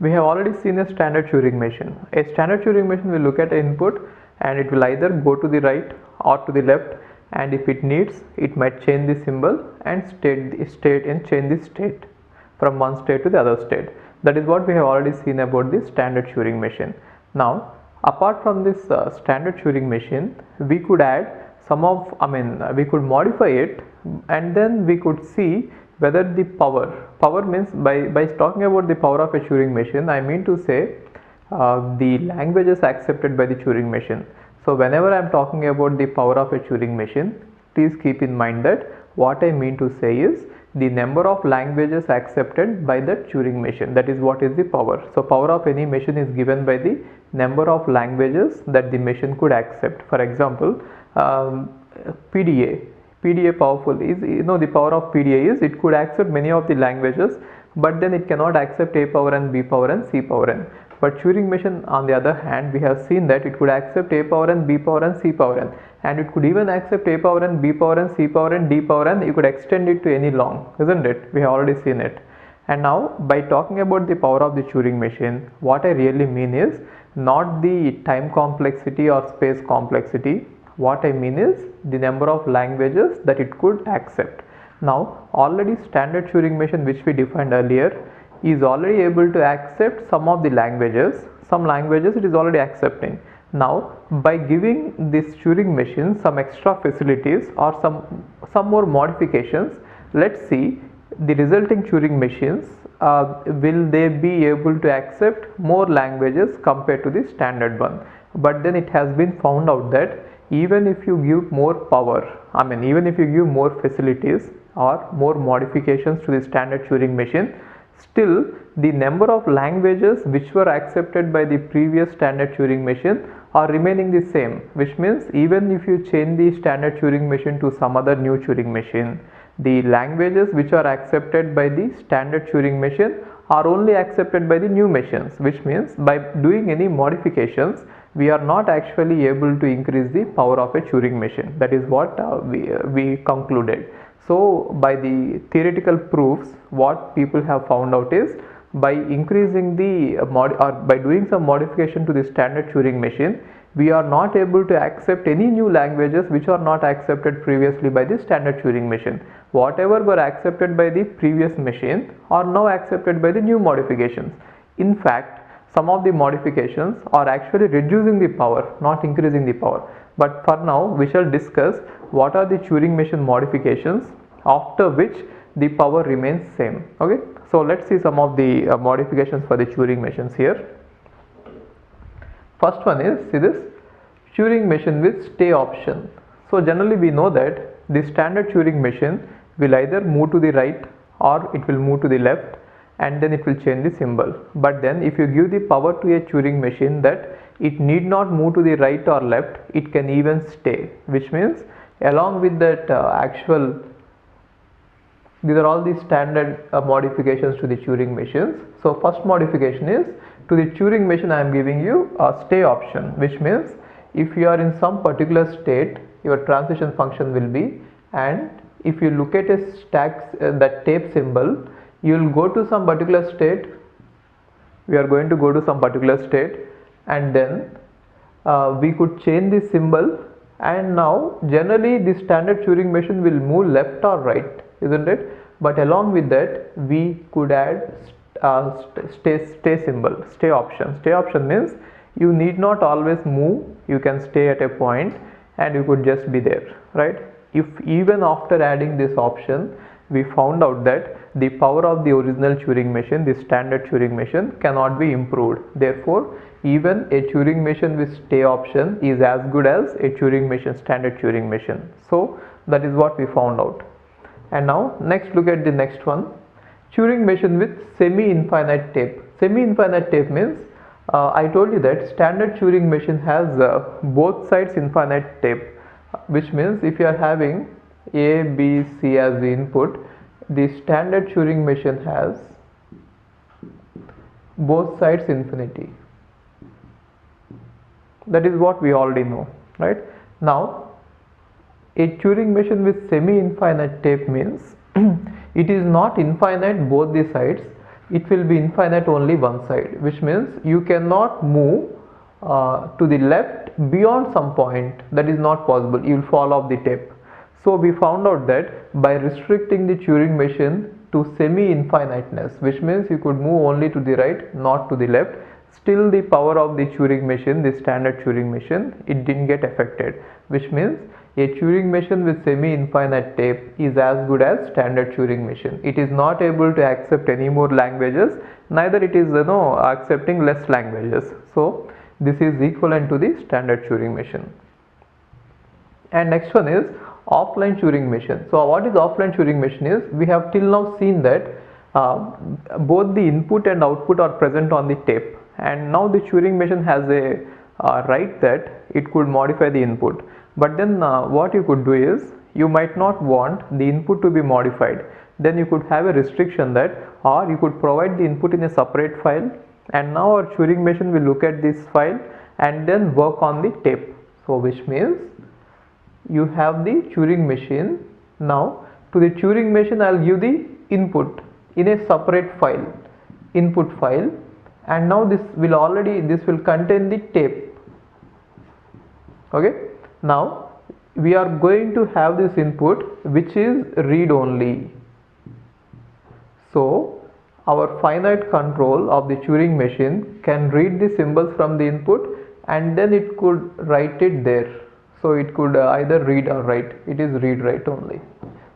We have already seen a standard Turing machine. A standard Turing machine will look at an input and it will either go to the right or to the left, and if it needs, it might change the symbol and change the state from one state to the other state. That is what we have already seen about the standard Turing machine. Now, apart from this standard Turing machine, we could add we could modify it, and then we could see whether the power means, by talking about the power of a Turing machine, I mean to say the languages accepted by the Turing machine. So whenever I am talking about the power of a Turing machine, please keep in mind that what I mean to say is the number of languages accepted by the Turing machine. That is what is the power. So power of any machine is given by the number of languages that the machine could accept. For example, PDA powerful is, the power of PDA is it could accept many of the languages, but then it cannot accept A power n, B power n, C power n. But Turing machine, on the other hand, we have seen that it could accept A power n, B power n, C power n, and it could even accept A power n, B power n, C power n, D power n. You could extend it to any long, isn't it? We have already seen it. And now, by talking about the power of the Turing machine, what I really mean is not the time complexity or space complexity. What I mean is the number of languages that it could accept. Now, already standard Turing machine, which we defined earlier, is already able to accept some of the languages. Some languages it is already accepting. Now, by giving this Turing machine some extra facilities or some more modifications, let's see the resulting Turing machines, will they be able to accept more languages compared to the standard one. But then it has been found out that even if you give more power, even if you give more facilities or more modifications to the standard Turing machine, still the number of languages which were accepted by the previous standard Turing machine are remaining the same, which means even if you change the standard Turing machine to some other new Turing machine, the languages which are accepted by the standard Turing machine are only accepted by the new machines, which means by doing any modifications, we are not actually able to increase the power of a Turing machine. That is what we concluded. So by the theoretical proofs, what people have found out is by increasing the by doing some modification to the standard Turing machine, we are not able to accept any new languages which are not accepted previously by the standard Turing machine. Whatever were accepted by the previous machine are now accepted by the new modifications. In fact, some of the modifications are actually reducing the power, not increasing the power. But for now, we shall discuss what are the Turing machine modifications after which the power remains same. Okay, so let's see some of the modifications for the Turing machines here. First one is, see this Turing machine with stay option. So generally we know that the standard Turing machine will either move to the right or it will move to the left, and then it will change the symbol. But then if you give the power to a Turing machine that it need not move to the right or left, it can even stay, which means along with that these are all the standard modifications to the Turing machines. So first modification is, to the Turing machine I am giving you a stay option, which means if you are in some particular state, your transition function will be, and if you look at a stack, that tape symbol, you will go to some particular state, we are going to go to some particular state, and then we could change the symbol, and now generally the standard Turing machine will move left or right, isn't it? But along with that we could add stay symbol, stay option. Stay option means you need not always move, you can stay at a point and you could just be there, right? If even after adding this option, we found out that the power of the original Turing machine, the standard Turing machine, cannot be improved. Therefore, even a Turing machine with stay option is as good as a Turing machine, standard Turing machine. So that is what we found out. And now next look at the next one, Turing machine with semi-infinite tape. Semi-infinite tape means I told you that standard Turing machine has both sides infinite tape, which means if you are having A, B, C as the input, the standard Turing machine has both sides infinity. That is what we already know, right? Now, a Turing machine with semi-infinite tape means it is not infinite both the sides. it will be infinite only one side, which means you cannot move to the left beyond some point. That is not possible, you will fall off the tape. So we found out that by restricting the Turing machine to semi-infiniteness, which means you could move only to the right, not to the left, still the power of the Turing machine, the standard Turing machine, it didn't get affected, which means a Turing machine with semi-infinite tape is as good as standard Turing machine. It is not able to accept any more languages, neither it is accepting less languages. So this is equivalent to the standard Turing machine. And next one is offline Turing machine. So what is offline Turing machine is, we have till now seen that both the input and output are present on the tape, and now the Turing machine has a right that it could modify the input. But then what you could do is, you might not want the input to be modified, then you could have a restriction that, or you could provide the input in a separate file, and now our Turing machine will look at this file and then work on the tape. So which means you have the Turing machine. Now to the Turing machine I will give the input in a separate file, input file, and now this will contain the tape. Okay, now we are going to have this input which is read only. So our finite control of the Turing machine can read the symbols from the input and then it could write it there. So it could either read or write. It is read write only.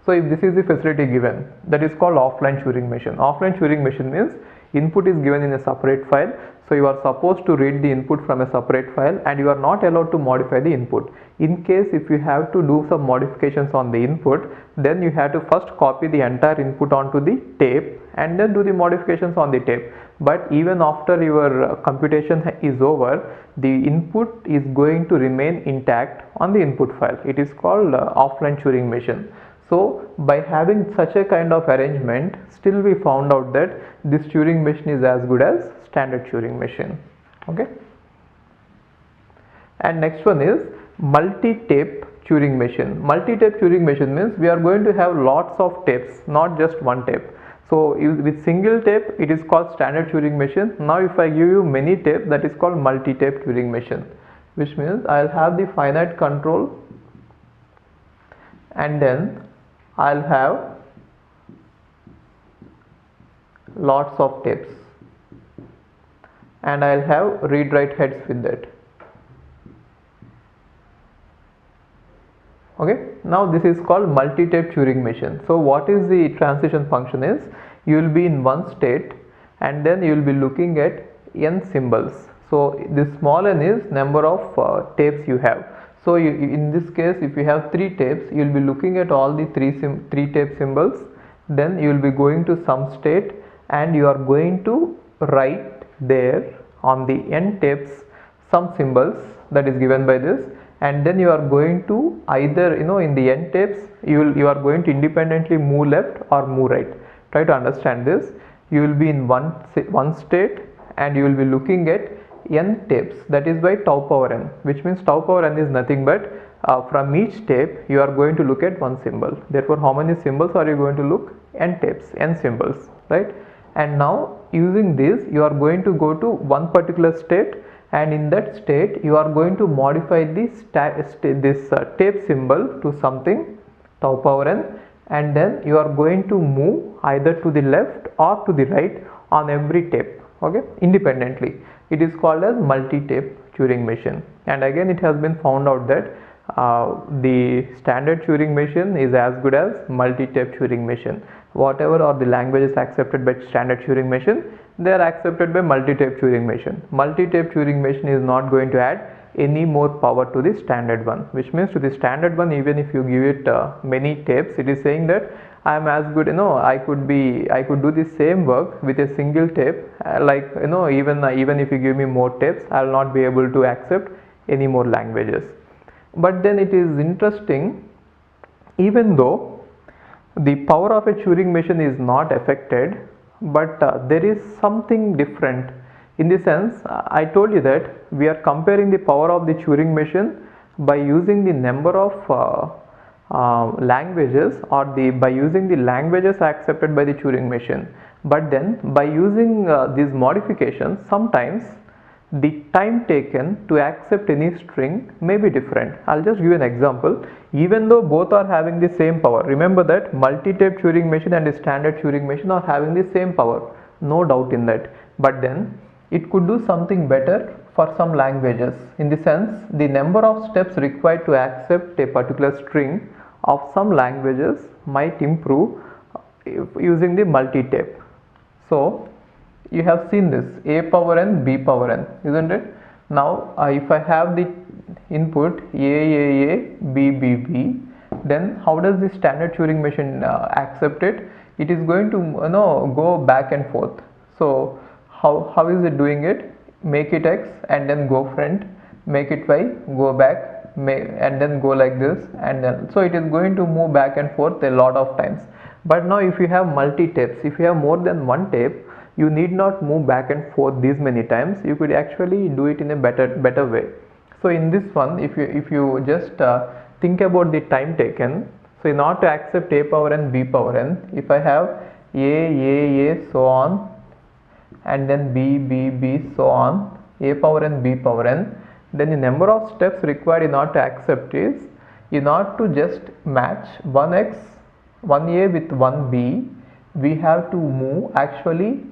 So if this is the facility given, that is called offline Turing machine. Offline Turing machine means input is given in a separate file. So you are supposed to read the input from a separate file and you are not allowed to modify the input. In case if you have to do some modifications on the input, then you have to first copy the entire input onto the tape and then do the modifications on the tape. But even after your computation is over, the input is going to remain intact on the input file. It is called offline Turing machine. So by having such a kind of arrangement, still we found out that this Turing machine is as good as standard Turing machine. Okay. And next one is multi-tape Turing machine. Multi-tape Turing machine means we are going to have lots of tapes, not just one tape. So with single tape it is called standard Turing machine. Now if I give you many tapes, that is called multi-tape Turing machine, which means I will have the finite control and then I will have lots of tapes and I will have read write heads with that. Okay, now this is called multi-tape Turing machine. So what is the transition function is, you will be in one state and then you will be looking at n symbols. So this small n is number of tapes you have. So in this case, if you have 3 tapes, you will be looking at all the 3 tape symbols. Then you will be going to some state and you are going to write there on the n tapes some symbols that is given by this, and then you are going to either in the n tapes you are going to independently move left or move right. Try to understand this. You will be in one state and you will be looking at n tapes, that is by tau power n, which means tau power n is nothing but from each tape you are going to look at one symbol. Therefore how many symbols are you going to look? N tapes, n symbols, right? And now using this you are going to go to one particular state, and in that state you are going to modify this tape symbol to something tau power n, and then you are going to move either to the left or to the right on every tape, okay, independently. It is called as multi-tape Turing machine. And again it has been found out that the standard Turing machine is as good as multi-tape Turing machine. Whatever are the languages accepted by standard Turing machine, they are accepted by multi-tape Turing machine. Multi-tape Turing machine is not going to add any more power to the standard one, which means to the standard one, even if you give it many tapes, it is saying that I am as good, I could do the same work with a single tape, like even if you give me more tapes, I will not be able to accept any more languages. But then it is interesting, even though the power of a Turing machine is not affected, but there is something different. In the sense, I told you that we are comparing the power of the Turing machine by using the number of languages, or by using the languages accepted by the Turing machine. But then by using these modifications, sometimes the time taken to accept any string may be different. I'll just give you an example. Even though both are having the same power, remember that multi-tape Turing machine and the standard Turing machine are having the same power, no doubt in that. But then it could do something better for some languages, in the sense the number of steps required to accept a particular string of some languages might improve using the multi-tape. So you have seen this a power n, b power n, isn't it? Now if I have the input a, b, b, b, then how does the standard Turing machine accept it? It is going to go back and forth. So how is it doing it? Make it x and then go front, make it y, go back, and then go like this, and then so it is going to move back and forth a lot of times. But now if you have multi tapes, if you have more than one tape, you need not move back and forth these many times. You could actually do it in a better way. So in this one, if you just think about the time taken, so in order to accept a power n, b power n, if I have a so on, and then b so on, a power n, b power n, then the number of steps required in order to accept is, in order to just match 1x, 1a with 1b, we have to move actually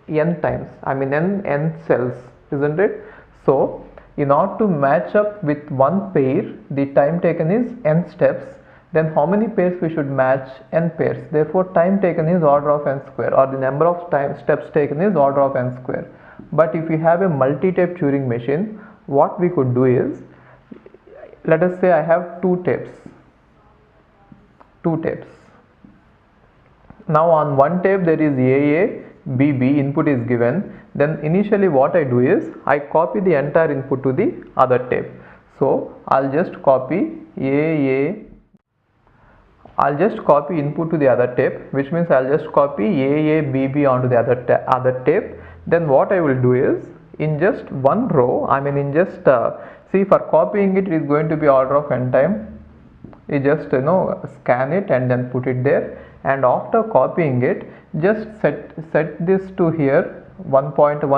n times, I mean n cells, isn't it? So in order to match up with one pair, the time taken is n steps. Then how many pairs we should match? N pairs. Therefore time taken is order of n square, or the number of steps taken is order of n square. But if we have a multi-tape Turing machine, what we could do is, let us say I have two tapes. Now on one tape there is a, b, input is given. Then initially what I do is, I copy the entire input to the other tape. So I'll just copy I'll just copy input to the other tape, which means I'll just copy a, b onto the other tape. Then what I will do is, in just one row, I mean in just see, for copying it is going to be order of n time. You just scan it and then put it there, and after copying it, just set this to here, one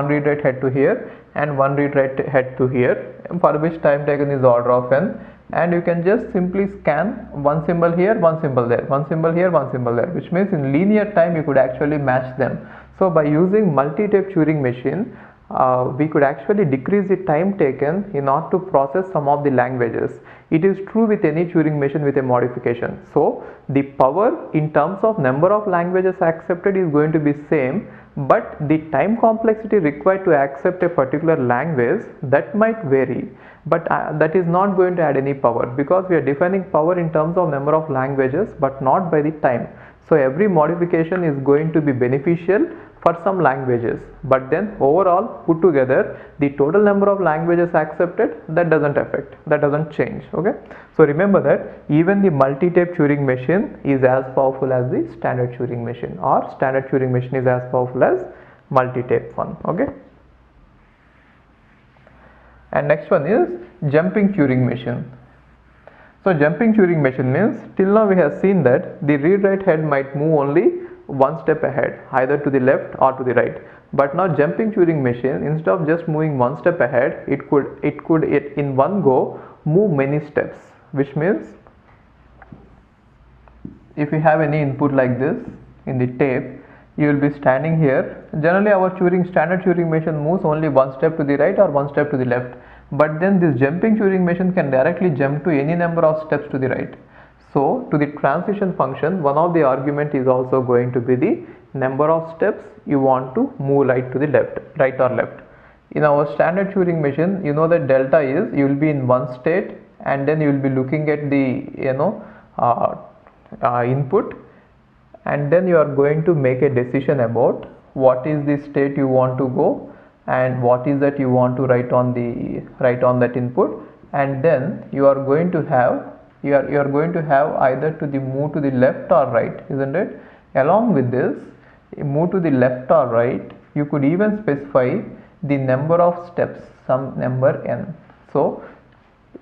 read write head to here and one read write head to here, for which time taken is order of n. And you can just simply scan one symbol here, one symbol there, one symbol here, one symbol there, which means in linear time you could actually match them. So by using multi-tape Turing machine, we could actually decrease the time taken in order to process some of the languages. It is true with any Turing machine with a modification. So the power in terms of number of languages accepted is going to be same, but the time complexity required to accept a particular language, that might vary. But that is not going to add any power, because we are defining power in terms of number of languages but not by the time. So every modification is going to be beneficial for some languages, but then overall put together, the total number of languages accepted, that doesn't change. Okay, so remember that even the multi-tape Turing machine is as powerful as the standard Turing machine, or standard Turing machine is as powerful as multi-tape one. Okay, and next one is jumping Turing machine. So jumping Turing machine means, till now we have seen that the read write head might move only one step ahead, either to the left or to the right. But now jumping Turing machine, instead of just moving one step ahead, it could in one go move many steps, which means if you have any input like this in the tape, you will be standing here. Generally our standard Turing machine moves only one step to the right or one step to the left, but then this jumping Turing machine can directly jump to any number of steps to the right. So to the transition function, one of the argument is also going to be the number of steps you want to move right or left. In our standard Turing machine, you know that delta is, you will be in one state and then you will be looking at the input, and then you are going to make a decision about what is the state you want to go and what is that you want to write on that input, and then you are going to have either to the move to the left or right, isn't it? Along with this move to the left or right, you could even specify the number of steps, some number n. So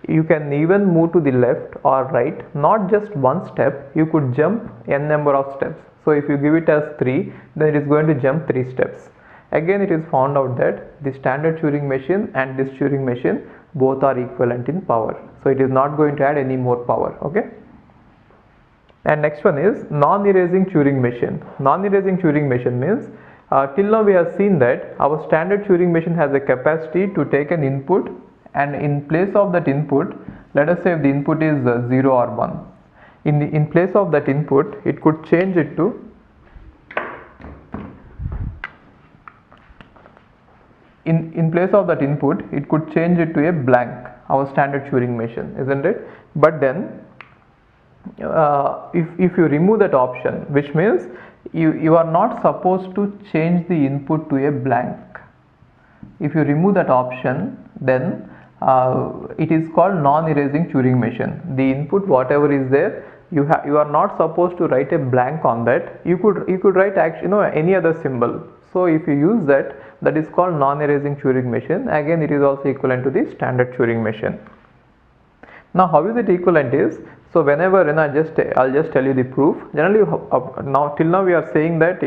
you can even move to the left or right, not just one step, you could jump n number of steps. So if you give it as 3, then it is going to jump 3 steps. Again, it is found out that the standard Turing machine and this Turing machine both are equivalent in power. So it is not going to add any more power. Okay. And next one is non-erasing Turing machine. Non-erasing Turing machine means till now we have seen that our standard Turing machine has a capacity to take an input, and in place of that input, let us say if the input is 0 or 1, in place of that input it could change it to in place of that input it could change it to a blank, our standard Turing machine, isn't it? But then if you remove that option, which means you are not supposed to change the input to a blank. If you remove that option, then it is called non-erasing Turing machine. The input, whatever is there, you are not supposed to write a blank on that. You could write any other symbol. So if you use that, that is called non-erasing Turing machine. Again, it is also equivalent to the standard Turing machine. Now, how is it equivalent is, so whenever I'll just tell you the proof. Generally, now till now we are saying that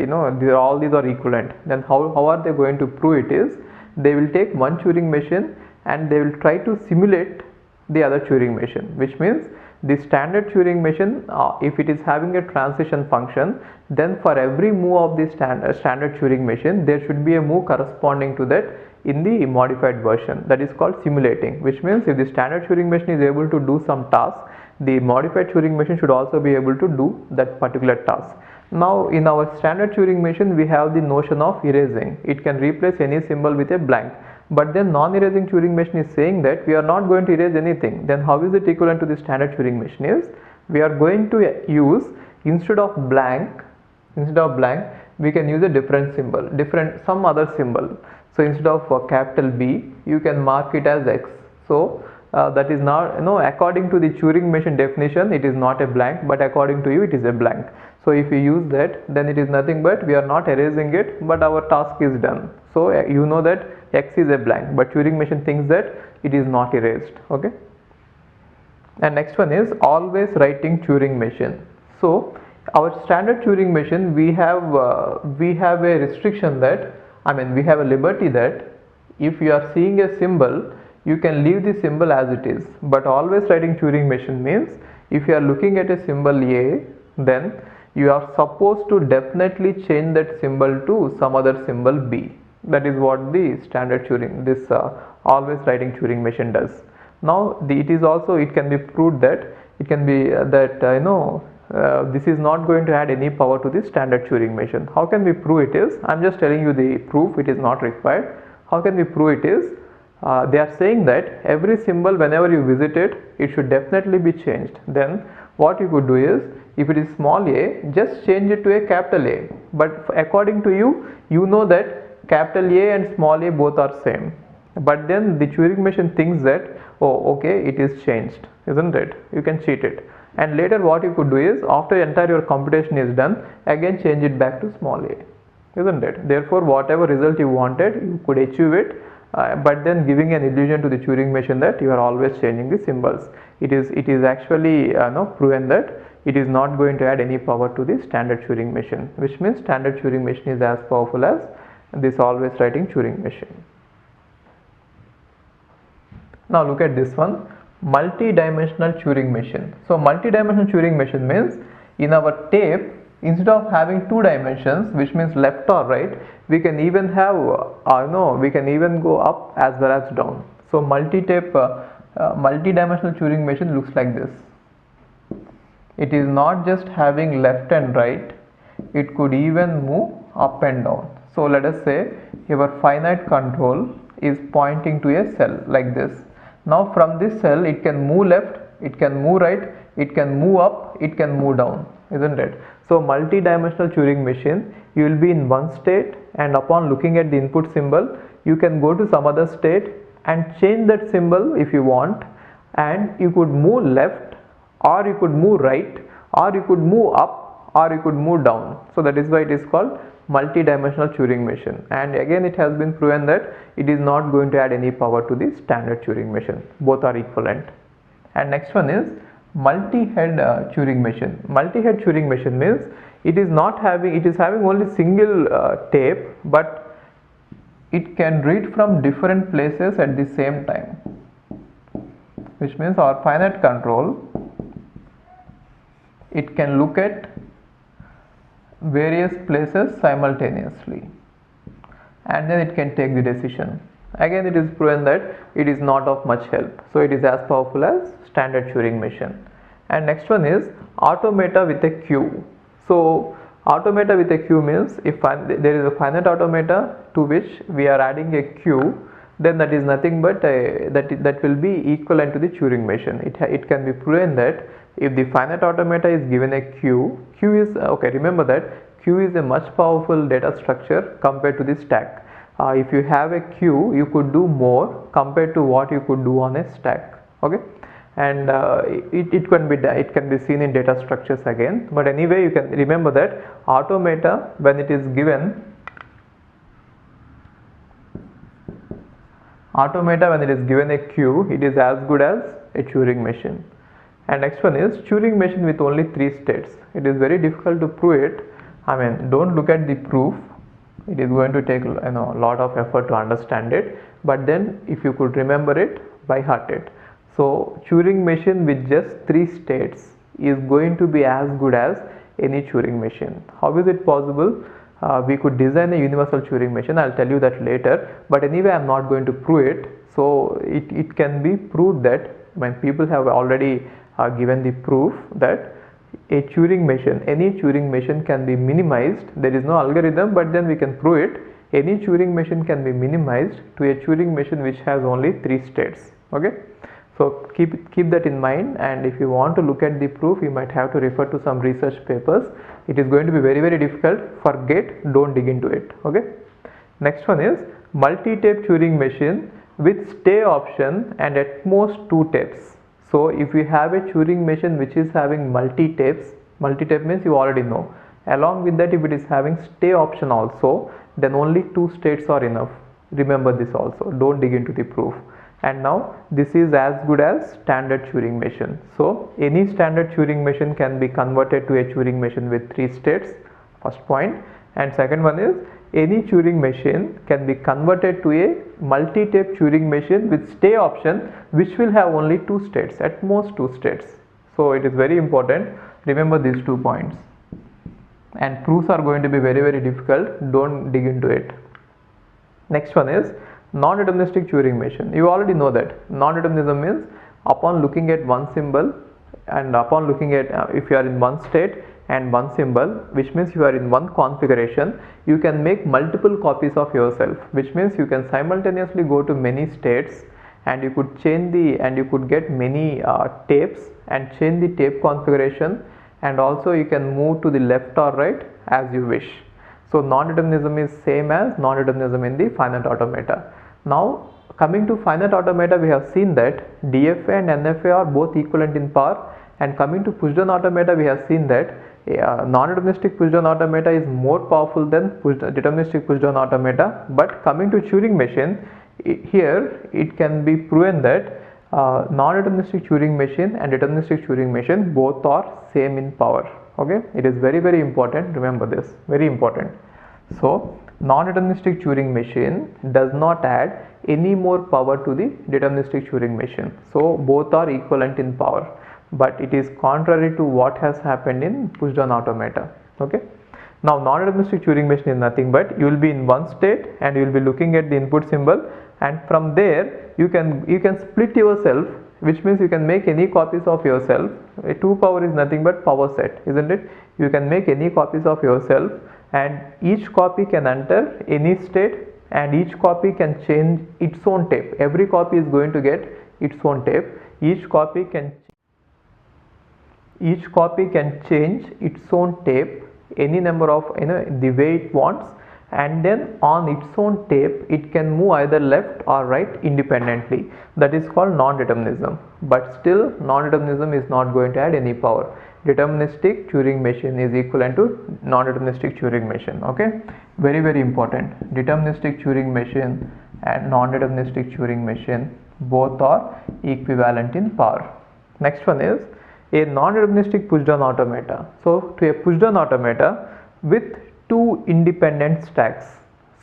all these are equivalent. Then how are they going to prove it is, they will take one Turing machine and they will try to simulate the other Turing machine, which means the standard Turing machine, if it is having a transition function, then for every move of the standard Turing machine, there should be a move corresponding to that in the modified version. That is called simulating, which means if the standard Turing machine is able to do some task, the modified Turing machine should also be able to do that particular task. Now in our standard Turing machine, we have the notion of erasing. It can replace any symbol with a blank. But then non-erasing Turing machine is saying that we are not going to erase anything. Then how is it equivalent to the standard Turing machine is, we are going to use, instead of blank, we can use a different symbol, some other symbol. So instead of capital B, you can mark it as X. So that is not, according to the Turing machine definition, it is not a blank, but according to you, it is a blank. So if you use that, then it is nothing but we are not erasing it, but our task is done. So you know that X is a blank, but Turing machine thinks that it is not erased. Okay. And next one is always writing Turing machine. So our standard Turing machine, we have a restriction that, we have a liberty that if you are seeing a symbol, you can leave the symbol as it is. But always writing Turing machine means if you are looking at a symbol A, then you are supposed to definitely change that symbol to some other symbol B. That is what the standard Turing, this always writing Turing machine does. Now it can be proved that it can be this is not going to add any power to the standard Turing machine. How can we prove it is? I'm just telling you the proof, it is not required. How can we prove it is? They are saying that every symbol, whenever you visit it, it should definitely be changed. Then what you could do is, if it is small a, just change it to a capital A. But according to you, you know that capital A and small a both are same. But then the Turing machine thinks that, oh okay, it is changed, isn't it? You can cheat it. And later what you could do is, after entire your computation is done, again change it back to small a, isn't it? Therefore whatever result you wanted, you could achieve it, but then giving an illusion to the Turing machine that you are always changing the symbols. It is actually proven that it is not going to add any power to the standard Turing machine, which means standard Turing machine is as powerful as this always writing Turing machine. Now look at this one, multi-dimensional Turing machine. So multi-dimensional Turing machine means in our tape, instead of having 2 dimensions, which means left or right, we can even have we can even go up as well as down. So multi-dimensional Turing machine looks like this. It is not just having left and right, it could even move up and down. So let us say your finite control is pointing to a cell like this. Now from this cell, it can move left, it can move right, it can move up, it can move down, isn't it? So multi-dimensional Turing machine, you will be in one state, and upon looking at the input symbol, you can go to some other state and change that symbol if you want, and you could move left, or you could move right, or you could move up, or you could move down. So that is why it is called multi-dimensional Turing machine. And again, it has been proven that it is not going to add any power to the standard Turing machine. Both are equivalent. And next one is multi-head Turing machine. Multi-head Turing machine means it is having only single tape, but it can read from different places at the same time, which means our finite control, it can look at various places simultaneously and then it can take the decision. Again, it is proven that it is not of much help, so it is as powerful as standard Turing machine. And next one is automata with a queue. So automata with a queue means if there is a finite automata to which we are adding a queue, then that is nothing but that will be equivalent to the Turing machine. It can be proven that if the finite automata is given a queue is okay. Remember that queue is a much powerful data structure compared to the stack. If you have a queue, you could do more compared to what you could do on a stack. Okay, and it can be seen in data structures again. But anyway, you can remember that automata, when it is given a queue, it is as good as a Turing machine. And next one is Turing machine with only 3 states. It is very difficult to prove it. I mean, don't look at the proof. It is going to take a lot of effort to understand it. But then, if you could remember it, by heart it. So Turing machine with just 3 states is going to be as good as any Turing machine. How is it possible? We could design a universal Turing machine. I'll tell you that later. But anyway, I'm not going to prove it. So it can be proved that when people have already given the proof that a Turing machine, any Turing machine can be minimized. There is no algorithm, but then we can prove it. Any Turing machine can be minimized to a Turing machine which has only 3 states. Okay, so keep that in mind, and if you want to look at the proof, you might have to refer to some research papers. It is going to be very difficult. Forget, don't dig into it. Okay, next one is multi-tape Turing machine with stay option and at most 2 tapes. So if you have a Turing machine which is having multi-tape means you already know. Along with that, if it is having stay option also, then only 2 states are enough. Remember this also, don't dig into the proof. And now this is as good as standard Turing machine. So any standard Turing machine can be converted to a Turing machine with 3 states, first point. And second one is any Turing machine can be converted to a multi-tape Turing machine with stay option which will have only 2 states, at most 2 states. So it is very important, remember these 2 points. And proofs are going to be very difficult, don't dig into it. Next one is non-deterministic Turing machine. You already know that non-determinism means upon looking at one symbol and upon looking at if you are in one state and one symbol, which means you are in one configuration, you can make multiple copies of yourself, which means you can simultaneously go to many states and you could get many tapes and change the tape configuration, and also you can move to the left or right as you wish. So non-determinism is same as non-determinism in the finite automata. Now coming to finite automata, we have seen that DFA and NFA are both equivalent in power, and coming to push-down automata, we have seen that non-deterministic push-down automata is more powerful than deterministic push-down automata. But coming to Turing machine, here it can be proven that non-deterministic Turing machine and deterministic Turing machine both are same in power. Okay, it is very important, remember this, very important. So non-deterministic Turing machine does not add any more power to the deterministic Turing machine, so both are equivalent in power, but it is contrary to what has happened in push-down automata. Okay, now non-deterministic Turing machine is nothing but you will be in one state and you will be looking at the input symbol, and from there you can split yourself, which means you can make any copies of yourself. A 2 power is nothing but power set, isn't it? You can make any copies of yourself, and each copy can enter any state, and each copy can change its own tape. Every copy is going to get its own tape. Each copy can change its own tape any number of the way it wants, and then on its own tape it can move either left or right independently. That is called non-determinism, but still non-determinism is not going to add any power. Deterministic Turing machine is equivalent to non-deterministic Turing machine. Okay, very important. Deterministic Turing machine and non-deterministic Turing machine both are equivalent in power. Next one is a non-deterministic push-down automata. So to a push-down automata with two independent stacks.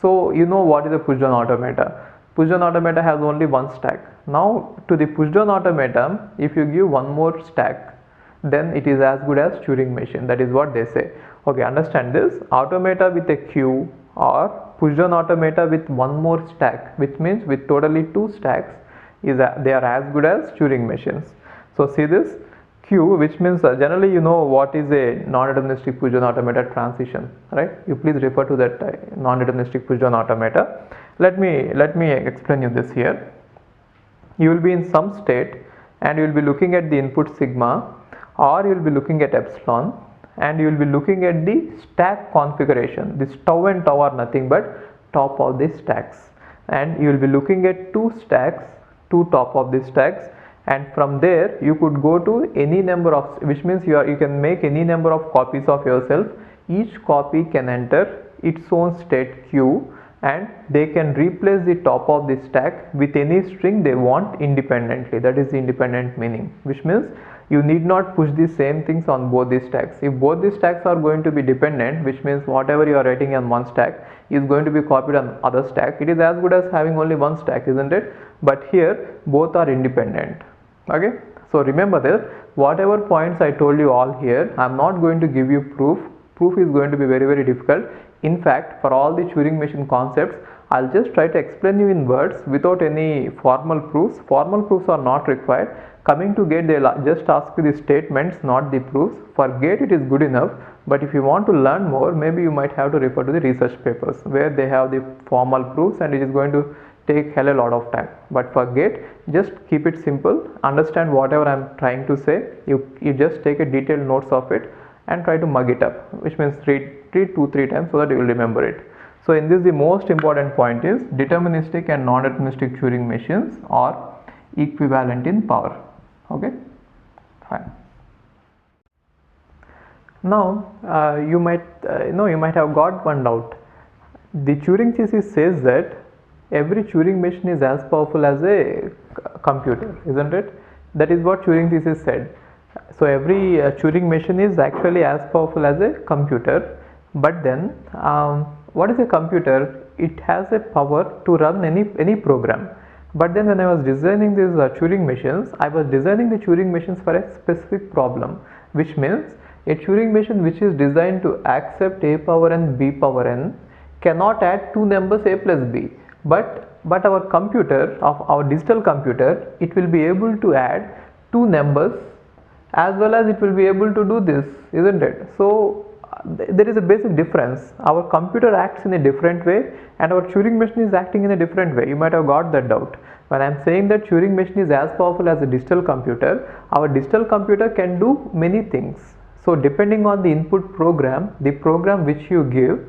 So you know what is a push-down automata. Push-down automata has only one stack. Now to the push-down automata, if you give one more stack, then it is as good as Turing machine. That is what they say. Okay, understand this. Automata with a queue or push-down automata with one more stack, which means with totally two stacks, they are as good as Turing machines. So see this queue, which means generally you know what is a non-deterministic push-down automata transition, right? You please refer to that non-deterministic push-down automata. Let me explain you this here. You will be in some state and you will be looking at the input sigma, or you will be looking at epsilon, and you will be looking at the stack configuration. This tau and tau are nothing but top of the stacks, and you will be looking at two stacks, two top of the stacks, and from there you could go to any number of, which means you can make any number of copies of yourself. Each copy can enter its own state q, and they can replace the top of the stack with any string they want independently. That is the independent meaning, which means you need not push the same things on both the stacks. If both the stacks are going to be dependent, which means whatever you are writing on one stack is going to be copied on other stack, it is as good as having only one stack, isn't it? But here both are independent. Okay, so remember this, whatever points I told you all here, I am not going to give you proof. Proof is going to be very difficult. In fact, for all the Turing machine concepts, I'll just try to explain you in words without any formal proofs. Formal proofs are not required. Coming to GATE, they'll just ask you the statements, not the proofs. For GATE, it is good enough. But if you want to learn more, maybe you might have to refer to the research papers where they have the formal proofs, and it is going to take hell a lot of time. But for GATE, just keep it simple. Understand whatever I'm trying to say. You just take a detailed notes of it and try to mug it up, which means read 2-3 times so that you will remember it. So in this, the most important point is deterministic and non-deterministic Turing machines are equivalent in power. Okay, fine. Now you might have got one doubt. The Turing thesis says that every Turing machine is as powerful as a computer, isn't it? That is what Turing thesis said. So every Turing machine is actually as powerful as a computer. But then what is a computer? It has a power to run any program. But then when I was designing these Turing machines, I was designing the Turing machines for a specific problem, which means a Turing machine which is designed to accept a power n, b power n cannot add two numbers a plus b. But our computer, of our digital computer, it will be able to add two numbers, as well as it will be able to do this, isn't it? So there is a basic difference. Our computer acts in a different way and our Turing machine is acting in a different way. You might have got that doubt. When I am saying that Turing machine is as powerful as a digital computer, our digital computer can do many things. So depending on the input program, the program which you give,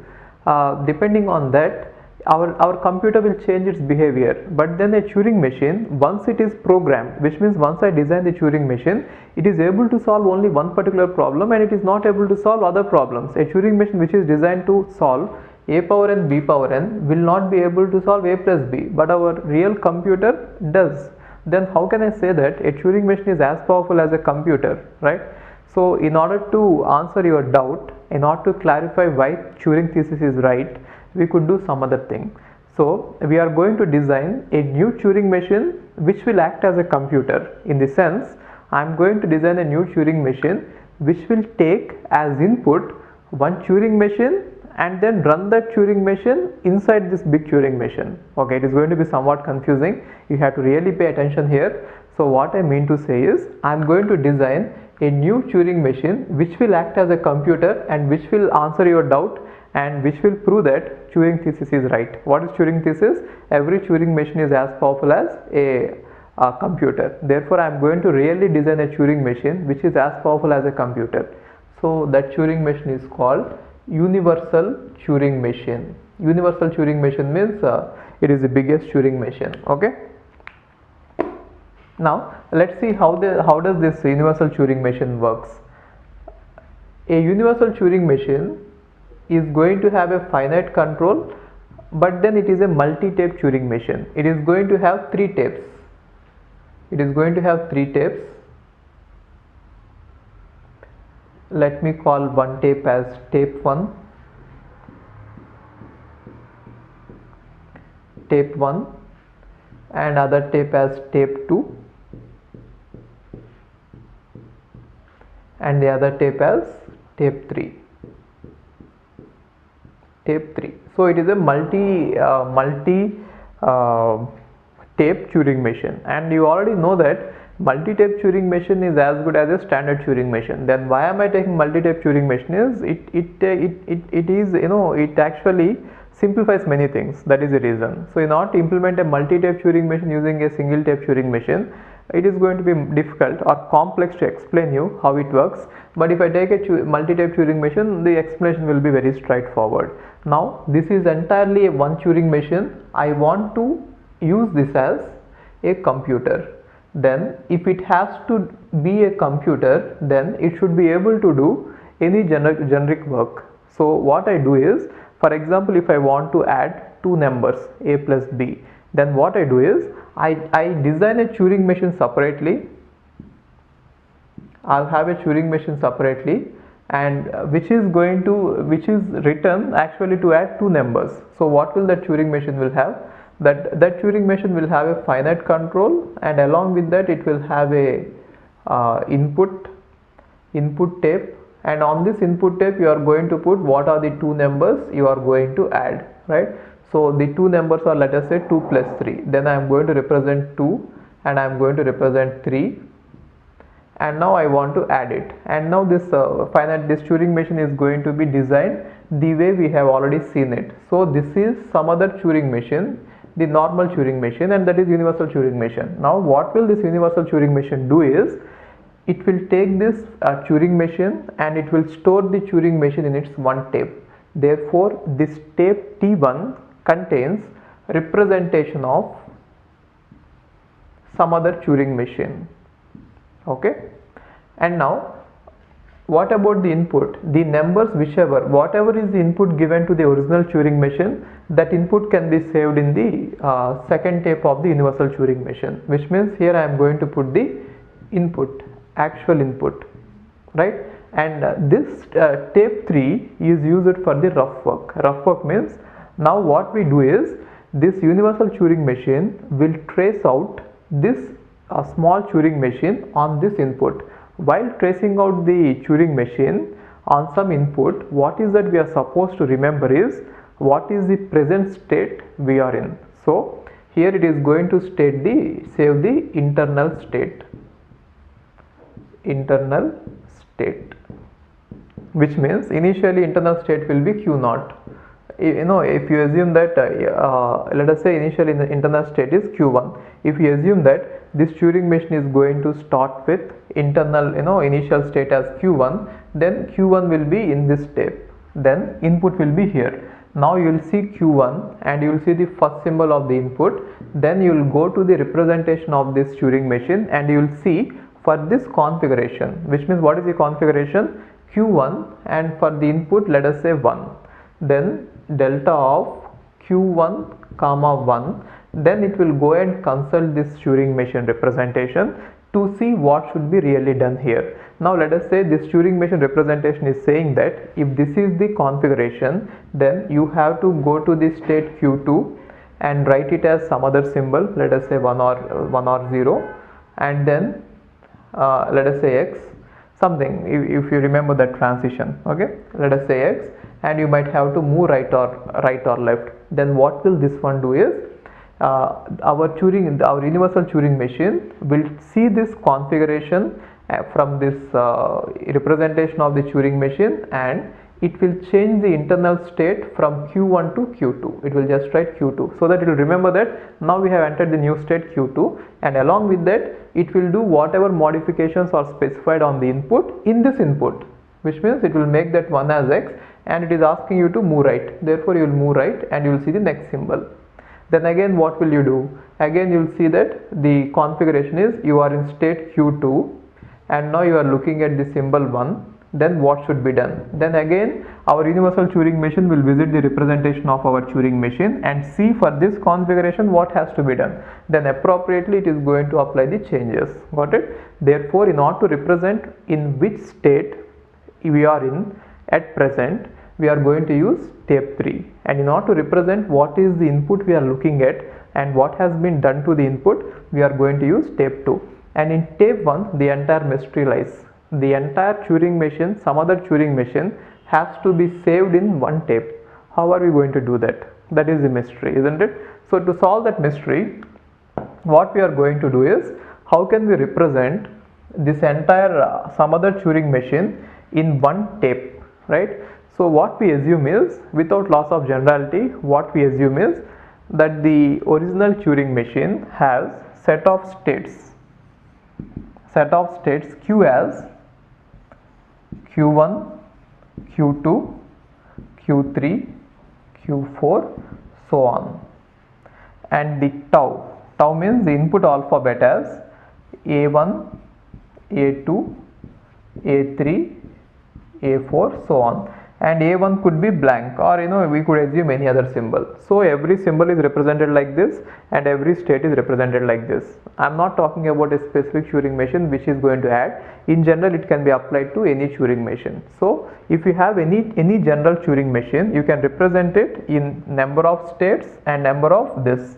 depending on that, our computer will change its behavior. But then a Turing machine, once it is programmed, which means once I design the Turing machine, it is able to solve only one particular problem and it is not able to solve other problems. A Turing machine which is designed to solve a power n, b power n will not be able to solve a plus b, but our real computer does. Then how can I say that a Turing machine is as powerful as a computer, right? So in order to answer your doubt, in order to clarify why Turing thesis is right, we could do some other thing. So we are going to design a new Turing machine which will act as a computer. In the sense, I am going to design a new Turing machine which will take as input one Turing machine and then run that Turing machine inside this big Turing machine. Okay, it is going to be somewhat confusing. You have to really pay attention here. So what I mean to say is, I am going to design a new Turing machine which will act as a computer and which will answer your doubt and which will prove that Turing thesis is right. What is Turing thesis? Every Turing machine is as powerful as a computer. Therefore, I am going to really design a Turing machine which is as powerful as a computer. So that Turing machine is called universal Turing machine. Universal Turing machine means it is the biggest Turing machine. Okay. Now let's see how does this universal Turing machine works. A universal Turing machine is going to have a finite control, but then it is a multi-tape Turing machine. It is going to have 3 tapes. It is going to have 3 tapes. let me call one tape as tape 1, and other tape as tape 2, and the other tape as tape 3. So it is a multi tape Turing machine, and you already know that multi-tape Turing machine is as good as a standard Turing machine. Then why am I taking multi-tape Turing machine? Is it is, you know, it actually simplifies many things. That is the reason. So in order to implement a multi-tape Turing machine using a single tape Turing machine, it is going to be difficult or complex to explain you how it works. But if I take a multi-tape Turing machine, the explanation will be very straightforward. Now this is entirely a one Turing machine. I want to use this as a computer. Then if it has to be a computer, then it should be able to do any generic work. So what I do is, for example, if I want to add two numbers a plus b, then what I do is I design a Turing machine separately. I'll have a Turing machine separately, and which is written actually to add two numbers. So what will that Turing machine will have? That Turing machine will have a finite control, and along with that it will have a input tape, and on this input tape you are going to put what are the two numbers you are going to add, right? So the two numbers are, let us say, 2 plus 3. Then I am going to represent 2 and I am going to represent 3, and now I want to add it. And now this this Turing machine is going to be designed the way we have already seen it. So this is some other Turing machine, the normal Turing machine, and that is universal Turing machine. Now what will this universal Turing machine do is, it will take this Turing machine and it will store the Turing machine in its one tape. Therefore this tape T1 contains representation of some other Turing machine. Okay, and now what about the input? The numbers, whatever is the input given to the original Turing machine, that input can be saved in the second tape of the universal Turing machine, which means here I am going to put the input, actual input, right? And this tape 3 is used for the rough work. Rough work means, now what we do is, this universal Turing machine will trace out this small Turing machine on this input. While tracing out the Turing machine on some input, what is that we are supposed to remember is what is the present state we are in. So here it is going to save the internal state, which means initially internal state will be Q0. You know, if you assume that let us say initially the internal state is Q1, if you assume that this Turing machine is going to start with internal, initial state as Q1, then Q1 will be in this tape, then input will be here. Now you will see Q1 and you will see the first symbol of the input, then you will go to the representation of this Turing machine and you will see for this configuration, which means what is the configuration? Q1, and for the input let us say 1, then delta of Q1 comma 1, then it will go and consult this Turing machine representation to see what should be really done here. Now let us say this Turing machine representation is saying that if this is the configuration, then you have to go to the state Q2 and write it as some other symbol, let us say 1 or 0, and then let us say X, something, if you remember that transition, okay, let us say X, and you might have to move right or left. Then what will this one do is, our universal Turing machine will see this configuration from this representation of the Turing machine, and it will change the internal state from Q1 to Q2. It will just write Q2, so that it will remember that now we have entered the new state Q2, and along with that it will do whatever modifications are specified on the input in this input, which means it will make that 1 as X, and it is asking you to move right, therefore you will move right and you will see the next symbol. Then again what will you do? Again you will see that the configuration is you are in state Q2 and now you are looking at the symbol 1. Then what should be done? Then again our universal Turing machine will visit the representation of our Turing machine and see for this configuration what has to be done. Then appropriately it is going to apply the changes. Got it? Therefore, in order to represent in which state we are in at present, we are going to use tape 3, and in order to represent what is the input we are looking at and what has been done to the input, we are going to use tape 2. And in tape 1 the entire mystery lies. The entire Turing machine, some other Turing machine, has to be saved in one tape. How are we going to do that? That is the mystery, isn't it? So to solve that mystery, what we are going to do is, how can we represent this entire some other Turing machine in one tape, right? So what we assume is, without loss of generality, what we assume is that the original Turing machine has set of states Q as Q1, Q2, Q3, Q4, so on, and the tau means the input alphabet as A1, A2, A3, A4, so on, and A1 could be blank, or we could assume any other symbol. So every symbol is represented like this and every state is represented like this. I am not talking about a specific Turing machine which is going to add. In general, it can be applied to any Turing machine. So if you have any general Turing machine, you can represent it in number of states and number of this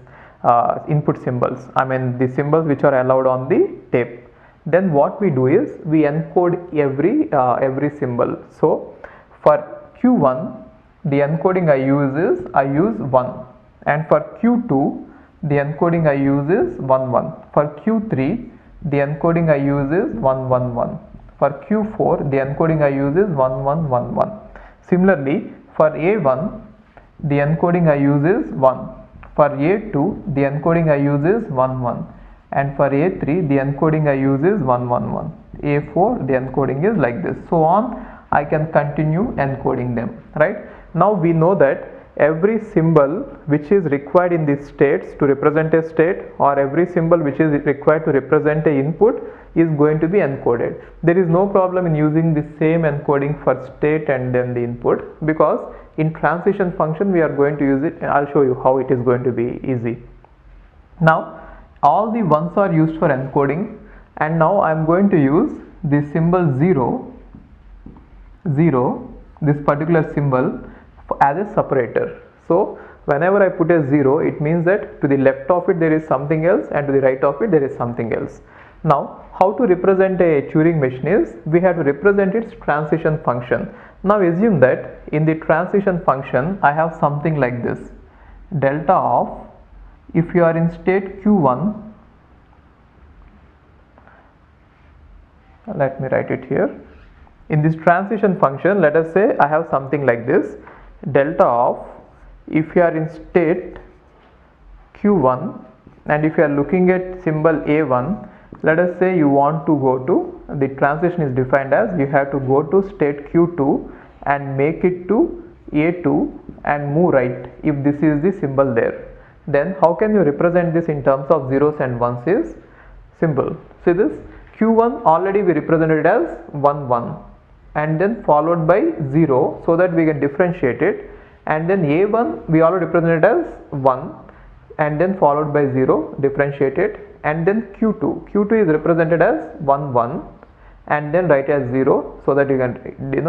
input symbols, I mean the symbols which are allowed on the tape. Then what we do is, we encode every symbol. So for Q1 the encoding I use 1, and for Q2 the encoding I use is 1 1. For Q3 the encoding I use is 1 1 1. For Q4 the encoding I use is 1 1 1 1. Similarly, for A1 the encoding I use is 1. For A2 the encoding I use is 1 1, and for A3 the encoding I use is 1 1 1. A4 the encoding is like this, so on. I can continue encoding them, right? Now we know that every symbol which is required in these states to represent a state, or every symbol which is required to represent a input, is going to be encoded. There is no problem in using the same encoding for state and then the input, because in transition function we are going to use it, and I'll show you how it is going to be easy. Now all the ones are used for encoding, and now I am going to use the symbol 0, this particular symbol, as a separator. So whenever I put a 0, it means that to the left of it there is something else and to the right of it there is something else. Now how to represent a Turing machine is, we have to represent its transition function. Now assume that in the transition function I have something like this, delta of, if you are in state Q1, let me write it here. In this transition function, let us say I have something like this, delta of, if you are in state Q1 and if you are looking at symbol A1, let us say you want to go to, the transition is defined as, you have to go to state Q2 and make it to A2 and move right if this is the symbol there. Then how can you represent this in terms of zeros and ones is simple. See this, Q1 already we represented it as 1 1 and then followed by 0, so that we can differentiate it, and then A1 we already represented as 1 and then followed by 0, differentiate it, and then Q2 is represented as 1 1 and then write as 0, so that you can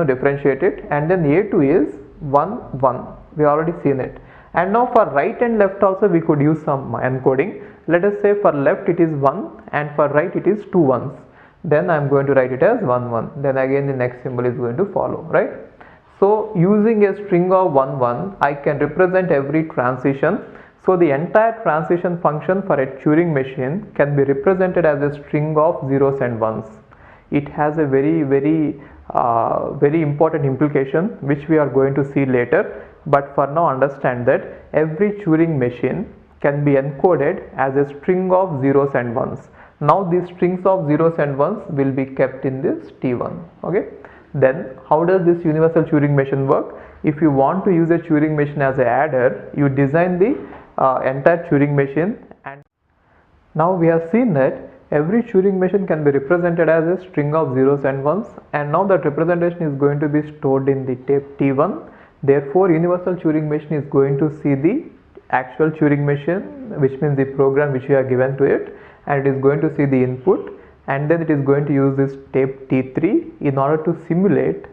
differentiate it, and then A2 is 1 1, we already seen it. And now for right and left also we could use some encoding. Let us say for left it is 1 and for right it is 2 ones. Then I am going to write it as 1 1. Then again the next symbol is going to follow, right? So using a string of 1 1, I can represent every transition. So the entire transition function for a Turing machine can be represented as a string of zeros and ones. It has a very important implication which we are going to see later. But for now, understand that every Turing machine can be encoded as a string of zeros and ones. Now these strings of zeros and ones will be kept in this T1. Okay. Then how does this universal Turing machine work? If you want to use a Turing machine as an adder, you design the entire Turing machine, and now we have seen that every Turing machine can be represented as a string of zeros and ones, and now that representation is going to be stored in the tape T1. Therefore, universal Turing machine is going to see the actual Turing machine, which means the program which you have given to it, and it is going to see the input, and then it is going to use this tape T3 in order to simulate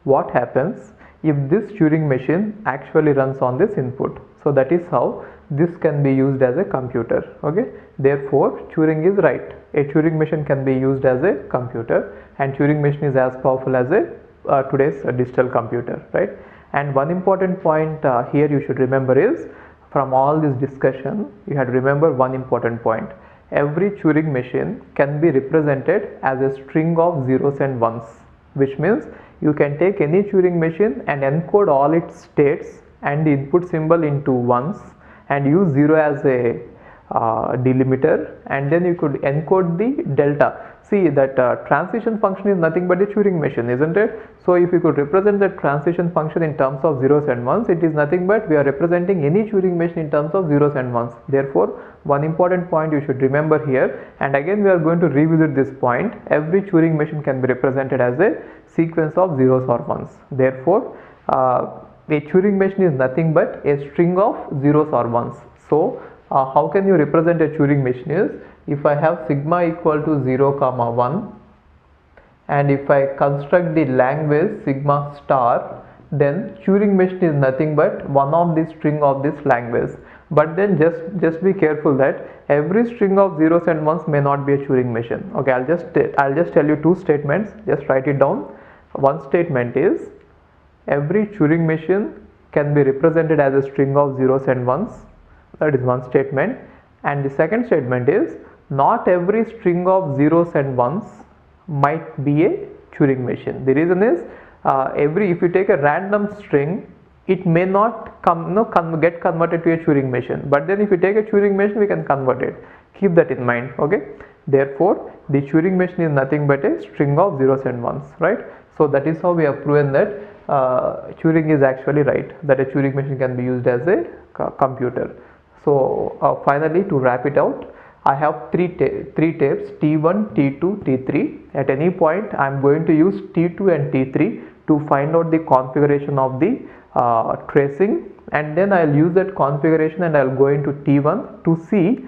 what happens if this Turing machine actually runs on this input. So that is how this can be used as a computer. Okay, therefore Turing is right. A Turing machine can be used as a computer, and Turing machine is as powerful as a today's digital computer, right? And one important point here you should remember is, from all this discussion you had to remember one important point. Every Turing machine can be represented as a string of zeros and ones, which means you can take any Turing machine and encode all its states and the input symbol into ones and use 0 as a delimiter, and then you could encode the delta. See that transition function is nothing but a Turing machine, isn't it? So if you could represent the transition function in terms of zeros and ones, it is nothing but we are representing any Turing machine in terms of zeros and ones. Therefore one important point you should remember here, and again we are going to revisit this point, every Turing machine can be represented as a sequence of zeros or ones. Therefore a Turing machine is nothing but a string of zeros or ones. So how can you represent a Turing machine is, if I have sigma equal to 0 comma 1, and if I construct the language sigma star, then Turing machine is nothing but one of the string of this language. But then just be careful that every string of zeros and ones may not be a Turing machine. Okay, I'll just tell you two statements, just write it down. One statement is, every Turing machine can be represented as a string of zeros and ones. That is one statement. And the second statement is, not every string of zeros and ones might be a Turing machine. The reason is, if you take a random string, it may not get converted to a Turing machine. But then if you take a Turing machine, we can convert it. Keep that in mind. Okay. Therefore, the Turing machine is nothing but a string of zeros and ones, right? So that is how we have proven that Turing is actually right, that a Turing machine can be used as a computer. So finally, to wrap it out, I have three tapes, T1, T2, T3. At any point I am going to use T2 and T3 to find out the configuration of the tracing, and then I will use that configuration and I will go into T1 to see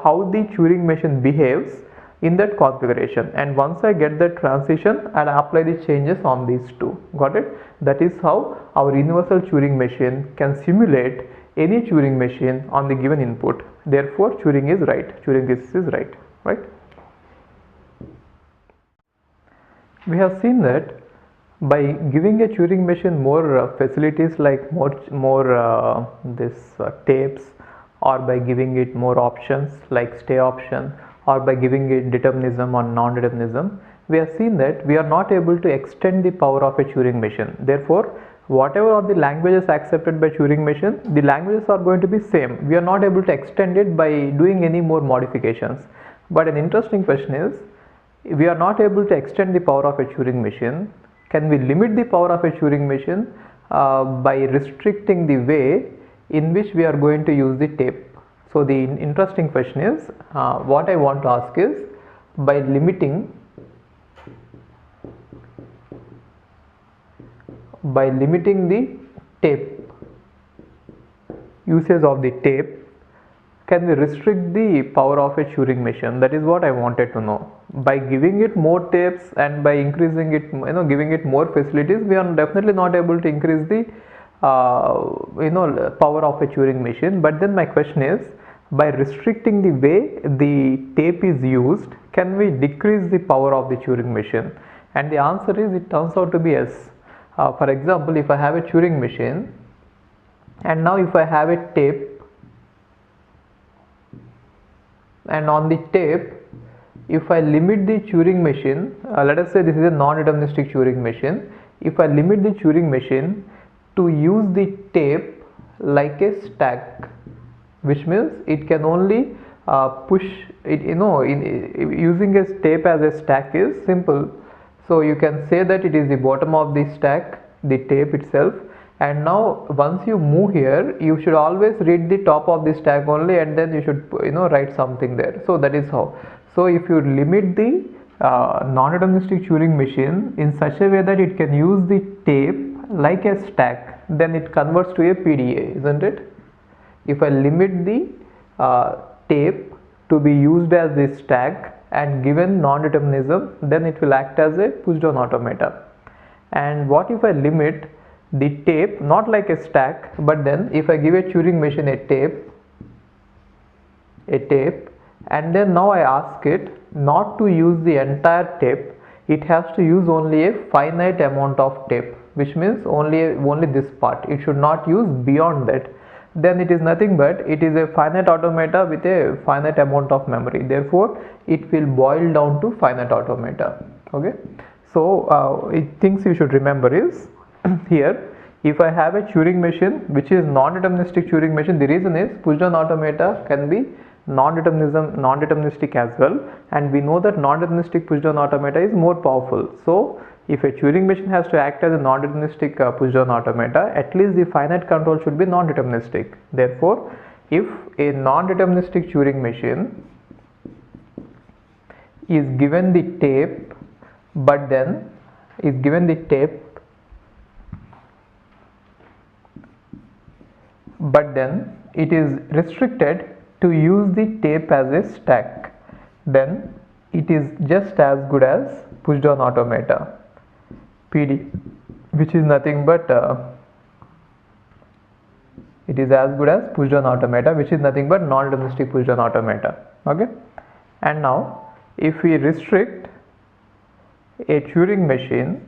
how the Turing machine behaves in that configuration, and once I get that transition, I will apply the changes on these two. Got it? That is how our universal Turing machine can simulate any Turing machine on the given input. Therefore Turing is right. Turing is right, right? We have seen that by giving a Turing machine more facilities like more tapes, or by giving it more options like stay option, or by giving it determinism or non-determinism, we have seen that we are not able to extend the power of a Turing machine. Therefore, whatever are the languages accepted by Turing machine, the languages are going to be same. We are not able to extend it by doing any more modifications. But an interesting question is, we are not able to extend the power of a Turing machine. Can we limit the power of a Turing machine by restricting the way in which we are going to use the tape? So the interesting question is, what I want to ask is, by limiting the tape, usage of the tape, can we restrict the power of a Turing machine? That is what I wanted to know. By giving it more tapes and by increasing it, giving it more facilities, we are definitely not able to increase the power of a Turing machine. But then my question is, by restricting the way the tape is used, can we decrease the power of the Turing machine? And the answer is, it turns out to be yes. For example, if I have a Turing machine, and now if I have a tape, and on the tape, if I limit the Turing machine, let us say this is a non-deterministic Turing machine. If I limit the Turing machine to use the tape like a stack, which means it can only push it, using a tape as a stack is simple. So you can say that it is the bottom of the stack, the tape itself, and now once you move here, you should always read the top of the stack only, and then you should write something there. So that is how. So if you limit the non-deterministic Turing machine in such a way that it can use the tape like a stack, then it converts to a PDA, isn't it? If I limit the tape to be used as the stack and given non-determinism, then it will act as a push down automata. And what if I limit the tape not like a stack, but then if I give a Turing machine a tape, and then now I ask it not to use the entire tape, it has to use only a finite amount of tape, which means only this part, it should not use beyond that, then it is nothing but it is a finite automata with a finite amount of memory. Therefore it will boil down to finite automata. Okay, so things you should remember is here, if I have a Turing machine which is non-deterministic Turing machine, the reason is push down automata can be non-deterministic as well, and we know that non-deterministic push down automata is more powerful. So if a Turing machine has to act as a non-deterministic push down automata, at least the finite control should be non-deterministic. Therefore if a non-deterministic Turing machine is given the tape, but then is given the tape but then it is restricted to use the tape as a stack, then it is just as good as push down automata PD, which is nothing but it is as good as push down automata, which is nothing but non-deterministic push down automata. Okay, and now if we restrict a Turing machine,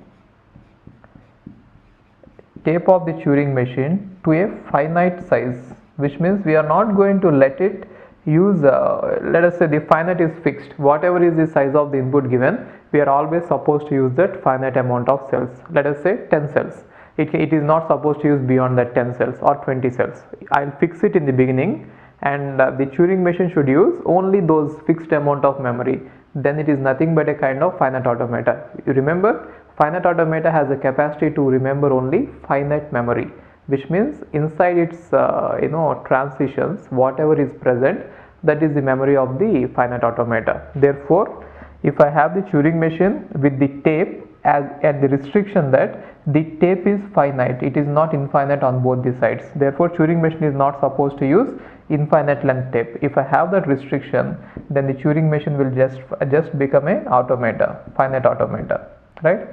tape of the Turing machine to a finite size, which means we are not going to let it use let us say the finite is fixed, whatever is the size of the input given, we are always supposed to use that finite amount of cells, let us say 10 cells. It is not supposed to use beyond that 10 cells or 20 cells. I'll fix it in the beginning, and the Turing machine should use only those fixed amount of memory, then it is nothing but a kind of finite automata. You remember, finite automata has a capacity to remember only finite memory, which means inside its transitions, whatever is present, that is the memory of the finite automata. Therefore if I have the Turing machine with the tape as at the restriction that the tape is finite, it is not infinite on both the sides, therefore Turing machine is not supposed to use infinite length tape. If I have that restriction, then the Turing machine will just become a automata, finite automata, right?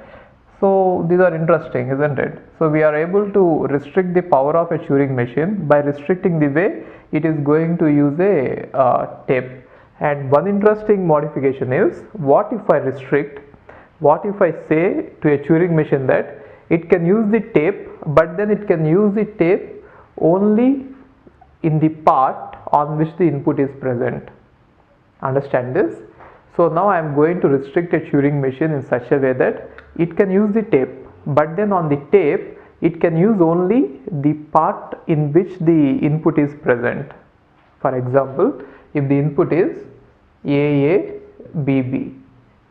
So these are interesting, isn't it? So we are able to restrict the power of a Turing machine by restricting the way it is going to use a tape. And one interesting modification is, what if I restrict, what if I say to a Turing machine that it can use the tape, but then it can use the tape only in the part on which the input is present. Understand this? So now I am going to restrict a Turing machine in such a way that it can use the tape, but then on the tape it can use only the part in which the input is present. For example, if the input is AABB,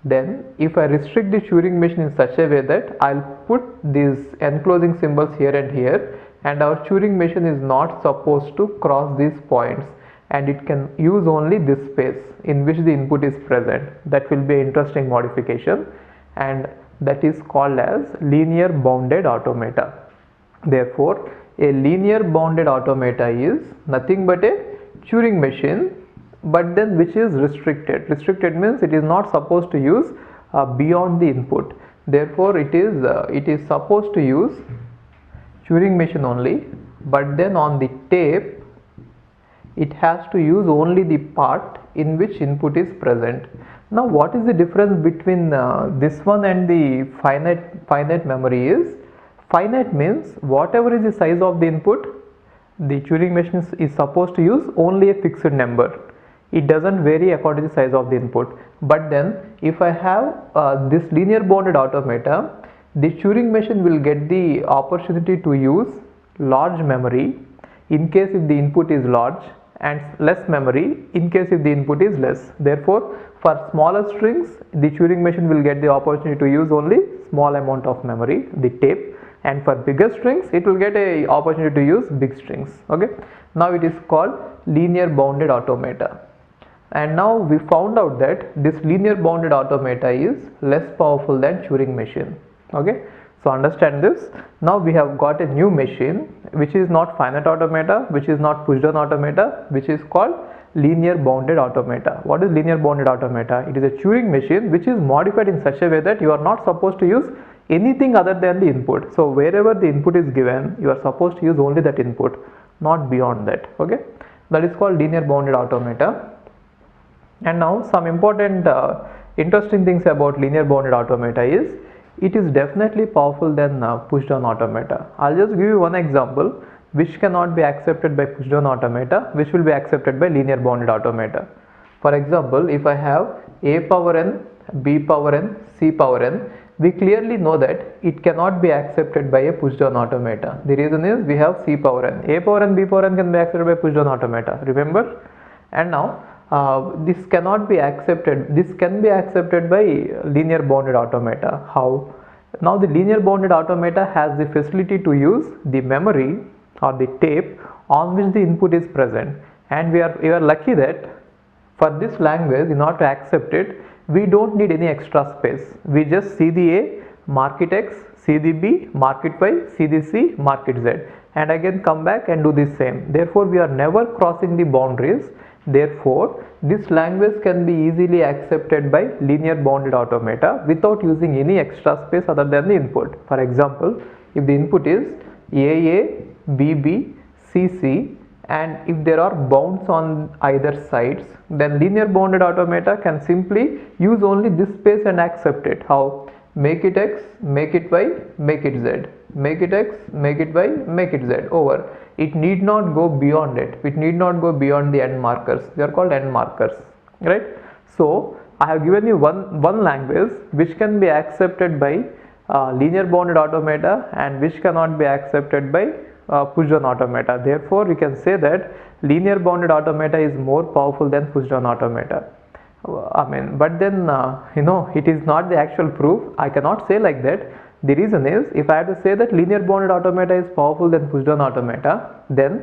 then if I restrict the Turing machine in such a way that I'll put these enclosing symbols here and here, and our Turing machine is not supposed to cross these points, and it can use only this space in which the input is present. That will be an interesting modification, and that is called as linear bounded automata. Therefore a linear bounded automata is nothing but a Turing machine, but then which is restricted. Restricted means it is not supposed to use beyond the input. Therefore it is supposed to use Turing machine only, but then on the tape it has to use only the part in which input is present. Now what is the difference between this one and the finite memory is, finite means whatever is the size of the input, the Turing machine is supposed to use only a fixed number. It doesn't vary according to the size of the input. But then if I have this linear bounded automata, the Turing machine will get the opportunity to use large memory in case if the input is large, and less memory in case if the input is less. Therefore for smaller strings the Turing machine will get the opportunity to use only small amount of memory, the tape, and for bigger strings it will get a opportunity to use big strings. Okay, now it is called linear bounded automata. And now we found out that this linear bounded automata is less powerful than Turing machine. Okay, so understand this. Now we have got a new machine which is not finite automata, which is not push down automata, which is called linear bounded automata. What is linear bounded automata? It is a Turing machine which is modified in such a way that you are not supposed to use anything other than the input. So wherever the input is given, you are supposed to use only that input, not beyond that. Okay, that is called linear bounded automata. And now some important interesting things about linear bounded automata is it is definitely powerful than push down automata. I'll just give you one example which cannot be accepted by push down automata, which will be accepted by linear bounded automata. For example, if I have a power n, b power n, c power n, we clearly know that it cannot be accepted by a push down automata. The reason is we have c power n. A power n, b power n can be accepted by push down automata, remember? And now this cannot be accepted, this can be accepted by linear bounded automata. How? Now the linear bounded automata has the facility to use the memory or the tape on which the input is present, and we are lucky that for this language, in order to accept it, we don't need any extra space. We just see the A, mark it X, see the B, mark it Y, see the C, mark it Z, and again come back and do the same. Therefore we are never crossing the boundaries. Therefore this language can be easily accepted by linear bounded automata without using any extra space other than the input. For example, if the input is AA, BB, CC, and if there are bounds on either sides, then linear bounded automata can simply use only this space and accept it. How? Make it X, make it Y, make it Z, make it X, make it Y, make it Z, over. It need not go beyond it. It need not go beyond the end markers. They are called end markers, right? So I have given you one language which can be accepted by linear bounded automata and which cannot be accepted by push down automata. Therefore we can say that linear bounded automata is more powerful than push down automata. But then it is not the actual proof. I cannot say like that. The reason is, if I have to say that linear bounded automata is powerful than push down automata, then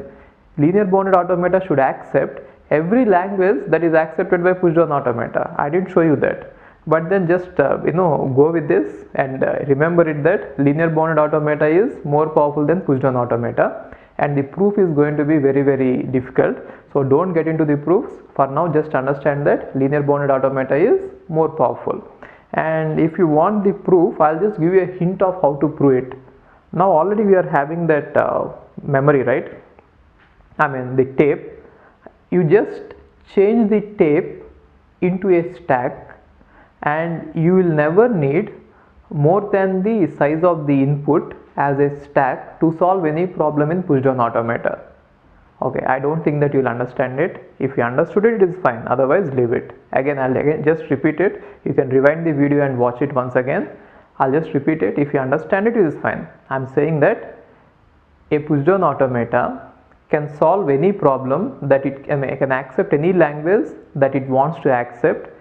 linear bounded automata should accept every language that is accepted by push down automata. I didn't show you that, but then just go with this and remember it that linear bounded automata is more powerful than push down automata, and the proof is going to be very, very difficult. So don't get into the proofs. For now, just understand that linear bounded automata is more powerful. And if you want the proof, I'll just give you a hint of how to prove it. Now already we are having that memory, right? The tape. You just change the tape into a stack, and you will never need more than the size of the input as a stack to solve any problem in push down automata. Okay, I don't think that you will understand it. If you understood it, it is fine. Otherwise, leave it. I'll just repeat it. You can rewind the video and watch it once again. I'll just repeat it. If you understand it, it is fine. I'm saying that a push down automata can solve any problem that it can accept any language that it wants to accept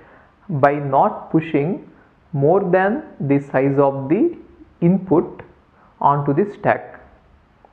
by not pushing more than the size of the input onto the stack.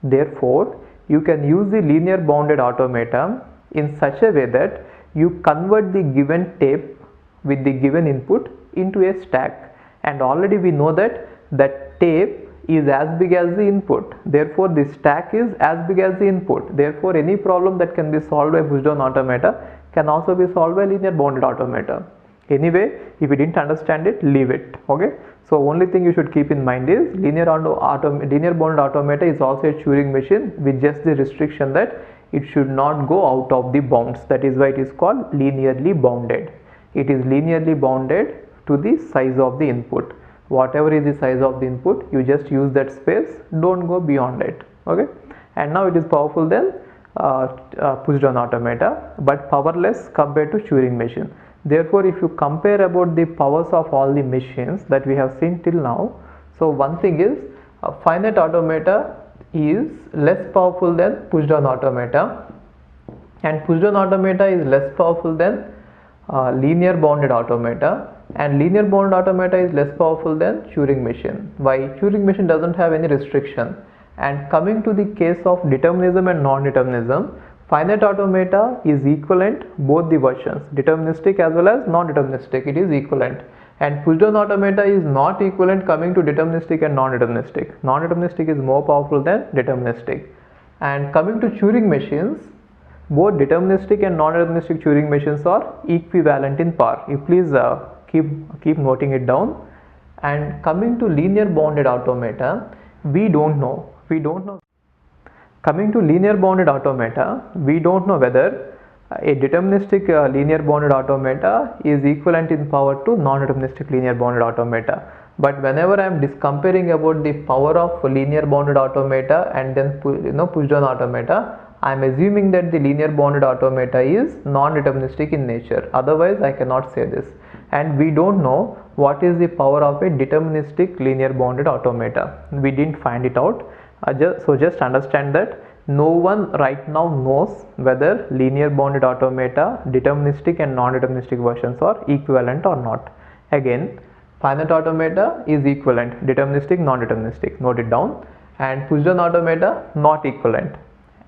Therefore, you can use the linear bounded automata in such a way that you convert the given tape with the given input into a stack, and already we know that that tape is as big as the input. Therefore the stack is as big as the input. Therefore any problem that can be solved by push down automata can also be solved by linear bounded automata. Anyway, if you didn't understand it, leave it. Okay, so only thing you should keep in mind is linear bounded automata is also a Turing machine with just the restriction that it should not go out of the bounds. That is why it is called linearly bounded. It is linearly bounded to the size of the input. Whatever is the size of the input, you just use that space, don't go beyond it. Okay, and now it is powerful than push down automata, but powerless compared to Turing machine. Therefore, if you compare about the powers of all the machines that we have seen till now, so one thing is finite automata is less powerful than push down automata, and push down automata is less powerful than linear bounded automata, and linear bounded automata is less powerful than Turing machine. Why? Turing machine doesn't have any restriction. And coming to the case of determinism and non-determinism, finite automata is equivalent both the versions, deterministic as well as non-deterministic, it is equivalent. And push down automata is not equivalent coming to deterministic and non-deterministic. Non-deterministic is more powerful than deterministic. And coming to Turing machines, both deterministic and non-deterministic Turing machines are equivalent in power. You please keep noting it down. And coming to linear bounded automata, we don't know. Coming to linear bounded automata, we don't know whether a deterministic linear bounded automata is equivalent in power to non-deterministic linear bounded automata. But whenever I am comparing about the power of linear bounded automata and then push down automata, I am assuming that the linear bounded automata is non-deterministic in nature. Otherwise, I cannot say this. And we don't know what is the power of a deterministic linear bounded automata. We didn't find it out. So just understand that no one right now knows whether linear bounded automata, deterministic and non-deterministic versions are equivalent or not. Again, finite automata is equivalent, deterministic, non-deterministic, note it down, and push down automata not equivalent,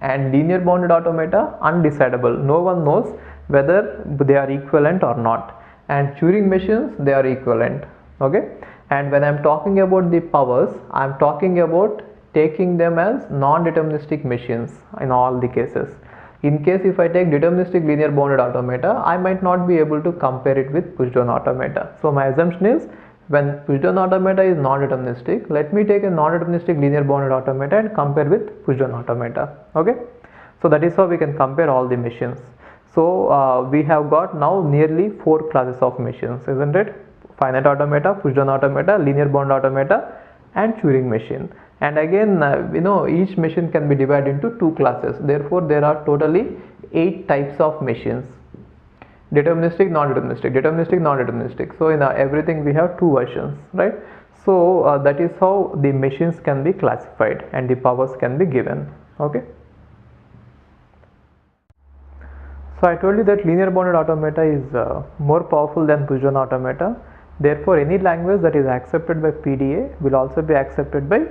and linear bounded automata undecidable, no one knows whether they are equivalent or not, and Turing machines, they are equivalent. Okay, and when I am talking about the powers, I am talking about taking them as non-deterministic machines in all the cases. In case if I take deterministic linear bounded automata, I might not be able to compare it with push down automata. So my assumption is, when push down automata is non-deterministic, let me take a non-deterministic linear bounded automata and compare with push down automata. Okay, so that is how we can compare all the machines. So we have got now nearly 4 classes of machines, isn't it? Finite automata, push down automata, linear bound automata, and Turing machine. And again, each machine can be divided into 2 classes. Therefore, there are totally 8 types of machines: deterministic, non-deterministic, deterministic, non-deterministic. So in everything we have 2 versions, right? So that is how the machines can be classified and the powers can be given. Okay. So I told you that linear bounded automata is more powerful than push down automata. Therefore, any language that is accepted by PDA will also be accepted by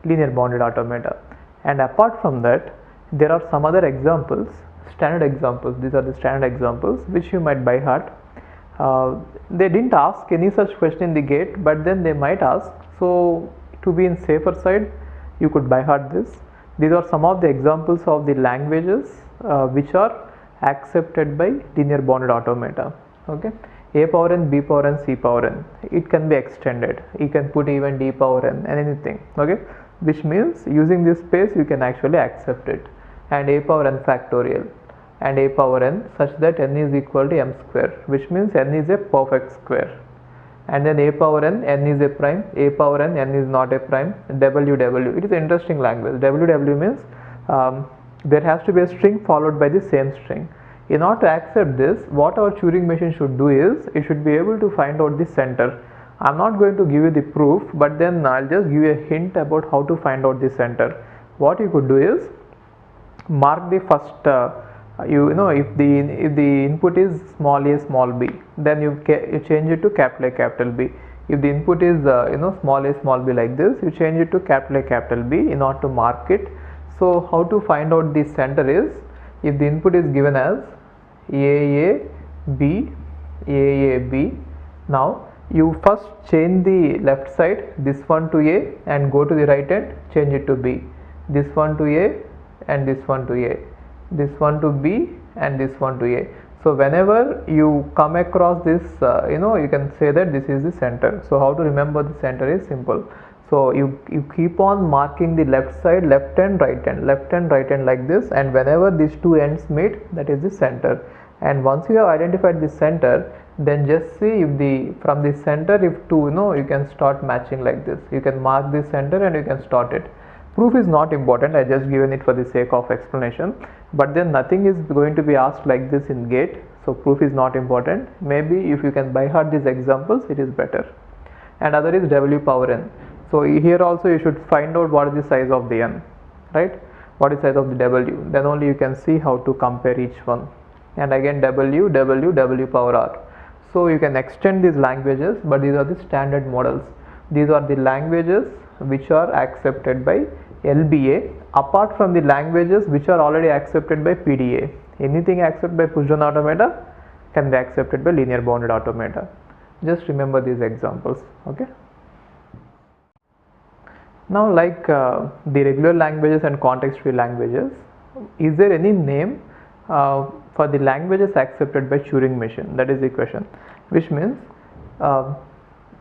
linear bounded automata. And apart from that, there are some other examples, standard examples. These are the standard examples which you might by heart. They didn't ask any such question in the gate, but then they might ask. So to be in safer side, you could by heart this. These are some of the examples of the languages which are accepted by linear bounded automata. Okay, a power n, b power n, c power n. It can be extended. You can put even d power n and anything. Okay, which means using this space you can actually accept it. And a power n factorial and a power n such that n is equal to m square, which means n is a perfect square. And then a power n, n is a prime, a power n, n is not a prime, ww. It is an interesting language. Ww means there has to be a string followed by the same string. In order to accept this, what our Turing machine should do is, it should be able to find out the center. I am not going to give you the proof, but then I will just give you a hint about how to find out the center. What you could do is, mark the first, if the input is small a small b, then you change it to capital A capital B. If the input is small a small b like this, you change it to capital A capital B in order to mark it. So how to find out the center is, if the input is given as a b, now you first change the left side, this one to a, and go to the right end, change it to b, this one to a and this one to a, this one to b and this one to a. So whenever you come across this, you can say that this is the center. So how to remember the center is simple. So you keep on marking the left side, left and right end, left and right end like this, and whenever these two ends meet, that is the center. And once you have identified the center, then just see if from the center, if two, you can start matching like this. You can mark the center and you can start it. Proof is not important, I just given it for the sake of explanation, but then nothing is going to be asked like this in gate, so proof is not important. Maybe if you can by heart these examples, it is better. And other is w power n. So here also you should find out what is the size of the n, right? What is the size of the w, then only you can see how to compare each one. And again w power r. So you can extend these languages, but these are the standard models. These are the languages which are accepted by LBA, apart from the languages which are already accepted by PDA. Anything accepted by push down automata can be accepted by linear bounded automata. Just remember these examples. Okay. Now, like the regular languages and context free languages, is there any name for the languages accepted by Turing machine? That is the question, which means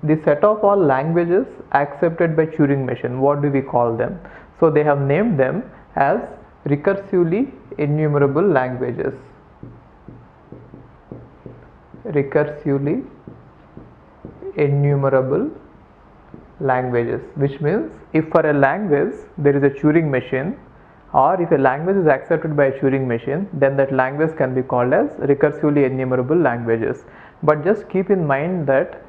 the set of all languages accepted by Turing machine, what do we call them? So they have named them as recursively enumerable languages. Recursively enumerable languages, which means if for a language there is a Turing machine, or if a language is accepted by a Turing machine, then that language can be called as recursively enumerable languages. But just keep in mind that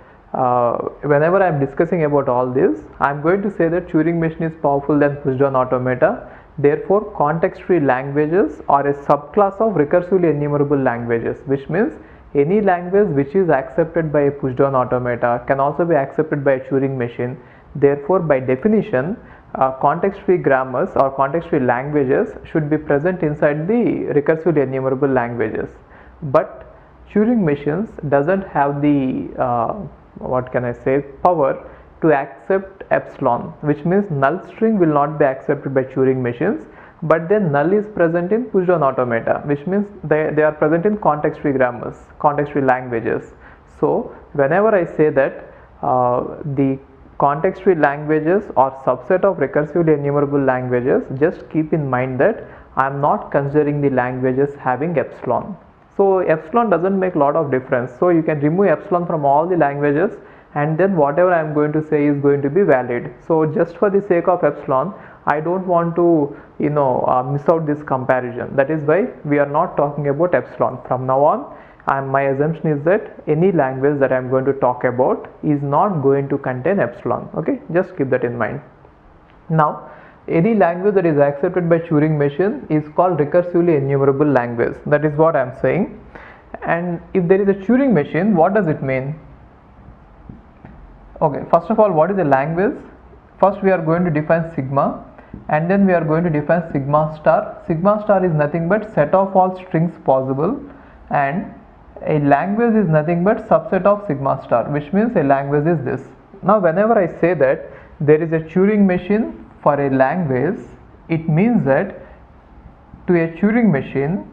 whenever I am discussing about all this, I am going to say that Turing machine is powerful than push-down automata. Therefore, context-free languages are a subclass of recursively enumerable languages, which means any language which is accepted by a push-down automata can also be accepted by a Turing machine. Therefore, by definition, context-free grammars or context-free languages should be present inside the recursively enumerable languages. But Turing machines doesn't have the power to accept epsilon, which means null string will not be accepted by Turing machines, but then null is present in push-down automata, which means they are present in context-free grammars, context-free languages. So whenever I say that the context-free languages are subset of recursively enumerable languages, just keep in mind that I am not considering the languages having epsilon. So epsilon doesn't make a lot of difference. So you can remove epsilon from all the languages, and then whatever I am going to say is going to be valid. So just for the sake of epsilon, I don't want to miss out this comparison. That is why we are not talking about epsilon. From now on, my assumption is that any language that I am going to talk about is not going to contain epsilon. Okay, just keep that in mind. Now, any language that is accepted by Turing machine is called recursively enumerable language. That is what I am saying. And if there is a Turing machine, what does it mean? Okay, first of all, what is a language? First we are going to define sigma, and then we are going to define sigma star. Sigma star is nothing but set of all strings possible, and a language is nothing but subset of sigma star, which means a language is this. Now whenever I say that there is a Turing machine for a language, it means that to a Turing machine,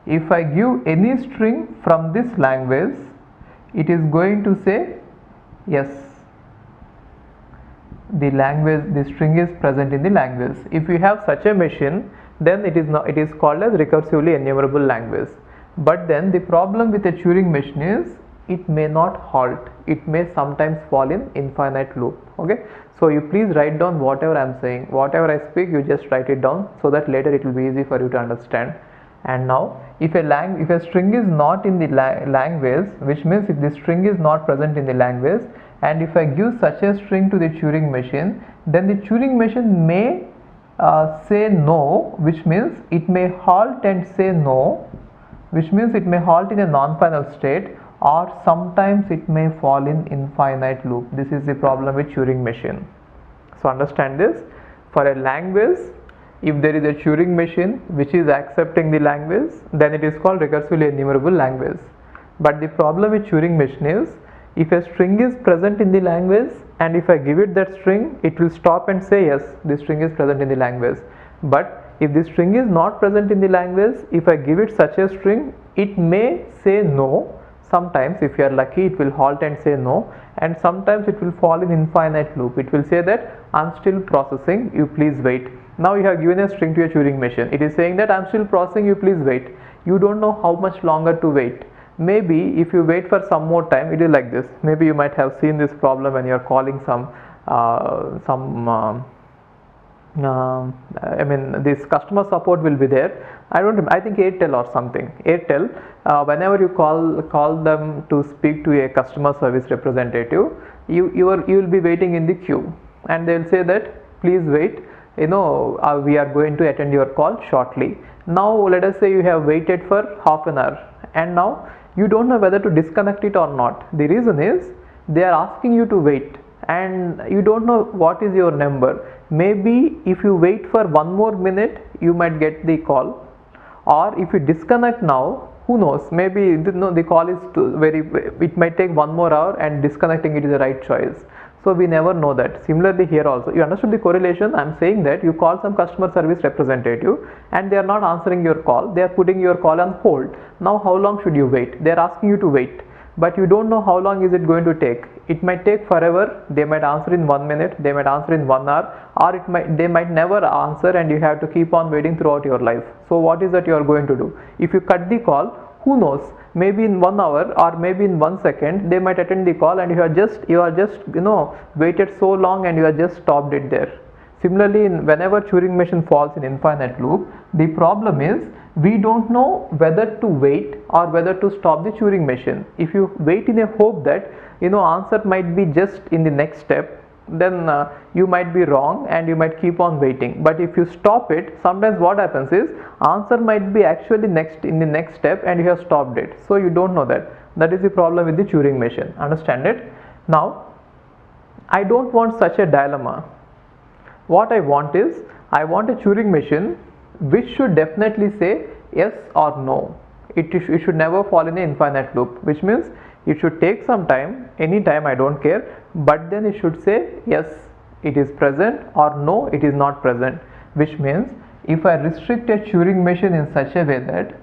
if I give any string from this language, it is going to say yes, the string is present in the language. If you have such a machine, then it is called as recursively enumerable language. But then the problem with a Turing machine is it may not halt, it may sometimes fall in infinite loop. Okay, so you please write down whatever I am saying, whatever I speak, you just write it down so that later it will be easy for you to understand. And now if a string is not in the language, which means if the string is not present in the language, and if I give such a string to the Turing machine, then the Turing machine may say no, which means it may halt and say no, which means it may halt in a non-final state, or sometimes it may fall in infinite loop. This is the problem with Turing machine. So understand this. For a language, if there is a Turing machine which is accepting the language, then it is called recursively enumerable language. But the problem with Turing machine is, if a string is present in the language and if I give it that string, it will stop and say yes, the string is present in the language. But if the string is not present in the language, if I give it such a string, it may say no. Sometimes if you are lucky, it will halt and say no, and sometimes it will fall in infinite loop. It will say that I am still processing, you please wait. Now you have given a string to a Turing machine. It is saying that I am still processing, you please wait. You don't know how much longer to wait. Maybe if you wait for some more time, it is like this. Maybe you might have seen this problem when you are calling this customer support will be there. I think Airtel or something. Airtel, whenever you call them to speak to a customer service representative, you will be waiting in the queue, and they will say that please wait, we are going to attend your call shortly. Now let us say you have waited for half an hour, and now you don't know whether to disconnect it or not. The reason is they are asking you to wait, and you don't know what is your number. Maybe if you wait for one more minute, you might get the call, or if you disconnect now, who knows, maybe the call is it might take one more hour, and disconnecting it is the right choice. So we never know that. Similarly here also, you understood the correlation. I am saying that you call some customer service representative and they are not answering your call, they are putting your call on hold. Now how long should you wait? They are asking you to wait. but you don't know how long is it going to take. It might take forever. They might answer in 1 minute, they might answer in 1 hour, or they might never answer and you have to keep on waiting throughout your life. So what is that you are going to do? If you cut the call, who knows, maybe in 1 hour or maybe in 1 second they might attend the call, and you are just waited so long and you are just stopped it there. Similarly, whenever Turing machine falls in infinite loop, the problem is we don't know whether to wait or whether to stop the Turing machine. If you wait in a hope that answer might be just in the next step, then you might be wrong and you might keep on waiting. But if you stop it, sometimes what happens is answer might be actually in the next step and you have stopped it, so you don't know that. That is the problem with the Turing machine. Understand it? Now I don't want such a dilemma. What I want is, I want a Turing machine which should definitely say yes or no. It should never fall in an infinite loop, which means it should take some time, any time, I don't care, but then it should say yes, it is present, or no, it is not present. Which means if I restrict a Turing machine in such a way that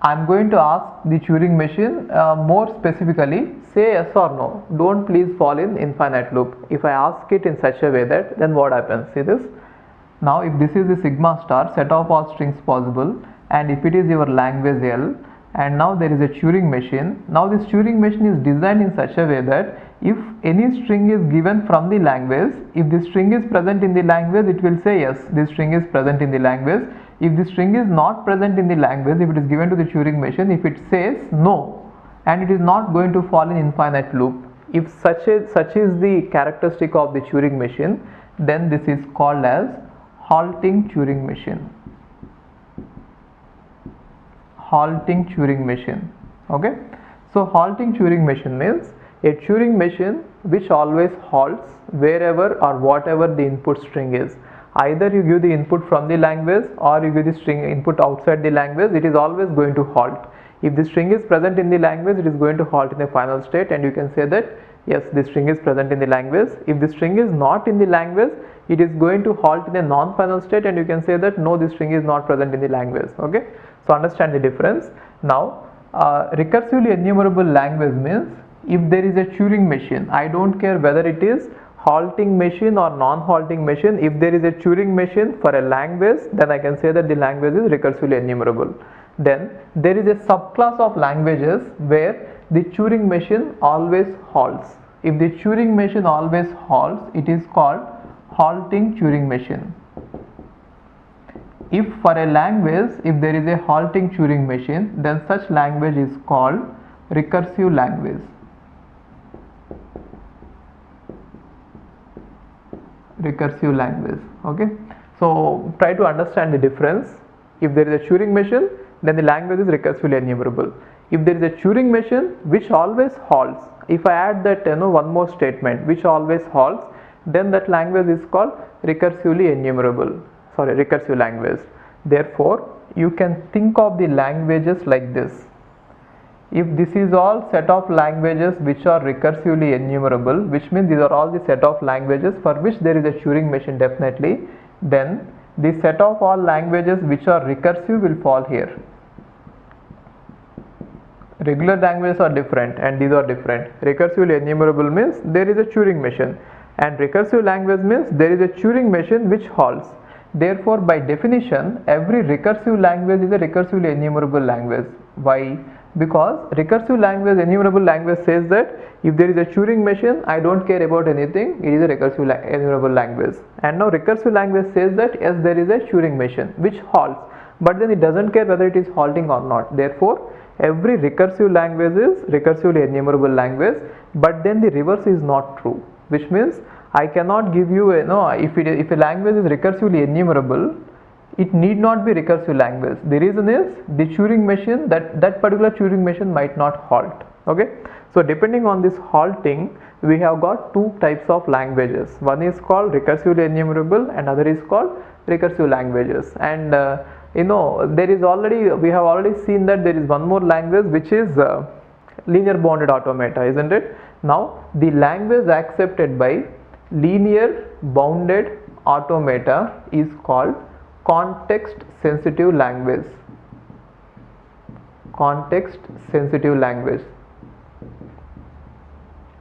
I am going to ask the Turing machine more specifically, say yes or no, don't please fall in infinite loop. If I ask it in such a way that, then what happens? See this? Now if this is the sigma star, set of all strings possible, and if it is your language L, and now there is a Turing machine. Now this Turing machine is designed in such a way that if any string is given from the language, if the string is present in the language, it will say yes, this string is present in the language. If the string is not present in the language, if it is given to the Turing machine, if it says no, and it is not going to fall in infinite loop. If such is the characteristic of the Turing machine, then this is called as halting Turing machine. Halting Turing machine. Okay, so halting Turing machine means a Turing machine which always halts wherever or whatever the input string is. Either you give the input from the language or you give the string input outside the language, it is always going to halt. If the string is present in the language, it is going to halt in a final state, and you can say that yes, the string is present in the language. If the string is not in the language, it is going to halt in a non-final state, and you can say that no, the string is not present in the language. Okay, so understand the difference. Now recursively enumerable language means if there is a Turing machine, I don't care whether it is halting machine or non-halting machine, if there is a Turing machine for a language, then I can say that the language is recursively enumerable. Then there is a subclass of languages where the Turing machine always halts. If the Turing machine always halts, it is called halting Turing machine. If for a language, if there is a halting Turing machine, then such language is called recursive language. Recursive language. Okay, so try to understand the difference. If there is a Turing machine, then the language is recursively enumerable. If there is a Turing machine which always halts, if I add that one more statement which always halts, then that language is called recursively enumerable. Recursive language. Therefore, you can think of the languages like this. If this is all set of languages which are recursively enumerable, which means these are all the set of languages for which there is a Turing machine definitely, then the set of all languages which are recursive will fall here. Regular languages are different and these are different. Recursively enumerable means there is a Turing machine, and recursive language means there is a Turing machine which halts. Therefore, by definition, every recursive language is a recursively enumerable language. Why? Because recursive language, enumerable language says that if there is a Turing machine, I don't care about anything, it is a recursive enumerable language. And now recursive language says that yes, there is a Turing machine which halts, but then it doesn't care whether it is halting or not. Therefore, every recursive language is recursively enumerable language, but then the reverse is not true, which means I cannot give you if a language is recursively enumerable, it need not be recursive language. The reason is the Turing machine, that particular Turing machine might not halt. Okay, so depending on this halting, we have got two types of languages. One is called recursively enumerable and other is called recursive languages. And we have already seen that there is one more language which is linear bounded automata, isn't it? Now the language accepted by linear bounded automata is called context sensitive language. context sensitive language,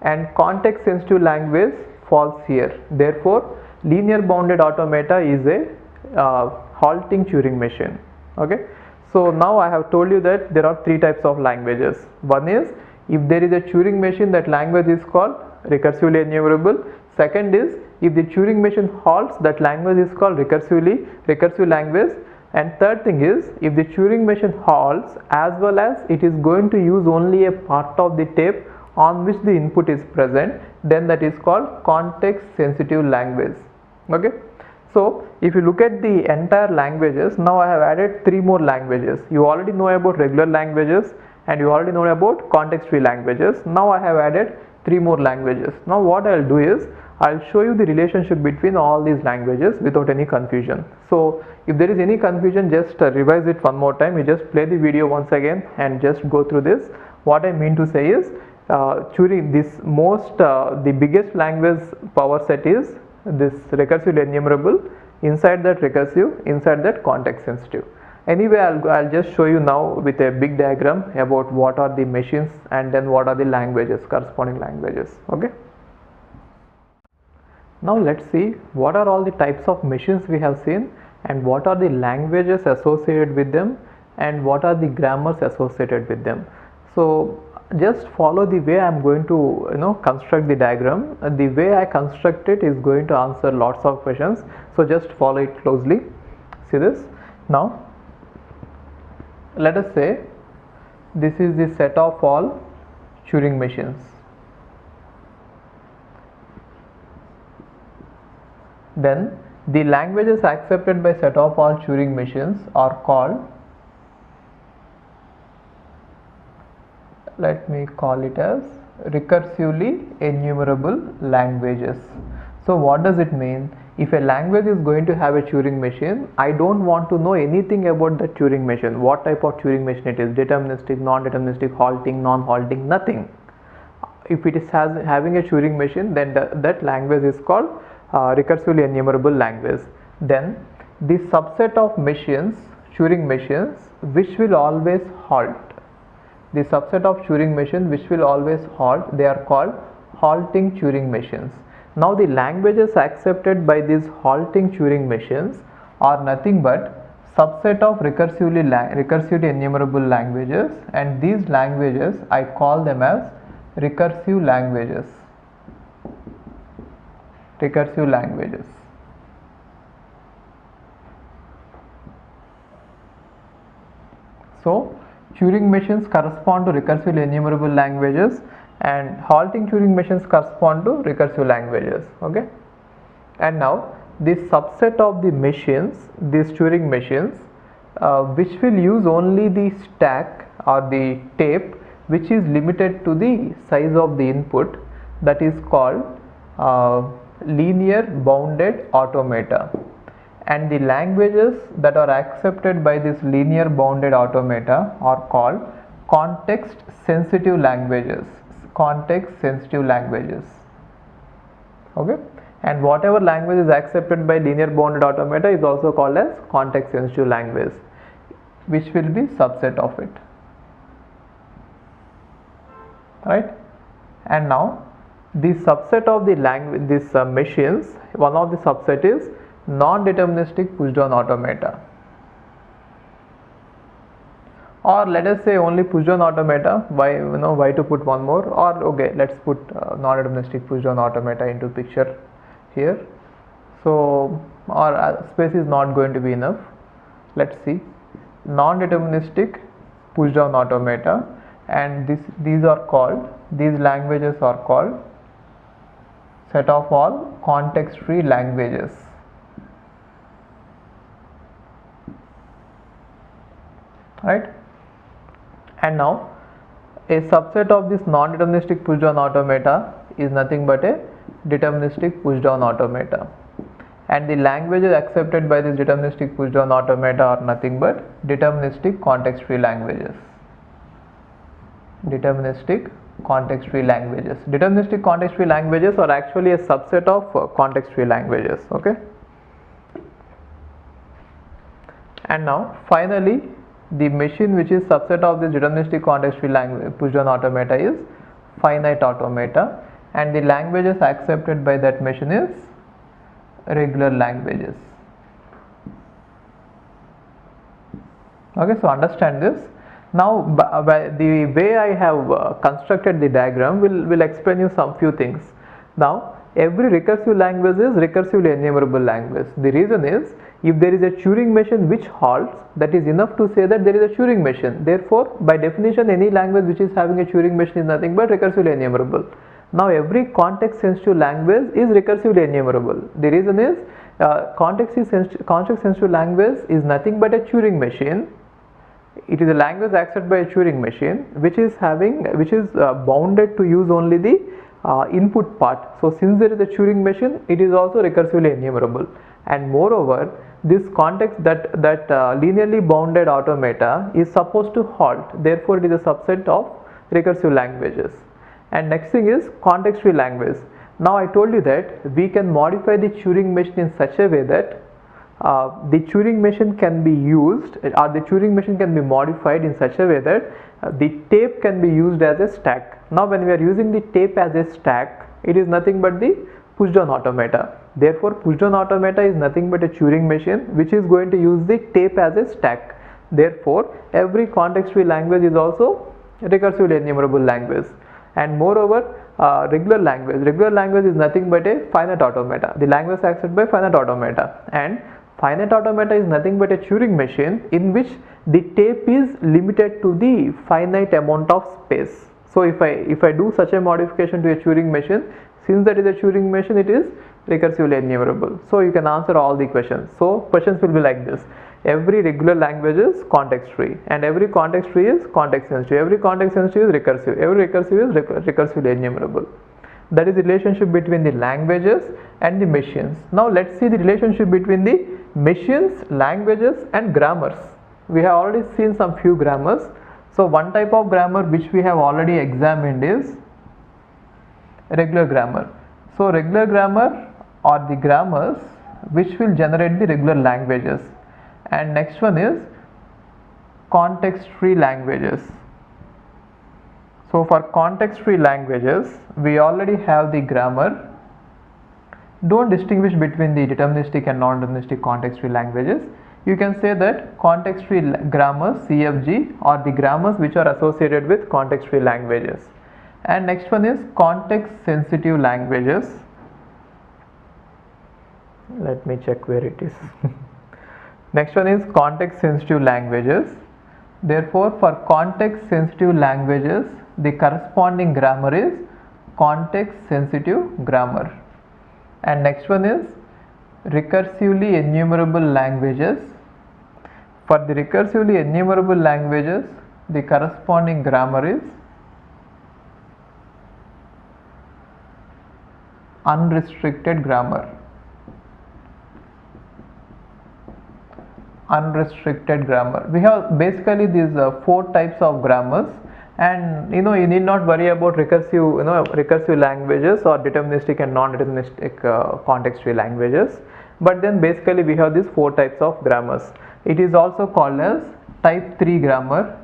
and context sensitive language falls here. Therefore linear bounded automata is a halting Turing machine. Okay, so now I have told you that there are three types of languages. One is, if there is a Turing machine, that language is called recursively enumerable. Second is, if the Turing machine halts, that language is called recursive language. And third thing is, if the Turing machine halts as well as it is going to use only a part of the tape on which the input is present, then that is called context sensitive language. Okay, so if you look at the entire languages, now I have added three more languages. You already know about regular languages and you already know about context free languages. Now I have added three more languages. Now what I will do is, I will show you the relationship between all these languages without any confusion. So if there is any confusion, just revise it one more time. You just play the video once again and just go through this. What I mean to say is, Turing, the biggest language power set is this recursively enumerable, inside that recursive, inside that context sensitive. Anyway, I'll just show you now with a big diagram about what are the machines and then what are the languages, corresponding languages. Okay, now let's see what are all the types of machines we have seen, and what are the languages associated with them, and what are the grammars associated with them. So just follow the way I am going to construct the diagram. The way I construct it is going to answer lots of questions, so just follow it closely. See this. Now let us say this is the set of all Turing machines. Then the languages accepted by set of all Turing machines are called, let me call it as recursively enumerable languages. So what does it mean? If a language is going to have a Turing machine, I don't want to know anything about the Turing machine, what type of Turing machine it is, deterministic, non-deterministic, halting, non-halting, nothing. If it is having a Turing machine, then that language is called recursively enumerable language. Then the subset of machines, Turing machines, which will always halt, the subset of Turing machines which will always halt, they are called halting Turing machines. Now the languages accepted by these halting Turing machines are nothing but subset of recursively enumerable languages, and these languages I call them as recursive languages. Recursive languages. So Turing machines correspond to recursively enumerable languages, and halting Turing machines correspond to recursive languages. Okay, and now this subset of the machines, these Turing machines, which will use only the stack or the tape which is limited to the size of the input, that is called linear bounded automata. And the languages that are accepted by this linear bounded automata are called context sensitive languages. Context sensitive languages. Okay, and whatever language is accepted by linear bounded automata is also called as context sensitive language, which will be subset of it. Right, and now the subset of the language, these machines, one of the subset is non-deterministic push-down automata, or let us say only push-down automata. Why to put one more? Or okay, let's put non-deterministic push-down automata into picture here. So our space is not going to be enough. Let's see, non-deterministic push-down automata, and these languages are called set of all context-free languages. Right, and now a subset of this non-deterministic push-down automata is nothing but a deterministic push-down automata, and the languages accepted by this deterministic push-down automata are nothing but deterministic context-free languages. Deterministic context-free languages. Deterministic context-free languages are actually a subset of context-free languages. Okay, and now finally the machine which is subset of this deterministic context-free language push down automata is finite automata, and the languages accepted by that machine is regular languages. Okay, so understand this. Now the way I have constructed the diagram will explain you some few things. Now every recursive language is recursively enumerable language. The reason is, if there is a Turing machine which halts, that is enough to say that there is a Turing machine. Therefore, by definition, any language which is having a Turing machine is nothing but recursively enumerable. Now every context sensitive language is recursively enumerable. The reason is, context sensitive language is nothing but a Turing machine. It is a language accepted by a Turing machine which is bounded to use only the input part. So since there is a Turing machine, it is also recursively enumerable, and moreover this context that linearly bounded automata is supposed to halt. Therefore it is a subset of recursive languages. And next thing is context free language. Now I told you that we can modify the Turing machine in such a way that the Turing machine can be used, or the Turing machine can be modified in such a way that the tape can be used as a stack. Now when we are using the tape as a stack, it is nothing but the push down automata. Therefore push down automata is nothing but a Turing machine which is going to use the tape as a stack. Therefore every context free language is also recursively enumerable language. And moreover, regular language is nothing but a finite automata. The language accepted by finite automata, and finite automata is nothing but a Turing machine in which the tape is limited to the finite amount of space. So if I do such a modification to a Turing machine, since that is a Turing machine, it is recursively enumerable. So you can answer all the questions. So questions will be like this: every regular language is context free, and every context free is context sensitive. Every context sensitive is recursive. Every recursive is recursively enumerable. That is the relationship between the languages and the machines. Now let's see the relationship between the machines, languages and grammars. We have already seen some few grammars. So one type of grammar which we have already examined is regular grammar. So regular grammar are the grammars which will generate the regular languages, and next one is context free languages. So for context free languages, we already have the grammar. Don't distinguish between the deterministic and non-deterministic context free languages. You can say that context free grammars, CFG, are the grammars which are associated with context free languages. And next one is context sensitive languages. Let me check where it is. Next one is context sensitive languages. Therefore for context sensitive languages, the corresponding grammar is context sensitive grammar. And next one is recursively enumerable languages. For the recursively enumerable languages, the corresponding grammar is unrestricted grammar. Unrestricted grammar. We have basically these 4 types of grammars, and you need not worry about recursive languages or deterministic and non-deterministic context free languages. But then basically we have these 4 types of grammars. It is also called as type 3 grammar,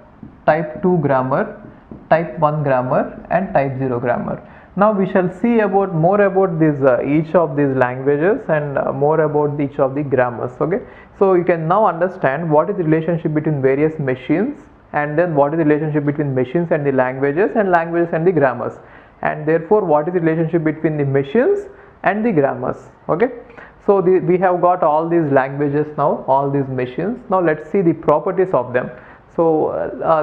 type 2 grammar, type 1 grammar and type 0 grammar. Now we shall see more about this each of these languages and more about each of the grammars. Okay, so you can now understand what is the relationship between various machines, and then what is the relationship between machines and the languages, and languages and the grammars, and therefore what is the relationship between the machines and the grammars. Okay, so we have got all these languages now, all these machines. Now let's see the properties of them. So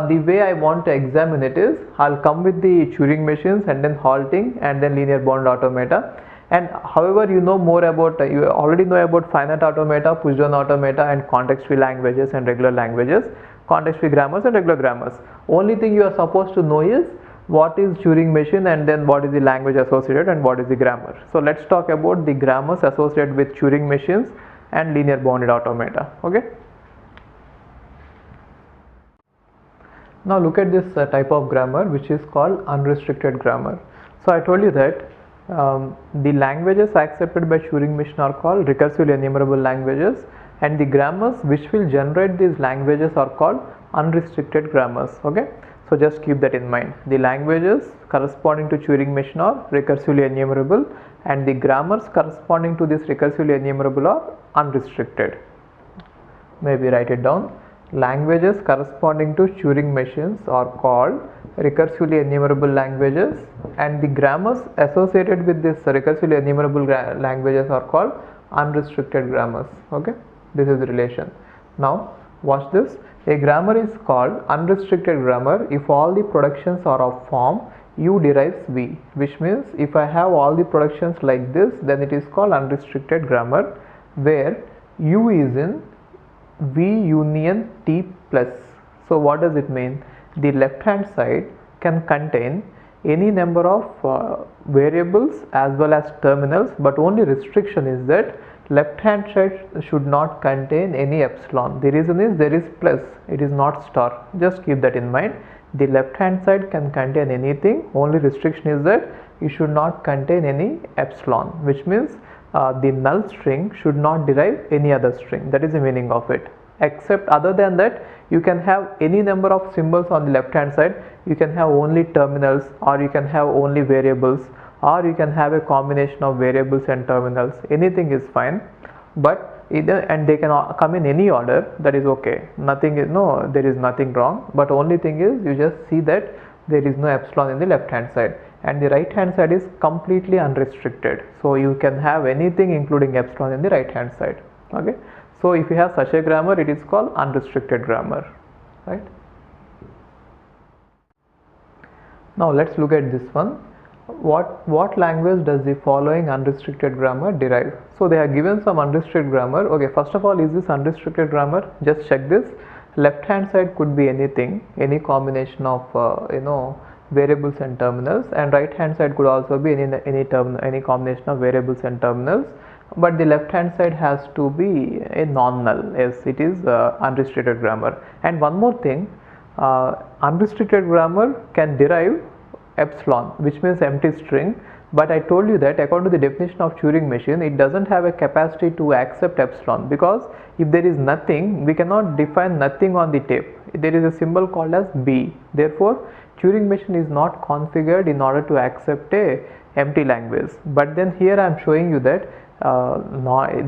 the way I want to examine it is, I'll come with the Turing machines and then halting and then linear bound automata. And however, you already know about finite automata, push down automata and context free languages and regular languages, context free grammars and regular grammars. Only thing you are supposed to know is what is Turing machine and then what is the language associated and what is the grammar. So let's talk about the grammars associated with Turing machines and linear bounded automata. Okay. Now look at this type of grammar which is called unrestricted grammar. So I told you that the languages accepted by Turing machine are called recursively enumerable languages, and the grammars which will generate these languages are called unrestricted grammars. Okay, so just keep that in mind. The languages corresponding to Turing machine are recursively enumerable, and the grammars corresponding to this recursively enumerable are unrestricted. Maybe write it down. Languages corresponding to Turing machines are called recursively enumerable languages, and the grammars associated with this recursively enumerable languages are called unrestricted grammars. Okay, this is the relation. Now watch this. A grammar is called unrestricted grammar if all the productions are of form U derives V, which means if I have all the productions like this, then it is called unrestricted grammar, where U is in V union T plus. So what does it mean? The left hand side can contain any number of variables as well as terminals, but only restriction is that left hand side should not contain any epsilon. The reason is there is plus, it is not star. Just keep that in mind. The left hand side can contain anything, only restriction is that it should not contain any epsilon, which means the null string should not derive any other string. That is the meaning of it. Except other than that, you can have any number of symbols on the left hand side. You can have only terminals, or you can have only variables, or you can have a combination of variables and terminals. Anything is fine, but either, and they can come in any order. That is okay. Nothing is, no, there is nothing wrong. But only thing is, you just see that there is no epsilon in the left hand side, and the right hand side is completely unrestricted. So you can have anything including epsilon in the right hand side. Okay, so if you have such a grammar, it is called unrestricted grammar, right? Now let's look at this one. What language does the following unrestricted grammar derive? So they have given some unrestricted grammar. Okay, first of all, is this unrestricted grammar? Just check this. Left hand side could be anything, any combination of variables and terminals, and right hand side could also be any combination of variables and terminals, but the left hand side has to be a non-null, as it is unrestricted grammar. And one more thing, unrestricted grammar can derive epsilon, which means empty string, but I told you that according to the definition of Turing machine, it doesn't have a capacity to accept epsilon, because if there is nothing, we cannot define nothing on the tape. There is a symbol called as B. Therefore Turing machine is not configured in order to accept a empty language. But then here I am showing you that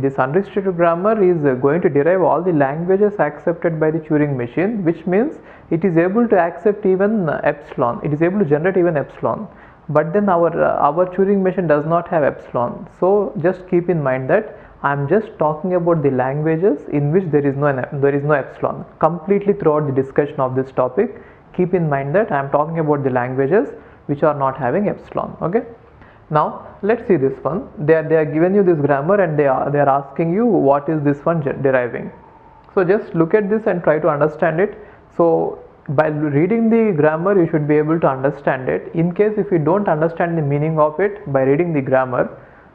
this unrestricted grammar is going to derive all the languages accepted by the Turing machine, which means it is able to accept even epsilon. It is able to generate even epsilon. But then our Turing machine does not have epsilon. So just keep in mind that I am just talking about the languages in which there is no epsilon. Completely throughout the discussion of this topic, keep in mind that I am talking about the languages which are not having epsilon. Okay. Now let's see this one. They are given you this grammar, and they are asking you what is this one deriving. So just look at this and try to understand it. So by reading the grammar, you should be able to understand it. In case if you don't understand the meaning of it by reading the grammar,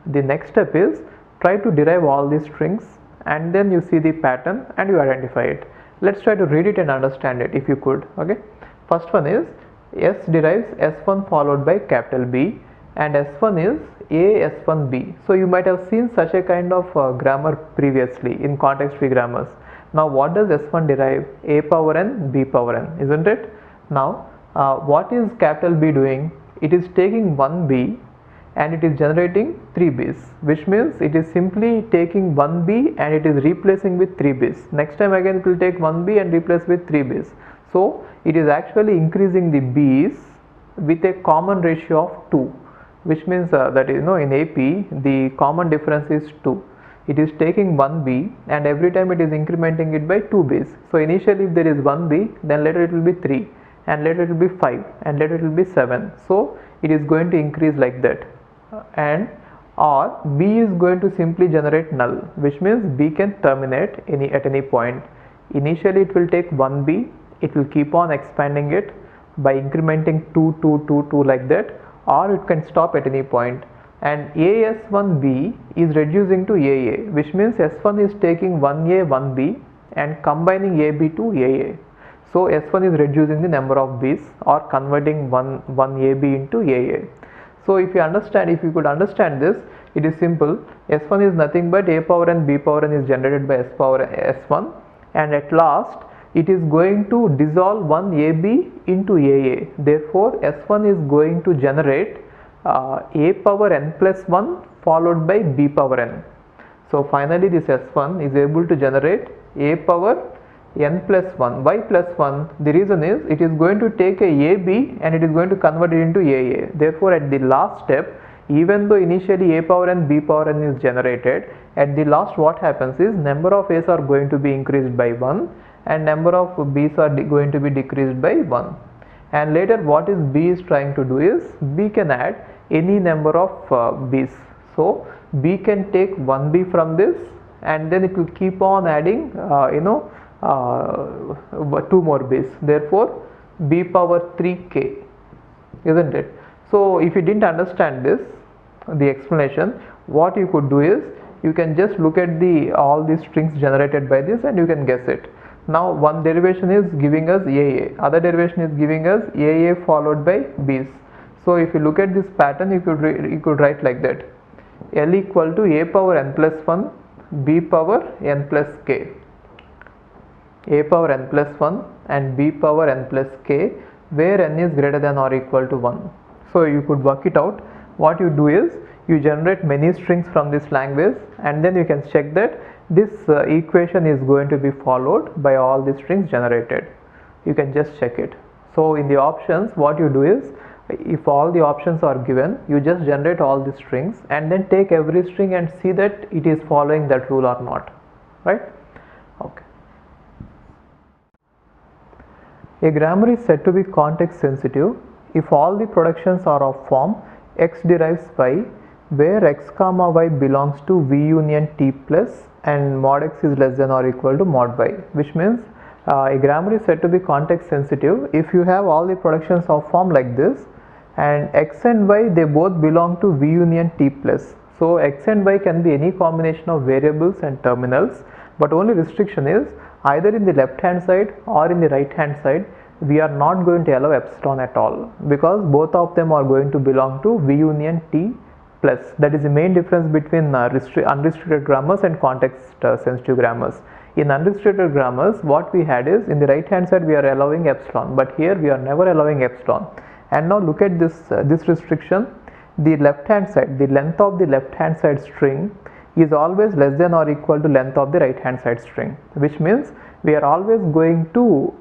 the next step is try to derive all these strings, and then you see the pattern and you identify it. Let's try to read it and understand it if you could. Okay. First one is S derives S1 followed by capital B, and S1 is A S1B. So you might have seen such a kind of grammar previously in context free grammars. Now what does S1 derive? A power n, B power n, isn't it? Now what is capital B doing? It is taking 1B and it is generating 3 B's, which means it is simply taking 1B and it is replacing with 3 B's. Next time again it will take 1B and replace with 3 B's. So it is actually increasing the B's with a common ratio of 2, which means that in AP the common difference is 2. It is taking 1B and every time it is incrementing it by 2 B's. So initially if there is 1B, then later it will be 3, and later it will be 5, and later it will be 7. So it is going to increase like that, and or B is going to simply generate null, which means B can terminate at any point. Initially it will take 1B, it will keep on expanding it by incrementing 2, 2, 2, 2 like that, or it can stop at any point. And AS1B is reducing to AA, which means S1 is taking 1A, 1B and combining AB to AA. So S1 is reducing the number of B's or converting one AB into AA. So if you could understand this, it is simple. S1 is nothing but A power n, B power n is generated by S power S1, and at last it is going to dissolve one AB into AA. Therefore, S1 is going to generate A power n plus 1 followed by B power n. So finally this S1 is able to generate A power n plus 1. Why plus 1? The reason is it is going to take a AB and it is going to convert it into AA. Therefore at the last step, even though initially A power n, B power n is generated, at the last what happens is number of A's are going to be increased by 1 and number of B's are going to be decreased by 1. And later what is B is trying to do is B can add any number of B's. So B can take 1B from this and then it will keep on adding 2 more B's. Therefore B power 3K, isn't it? So if you didn't understand this, the explanation, what you could do is you can just look at all these strings generated by this and you can guess it. Now one derivation is giving us AA, other derivation is giving us AA followed by B's. So if you look at this pattern, you could write like that: L equal to A power n plus 1, B power n plus k. A power n plus 1 and B power n plus k, where n is greater than or equal to 1. So you could work it out. What you do is you generate many strings from this language and then you can check that this equation is going to be followed by all the strings generated. You can just check it. So in the options, what you do is, if all the options are given, you just generate all the strings and then take every string and see that it is following that rule or not, right? Okay. A grammar is said to be context sensitive if all the productions are of form x derives y, where x comma y belongs to v union t plus and mod x is less than or equal to mod y, which means a grammar is said to be context sensitive if you have all the productions of form like this and x and y, they both belong to v union t plus. So x and y can be any combination of variables and terminals, but only restriction is either in the left hand side or in the right hand side we are not going to allow epsilon at all, because both of them are going to belong to v union t plus. That is the main difference between unrestricted grammars and context sensitive grammars. In unrestricted grammars, what we had is in the right hand side we are allowing epsilon, but here we are never allowing epsilon. And now look at this restriction. The left hand side, the length of the left hand side string is always less than or equal to length of the right hand side string, which means we are always going to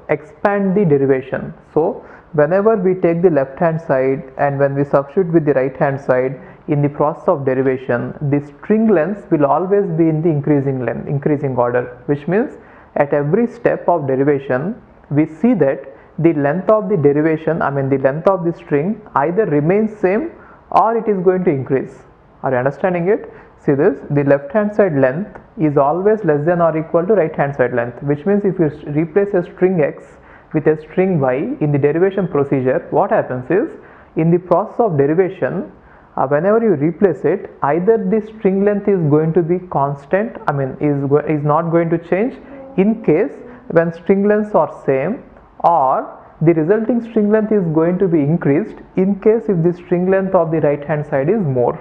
expand the derivation. So whenever we take the left hand side and when we substitute with the right hand side in the process of derivation, the string length will always be in the increasing order, which means at every step of derivation we see that the length of the derivation, the length of the string either remains same or it is going to increase. Are you understanding it? See this, the left hand side length is always less than or equal to right hand side length, which means if you replace a string x with a string y in the derivation procedure, what happens is in the process of derivation, whenever you replace it, either the string length is going to be constant, is not going to change in case when string lengths are same, or the resulting string length is going to be increased in case if the string length of the right hand side is more.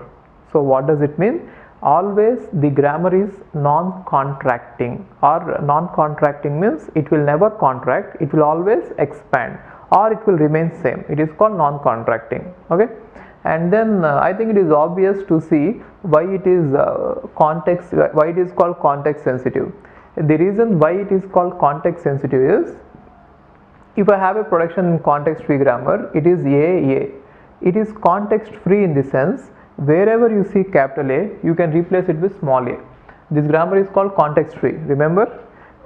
So what does it mean? Always the grammar is non-contracting, or non-contracting means it will never contract, it will always expand or it will remain same. It is called non-contracting. Okay. And then I think it is obvious to see why it is why it is called context sensitive. The reason why it is called context sensitive is, if I have a production in context free grammar, it is A. It is context free in the sense wherever you see capital A, you can replace it with small a. This grammar is called context free, remember?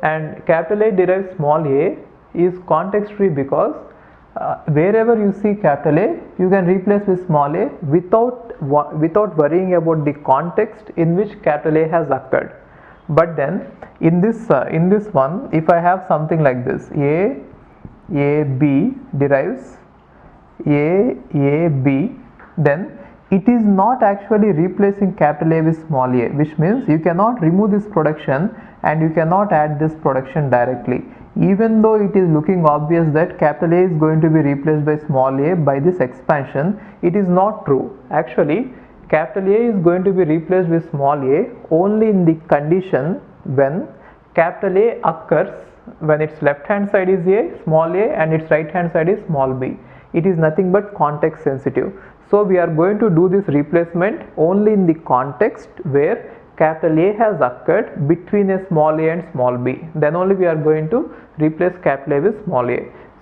And capital A derives small a is context free because wherever you see capital A, you can replace with small a without worrying about the context in which capital A has occurred. But then in this one, if I have something like this, A B derives A B, then it is not actually replacing capital A with small a, which means you cannot remove this production and you cannot add this production directly, even though it is looking obvious that capital A is going to be replaced by small a by this expansion. It is not true. Actually, capital A is going to be replaced with small a only in the condition when capital A occurs when its left hand side is a, small a, and its right hand side is small b. It is nothing but context sensitive. So we are going to do this replacement only in the context where capital A has occurred between a small a and small b. Then only we are going to replace capital A with small a.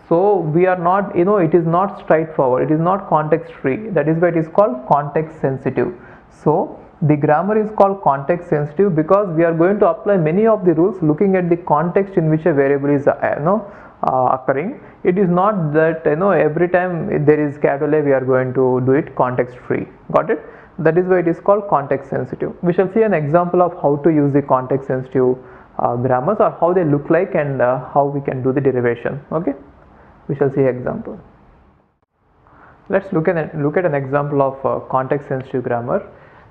So we are not, it is not straightforward, it is not context free. That is why it is called context sensitive. So the grammar is called context sensitive because we are going to apply many of the rules looking at the context in which a variable is occurring. It is not that every time there is capital A we are going to do it context free. Got it? That is why it is called context sensitive. We shall see an example of how to use the context sensitive grammars, or how they look like, and how we can do the derivation. Okay, we shall see example. Let's look at an example of context sensitive grammar.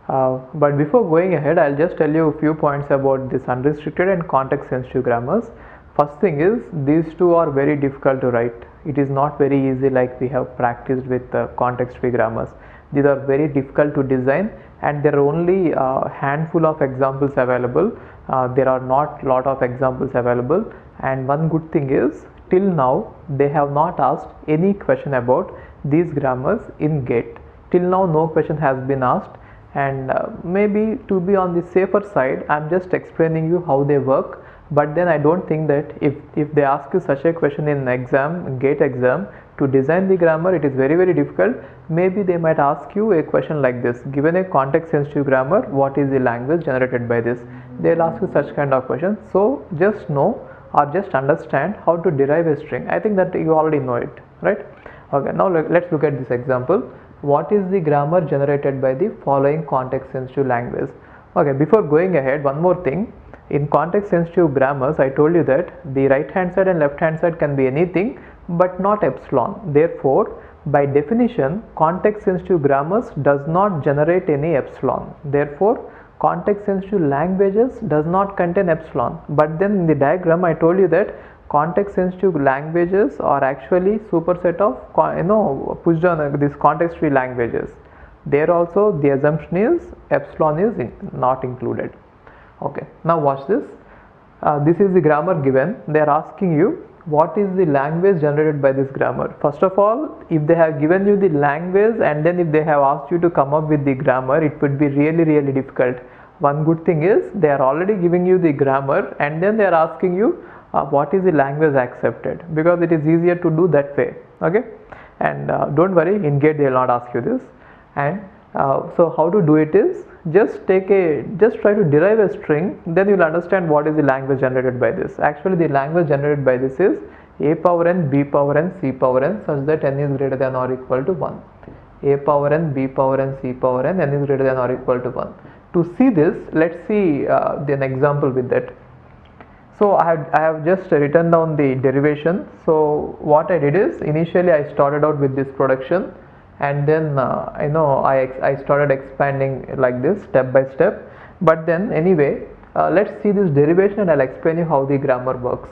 But before going ahead, I'll just tell you a few points about this unrestricted and context sensitive grammars. First thing is, these two are very difficult to write. It is not very easy like we have practiced with context free grammars. These are very difficult to design, and there are only a handful of examples available. There are not lot of examples available, and one good thing is, till now they have not asked any question about these grammars in GATE. Till now no question has been asked, and maybe to be on the safer side, I'm just explaining you how they work. But then I don't think that if they ask you such a question in exam, GATE exam, to design the grammar, it is very difficult. Maybe they might ask you a question like this: given a context sensitive grammar, what is the language generated by this? They'll ask you such kind of questions. So just know, or just understand how to derive a string. I think that you already know it, right? Okay, now let's look at this example. What is the grammar generated by the following context sensitive language? Okay, before going ahead, one more thing. In context sensitive grammars, I told you that the right hand side and left hand side can be anything but not epsilon. Therefore, by definition, context sensitive grammars does not generate any epsilon. Therefore, context sensitive languages does not contain epsilon. But then in the diagram, I told you that context sensitive languages are actually superset of pushed on these context free languages. There also the assumption is epsilon is not included. Okay, now watch this. This is the grammar given. They are asking you what is the language generated by this grammar. First of all, if they have given you the language and then if they have asked you to come up with the grammar, it would be really difficult. One good thing is they are already giving you the grammar and then they are asking you what is the language accepted, because it is easier to do that way. Okay, and don't worry, in GATE they will not ask you this. And so how to do it is, just try to derive a string, then you will understand what is the language generated by this. Actually, the language generated by this is a power n, b power n, c power n, such that n is greater than or equal to 1. A power n, b power n, c power n, n is greater than or equal to 1. To see this, let's see an example with that. So I have just written down the derivation. So what I did is, initially I started out with this production, and then I started expanding like this step by step. But then anyway, let's see this derivation and I'll explain you how the grammar works.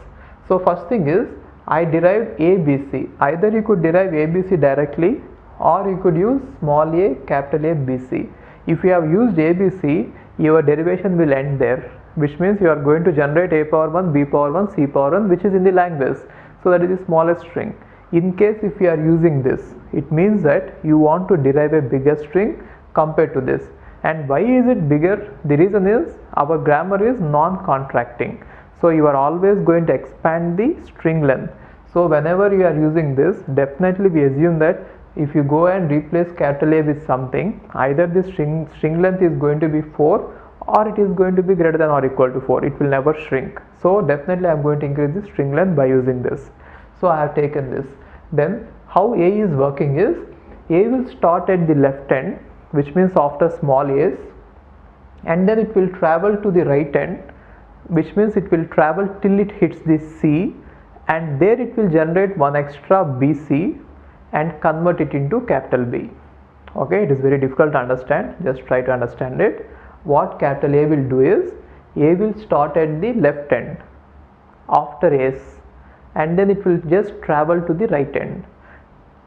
So first thing is, I derived ABC. Either you could derive ABC directly, or you could use small a, capital A, BC. If you have used ABC, your derivation will end there, which means you are going to generate a power 1, b power 1, c power 1, which is in the language. So that is the smallest string. In case if you are using this, it means that you want to derive a bigger string compared to this. And why is it bigger? The reason is our grammar is non-contracting. So you are always going to expand the string length. So whenever you are using this, definitely we assume that if you go and replace capital A with something, either the string length is going to be 4 or it is going to be greater than or equal to 4. It will never shrink. So definitely I am going to increase the string length by using this. So I have taken this. Then how A is working is, A will start at the left end, which means after small a's, and then it will travel to the right end, which means it will travel till it hits the C, and there it will generate one extra BC and convert it into capital B. Okay, it is very difficult to understand, just try to understand it. What capital A will do is, A will start at the left end after S, and then it will just travel to the right end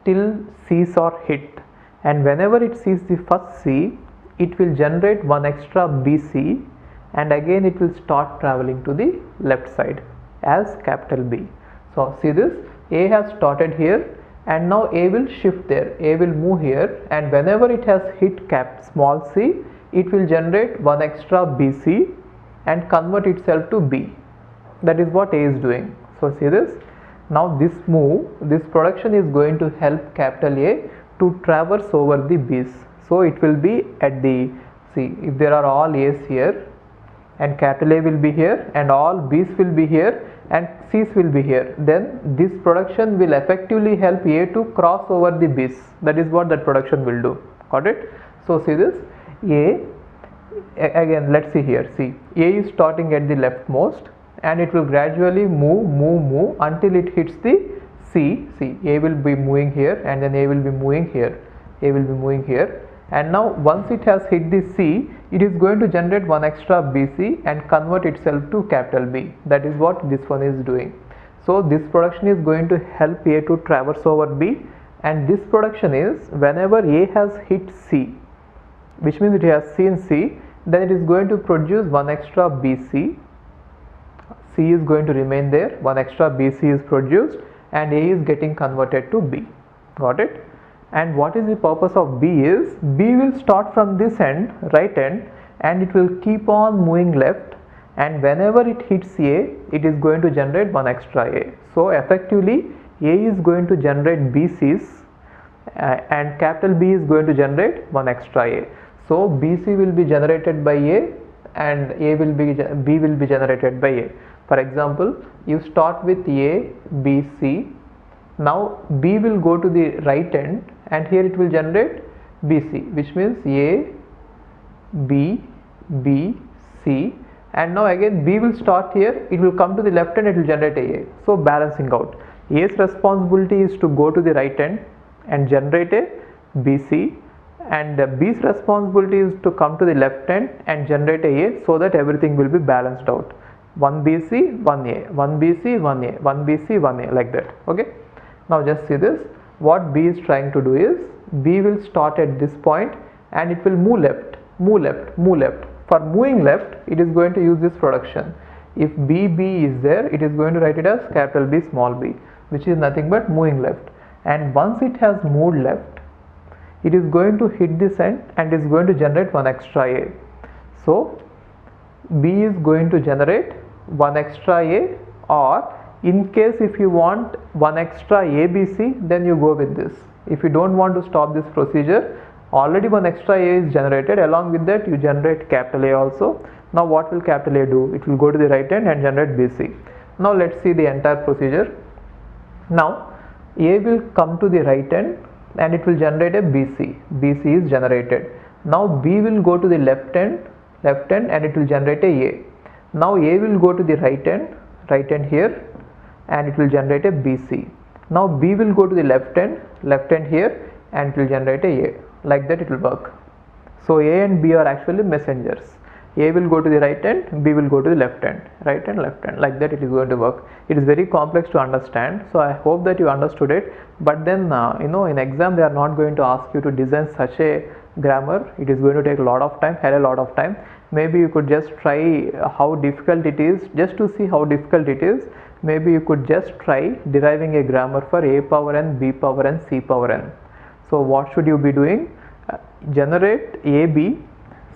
till C's are hit, and whenever it sees the first C, it will generate one extra BC, and again it will start traveling to the left side. as capital B. So see this, A has started here and now A will shift there, A will move here, and whenever it has hit small c, it will generate one extra BC and convert itself to B. That is what A is doing. So see this, now this move, this production is going to help capital A to traverse over the B's. So it will be at the, see, if there are all A's here and capital A will be here and all B's will be here and C's will be here, then this production will effectively help A to cross over the B's. That is what that production will do. Got it? So see this, A, again let's see here, see, A is starting at the leftmost and it will gradually move until it hits the C. See, A will be moving here and then A will be moving here, A will be moving here, and now once it has hit the C, it is going to generate one extra BC and convert itself to capital B. That is what this one is doing. So this production is going to help A to traverse over B, and this production is whenever A has hit C, which means it has seen C, then it is going to produce one extra BC. C is going to remain there, one extra BC is produced and A is getting converted to B. Got it? And what is the purpose of B is, B will start from this end, right end, and it will keep on moving left, and whenever it hits A, it is going to generate one extra A. So effectively A is going to generate BCs and capital B is going to generate one extra A. So BC will be generated by A and B will be generated by A. For example, you start with A, B, C. Now B will go to the right end and here it will generate BC, which means A, B, B, C, and now again B will start here, it will come to the left end, it will generate A. So balancing out, A's responsibility is to go to the right end and generate a BC, and B's responsibility is to come to the left end and generate a so that everything will be balanced out. 1 BC, 1 A, 1 BC, 1 A, 1 BC, 1 A, like that. Okay. Now just see this. What B is trying to do is, B will start at this point and it will move left, move left, move left. For moving left, it is going to use this production. If BB is there, it is going to write it as capital B small b, which is nothing but moving left. And once it has moved left, it is going to hit this end and is going to generate one extra A. So B is going to generate one extra A, or in case if you want one extra ABC, then you go with this. If you don't want to stop this procedure, already one extra A is generated, along with that you generate capital A also. Now what will capital A do? It will go to the right end and generate BC. Now let's see the entire procedure. Now A will come to the right end and it will generate a BC. BC is generated. Now B will go to the left end and it will generate a. Now A will go to the right end here, and it will generate a BC. Now B will go to the left end here, and it will generate a. Like that it will work. So A and B are actually messengers. A will go to the right end, B will go to the left end, right and left end. Like that it is going to work. It is very complex to understand, so I hope that you understood it. But then in exam they are not going to ask you to design such a grammar. It is going to take a lot of time, a lot of time. Maybe you could just try how difficult it is, just to see how difficult it is. Maybe you could just try deriving a grammar for A power n, B power n, C power n. So what should you be doing? Generate AB.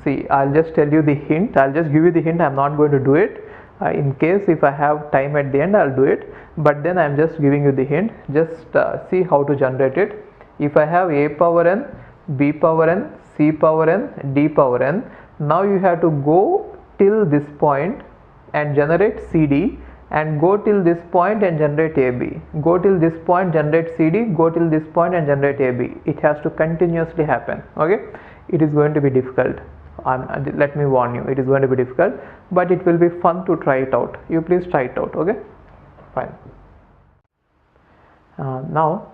See, I'll just tell you the hint. I'll just give you the hint. I'm not going to do it. In case if I have time at the end, I'll do it. But then I'm just giving you the hint. Just see how to generate it. If I have A power n, B power n, C power n, D power n, now you have to go till this point and generate CD, and go till this point and generate AB. Go till this point, generate CD, go till this point and generate AB. It has to continuously happen. Okay, it is going to be difficult. Let me warn you, it is going to be difficult, but it will be fun to try it out. You please try it out. Okay, fine. Now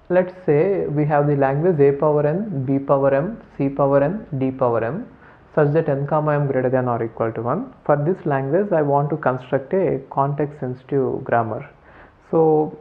let's say we have the language A power n, B power m, C power n, D power m, such that n comma m greater than or equal to 1. For this language, I want to construct a context sensitive grammar. So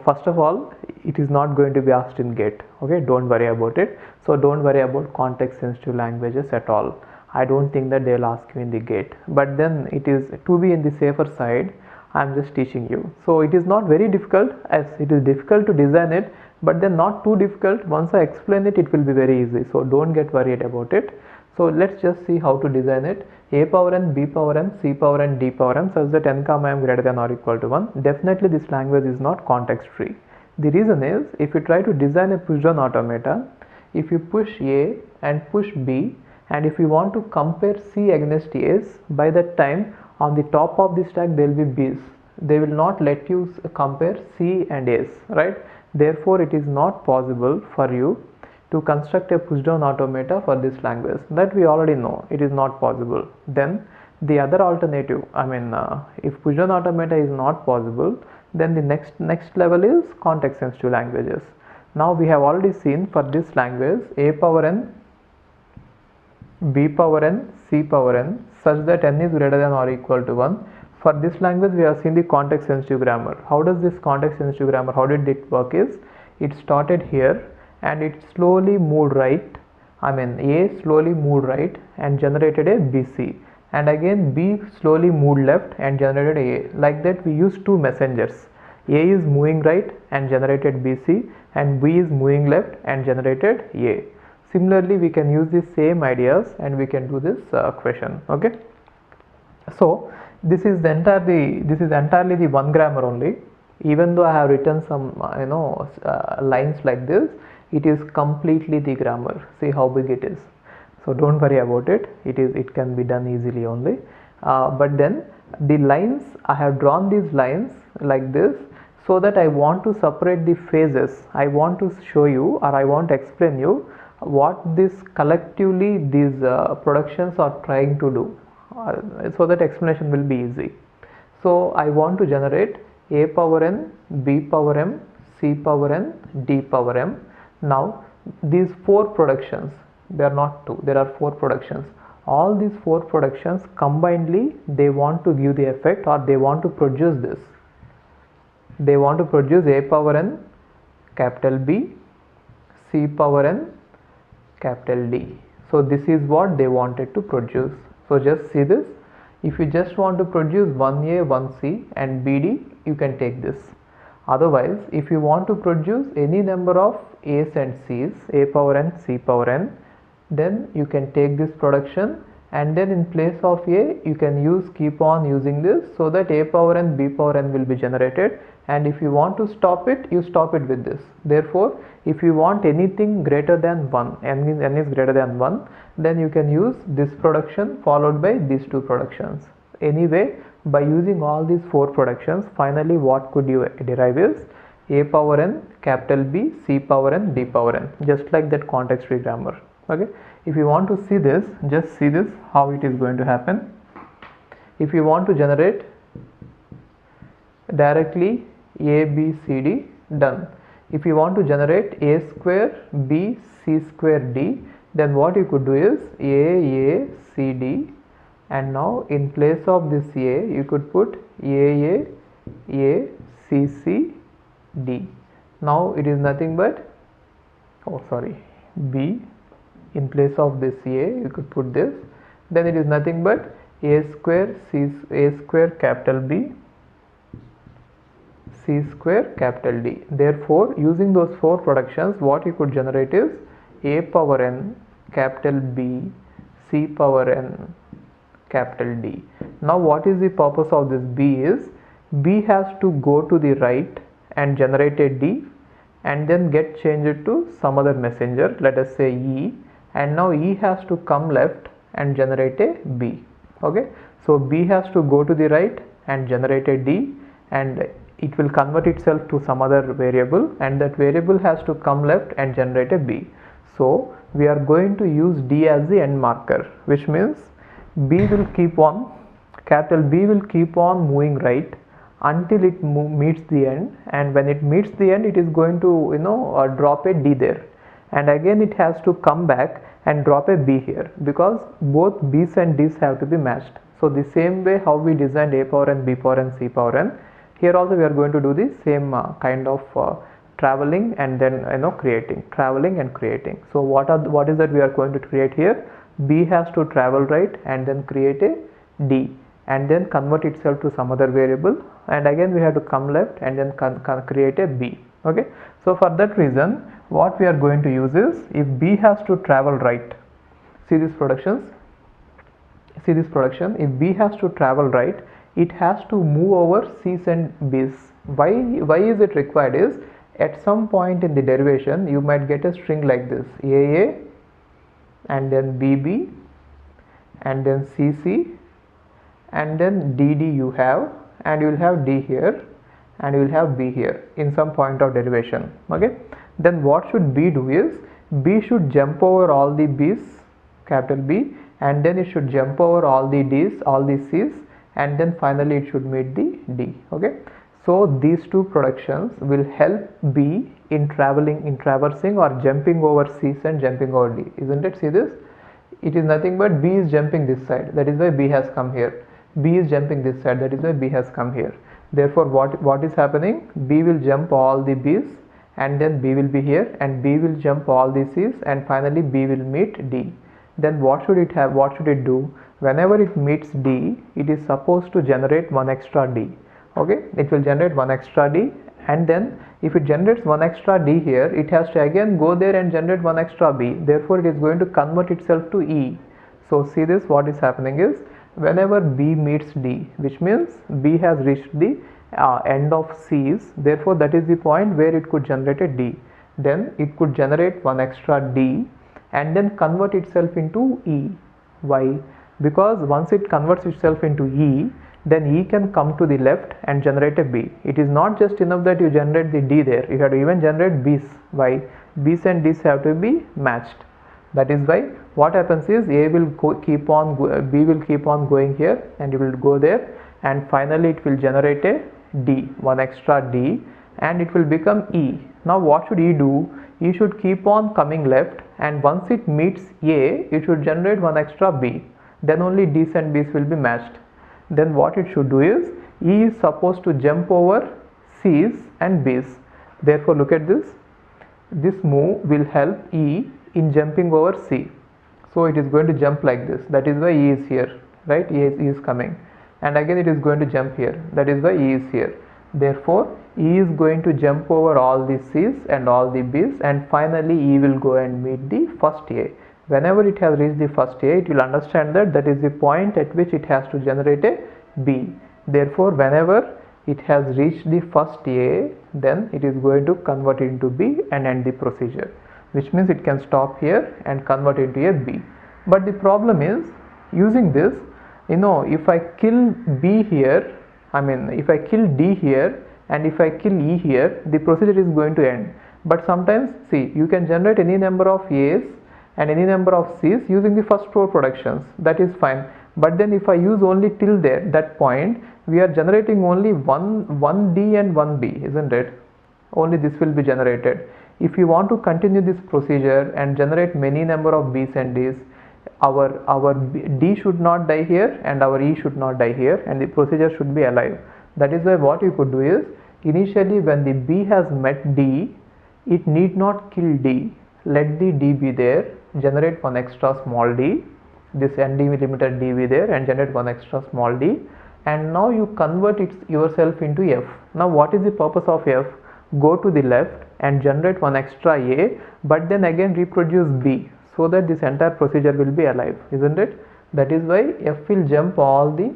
first of all, it is not going to be asked in GATE. Okay, don't worry about it. So don't worry about context sensitive languages at all. I don't think that they will ask you in the GATE. But then it is to be in the safer side, I'm just teaching you. So it is not very difficult, as it is difficult to design it, but then not too difficult. Once I explain it, it will be very easy. So don't get worried about it. So let's just see how to design it. A power n, b power n, c power n, d power n such that n comma m greater than or equal to 1. Definitely this language is not context free. The reason is, if you try to design a push down automata, if you push A and push B, and if you want to compare C against A's, by that time on the top of the stack there will be B's. They will not let you compare C and A's, right? Therefore it is not possible for you to construct a push down automata for this language. That we already know, it is not possible. Then the other alternative, if push down automata is not possible, then the next level is context sensitive languages. Now we have already seen for this language a power n, b power n, c power n such that n is greater than or equal to 1. For this language we have seen the context sensitive grammar. How does this context sensitive grammar, how did it work is, it started here and it slowly moved right, A slowly moved right and generated a BC, and again B slowly moved left and generated A. Like that we use two messengers. A is moving right and generated BC, and B is moving left and generated A. Similarly we can use the same ideas and we can do this question. Okay, so this is entirely the one grammar only. Even though I have written some lines like this, it is completely the grammar. See how big it is. So don't worry about it. It can be done easily only. But then the lines, I have drawn these lines like this so that I want to separate the phases. I want to show you, or I want to explain you what this collectively these productions are trying to do, so that explanation will be easy. So I want to generate a power n, b power m, c power n, d power m. Now these four productions, they are not two, there are four productions. All these four productions combinedly, they want to give the effect, or they want to produce this. They want to produce a power n capital B, c power n capital D. So this is what they wanted to produce. So just see this. If you just want to produce 1A, 1C and BD, you can take this. Otherwise, if you want to produce any number of A's and C's, A power n, C power n, then you can take this production, and then in place of A, you can keep on using this, so that A power n, B power n will be generated, and if you want to stop it, you stop it with this. Therefore, if you want anything greater than 1, n is greater than 1, then you can use this production followed by these two productions. Anyway, by using all these four productions, finally what could you derive is a power n capital B, c power n, d power n, just like that context free grammar. Okay, if you want to see this, just see this how it is going to happen. If you want to generate directly a, b, c, d, done. If you want to generate a square, b, c square, d, then what you could do is a, c, d, and now in place of this a, you could put a, c, c, d. Now it is nothing but, b, in place of this a, you could put this, then it is nothing but a square, a square capital B, c square capital D. Therefore, using those four productions, what you could generate is a power n capital B, c power n capital D. Now what is the purpose of this B is, B has to go to the right and generate a D, and then get changed to some other messenger, let us say E, and now E has to come left and generate a B. Okay, so B has to go to the right and generate a D, and it will convert itself to some other variable, and that variable has to come left and generate a B. So we are going to use D as the end marker, which means B will keep on, capital B will keep on moving right until it meets the end, and when it meets the end, it is going to drop a D there, and again it has to come back and drop a B here, because both B's and D's have to be matched. So the same way how we designed a power n, b power n, c power n, here also we are going to do the same kind of traveling and then creating, traveling and creating. So what is that we are going to create here? B has to travel right and then create a D, and then convert itself to some other variable, and again we have to come left and then create a b. Okay, so for that reason what we are going to use is, if b has to travel right, see this production, if b has to travel right, it has to move over c's and b's. Why is it required is, at some point in the derivation you might get a string like this, aa and then bb and then cc and then dd you have, and you will have d here and you will have b here in some point of derivation. Okay, then what should b do is, b should jump over all the b's, capital B, and then it should jump over all the d's, all the c's, and then finally it should meet the d. Okay, so these two productions will help b in traversing or jumping over c's and jumping over d, isn't it? See this, it is nothing but b is jumping this side, that is why b has come here. B is jumping this side, that is why b has come here. Therefore what is happening, b will jump all the b's and then b will be here, and b will jump all the c's, and finally b will meet d. Then what should it do? Whenever it meets d, it is supposed to generate one extra d. Okay, it will generate one extra d, and then if it generates one extra d here, it has to again go there and generate one extra b. Therefore it is going to convert itself to e. So see this, what is happening is, whenever b meets d, which means b has reached the end of c's, therefore that is the point where it could generate a d. Then it could generate one extra d and then convert itself into e. Why? Because once it converts itself into e, then e can come to the left and generate a b. It is not just enough that you generate the d there, you have to even generate b's. Why? B's and d's have to be matched. That is why what happens is, a will keep on b will keep on going here and it will go there, and finally it will generate a d, one extra d, and it will become e. Now what should e do? E should keep on coming left, and once it meets a, it should generate one extra b. Then only d's and b's will be matched. Then what it should do is, e is supposed to jump over c's and b's. Therefore look at this, this move will help e in jumping over c. So it is going to jump like this, that is why e is here, right? E is coming, and again it is going to jump here, that is why e is here. Therefore e is going to jump over all the c's and all the b's, and finally e will go and meet the first a. Whenever it has reached the first a, it will understand that that is the point at which it has to generate a b. Therefore whenever it has reached the first a, then it is going to convert it into b and end the procedure, which means it can stop here and convert into a b. But the problem is, using this, if I kill b here, if I kill d here and if I kill e here, the procedure is going to end. But sometimes, see, you can generate any number of a's and any number of c's using the first four productions, that is fine. But then if I use only till there, that point, we are generating only one d and one b, isn't it? Only this will be generated. If you want to continue this procedure and generate many number of b's and d's, our d should not die here and our e should not die here, and the procedure should be alive. That is why what you could do is, initially when the b has met d, it need not kill d. Let the d be there, generate one extra small d, this n delimiter d be there, and generate one extra small d, and now you convert yourself into f. Now what is the purpose of f? Go to the left and generate one extra a, but then again reproduce b, so that this entire procedure will be alive, isn't it? That is why f will jump all the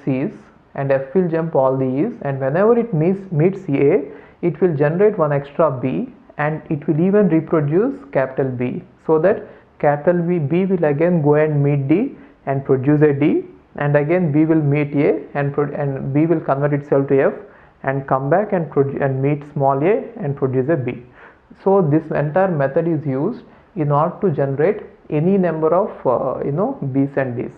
c's and f will jump all the e's, and whenever it meets a, it will generate one extra b, and it will even reproduce capital B, so that capital B will again go and meet d and produce a d, and again b will meet a and b will convert itself to f and come back and meet small a and produce a b. So this entire method is used in order to generate any number of b's and d's.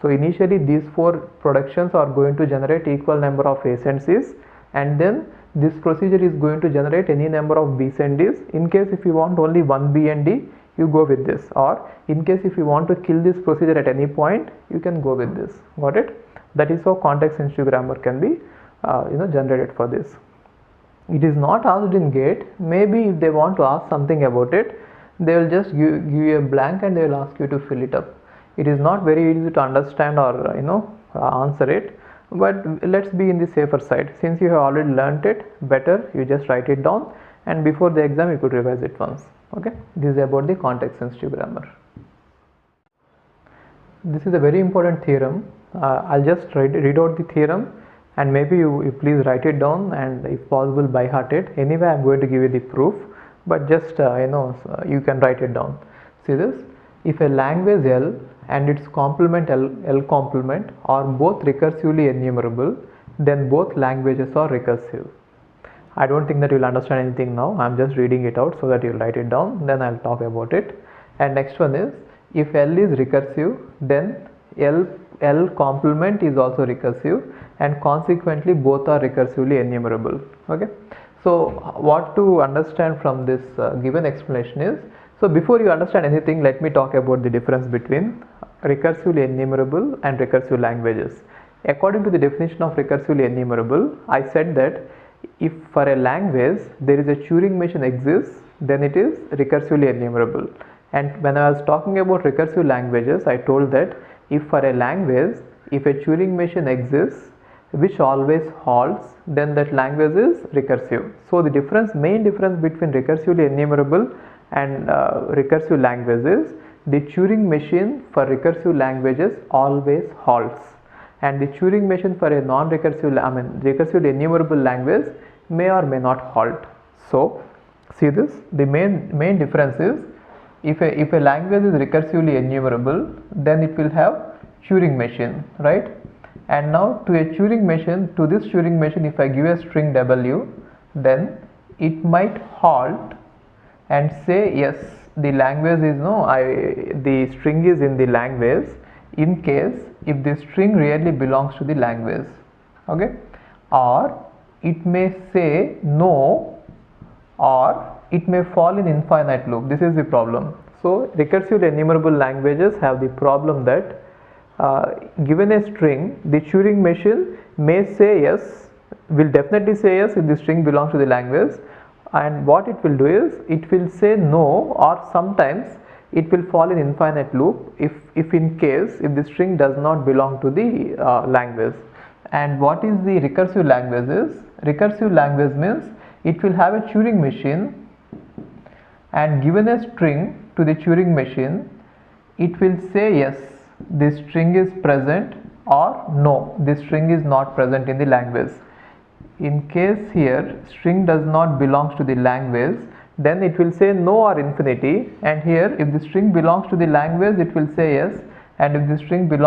So initially these four productions are going to generate equal number of a's and c's, and then this procedure is going to generate any number of b's and d's. In case if you want only one b and d, you go with this, or in case if you want to kill this procedure at any point, you can go with this. Got it? That is how context sensitive grammar can be generated for this. It is not asked in GATE. Maybe if they want to ask something about it, they will just give you a blank and they will ask you to fill it up. It is not very easy to understand or answer it, but let's be in the safer side. Since you have already learnt it, better you just write it down, and before the exam you could revise it once. Okay, this is about the context sensitive grammar. This is a very important theorem. I'll just read out the theorem, and maybe you please write it down, and if possible by heart it. Anyway, I'm going to give you the proof, but just you can write it down. See this: if a language L and its complement L complement are both recursively enumerable, then both languages are recursive. I don't think that you'll understand anything now. I'm just reading it out so that you'll write it down, then I'll talk about it. And next one is, if L is recursive, then L complement is also recursive, and consequently both are recursively enumerable. Okay, so what to understand from this given explanation is, so before you understand anything, let me talk about the difference between recursively enumerable and recursive languages. According to the definition of recursively enumerable, I said that if for a language there is a Turing machine exists, then it is recursively enumerable. And when I was talking about recursive languages, I told that if for a language, if a Turing machine exists which always halts, then that language is recursive. So the main difference between recursively enumerable and recursive languages, the Turing machine for recursive languages always halts, and the Turing machine for a recursively enumerable language may or may not halt. So see this, the main difference is, if a language is recursively enumerable, then it will have Turing machine, right? And now to this Turing machine, if I give a string W, then it might halt and say yes, the language is the string is in the language, in case if the string really belongs to the language. Okay, or it may say no, or it may fall in infinite loop. This is the problem. So recursively enumerable languages have the problem that given a string, the Turing machine may say yes, will definitely say yes if the string belongs to the language, and what it will do is it will say no, or sometimes it will fall in infinite loop if in case if the string does not belong to the language. And what is the recursive language is? Recursive language means it will have a Turing machine, and given a string to the Turing machine, it will say yes, this string is present, or no, this string is not present in the language. In case here string does not belongs to the language, then it will say no or infinity, and here if the string belongs to the language, it will say yes, and if the string does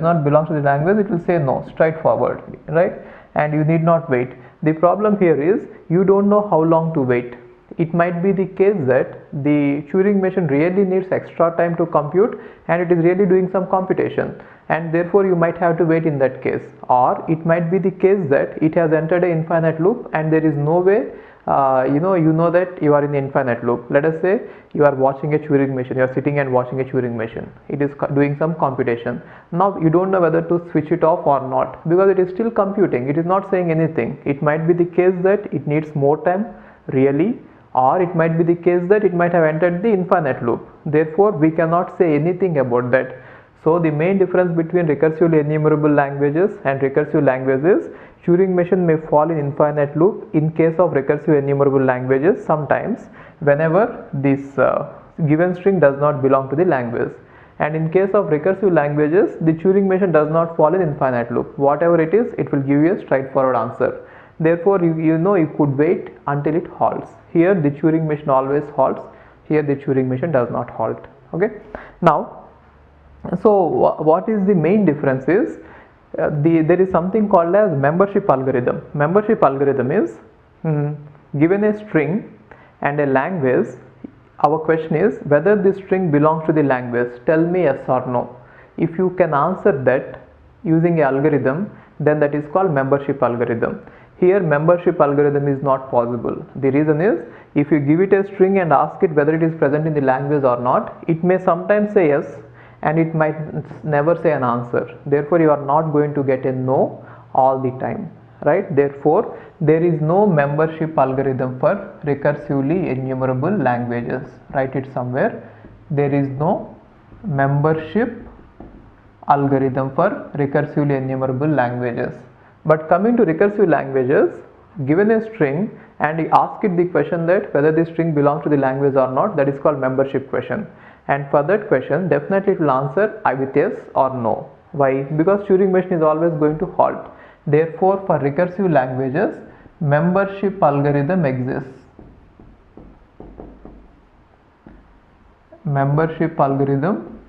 not belong to the language, it will say no, straightforward, right? And you need not wait. The problem here is you don't know how long to wait. It might be the case that the Turing machine really needs extra time to compute, and it is really doing some computation, and therefore you might have to wait in that case. Or it might be the case that it has entered an infinite loop, and there is no way you know that you are in the infinite loop. Let us say you are watching a Turing machine, you are sitting and watching a Turing machine, it is doing some computation. Now you don't know whether to switch it off or not, because it is still computing, it is not saying anything. It might be the case that it needs more time really, or it might be the case that it might have entered the infinite loop. Therefore we cannot say anything about that. So the main difference between recursively enumerable languages and recursive languages, Turing machine may fall in infinite loop in case of recursive enumerable languages sometimes, whenever this given string does not belong to the language. And in case of recursive languages, the Turing machine does not fall in infinite loop. Whatever it is, it will give you a straightforward answer. Therefore you could wait until it halts. Here the Turing machine always halts, here the Turing machine does not halt. Okay, now so what is the main difference is, there is something called as membership algorithm. Membership algorithm is given a string and a language. Our question is whether this string belongs to the language. Tell me yes or no. If you can answer that using an algorithm, then that is called membership algorithm. Here membership algorithm is not possible. The reason is, if you give it a string and ask it whether it is present in the language or not, it may sometimes say yes, and it might never say an answer. Therefore you are not going to get a no all the time, right? Therefore there is no membership algorithm for recursively enumerable languages. Write it somewhere. There is no membership algorithm for recursively enumerable languages. But coming to recursive languages, given a string and you ask it the question that whether the string belongs to the language or not, that is called membership question. And for that question, definitely it will answer with yes or no. Why? Because Turing machine is always going to halt. Therefore, for recursive languages, membership algorithm exists. Membership algorithm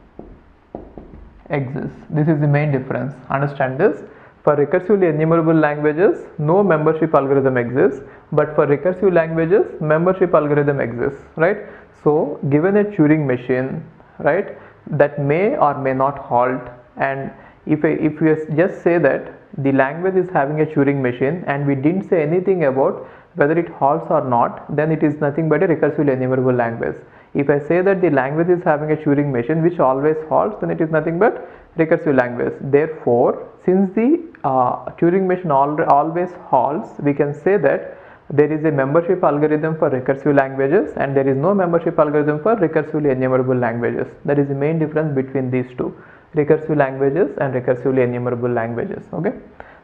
exists. This is the main difference. Understand this? For recursively enumerable languages, no membership algorithm exists, but for recursive languages, membership algorithm exists, right? So, given a Turing machine, right, that may or may not halt, and if we just say that the language is having a Turing machine and we didn't say anything about whether it halts or not, then it is nothing but a recursively enumerable language. If I say that the language is having a Turing machine which always halts, then it is nothing but recursive language. Therefore, since the Turing machine always halts, we can say that there is a membership algorithm for recursive languages and there is no membership algorithm for recursively enumerable languages. That is the main difference between these two, recursive languages and recursively enumerable languages. Okay.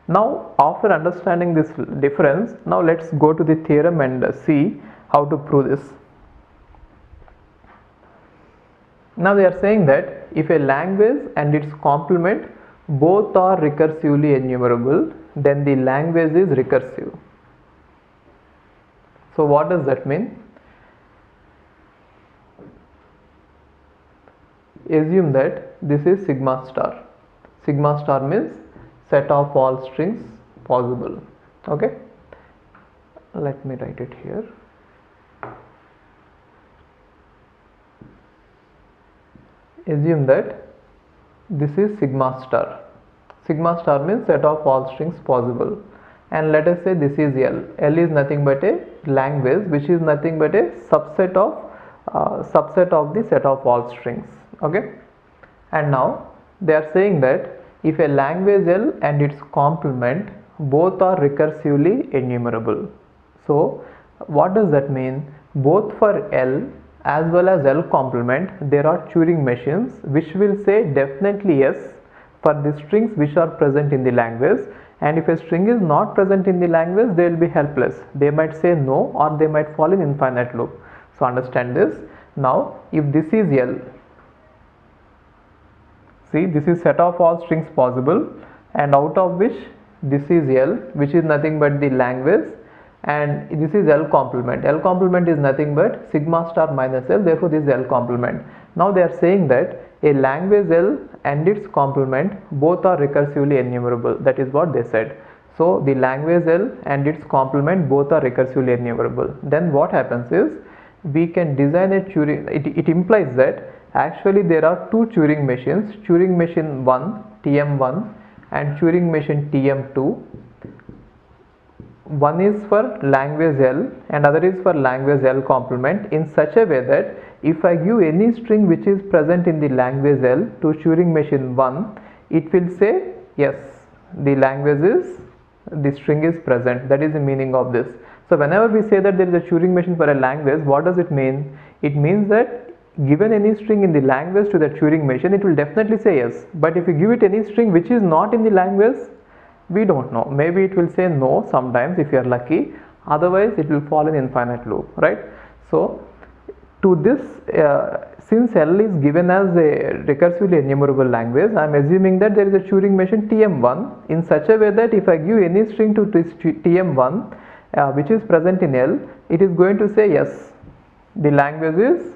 Now, after understanding this difference, now let's go to the theorem and see how to prove this. Now they are saying that if a language and its complement both are recursively enumerable, then the language is recursive. So what does that mean? Assume that this is sigma star. Sigma star means set of all strings possible. Okay. Let me write it here. Assume that this is sigma star. Sigma star means set of all strings possible, and let us say this is L. L is nothing but a language which is nothing but a subset of the set of all strings. Okay, and now they are saying that if a language L and its complement both are recursively enumerable. So what does that mean? Both for L as well as L complement, there are Turing machines which will say definitely yes for the strings which are present in the language, and if a string is not present in the language, they will be helpless. They might say no or they might fall in infinite loop. So understand this. Now if this is L, see, this is set of all strings possible, and out of which this is L, which is nothing but the language, and this is L complement. L complement is nothing but sigma star minus L, therefore this is L complement. Now they are saying that a language L and its complement both are recursively enumerable. That is what they said. So the language L and its complement both are recursively enumerable. Then what happens is we can design a Turing, it implies that actually there are two Turing machines, Turing machine 1 TM1 and Turing machine TM2. One is for language L and other is for language L complement, in such a way that if I give any string which is present in the language L to Turing machine 1, it will say yes, the string is present. That is the meaning of this. So whenever we say that there is a Turing machine for a language, what does it mean? It means that given any string in the language to the Turing machine, it will definitely say yes. But if you give it any string which is not in the language, we don't know. Maybe it will say no sometimes if you are lucky, otherwise it will fall in infinite loop, right? So to this, since L is given as a recursively enumerable language, I am assuming that there is a Turing machine TM1 in such a way that if I give any string to this TM1 which is present in L, it is going to say yes, the language is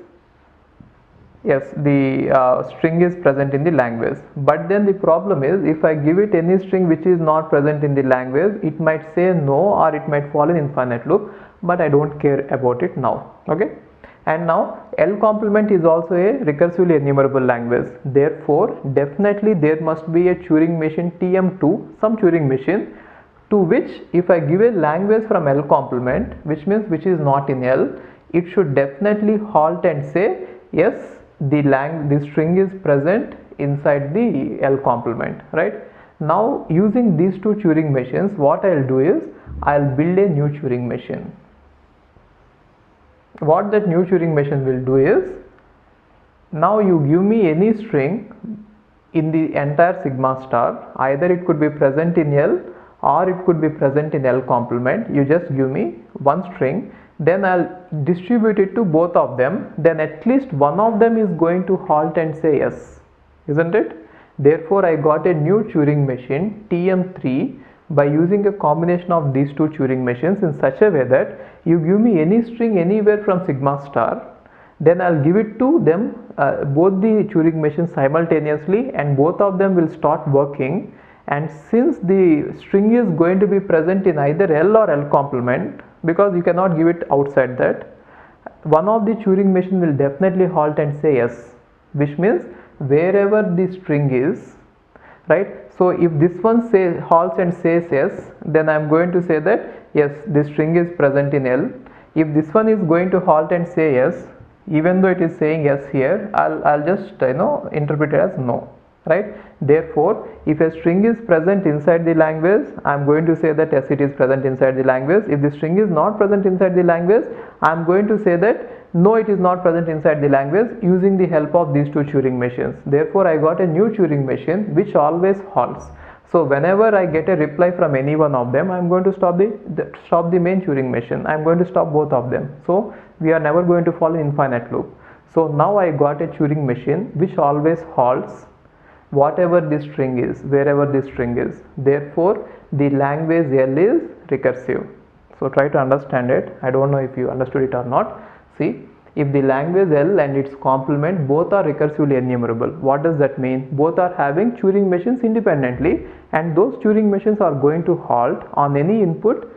yes, the string is present in the language. But then the problem is, if I give it any string which is not present in the language, it might say no or it might fall in infinite loop, but I don't care about it now. Okay. And now L complement is also a recursively enumerable language. Therefore definitely there must be a Turing machine TM2, some Turing machine, to which if I give a language from L complement, which means which is not in L, it should definitely halt and say yes, the string is present inside the L complement, right? Now using these two Turing machines, what I'll do is I'll build a new Turing machine. What that new Turing machine will do is Now you give me any string in the entire sigma star, either it could be present in L or it could be present in L complement. You just give me one string, then I'll distribute it to both of them, then at least one of them is going to halt and say yes, isn't it? Therefore I got a new Turing machine TM3 by using a combination of these two Turing machines in such a way that you give me any string anywhere from sigma star, then I'll give it to them, both the Turing machines simultaneously, and both of them will start working. And since the string is going to be present in either L or L complement, because you cannot give it outside that, one of the Turing machine will definitely halt and say yes, which means wherever the string is, right? So if this one says halts and says yes, then I am going to say that yes, this string is present in L. If this one is going to halt and say yes, even though it is saying yes here, I'll just interpret it as no, right? Therefore if a string is present inside the language, I'm going to say that yes, it is present inside the language. If the string is not present inside the language, I'm going to say that no, it is not present inside the language, using the help of these two Turing machines. Therefore I got a new Turing machine which always halts. So whenever I get a reply from any one of them, I'm going to stop the main Turing machine. I'm going to stop both of them. So we are never going to follow infinite loop. So now I got a Turing machine which always halts whatever this string is, wherever this string is. Therefore the language L is recursive. So try to understand it. I don't know if you understood it or not. See, if the language L and its complement both are recursively enumerable, what does that mean? Both are having Turing machines independently, and those Turing machines are going to halt on any input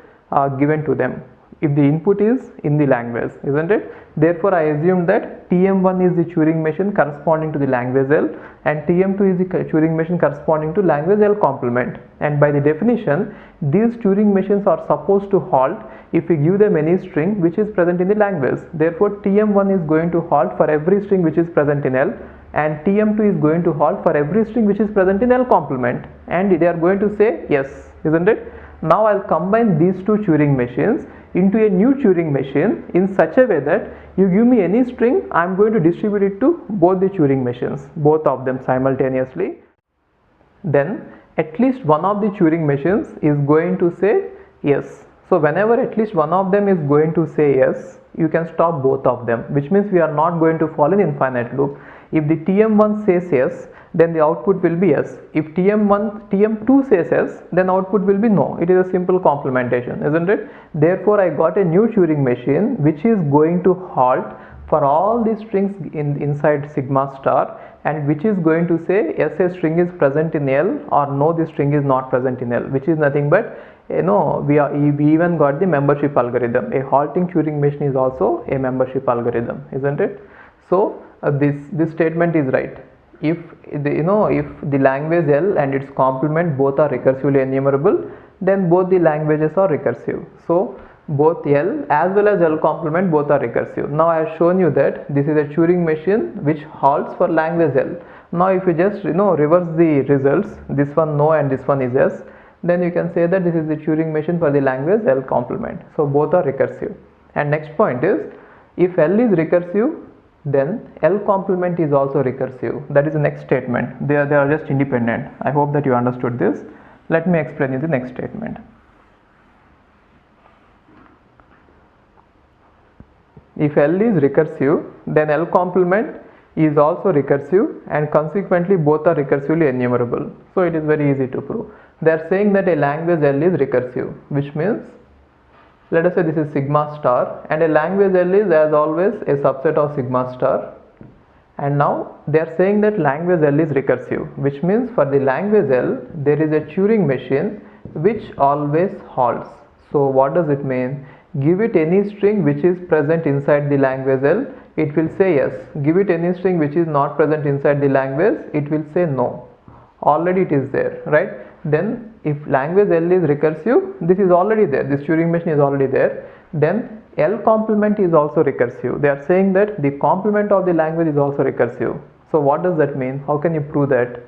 given to them, if the input is in the language, isn't it? Therefore I assume that TM1 is the Turing machine corresponding to the language L, and TM2 is the Turing machine corresponding to language L complement. And by the definition, these Turing machines are supposed to halt if we give them any string which is present in the language. Therefore TM1 is going to halt for every string which is present in L, and TM2 is going to halt for every string which is present in L complement, and they are going to say yes, isn't it? Now I'll combine these two Turing machines into a new Turing machine in such a way that you give me any string, I am going to distribute it to both the Turing machines, both of them simultaneously. Then at least one of the Turing machines is going to say yes. So whenever at least one of them is going to say yes, you can stop both of them, which means we are not going to follow an infinite loop. If the TM1 says yes, then the output will be yes. If TM2 says yes, then output will be no. It is a simple complementation, isn't it? Therefore I got a new Turing machine which is going to halt for all the strings inside sigma star, and which is going to say yes, a string is present in L, or no, the string is not present in L, which is nothing but we even got the membership algorithm. A halting Turing machine is also a membership algorithm, isn't it? So this statement is right. If the language L and its complement both are recursively enumerable, then both the languages are recursive. So both L as well as L complement both are recursive. Now I have shown you that this is a Turing machine which halts for language L. Now if you just reverse the results, this one no and this one is yes, then you can say that this is the Turing machine for the language L complement. So both are recursive. And next point is, if L is recursive, then L complement is also recursive. That is the next statement. They are just independent. I hope that you understood this. Let me explain you the next statement. If L is recursive, then L complement is also recursive, and consequently both are recursively enumerable. So it is very easy to prove. They are saying that a language L is recursive, which means, let us say this is sigma star, and a language L is as always a subset of sigma star. And now they are saying that language L is recursive, which means for the language L there is a Turing machine which always halts. So what does it mean? Give it any string which is present inside the language L, it will say yes. Give it any string which is not present inside the language, it will say no. Already it is there, right? Then if language L is recursive, this is already there, this Turing machine is already there, then L complement is also recursive. They are saying that the complement of the language is also recursive. So what does that mean? How can you prove that?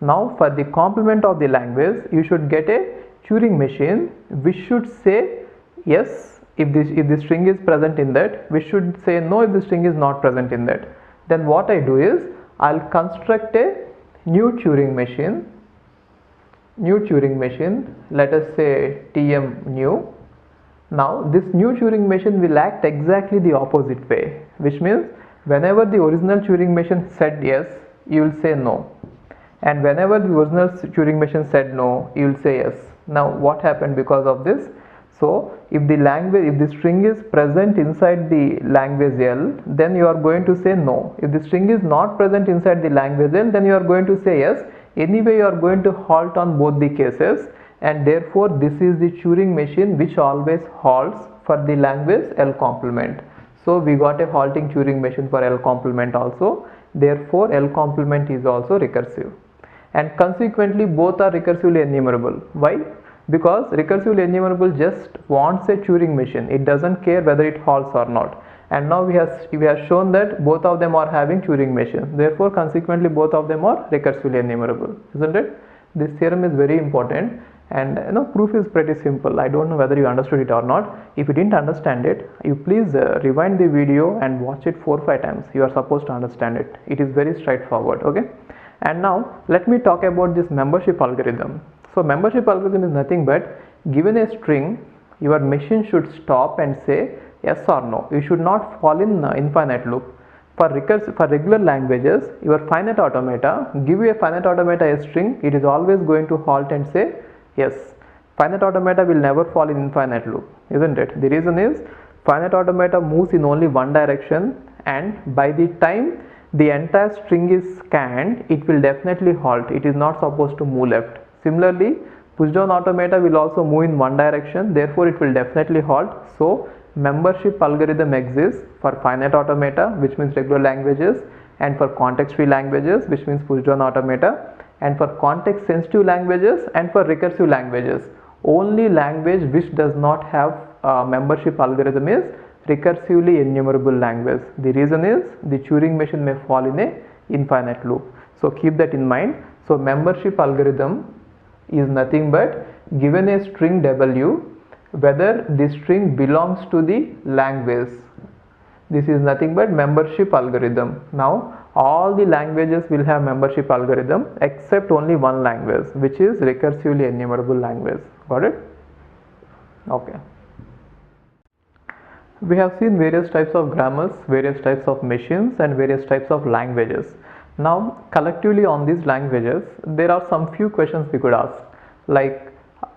Now for the complement of the language, you should get a Turing machine which should say yes if the string is present in that, which should say no if the string is not present in that. then what I do is I'll construct a new Turing machine, let us say Tm new. Now this new Turing machine will act exactly the opposite way, which means whenever the original Turing machine said yes, you will say no, and whenever the original Turing machine said no, you will say yes. Now what happened because of this? So if the string is present inside the language L, then you are going to say no. If the string is not present inside the language L, then you are going to say yes. Anyway, you are going to halt on both the cases, and therefore this is the Turing machine which always halts for the language L complement. So we got a halting Turing machine for L complement also. Therefore L complement is also recursive, and consequently both are recursively enumerable. Why? Because recursively enumerable just wants a Turing machine. It doesn't care whether it halts or not. And now we have shown that both of them are having Turing machines. Therefore consequently both of them are recursively enumerable, isn't it? This theorem is very important, and proof is pretty simple. I don't know whether you understood it or not. If you didn't understand it, you please rewind the video and watch it 4 or 5 times. You are supposed to understand it. It is very straightforward. Okay, and now let me talk about this membership algorithm. So membership algorithm is nothing but, given a string, your machine should stop and say yes or no. You should not fall in infinite loop. For regular languages, your finite automata, give you a finite automata a string, it is always going to halt and say yes. Finite automata will never fall in infinite loop, isn't it? The reason is finite automata moves in only one direction, and by the time the entire string is scanned, it will definitely halt. It is not supposed to move left. Similarly, pushdown automata will also move in one direction, therefore it will definitely halt. So membership algorithm exists for finite automata, which means regular languages, and for context free languages, which means pushdown automata, and for context sensitive languages and for recursive languages. Only language which does not have membership algorithm is recursively enumerable language. The reason is the Turing machine may fall in a infinite loop. So keep that in mind. So membership algorithm is nothing but, given a string W, whether the string belongs to the language. This is nothing but membership algorithm. Now all the languages will have membership algorithm except only one language, which is recursively enumerable language. Got it? Okay. We have seen various types of grammars, various types of machines, and various types of languages. Now collectively on these languages, there are some few questions we could ask, like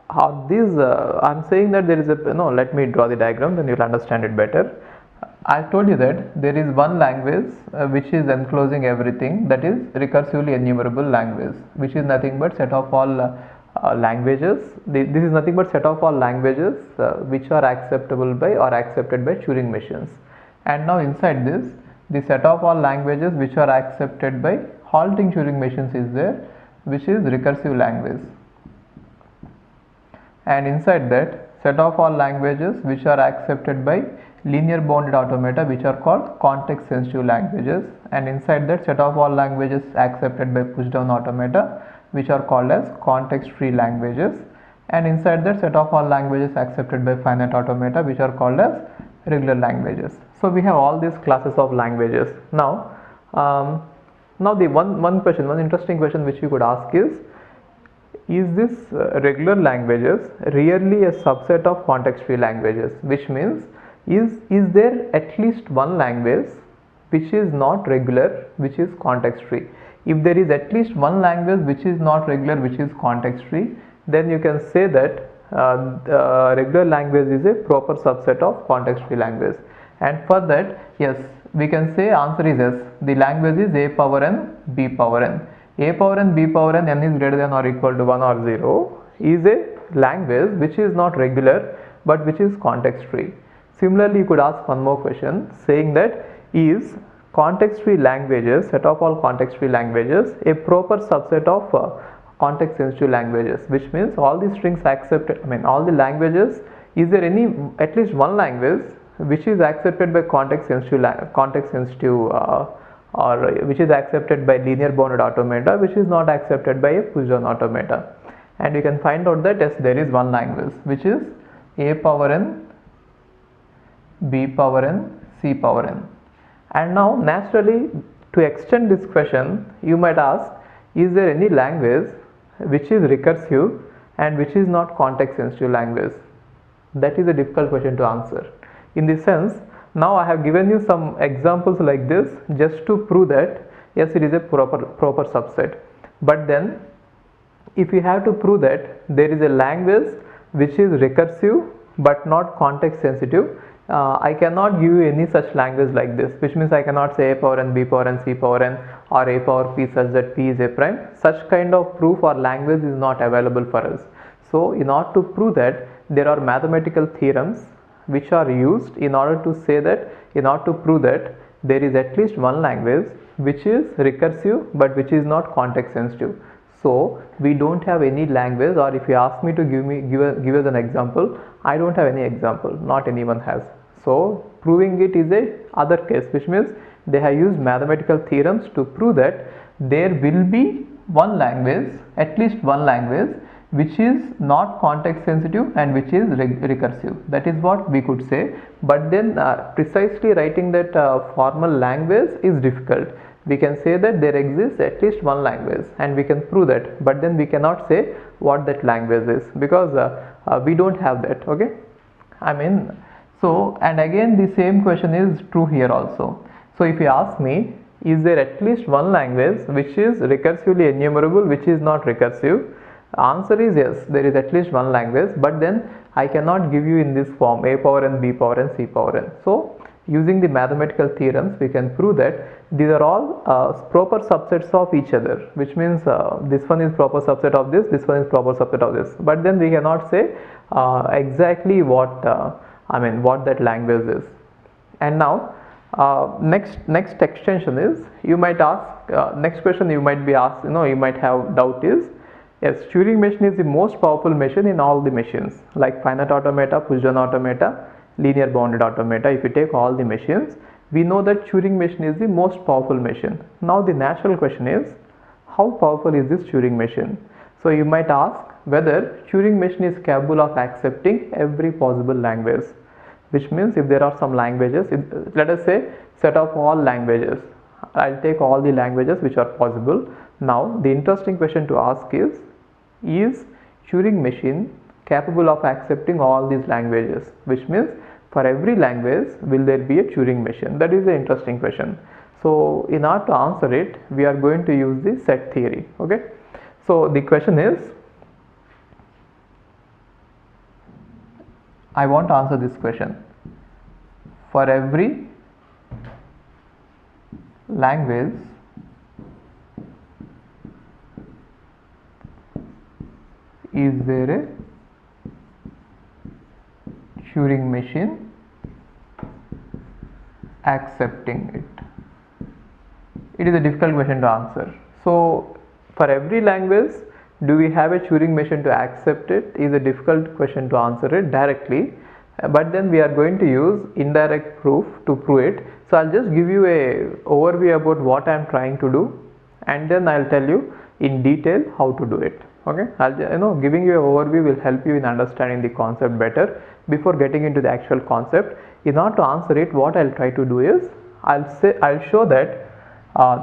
how these I'm saying that there is a let me draw the diagram, then you'll understand it better. I told you that there is one language which is enclosing everything, that is recursively enumerable language, which is nothing but set of all languages. This is nothing but set of all languages which are acceptable by or accepted by Turing machines. And now inside this, the set of all languages which are accepted by halting Turing machines is there, which is recursive language. And inside that, set of all languages which are accepted by linear bounded automata, which are called context sensitive languages. And inside that, set of all languages accepted by pushdown automata, which are called as context free languages. And inside that, set of all languages accepted by finite automata, which are called as regular languages. So we have all these classes of languages. Now the one interesting question which you could ask is this regular languages really a subset of context free languages? Which means, is there at least one language which is not regular, which is context free? If there is at least one language which is not regular, which is context free, then you can say that regular language is a proper subset of context free language. And for that, yes, we can say answer is yes. The language is a power n, b power n. A power n, b power n, n is greater than or equal to 1 or 0 is a language which is not regular but which is context free. Similarly, you could ask one more question saying that, is context free languages, set of all context free languages, a proper subset of context sensitive languages? Which means all the strings accepted, all the languages, is there any at least one language which is accepted by context sensitive or which is accepted by linear bounded automata, which is not accepted by a pushdown automata? And you can find out that yes, there is one language which is a power n, b power n, c power n. And now naturally To extend this question, you might ask, is there any language which is recursive and which is not context sensitive language? That is a difficult question to answer. In this sense, now I have given you some examples like this just to prove that yes, it is a proper subset. But then if you have to prove that there is a language which is recursive but not context sensitive, I cannot give you any such language like this, which means I cannot say a power n, b power n, c power n, or a power p such that p is a prime. Such kind of proof or language is not available for us. So in order to prove that, there are mathematical theorems which are used in order to say that, in order to prove that there is at least one language which is recursive but which is not context sensitive. So we don't have any language, or if you ask me to give us an example, I don't have any example, not anyone has. So proving it is a other case, which means they have used mathematical theorems to prove that there will be one language, at least one language, which is not context sensitive and which is recursive. That is what we could say. But then precisely writing that formal language is difficult. We can say that there exists at least one language and we can prove that, but then we cannot say what that language is because we don't have that. Okay, I mean, so, and again the same question is true here also. So if you ask me, is there at least one language which is recursively enumerable, which is not recursive? Answer is yes, there is at least one language, but then I cannot give you in this form a power n, b power n, c power n. So using the mathematical theorems, we can prove that these are all proper subsets of each other, which means this one is proper subset of this one is proper subset of this. But then we cannot say exactly what what that language is. And now next extension is, you might ask, next question you might be asked, you might have doubt is, yes, Turing machine is the most powerful machine in all the machines like finite automata, push-down automata, linear bounded automata. If you take all the machines, we know that Turing machine is the most powerful machine. Now the natural question is, how powerful is this Turing machine? So you might ask whether Turing machine is capable of accepting every possible language, which means if there are some languages, let us say set of all languages, I'll take all the languages which are possible. Now the interesting question to ask is Turing machine capable of accepting all these languages, which means for every language will there be a Turing machine? That is an interesting question. So in order to answer it, we are going to use the set theory. Okay, so the question is, I want to answer this question. For every language is there a Turing machine accepting it? It is a difficult question to answer. So for every language, do we have a Turing machine to accept it? Is a difficult question to answer it directly, but then we are going to use indirect proof to prove it. So I'll just give you a overview about what I am trying to do, and then I'll tell you in detail how to do it. Okay, giving you an overview will help you in understanding the concept better before getting into the actual concept. In order to answer it, what I'll try to do is, I'll show that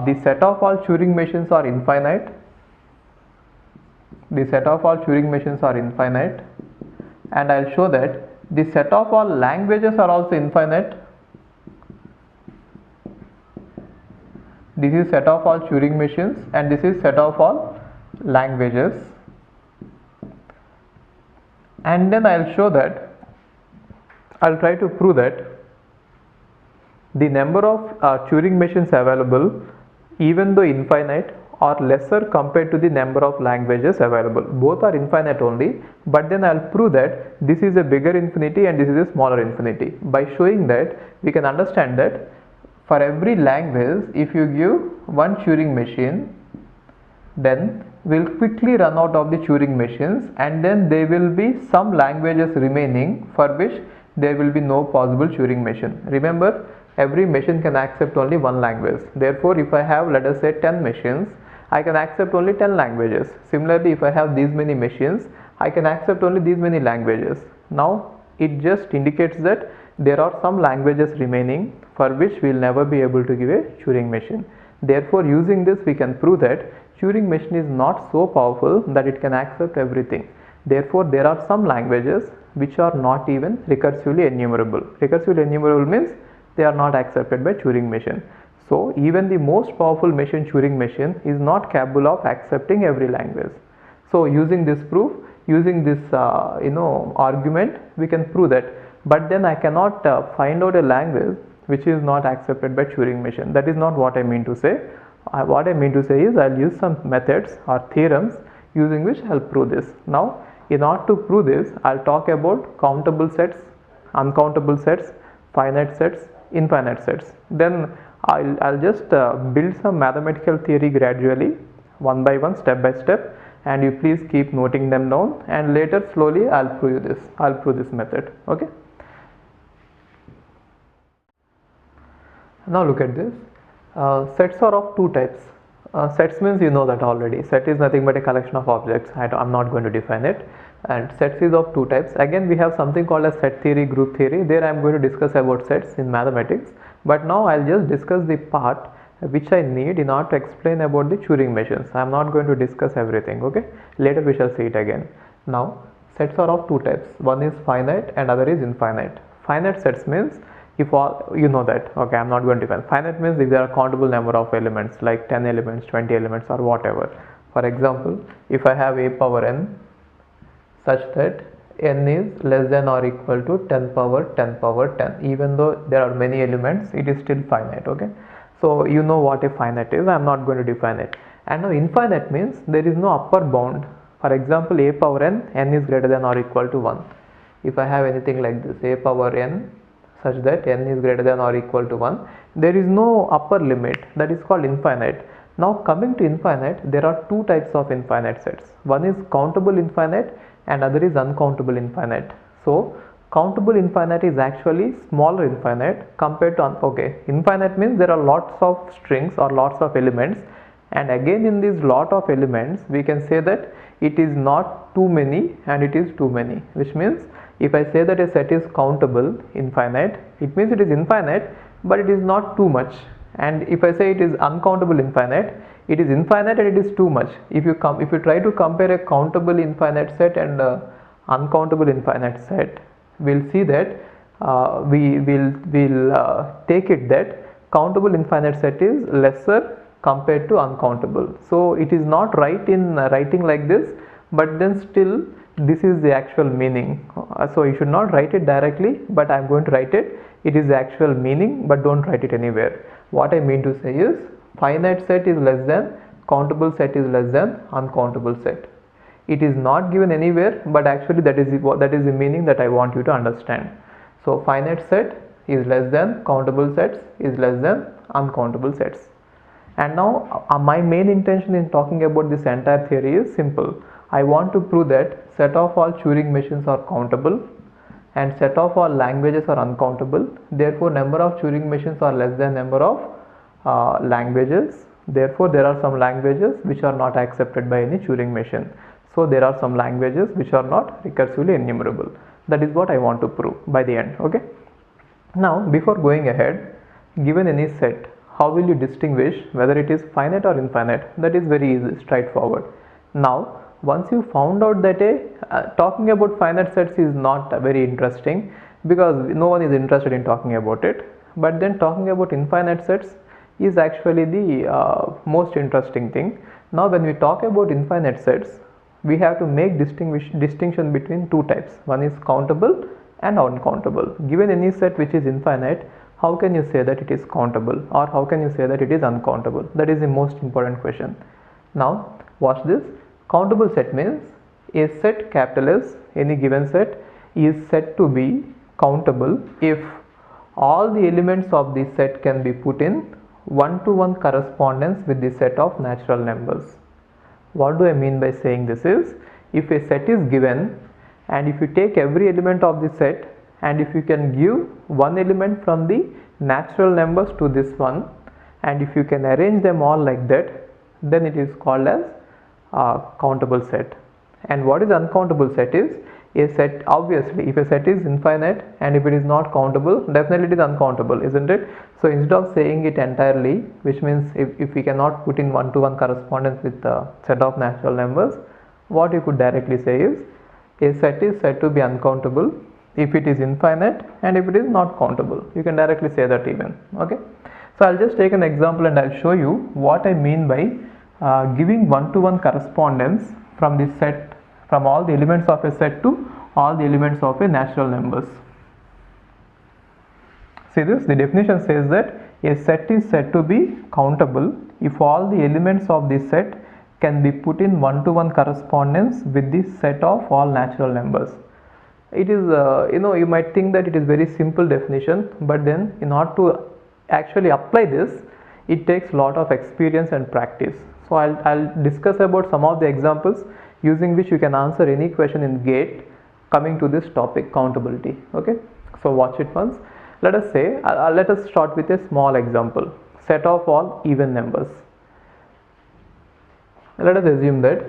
the set of all Turing machines are infinite. The set of all Turing machines are infinite, and I'll show that the set of all languages are also infinite. This is set of all Turing machines and this is set of all languages. And then I'll show that, I'll try to prove that the number of Turing machines available, even though infinite, are lesser compared to the number of languages available. Both are infinite only, but then I'll prove that this is a bigger infinity and this is a smaller infinity. By showing that, we can understand that for every language, if you give one Turing machine, then we'll quickly run out of the Turing machines, and then there will be some languages remaining for which there will be no possible Turing machine. Remember, every machine can accept only one language. Therefore, if I have, let us say, 10 machines, I can accept only 10 languages. Similarly, if I have these many machines, I can accept only these many languages. Now it just indicates that there are some languages remaining for which we will never be able to give a Turing machine. Therefore, using this we can prove that Turing machine is not so powerful that it can accept everything. Therefore, there are some languages which are not even recursively enumerable. Recursively enumerable means they are not accepted by Turing machine. So, even the most powerful machine, Turing machine, is not capable of accepting every language. So, using this proof, using this argument, we can prove that. But then I cannot find out a language which is not accepted by Turing machine. That is not what I mean to say. What I mean to say is I'll use some methods or theorems using which I'll prove this. Now, in order to prove this, I'll talk about countable sets, uncountable sets, finite sets, infinite sets. Then I'll just build some mathematical theory gradually, one by one, step by step, and you please keep noting them down, and later slowly I'll prove this method. Okay. Now look at this. Sets are of two types. Sets means you know that already. Set is nothing but a collection of objects. I'm not going to define it. And sets is of two types. Again, we have something called as set theory, group theory. There I am going to discuss about sets in mathematics. But now I'll just discuss the part which I need in order to explain about the Turing machines. I am not going to discuss everything. Okay. Later we shall see it again. Now, sets are of two types. One is finite and other is infinite. Finite sets means if all you know that, okay, I'm not going to define. Finite means if there are countable number of elements like 10 elements, 20 elements or whatever. For example, if I have a power n such that n is less than or equal to 10 power 10 power 10, even though there are many elements, it is still finite. Okay, so you know what a finite is. I'm not going to define it. And now infinite means there is no upper bound. For example, a power n is greater than or equal to 1. If I have anything like this, a power n such that n is greater than or equal to 1, there is no upper limit, that is called infinite. Now coming to infinite, there are two types of infinite sets. One is countable infinite and other is uncountable infinite. So countable infinite is actually smaller infinite compared to infinite means there are lots of strings or lots of elements, and again in this lot of elements we can say that it is not too many and it is too many, which means if I say that a set is countable infinite, it means it is infinite but it is not too much. And if I say it is uncountable infinite, it is infinite and it is too much. If you try to compare a countable infinite set and uncountable infinite set, we'll see that we'll take it that countable infinite set is lesser compared to uncountable. So it is not right in writing like this, but then still this is the actual meaning. So you should not write it directly, but I am going to write it. It is the actual meaning, but don't write it anywhere. What I mean to say is finite set is less than, countable set is less than uncountable set. It is not given anywhere, but actually that is the meaning that I want you to understand. So finite set is less than, countable sets is less than uncountable sets. And now my main intention in talking about this entire theory is simple. I want to prove that set of all Turing machines are countable and set of all languages are uncountable. Therefore, number of Turing machines are less than number of languages. Therefore, there are some languages which are not accepted by any Turing machine. So, there are some languages which are not recursively enumerable. That is what I want to prove by the end. Okay. Now, before going ahead, given any set, how will you distinguish whether it is finite or infinite? That is very easy, straightforward. Now, once you found out that talking about finite sets is not very interesting because no one is interested in talking about it, but then talking about infinite sets is actually the most interesting thing. Now when we talk about infinite sets, we have to make distinction between two types. One is countable and uncountable. Given any set which is infinite, how can you say that it is countable, or how can you say that it is uncountable? That is the most important question. Now watch this. Countable set means a set capital S, any given set, is said to be countable if all the elements of the set can be put in one-to-one correspondence with the set of natural numbers. What do I mean by saying this is, if a set is given and if you take every element of the set and if you can give one element from the natural numbers to this one, and if you can arrange them all like that, then it is called as countable set. And what is uncountable set is, a set, obviously if a set is infinite and if it is not countable, definitely it is uncountable, isn't it? So instead of saying it entirely, which means if we cannot put in one-to-one correspondence with the set of natural numbers, what you could directly say is a set is said to be uncountable if it is infinite and if it is not countable. You can directly say that even. Okay, so I'll just take an example and I'll show you what I mean by giving one-to-one correspondence from the set, from all the elements of a set to all the elements of a natural numbers. See this, the definition says that a set is said to be countable if all the elements of the set can be put in one-to-one correspondence with the set of all natural numbers. It is, you might think that it is very simple definition, but then in order to actually apply this, it takes a lot of experience and practice. So I'll discuss about some of the examples using which you can answer any question in GATE coming to this topic, countability. Okay, so watch it once. Let us say, let us start with a small example, set of all even numbers. Let us assume that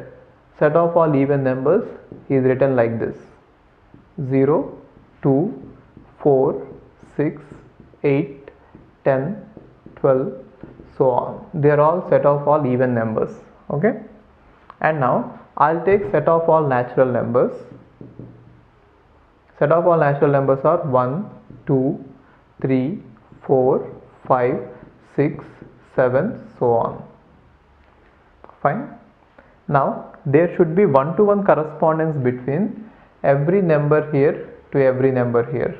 set of all even numbers is written like this: 0, 2, 4, 6, 8, 10, 12, so on. They are all set of all even numbers. Okay, and now I'll take set of all natural numbers. Set of all natural numbers are 1, 2, 3, 4, 5, 6, 7, so on. Fine. Now there should be one-to-one correspondence between every number here to every number here.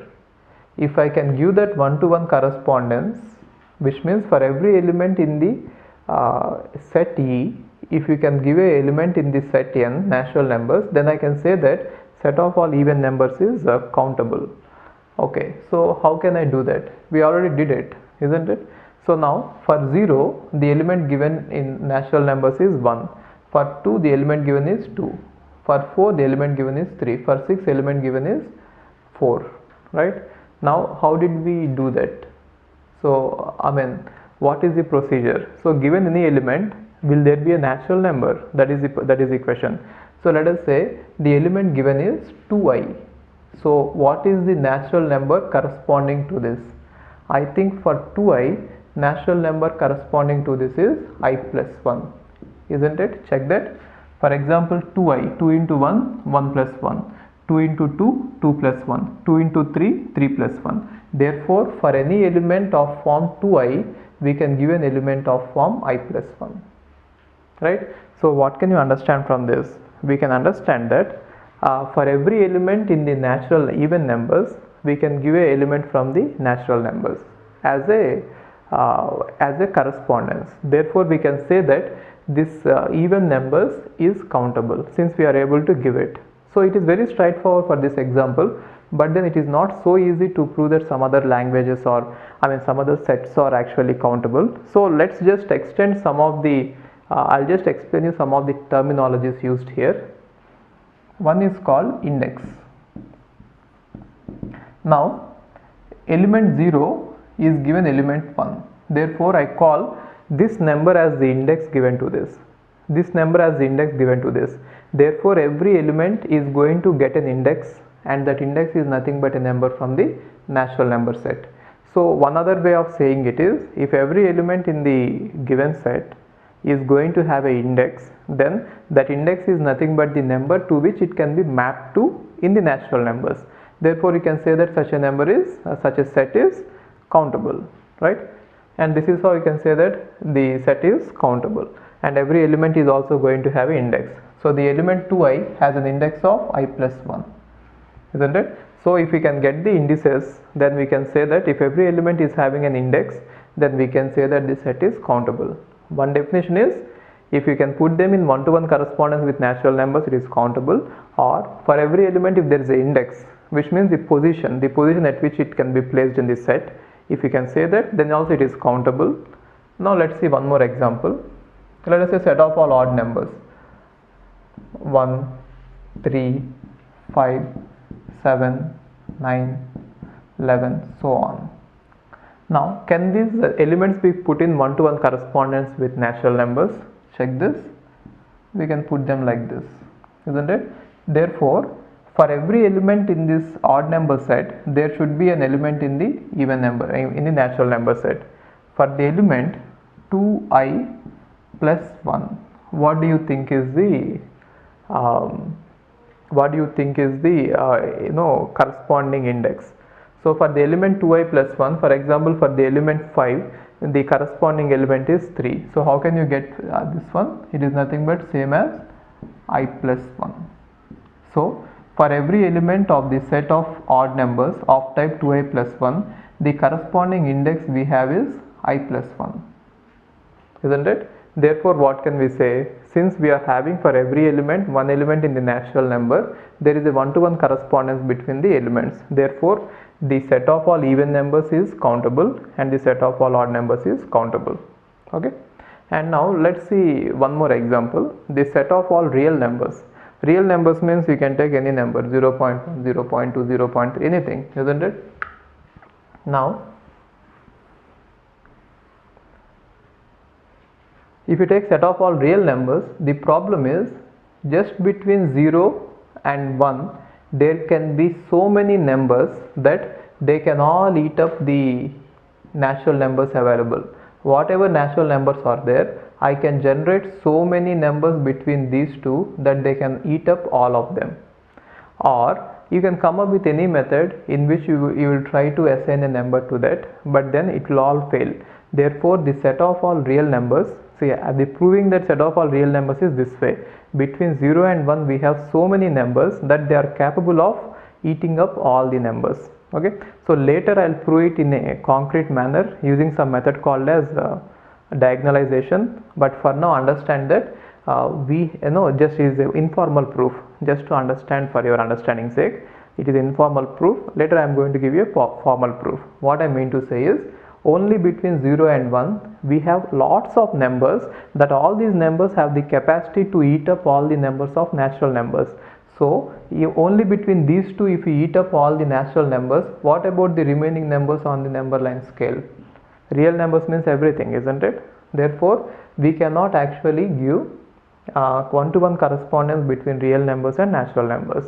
If I can give that one-to-one correspondence, which means for every element in the set E, if you can give a element in the set N natural numbers, then I can say that set of all even numbers is countable. Okay, so how can I do that? We already did it, isn't it? So now for 0, the element given in natural numbers is 1. For 2, the element given is 2. For 4, the element given is 3. For 6, element given is 4. Right? Now how did we do that? So what is the procedure? So given any element, will there be a natural number? That is the question. So let us say the element given is 2i. So what is the natural number corresponding to this? I think for 2i, natural number corresponding to this is I plus 1, isn't it? Check that. For example, 2i, 2 into 1, 1 plus 1, 2 into 2, 2 plus 1, 2 into 3, 3 plus 1. Therefore, for any element of form 2i, we can give an element of form I plus 1. Right? So what can you understand from this? We can understand that for every element in the natural even numbers, we can give an element from the natural numbers as a correspondence. Therefore, we can say that this even numbers is countable since we are able to give it. So it is very straightforward for this example, but then it is not so easy to prove that some other languages or some other sets are actually countable. So let's just extend some of the I'll just explain you some of the terminologies used here. One is called index. Now element 0 is given element 1. Therefore, I call this number as the index given to this. This number as the index given to this. Therefore, every element is going to get an index, and that index is nothing but a number from the natural number set. So one other way of saying it is, if every element in the given set is going to have an index, then that index is nothing but the number to which it can be mapped to in the natural numbers. Therefore, you can say that such a number is such a set is countable, right? And this is how you can say that the set is countable, and every element is also going to have an index. So the element 2i has an index of I plus 1, isn't it? So if we can get the indices, then we can say that if every element is having an index, then we can say that the set is countable. One definition is, if you can put them in one-to-one correspondence with natural numbers, it is countable. Or for every element, if there is an index, which means the position at which it can be placed in the set, if you can say that, then also it is countable. Now let's see one more example. Let us say set of all odd numbers: 1, 3, 5, 7, 9, 11, so on. Now, can these elements be put in one-to-one correspondence with natural numbers? Check this. We can put them like this, isn't it? Therefore, for every element in this odd number set, there should be an element in the even number, in the natural number set. For the element 2i plus 1, what do you think is the corresponding index? So for the element 2i plus 1, for example, for the element 5, the corresponding element is 3. So how can you get this one? It is nothing but same as I plus 1. So for every element of the set of odd numbers of type 2i plus 1, the corresponding index we have is I plus 1, isn't it? Therefore, what can we say? Since we are having for every element one element in the natural number, there is a one-to-one correspondence between the elements. Therefore, the set of all even numbers is countable and the set of all odd numbers is countable. Okay. And now let's see one more example. The set of all real numbers. Real numbers means you can take any number, 0.1, 0.2, 0.3, anything, isn't it? Now, if you take set of all real numbers, the problem is just between 0 and 1, there can be so many numbers that they can all eat up the natural numbers available. Whatever natural numbers are there, I can generate so many numbers between these two that they can eat up all of them. Or you can come up with any method in which you will try to assign a number to that, but then it will all fail. Therefore, the set of all real numbers, see, the proving that set of all real numbers is this way. Between 0 and 1, we have so many numbers that they are capable of eating up all the numbers. Okay, so later I'll prove it in a concrete manner using some method called as diagonalization, but for now understand that just is an informal proof, just to understand for your understanding sake. It is informal proof. Later I am going to give you a formal proof. What I mean to say is, only between 0 and 1 we have lots of numbers that all these numbers have the capacity to eat up all the numbers of natural numbers. So only between these two, if we eat up all the natural numbers, what about the remaining numbers on the number line scale? Real numbers means everything, isn't it? Therefore, we cannot actually give one-to-one correspondence between real numbers and natural numbers.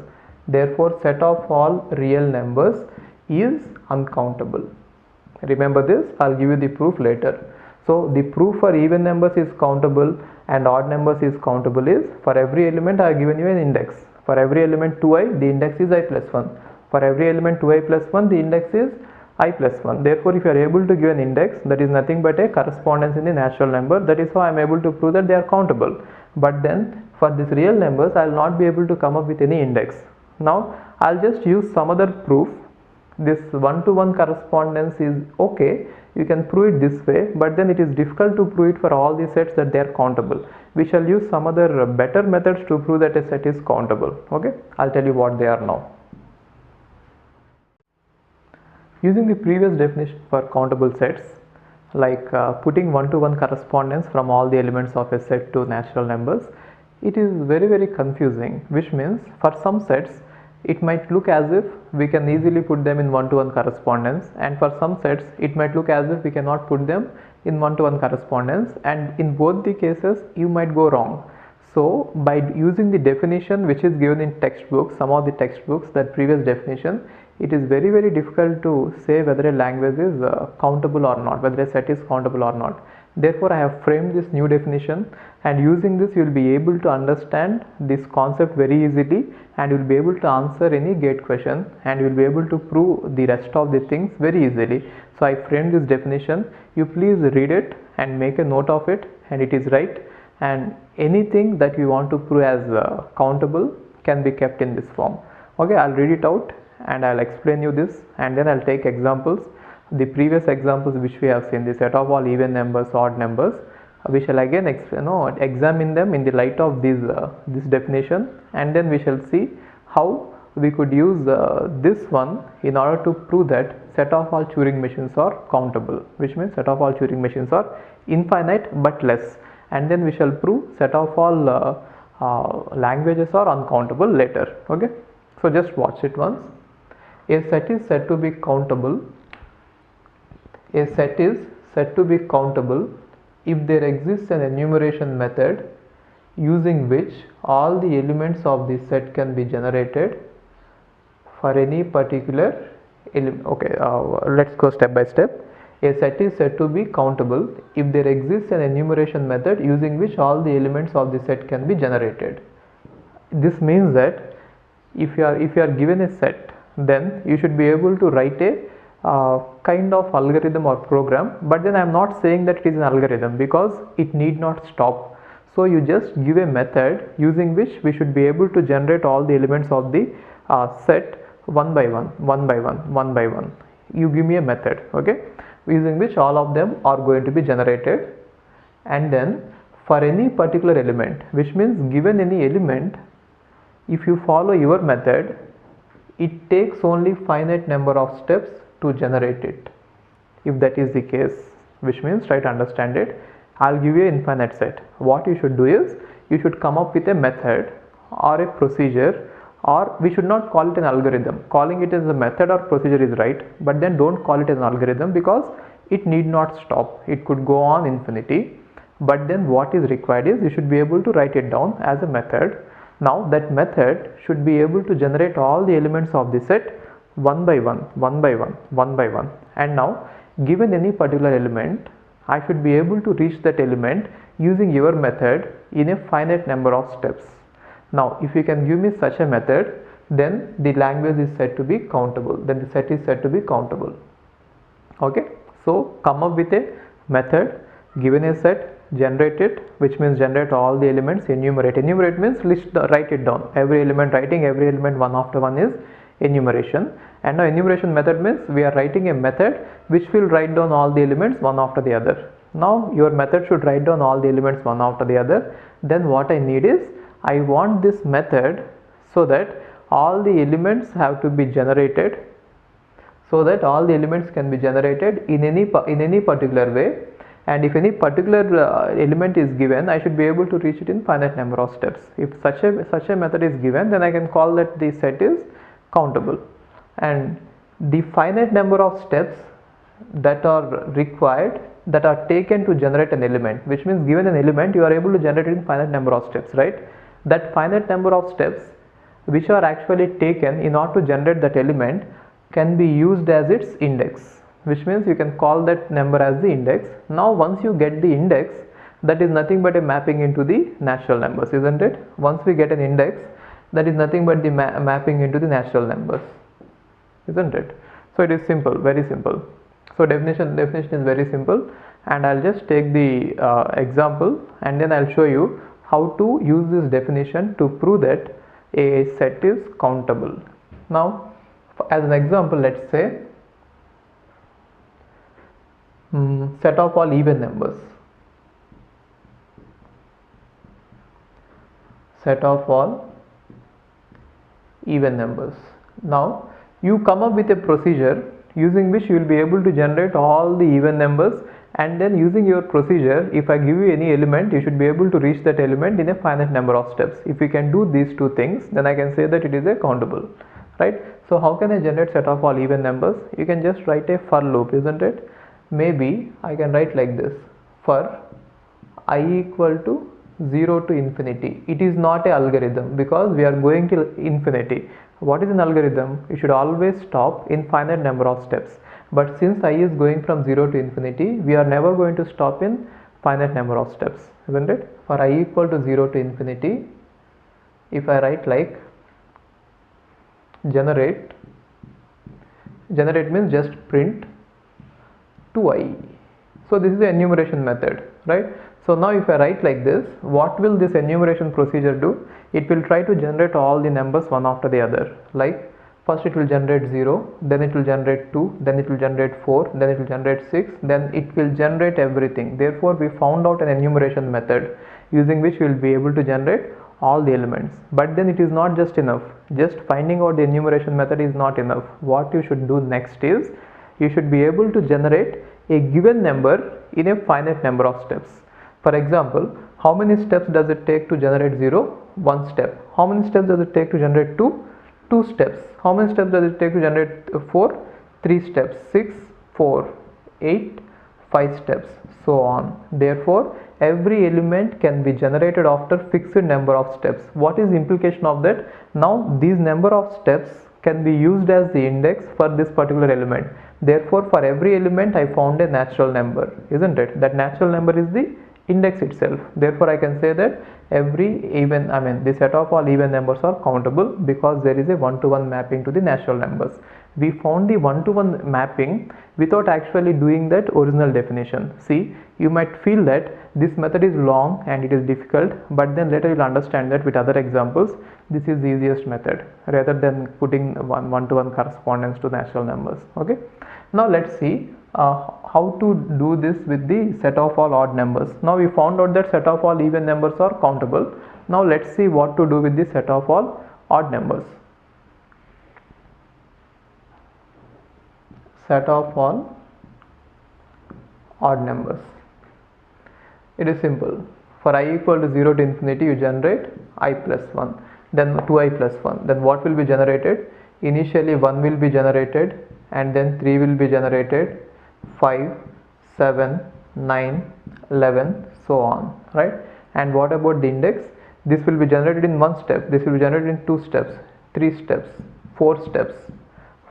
Therefore, set of all real numbers is uncountable. Remember this, I'll give you the proof later. So the proof for even numbers is countable and odd numbers is countable is, for every element I have given you an index. For every element 2i, the index is I plus 1. For every element 2i plus 1, the index is I plus 1. Therefore, if you are able to give an index, that is nothing but a correspondence in the natural number. That is how I am able to prove that they are countable. But then for these real numbers, I will not be able to come up with any index. Now, I will just use some other proof. This one-to-one correspondence is okay. You can prove it this way, but then it is difficult to prove it for all the sets that they are countable. We shall use some other better methods to prove that a set is countable. Okay, I'll tell you what they are now. Using the previous definition for countable sets, like putting one-to-one correspondence from all the elements of a set to natural numbers, it is very confusing, which means for some sets it might look as if we can easily put them in one-to-one correspondence, and for some sets it might look as if we cannot put them in one-to-one correspondence, and in both the cases you might go wrong. So by using the definition which is given in textbooks, some of the textbooks, that previous definition, it is very difficult to say whether a language is countable or not, whether a set is countable or not. Therefore, I have framed this new definition, and using this you will be able to understand this concept very easily, and you will be able to answer any gate question, and you will be able to prove the rest of the things very easily. So I framed this definition. You please read it and make a note of it, and it is right, and anything that you want to prove as countable can be kept in this form. Okay, I'll read it out and I'll explain you this, and then I'll take examples. The previous examples which we have seen, the set of all even numbers, odd numbers, we shall again examine them in the light of this definition, and then we shall see how we could use this one in order to prove that set of all Turing machines are countable, which means set of all Turing machines are infinite but less, and then we shall prove set of all languages are uncountable later. Okay, so just watch it once. A set is said to be countable. A set is said to be countable if there exists an enumeration method using which all the elements of the set can be generated for any particular element. Okay, let's go step by step. A set is said to be countable if there exists an enumeration method using which all the elements of the set can be generated. This means that if you are given a set, then you should be able to write a kind of algorithm or program, but then I am not saying that it is an algorithm because it need not stop. So you just give a method using which we should be able to generate all the elements of the set one by one. You give me a method, okay, using which all of them are going to be generated. And then for any particular element, which means given any element, if you follow your method, it takes only finite number of steps to generate it. If that is the case, which means, try to understand it, I'll give you an infinite set. What you should do is, you should come up with a method or a procedure, or we should not call it an algorithm. Calling it as a method or procedure is right, but then don't call it as an algorithm because it need not stop. It could go on infinity, but then what is required is you should be able to write it down as a method. Now that method should be able to generate all the elements of the set one by one. And now given any particular element, I should be able to reach that element using your method in a finite number of steps. Now if you can give me such a method, then the language is said to be countable, then the set is said to be countable. Okay, so come up with a method, given a set, generate it, which means generate all the elements. Enumerate means write it down, every element, writing every element one after one is enumeration. And now enumeration method means we are writing a method which will write down all the elements one after the other. Now your method should write down all the elements one after the other. Then what I need is, I want this method so that all the elements have to be generated, so that all the elements can be generated in any particular way. And if any particular element is given, I should be able to reach it in finite number of steps. If such a method is given, then I can call that the set is countable. And the finite number of steps that are required, that are taken to generate an element, which means given an element, you are able to generate it in finite number of steps, right? That finite number of steps which are actually taken in order to generate that element can be used as its index, which means you can call that number as the index. Now once you get the index, that is nothing but a mapping into the natural numbers, isn't it? Once we get an index, that is nothing but the mapping into the natural numbers, isn't it? So it is simple, very simple. So definition is very simple, and I'll just take the example, and then I'll show you how to use this definition to prove that a set is countable. Now as an example, let's say set of all even numbers. Set of all even numbers. Now you come up with a procedure using which you will be able to generate all the even numbers, and then using your procedure, if I give you any element, you should be able to reach that element in a finite number of steps. If we can do these two things, then I can say that it is a countable, right? So how can I generate set of all even numbers? You can just write a for loop, isn't it? Maybe I can write like this: for I equal to 0 to infinity. It is not an algorithm because we are going to infinity. What is an algorithm? You should always stop in finite number of steps. But since I is going from 0 to infinity, we are never going to stop in finite number of steps, isn't it? For I equal to 0 to infinity, if I write like generate means just print to I. So this is the enumeration method, right? So now if I write like this, what will this enumeration procedure do? It will try to generate all the numbers one after the other. Like first it will generate 0, then it will generate 2, then it will generate 4, then it will generate 6, then it will generate everything. Therefore we found out an enumeration method using which we will be able to generate all the elements. But then it is not just enough. Just finding out the enumeration method is not enough. What you should do next is, you should be able to generate a given number in a finite number of steps. For example, how many steps does it take to generate 0? 1 step. How many steps does it take to generate 2? 2 steps. How many steps does it take to generate 4? 3 steps. 6, 4, 8, 5 steps, so on. Therefore, every element can be generated after fixed number of steps. What is the implication of that? Now these number of steps can be used as the index for this particular element. Therefore, for every element I found a natural number, isn't it? That natural number is the index itself. Therefore, I can say that the set of all even numbers are countable because there is a one-to-one mapping to the natural numbers. We found the one-to-one mapping without actually doing that original definition. See, you might feel that this method is long and it is difficult, but then later you'll understand that with other examples this is the easiest method rather than putting one-to-one correspondence to natural numbers. Okay, now let's see how to do this with the set of all odd numbers. Now we found out that set of all even numbers are countable. Now let's see what to do with the set of all odd numbers. Set of all odd numbers. It is simple. For I equal to 0 to infinity, you generate I plus 1, then 2i plus 1. Then what will be generated? Initially 1 will be generated, and then 3 will be generated, 5, 7, 9, 11, so on, right? And what about the index? This will be generated in one step, this will be generated in 2 steps, 3 steps, 4 steps,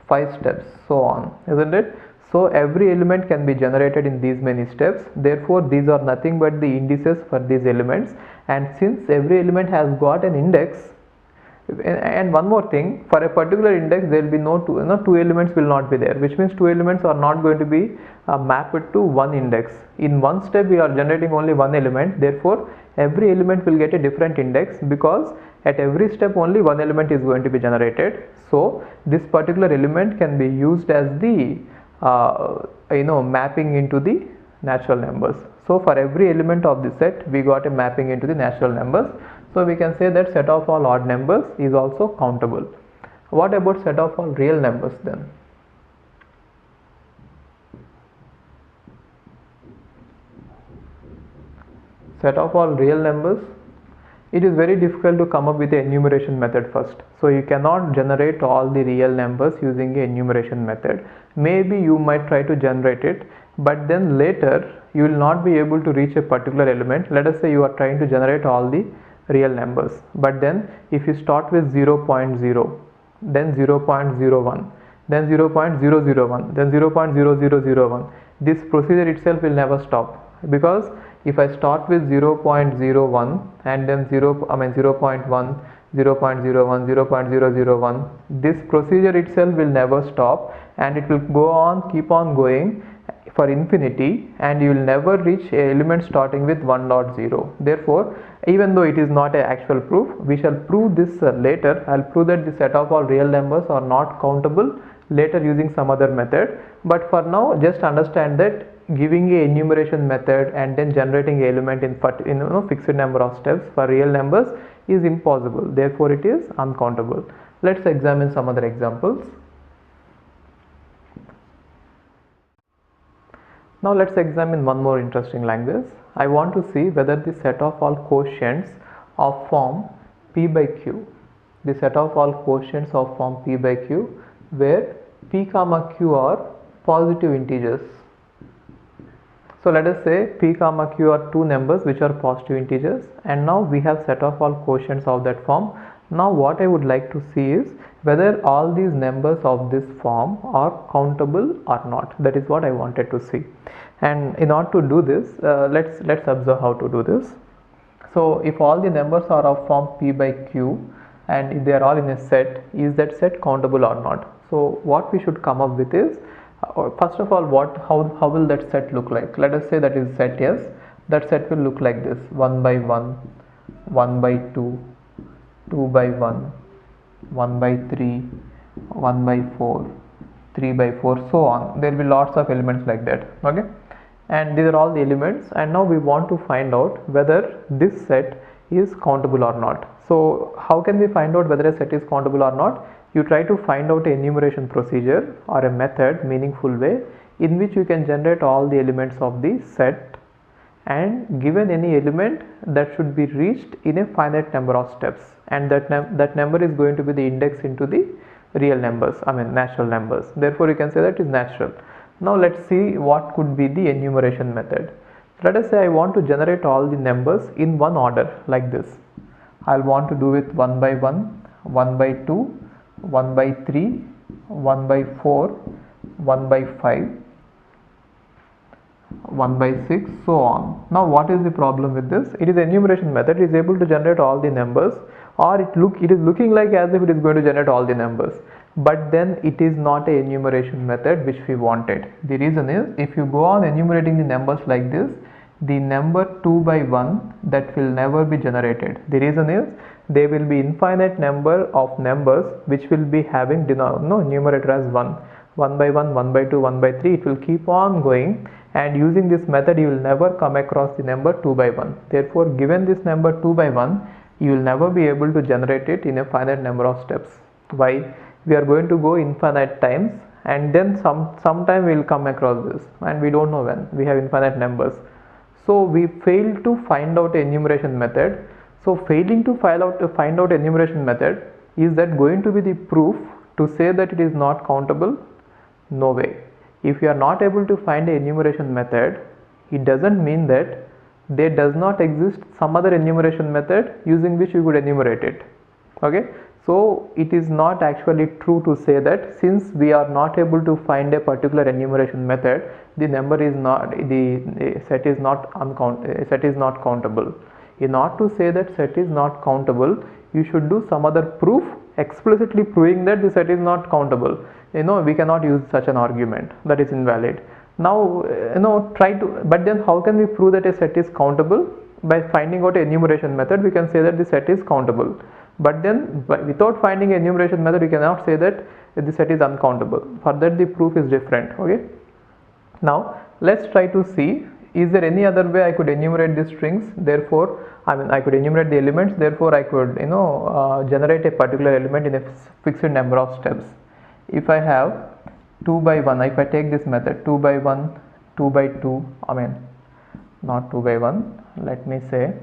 5 steps, so on, isn't it? So every element can be generated in these many steps. Therefore, these are nothing but the indices for these elements, and since every element has got an index, and one more thing, for a particular index there will be two elements will not be there, which means 2 elements are not going to be mapped to one index. In one step we are generating only one element, therefore every element will get a different index because at every step only one element is going to be generated. So this particular element can be used as the mapping into the natural numbers. So for every element of the set we got a mapping into the natural numbers. So we can say that set of all odd numbers is also countable. What about set of all real numbers then? Set of all real numbers, it is very difficult to come up with an enumeration method first. So you cannot generate all the real numbers using an enumeration method. Maybe you might try to generate it, but then later you will not be able to reach a particular element. Let us say you are trying to generate all the real numbers, but then if you start with 0.0, then 0.01, then 0.001, then 0.0001, this procedure itself will never stop, because if I start with 0.01 and then 0.1, 0.01, 0.001, this procedure itself will never stop and it will go on, keep on going for infinity, and you will never reach a element starting with 1.0. Therefore, even though it is not an actual proof, we shall prove this later. I'll prove that the set of all real numbers are not countable later using some other method. But for now, just understand that giving a enumeration method and then generating an element in fixed number of steps for real numbers is impossible. Therefore, it is uncountable. Let's examine some other examples. Now let's examine one more interesting language. I want to see whether the set of all quotients of form P by Q, the set of all quotients of form P by Q, where P comma Q are positive integers. So let us say P comma Q are two numbers which are positive integers, and now we have set of all quotients of that form. Now what I would like to see is whether all these numbers of this form are countable or not. That is what I wanted to see. And in order to do this, let's observe how to do this. So if all the numbers are of form P by Q and if they are all in a set, is that set countable or not? So what we should come up with is, first of all, how will that set look like? Let us say that is set S. That set will look like this: 1 by 1, 1 by 2, 2 by 1, 1 by 3, 1 by 4, 3 by 4, so on. There will be lots of elements like that. Okay, and these are all the elements, and now we want to find out whether this set is countable or not. So how can we find out whether a set is countable or not? You try to find out an enumeration procedure or a method, meaningful way, in which you can generate all the elements of the set, and given any element that should be reached in a finite number of steps, and that number is going to be the index into the real numbers, natural numbers. Therefore you can say that is natural. Now let's see what could be the enumeration method. Let us say I want to generate all the numbers in one order like this. I'll want to do it 1 by 1, 1 by 2, 1 by 3, 1 by 4, 1 by 5, 1 by 6, so on. Now what is the problem with this? It is enumeration method. It is able to generate all the numbers, or it is looking like as if it is going to generate all the numbers, but then it is not a enumeration method which we wanted. The reason is, if you go on enumerating the numbers like this, the number 2 by 1, that will never be generated. The reason is, there will be infinite number of numbers which will be having numerator as 1. 1 by 1, 1 by 2, 1 by 3, it will keep on going, and using this method you will never come across the number 2 by 1. Therefore, given this number 2 by 1, you will never be able to generate it in a finite number of steps. Why? We are going to go infinite times, and then sometime we will come across this, and we don't know when. We have infinite numbers. So we failed to find out enumeration method. So failing to find out enumeration method, is that going to be the proof to say that it is not countable? No way. If you are not able to find a enumeration method, it doesn't mean that there does not exist some other enumeration method using which you could enumerate it. Okay, so it is not actually true to say that since we are not able to find a particular enumeration method, the number is not, the set is not countable. In order to say that set is not countable, you should do some other proof explicitly proving that the set is not countable. We cannot use such an argument. That is invalid. Now, but then how can we prove that a set is countable? By finding out a enumeration method, we can say that the set is countable. But then, without finding a enumeration method, we cannot say that the set is uncountable. For that, the proof is different. Okay. Now, let's try to see, is there any other way I could enumerate the strings? Therefore, I could enumerate the elements. Therefore, I could, generate a particular element in a fixed number of steps. If I have 2 by 1, if I take this method 2 by 1, 2 by 2, not 2 by 1, let me say,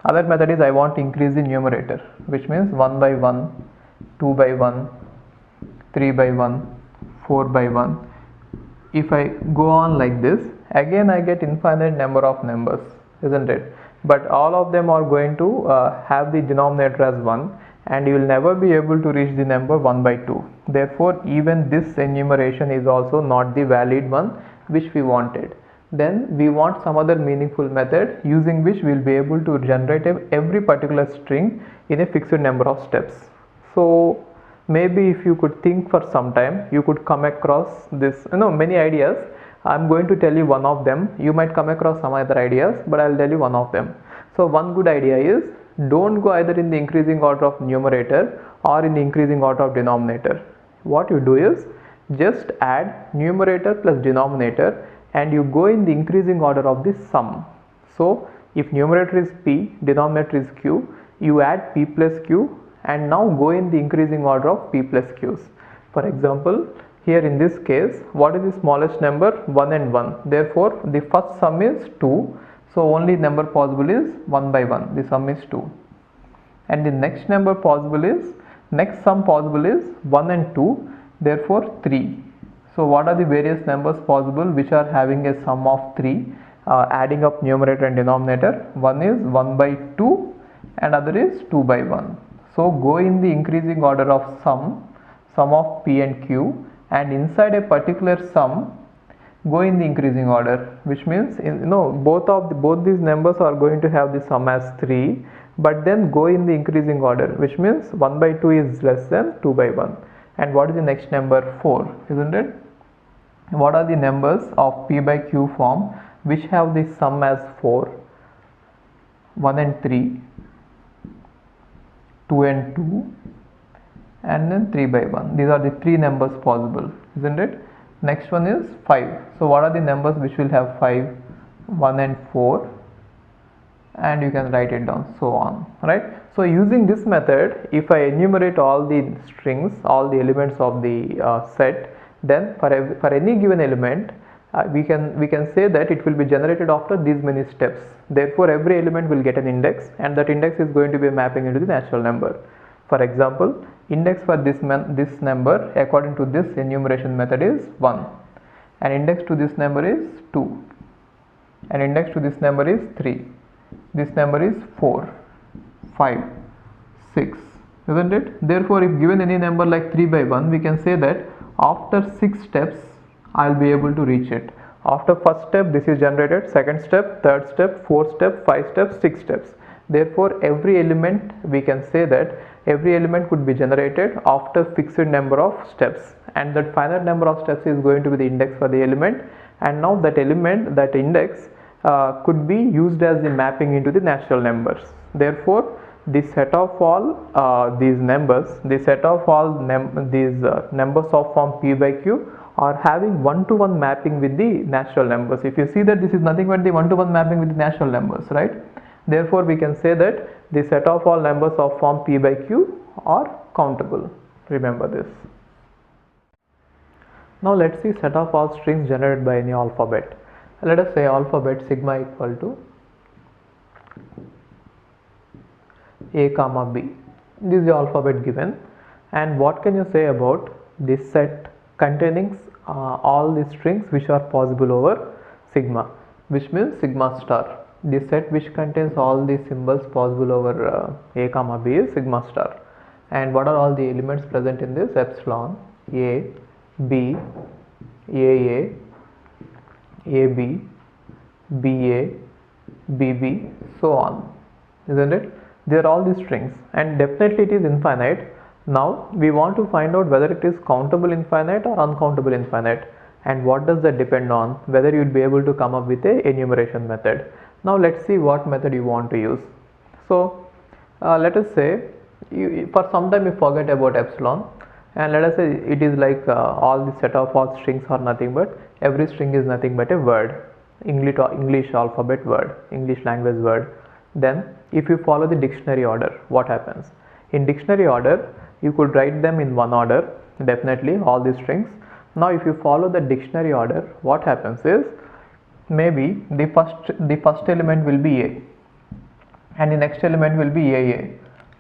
other method is I want to increase the numerator, which means 1 by 1, 2 by 1, 3 by 1, 4 by 1. If I go on like this, again I get infinite number of numbers, isn't it? But all of them are going to have the denominator as 1, and you will never be able to reach the number 1 by 2. Therefore, even this enumeration is also not the valid one which we wanted. Then we want some other meaningful method using which we will be able to generate every particular string in a fixed number of steps. So maybe if you could think for some time, you could come across this, many ideas. I'm going to tell you one of them. You might come across some other ideas, but I'll tell you one of them. So one good idea is, don't go either in the increasing order of numerator or in the increasing order of denominator. What you do is, just add numerator plus denominator, and you go in the increasing order of the sum. So if numerator is p, denominator is q, you add p plus q, and now go in the increasing order of p plus q's. For example, here in this case, what is the smallest number? 1 and 1. Therefore, the first sum is 2. So only number possible is 1 by 1. The sum is 2. And the next number possible is, next sum possible is 1 and 2. Therefore 3. So what are the various numbers possible which are having a sum of 3, adding up numerator and denominator? One is 1 by 2 and other is 2 by 1. So go in the increasing order of sum of p and q, and inside a particular sum, go in the increasing order, which means both these numbers are going to have the sum as 3, but then go in the increasing order, which means 1 by 2 is less than 2 by 1. And what is the next number? 4, isn't it? What are the numbers of p by q form which have the sum as 4? 1 and 3, 2 and 2, and then 3 by 1. These are the 3 numbers possible, isn't it? Next one is 5. So what are the numbers which will have 5? 1 and 4, and you can write it down, so on, right? So using this method, if I enumerate all the strings, all the elements of the set, then for any given element, we can say that it will be generated after these many steps. Therefore, every element will get an index, and that index is going to be mapping into the natural number. For example, index for this number according to this enumeration method is 1, and index to this number is 2, and index to this number is 3, this number is 4, 5, 6, isn't it? Therefore, if given any number like 3 by 1, we can say that after 6 steps I'll be able to reach it. After first step this is generated, second step, third step, fourth step, 5 steps, 6 steps. Therefore, every element, we can say that every element could be generated after fixed number of steps, and that finite number of steps is going to be the index for the element. And now that element, that index could be used as the mapping into the natural numbers. Therefore, the set of all these numbers, the set of all numbers of form p by q are having one-to-one mapping with the natural numbers. If you see that this is nothing but the one-to-one mapping with the natural numbers, right? Therefore, we can say that the set of all numbers of form p by q are countable. Remember this. Now let's see set of all strings generated by any alphabet. Let us say alphabet sigma equal to a comma b. This is the alphabet given, and what can you say about this set containing all the strings which are possible over sigma, which means sigma star. The set which contains all the symbols possible over a comma b is sigma star. And what are all the elements present in this? Epsilon, a, b, aa, ab, ba, bb, so on, isn't it? They are all the strings, and definitely it is infinite. Now we want to find out whether it is countable infinite or uncountable infinite, and what does that depend on? Whether you will be able to come up with a enumeration method. Now let's see what method you want to use. So let us say for some time you forget about epsilon, and let us say it is like all the set of all strings are nothing but, every string is nothing but a word, English alphabet word, English language word. Then if you follow the dictionary order, what happens? In dictionary order you could write them in one order, definitely all the strings. Now if you follow the dictionary order, what happens is maybe the first element will be a, and the next element will be aa,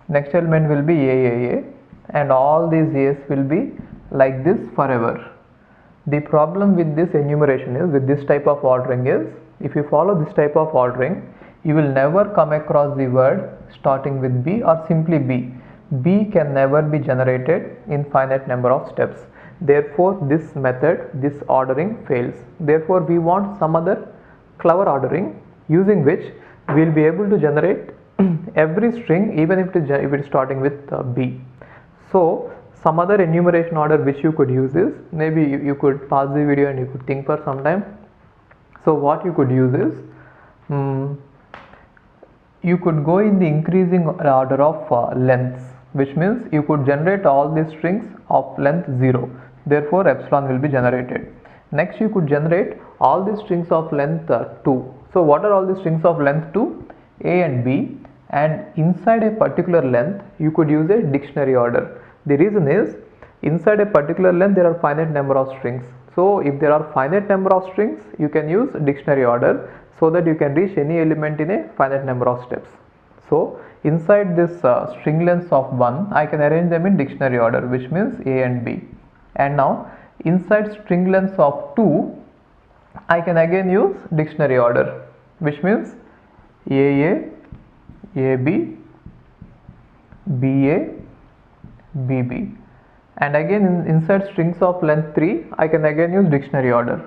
next element will be aaa, and all these a's will be like this forever. The problem with this enumeration is, with this type of ordering is, if you follow this type of ordering, you will never come across the word starting with b or simply b. B can never be generated in finite number of steps. Therefore, this method, this ordering fails. Therefore, we want some other clever ordering using which we will be able to generate every string even if it is starting with b. So, some other enumeration order which you could use is, maybe you could pause the video and you could think for some time. So, what you could use is, you could go in the increasing order of lengths, which means you could generate all these strings of length 0. Therefore, epsilon will be generated. Next, you could generate all the strings of length 2. So, what are all the strings of length 2? A and B, and inside a particular length you could use a dictionary order. The reason is, inside a particular length there are finite number of strings. So, if there are finite number of strings, you can use dictionary order so that you can reach any element in a finite number of steps. So, inside this string lengths of 1, I can arrange them in dictionary order, which means A and B. And now, inside string lengths of 2, I can again use dictionary order, which means AA, AB, BA, BB. And again inside strings of length 3, I can again use dictionary order.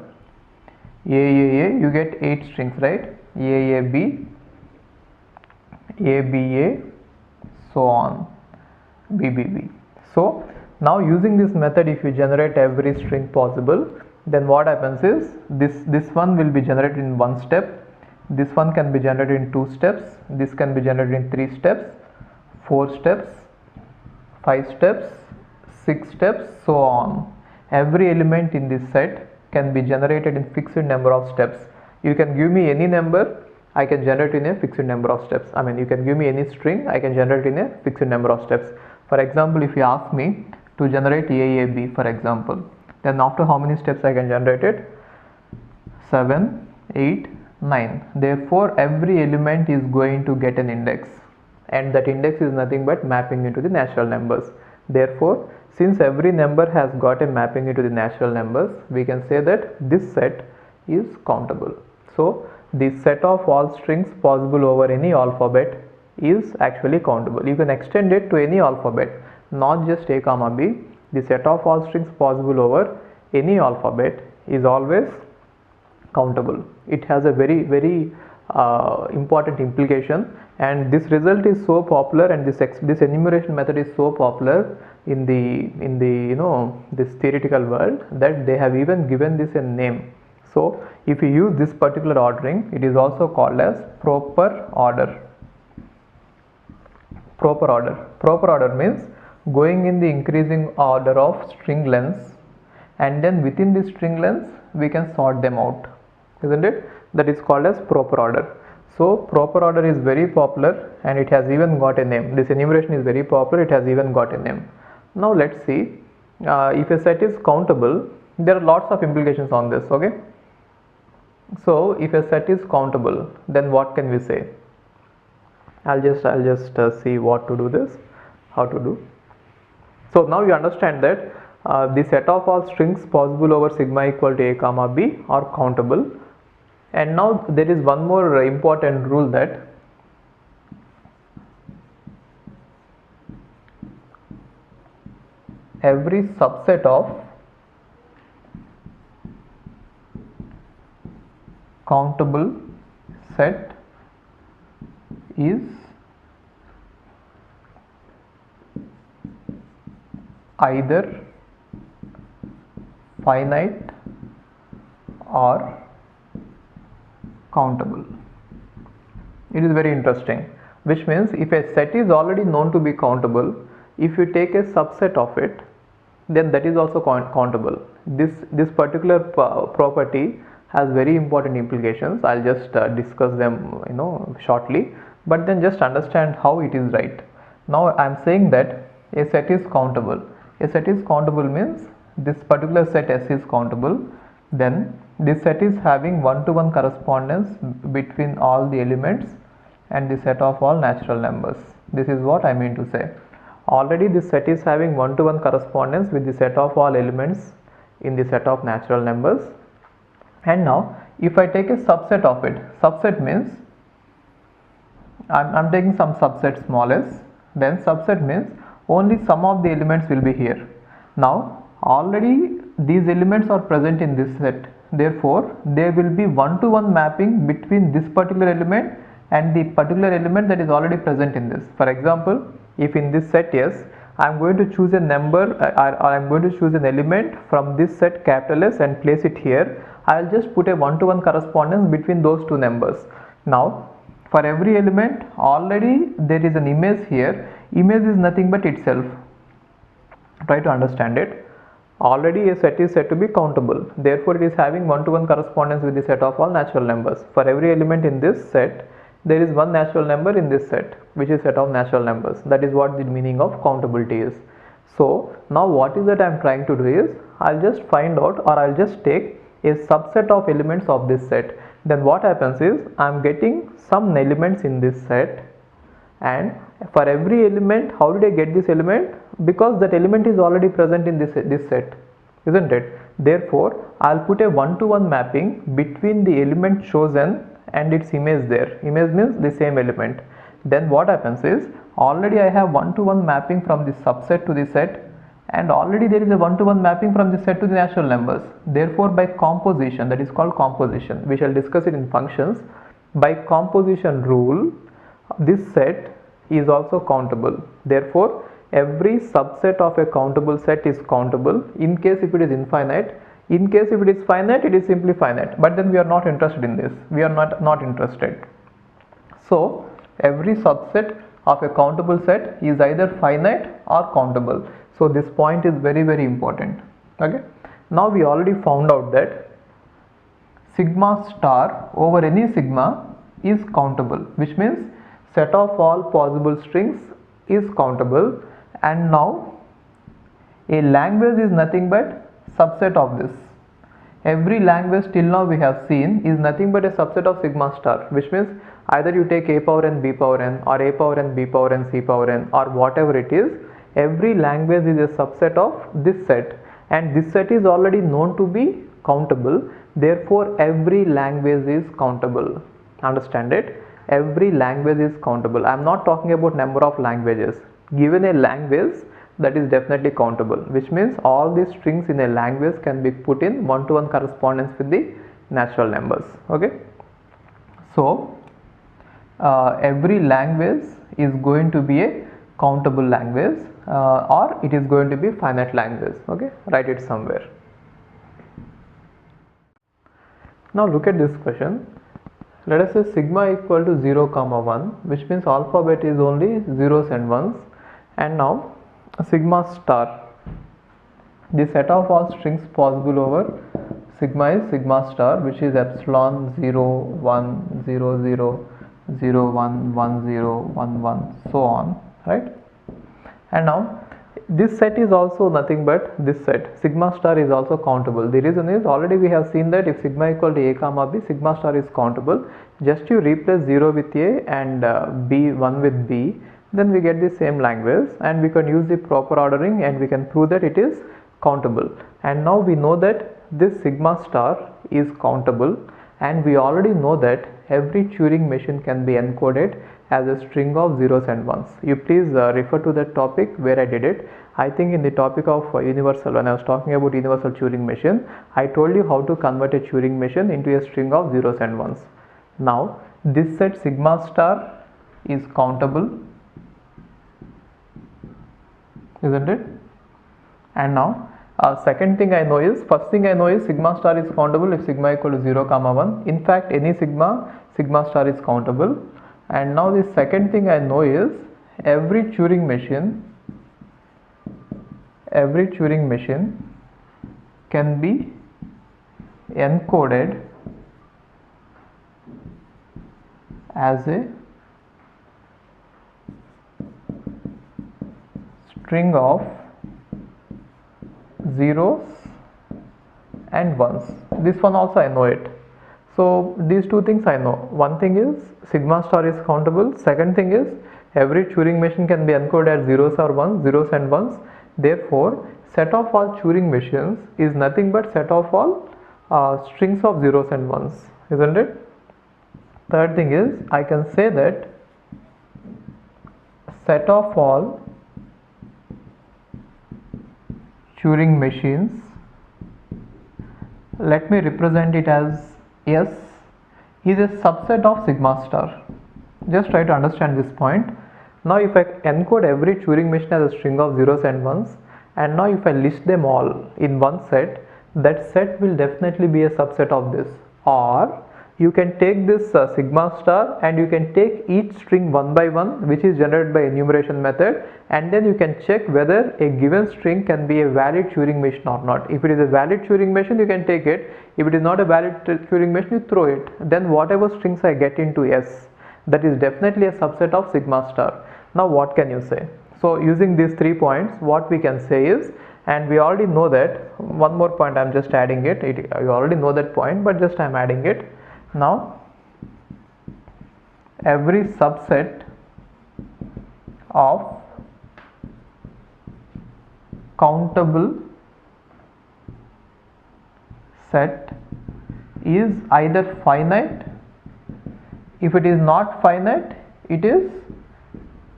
AAA, you get 8 strings, right? AAB, ABA, so on, BBB. So now using this method, if you generate every string possible, then what happens is, this one will be generated in 1 step, this one can be generated in 2 steps, this can be generated in 3 steps, 4 steps, 5 steps, 6 steps, so on. Every element in this set can be generated in fixed number of steps. You can give me any number, I can generate in a fixed number of steps. I mean, you can give me any string, I can generate in a fixed number of steps. For example, if you ask me to generate AAB, for example, then after how many steps I can generate it? 7, 8, 9. Therefore, every element is going to get an index, and that index is nothing but mapping into the natural numbers. Therefore, since every number has got a mapping into the natural numbers, we can say that this set is countable. So, the set of all strings possible over any alphabet is actually countable. You can extend it to any alphabet, not just a comma b. The set of all strings possible over any alphabet is always countable. It has a very important implication, and this result is so popular, and this enumeration method is so popular in the this theoretical world that they have even given this a name. So if you use this particular ordering, it is also called as proper order. Proper order. Proper order means going in the increasing order of string lengths, and then within the string lengths we can sort them out, isn't it? That is called as proper order. So proper order is very popular, and it has even got a name. This enumeration is very popular, it has even got a name. Now let's see, if a set is countable, there are lots of implications on this. Okay, so if a set is countable, then what can we say? I'll just see what to do this, how to do. So now you understand that the set of all strings possible over sigma equal to a comma b are countable. And now there is one more important rule, that every subset of countable set is either finite or countable. It is very interesting, which means if a set is already known to be countable, if you take a subset of it, then that is also countable. This particular property has very important implications. I'll just discuss them shortly, but then just understand how it is right. Now I am saying that a set is countable. A set is countable means this particular set S is countable, then this set is having one-to-one correspondence between all the elements and the set of all natural numbers. This is what I mean to say. Already this set is having one-to-one correspondence with the set of all elements in the set of natural numbers. And now if I take a subset of it, subset means I'm taking some subset small s, then subset means only some of the elements will be here. Now already these elements are present in this set, therefore there will be one-to-one mapping between this particular element and the particular element that is already present in this. For example, if in this set S, I am going to choose a number or I am going to choose an element from this set capital S and place it here, I will just put a one-to-one correspondence between those two numbers. Now for every element already there is an image here. Image is nothing but itself. Try to understand it. Already a set is said to be countable, therefore it is having one-to-one correspondence with the set of all natural numbers. For every element in this set, there is one natural number in this set, which is set of natural numbers. That is what the meaning of countability is. So now what is that I am trying to do is, I'll just find out, or I'll just take a subset of elements of this set. Then what happens is, I am getting some elements in this set, and for every element, how did I get this element? Because that element is already present in this set, isn't it? Therefore I'll put a one-to-one mapping between the element chosen and its image there. Image means the same element. Then what happens is, already I have one-to-one mapping from the subset to the set, and already there is a one-to-one mapping from the set to the natural numbers. Therefore by composition, that is called composition, we shall discuss it in functions. By composition rule, this set is also countable. Therefore every subset of a countable set is countable in case if it is infinite. In case if it is finite, it is simply finite, but then we are not interested in this. We are not interested. So every subset of a countable set is either finite or countable. So this point is very important. Okay, now we already found out that sigma star over any sigma is countable, which means set of all possible strings is countable. And now a language is nothing but subset of this. Every language till now we have seen is nothing but a subset of sigma star, which means either you take a power n, b power n, or a power n, b power n, c power n, or whatever it is. Every language is a subset of this set, and this set is already known to be countable. Therefore every language is countable. Understand it? every language is countable. I am not talking about number of languages. Given a language, that is definitely countable, which means all these strings in a language can be put in one-to-one correspondence with the natural numbers. Okay, so every language is going to be a countable language, or it is going to be finite language. Okay, write it somewhere. Now look at this question. Let us say sigma equal to 0 comma 1, which means alphabet is only zeros and ones, and now sigma star, the set of all strings possible over sigma is sigma star, which is epsilon 0 1 0 0 0 1 1 0 1 1 so on, right? And now this set is also nothing but this set. Sigma star is also countable. The reason is already we have seen that if sigma equal to a comma b, sigma star is countable. Just you replace 0 with a and b 1 with b, then we get the same language, and we can use the proper ordering and we can prove that it is countable. And now we know that this sigma star is countable, and we already know that every Turing machine can be encoded as a string of zeros and ones. You please refer to that topic where I did it. I think in the topic of universal, when I was talking about universal Turing machine, I told you how to convert a Turing machine into a string of zeros and ones. Now this set sigma star is countable, isn't it? And now second thing I know is, first thing I know is sigma star is countable if sigma equal to 0 comma 1. In fact, any sigma star is countable. And now the second thing I know is every Turing machine can be encoded as a string of zeros and ones. This one also I know it. So these two things I know. One thing is sigma star is countable. Second thing is every Turing machine can be encoded as zeros or ones, zeros and ones. Therefore, set of all Turing machines is nothing but set of all strings of zeros and ones, isn't it? Third thing is I can say that set of all Turing machines, let me represent it as S, is a subset of sigma star. Just try to understand this point. Now if I encode every Turing machine as a string of zeros and ones, and now if I list them all in one set, that set will definitely be a subset of this. Or you can take this sigma star and you can take each string one by one, which is generated by enumeration method, and then you can check whether a given string can be a valid Turing machine or not. If it is a valid Turing machine, you can take it. If it is not a valid Turing machine, you throw it. Then whatever strings I get into S, that is definitely a subset of sigma star. Now what can you say? So using these 3 points, what we can say is, and we already know that, one more point I am just adding it, you already know that point, but just I am adding it. Now every subset of countable set is either finite. If it is not finite, it is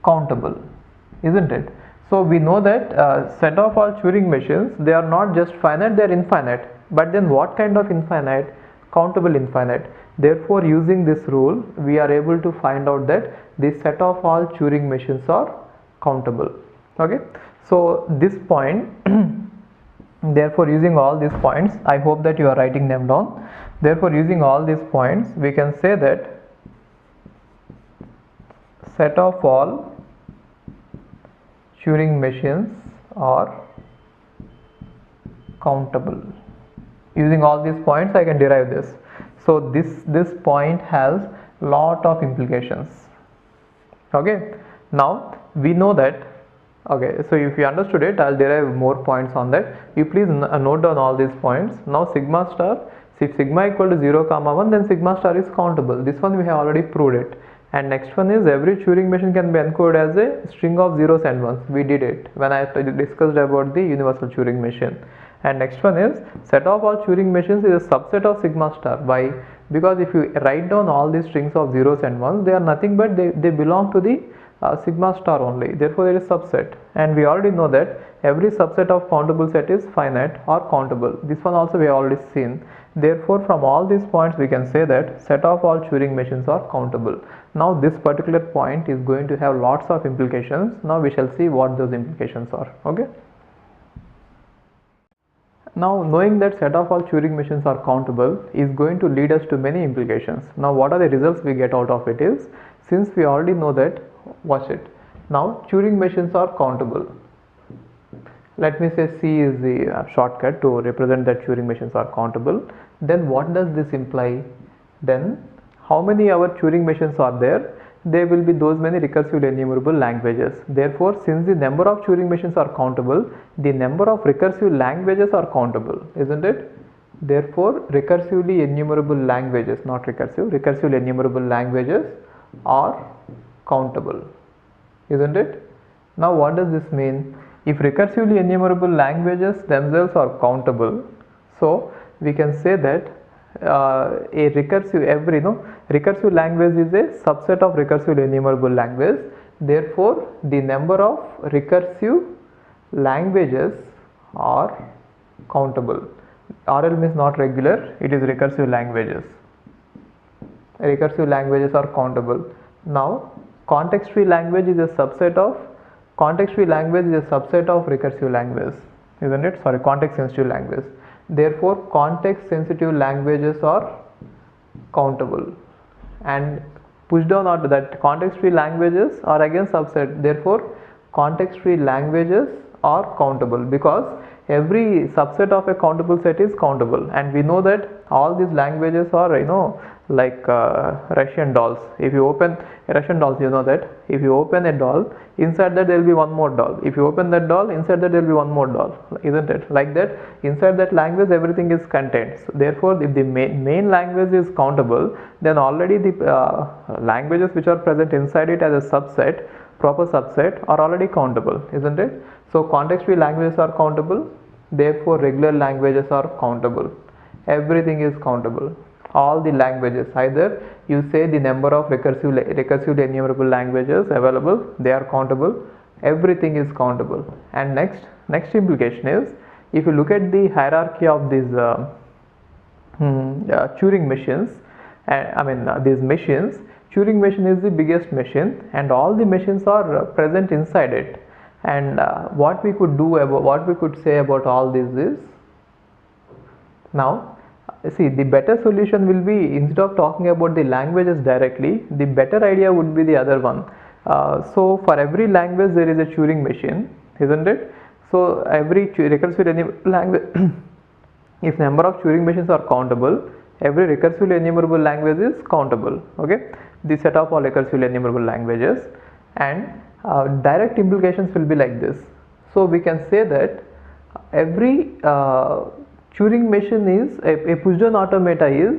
countable, isn't it? So we know that set of all Turing machines, they are not just finite, they are infinite. But then what kind of infinite? Countable infinite. Therefore, using this rule, we are able to find out that the set of all Turing machines are countable. Okay, so this point therefore using all these points, I hope that you are writing them down. Therefore using all these points, we can say that set of all Turing machines are countable. Using all these points, I can derive this. So this point has lot of implications. Okay, now we know that. Okay, so if you understood it, I'll derive more points on that. You please note down all these points. Now sigma star, if sigma equal to 0 comma 1, then sigma star is countable. This one we have already proved it. And next one is every Turing machine can be encoded as a string of zeros and ones. We did it when I discussed about the universal Turing machine. And next one is set of all Turing machines is a subset of sigma star. Why? Because if you write down all these strings of zeros and ones, they are nothing but they belong to the sigma star only. Therefore, there is subset, and we already know that every subset of countable set is finite or countable. This one also we have already seen. Therefore, from all these points we can say that set of all Turing machines are countable. Now this particular point is going to have lots of implications. Now we shall see what those implications are. Okay. Now knowing that set of all Turing machines are countable is going to lead us to many implications. Now what are the results we get out of it is, since we already know that, watch it. Now Turing machines are countable. Let me say C is the shortcut to represent that Turing machines are countable. Then what does this imply? Then how many our Turing machines are there? There will be those many recursively enumerable languages. Therefore, since the number of Turing machines are countable, the number of recursive languages are countable, isn't it? Therefore, recursively enumerable languages, not recursive, recursively enumerable languages are countable, isn't it? Now what does this mean? If recursively enumerable languages themselves are countable, so we can say that a recursive language is a subset of recursively enumerable language. Therefore, the number of recursive languages are countable. RL means not regular, it is recursive languages. Recursive languages are countable. Now context-free language is a subset of recursive language, isn't it? Sorry, context sensitive language. Therefore, context sensitive languages are countable, and push down order that context free languages are again subset. Therefore, context free languages are countable, because every subset of a countable set is countable, and we know that all these languages are like Russian dolls. If you open Russian dolls, you know that if you open a doll, inside that there will be one more doll. If you open that doll, inside that there will be one more doll, isn't it? Like that, inside that language everything is contained. So therefore, if the main language is countable, then already the languages which are present inside it as a subset, proper subset, are already countable, isn't it? So context free languages are countable, therefore regular languages are countable. Everything is countable. All the languages, either you say the number of recursively enumerable languages available, they are countable. Everything is countable. And next implication is, if you look at the hierarchy of these Turing machines, these machines, Turing machine is the biggest machine, and all the machines are present inside it. And what we could say about all this is, now see, the better solution will be, instead of talking about the languages directly, the better idea would be the other one. So for every language there is a Turing machine, isn't it? So every recursively language if number of Turing machines are countable, every recursively enumerable language is countable. Okay, the set of all recursively enumerable languages. And direct implications will be like this. So we can say that every Turing machine is a push-down automata is,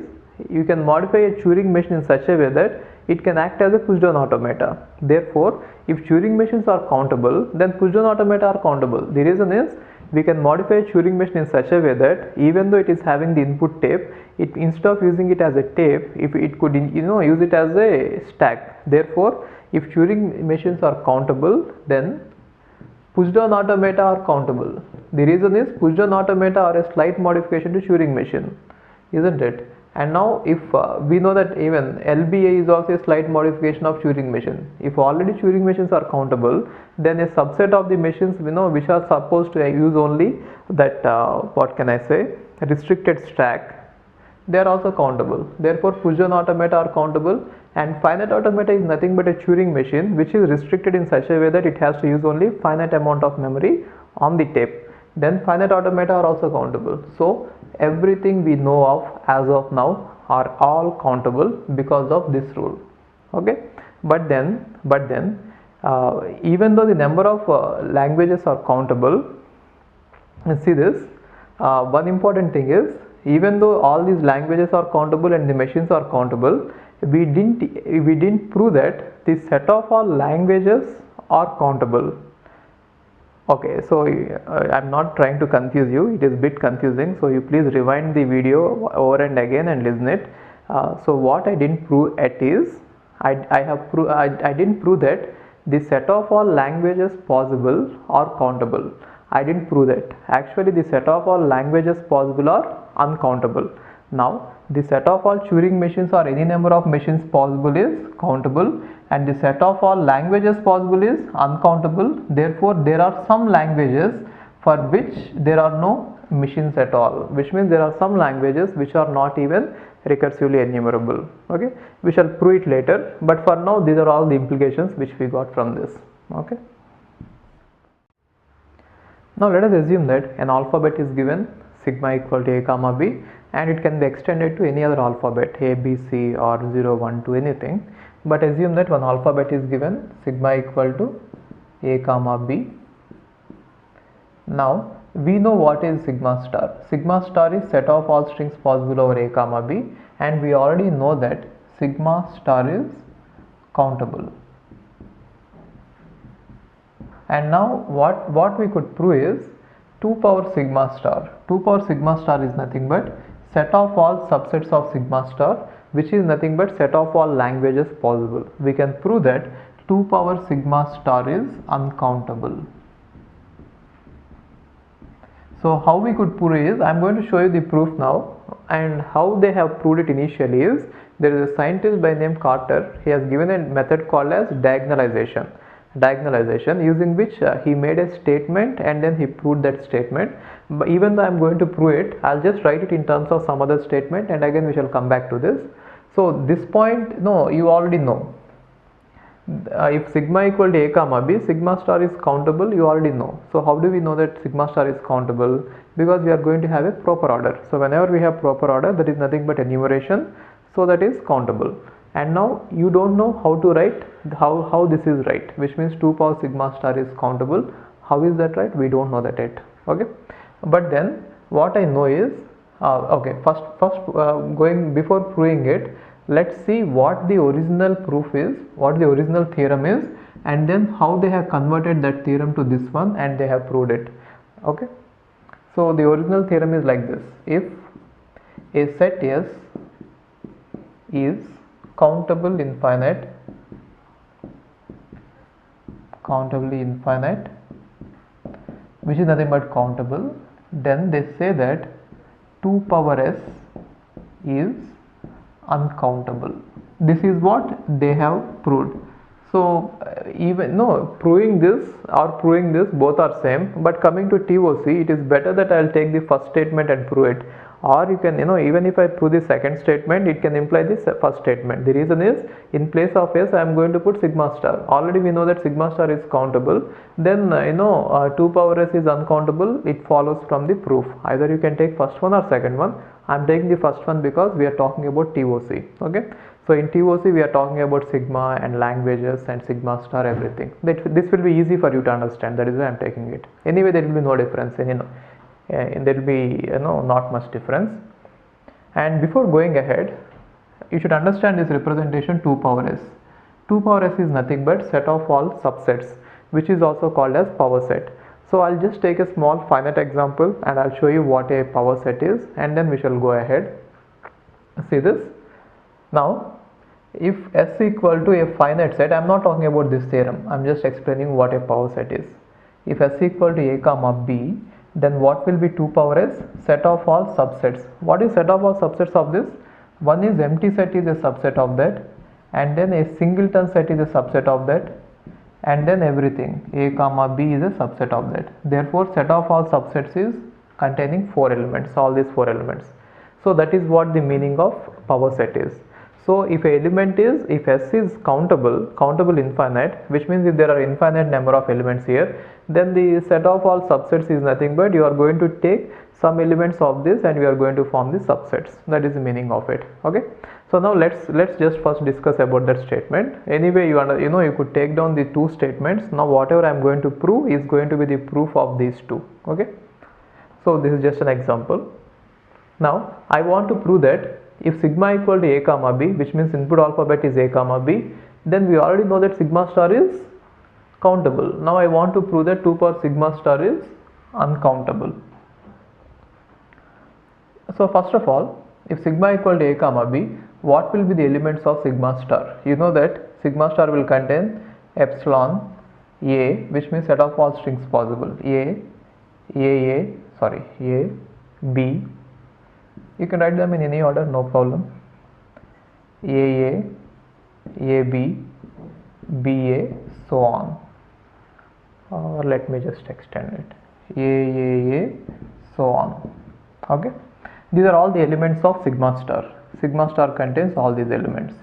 you can modify a Turing machine in such a way that it can act as a push-down automata. Therefore, if Turing machines are countable, then push-down automata are countable. The reason is, we can modify a Turing machine in such a way that even though it is having the input tape, instead of using it as a tape, if it could use it as a stack. Therefore, if Turing machines are countable, then push-down automata are countable. The reason is, push-down automata are a slight modification to Turing machine, isn't it? And now if we know that even LBA is also a slight modification of Turing machine. If already Turing machines are countable, then a subset of the machines which are supposed to use only that restricted stack, they are also countable. Therefore, push-down automata are countable, and finite automata is nothing but a Turing machine which is restricted in such a way that it has to use only finite amount of memory on the tape. Then finite automata are also countable. So everything we know of as of now are all countable because of this rule. Okay, but then even though the number of languages are countable, see this, one important thing is, even though all these languages are countable and the machines are countable, we didn't prove that the set of all languages are countable. Okay, so I'm not trying to confuse you. It is a bit confusing. So you please rewind the video over and again and listen it. So what I didn't prove yet is I didn't prove that the set of all languages possible are countable. I didn't prove that. Actually, the set of all languages possible are uncountable. Now, the set of all Turing machines or any number of machines possible is countable, and the set of all languages possible is uncountable. Therefore, there are some languages for which there are no machines at all, which means there are some languages which are not even recursively enumerable. Okay, we shall prove it later, but for now these are all the implications which we got from this. Okay. Now let us assume that an alphabet is given sigma equal to a comma b, and it can be extended to any other alphabet a, b, c or 0, 1, 2, anything. But assume that one alphabet is given sigma equal to a comma b. Now we know what is sigma star. Sigma star is set of all strings possible over a comma b, and we already know that sigma star is countable. And now what we could prove is 2 power sigma star. 2 power sigma star is nothing but set of all subsets of sigma star, which is nothing but set of all languages possible. We can prove that 2 power sigma star is uncountable. So how we could prove is, I am going to show you the proof now, and how they have proved it initially is, there is a scientist by name Carter. He has given a method called as diagonalization, using which he made a statement and then he proved that statement. But even though I am going to prove it, I'll just write it in terms of some other statement, and again we shall come back to this. So this point, no, you already know. If sigma equal to a comma b, sigma star is countable, you already know. So how do we know that sigma star is countable? Because we are going to have a proper order. So whenever we have proper order, that is nothing but enumeration, so that is countable. And now you don't know how to write how this is right, which means 2 power sigma star is countable. How is that right? We don't know that yet. Okay, but then what I know is okay, first going before proving it, let's see what the original proof is, what the original theorem is, and then how they have converted that theorem to this one and they have proved it. Okay, so the original theorem is like this: if a set S is countably infinite, which is nothing but countable, then they say that 2 power s is uncountable. This is what they have proved. So even no, proving this or proving this, both are same, but coming to TOC, it is better that I will take the first statement and prove it. Or you can, even if I prove the second statement, it can imply this first statement. The reason is, in place of s I am going to put sigma star. Already we know that sigma star is countable. Then 2 power s is uncountable. It follows from the proof. Either you can take first one or second one. I am taking the first one because we are talking about TOC. Okay, so in TOC we are talking about sigma and languages and sigma star, everything. This will be easy for you to understand. That is why I am taking it. Anyway, there will be no difference. There will be not much difference. And before going ahead, you should understand this representation 2 power s. 2 power s is nothing but set of all subsets, which is also called as power set. So I'll just take a small finite example and I'll show you what a power set is, and then we shall go ahead. See this. Now if S equal to a finite set, I'm not talking about this theorem, I'm just explaining what a power set is. If S equal to a comma b, then what will be 2 power s? Set of all subsets. What is set of all subsets of this? One is empty set is a subset of that, and then a singleton set is a subset of that, and then everything a comma b is a subset of that. Therefore set of all subsets is containing 4 elements, all these 4 elements. So that is what the meaning of power set is. So if a element is, if S is countable infinite, which means if there are infinite number of elements here, then the set of all subsets is nothing but you are going to take some elements of this and we are going to form the subsets. That is the meaning of it. Okay, so now let's just first discuss about that statement. Anyway, you could take down the 2 statements. Now whatever I am going to prove is going to be the proof of these 2. Okay, so this is just an example. Now I want to prove that if sigma equal to a comma b, which means input alphabet is a comma b, then we already know that sigma star is countable. Now I want to prove that 2 power sigma star is uncountable. So first of all, if sigma equal to a comma b, what will be the elements of sigma star? You know that sigma star will contain epsilon a, which means set of all strings possible. A, B. You can write them in any order, no problem. A, B, so on. Or let me just extend it. A, so on. Okay. These are all the elements of sigma star. Sigma star contains all these elements.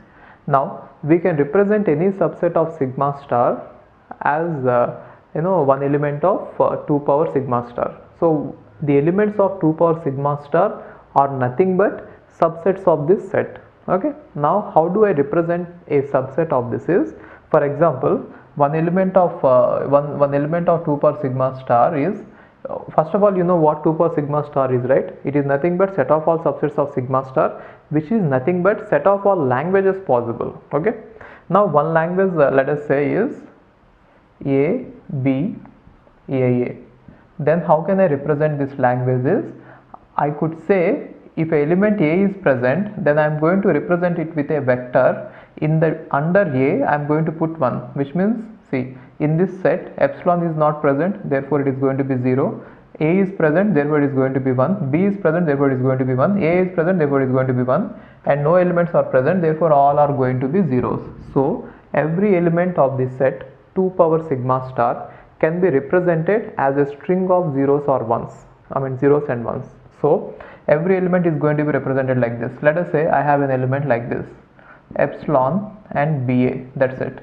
Now we can represent any subset of sigma star as one element of 2 power sigma star. So the elements of 2 power sigma star are nothing but subsets of this set. Okay. Now how do I represent a subset of this is, for example, one element of 2 power sigma star is, first of all, you know what 2 power sigma star is, right? It is nothing but set of all subsets of sigma star, which is nothing but set of all languages possible. Okay. Now one language, let us say, is A, B, A. Then how can I represent this language is, I could say if element A is present, then I am going to represent it with a vector. In the under A, I am going to put 1, which means, see, in this set epsilon is not present, therefore it is going to be 0. A is present, therefore it is going to be 1. B is present, therefore it is going to be 1. A is present, therefore it is going to be 1. And no elements are present, therefore all are going to be zeros. So every element of this set 2 power sigma star can be represented as a string of zeros or ones. Zeros and ones. So every element is going to be represented like this. Let us say I have an element like this, epsilon and BA, that's it.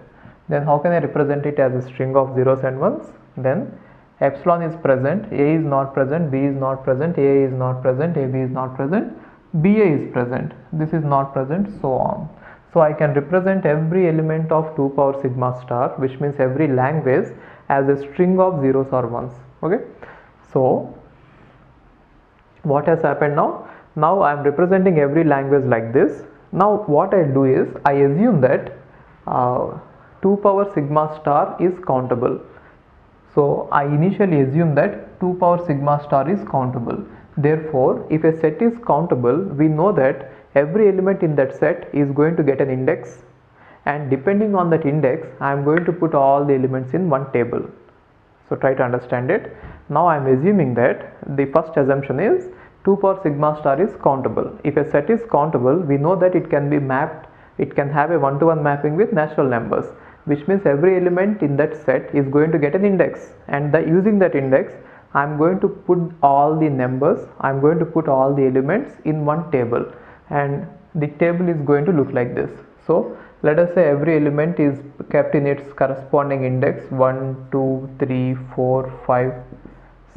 Then how can I represent it as a string of zeros and ones? Then epsilon is present, A is not present, B is not present, A is not present, AB is not present, BA is present, this is not present, so on. So I can represent every element of 2 power sigma star, which means every language, as a string of zeros or ones. Okay. So what has happened now? Now I am representing every language like this. Now what I do is, I assume that 2 power sigma star is countable. So I initially assume that 2 power sigma star is countable. Therefore, if a set is countable, we know that every element in that set is going to get an index, and depending on that index, I am going to put all the elements in one table. So try to understand it. Now I am assuming that the first assumption is 2 power sigma star is countable. If a set is countable, we know that it can be mapped, it can have a one-to-one mapping with natural numbers, which means every element in that set is going to get an index, and using that index, I am going to put all the numbers, I am going to put all the elements in one table, and the table is going to look like this. So let us say every element is kept in its corresponding index 1, 2, 3, 4, 5,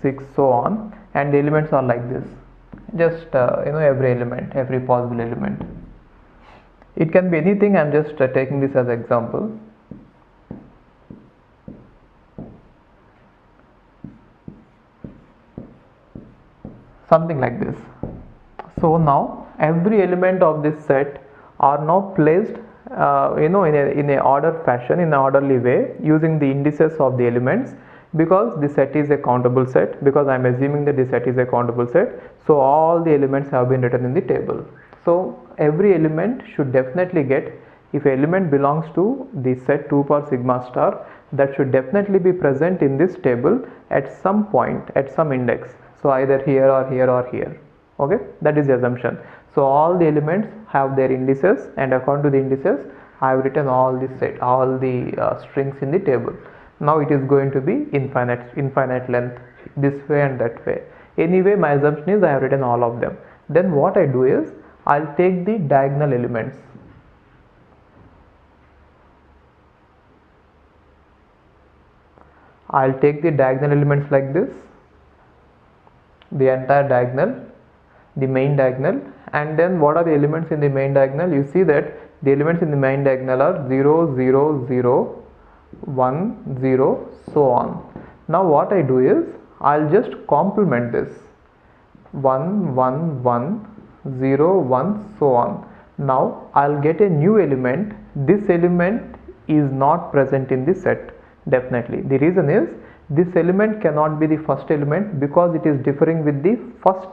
6, so on, and the elements are like this. Just every element, every possible element. It can be anything. I am just taking this as example. Something like this. So now every element of this set are now placed in a order fashion, in an orderly way, using the indices of the elements, because the set is a countable set, because I am assuming that the set is a countable set. So all the elements have been written in the table. So every element should definitely get, if an element belongs to the set 2 power sigma star, that should definitely be present in this table at some point, at some index. So either here or here or here. Okay, that is the assumption. So all the elements have their indices, and according to the indices, I have written all the set, all the strings in the table. Now it is going to be infinite length, this way and that way. Anyway, my assumption is I have written all of them. Then what I do is, I'll take the diagonal elements. I'll take the diagonal elements like this, the entire diagonal, the main diagonal, and then what are the elements in the main diagonal? You see that the elements in the main diagonal are 0, 0, 0, 1, 0, so on. Now what I do is, I'll just complement this 1, 1, 1, 0, 1, so on. Now I'll get a new element. This element is not present in the set. Definitely. The reason is this element cannot be the first element because it is differing with the first,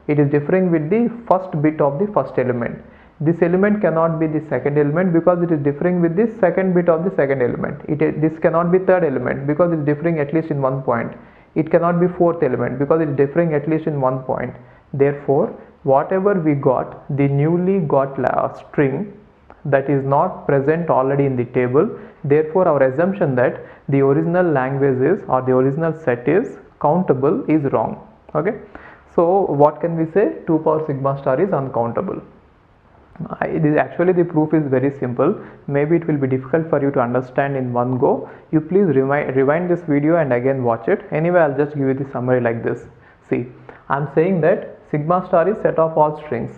it is differing with the first bit of the first element. This element cannot be the second element because it is differing with the second bit of the second element. This cannot be third element because it is differing at least in one point. It cannot be fourth element because it is differing at least in one point. Therefore, whatever we got, the newly got string that is not present already in the table, therefore our assumption that the original language is, or the original set is countable, is wrong. Okay, so what can we say? 2 power sigma star is uncountable. It is actually, the proof is very simple. Maybe it will be difficult for you to understand in one go. You please rewind this video and again watch it. Anyway, I'll just give you the summary like this. See, I'm saying that sigma star is set of all strings.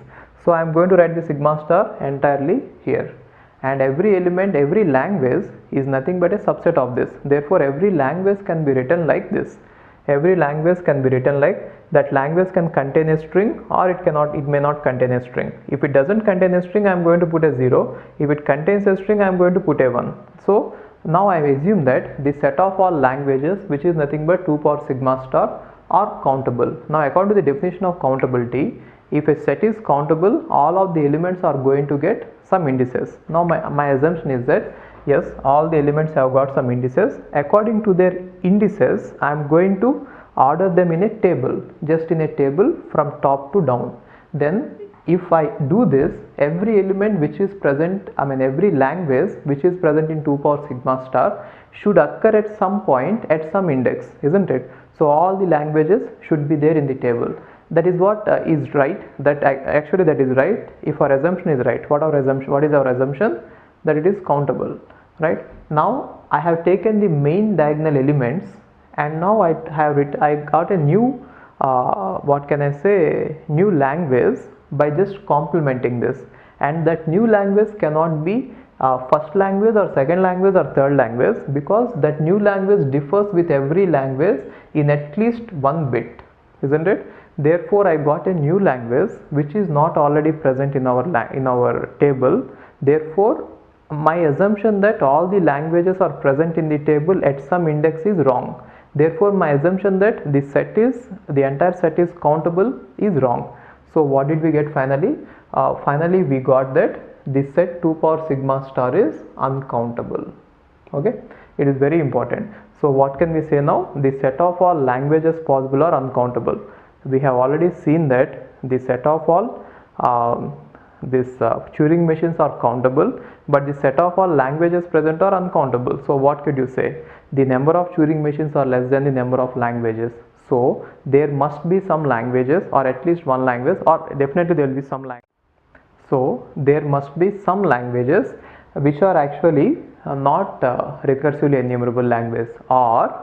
So I'm going to write the sigma star entirely here, and every element, every language is nothing but a subset of this. Therefore, every language can be written like this. Every language can be written like that. Language can contain a string, or it may not contain a string. If it doesn't contain a string, I am going to put a 0. If it contains a string, I am going to put a 1. So now I assume that the set of all languages, which is nothing but 2 power sigma star, are countable. Now according to the definition of countability, if a set is countable, all of the elements are going to get some indices. Now my assumption is that yes, all the elements have got some indices. According to their indices, I am going to order them in a table, just in a table from top to down. Then if I do this, every element which is present, every language which is present in 2 power sigma star should occur at some point at some index, isn't it? So all the languages should be there in the table. That is what is right. That actually that is right. If our assumption is right, what is our assumption? That it is countable, right? Now I have taken the main diagonal elements, and now I got a new new language by just complementing this, and that new language cannot be first language or second language or third language, because that new language differs with every language in at least one bit, isn't it? Therefore, I got a new language which is not already present in our table. Therefore, my assumption that all the languages are present in the table at some index is wrong. Therefore, my assumption that the entire set is countable is wrong. So what did we get finally? Finally, we got that the set 2 power sigma star is uncountable. Okay, it is very important. So what can we say now? The set of all languages possible are uncountable. We have already seen that the set of all Turing machines are countable, but the set of all languages present are uncountable. So what could you say? The number of Turing machines are less than the number of languages. So there must be some languages, or at least one language, or definitely there will be some language. So there must be some languages which are actually not recursively enumerable language, or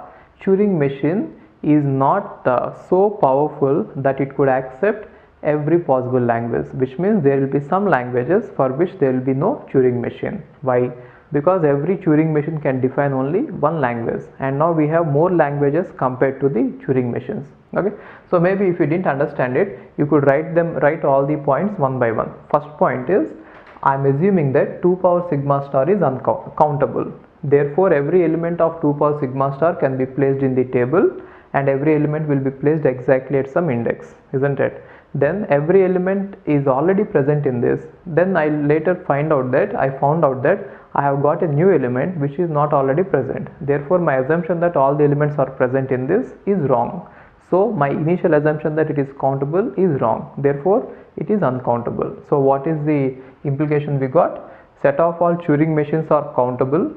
Turing machine is not so powerful that it could accept every possible language, which means there will be some languages for which there will be no Turing machine. Why? Because every Turing machine can define only one language, and now we have more languages compared to the Turing machines. Okay, so maybe if you didn't understand it, you could write all the points one by one. First point is, I am assuming that 2 power sigma star is uncountable. Therefore, every element of 2 power sigma star can be placed in the table, and every element will be placed exactly at some index, isn't it? Then every element is already present in this. Then I later found out that I have got a new element which is not already present. Therefore, my assumption that all the elements are present in this is wrong. So my initial assumption that it is countable is wrong. Therefore, it is uncountable. So what is the implication we got? Set of all Turing machines are countable,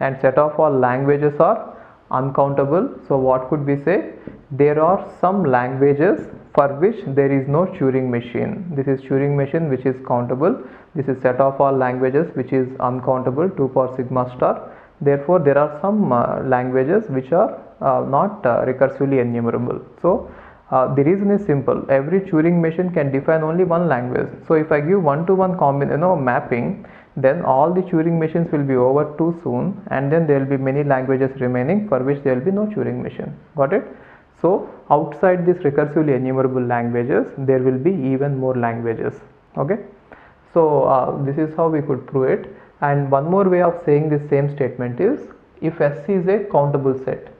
and set of all languages are uncountable. So what could we say? There are some languages for which there is no Turing machine. This is Turing machine which is countable. This is set of all languages which is uncountable, 2 power sigma star. Therefore, there are some languages which are not recursively enumerable. So the reason is simple. Every Turing machine can define only one language. So if I give one-to-one mapping, then all the Turing machines will be over too soon, and then there will be many languages remaining for which there will be no Turing machine. Got it? So outside these recursively enumerable languages, there will be even more languages. Okay, so this is how we could prove it. And one more way of saying this same statement is, if S is a countable set.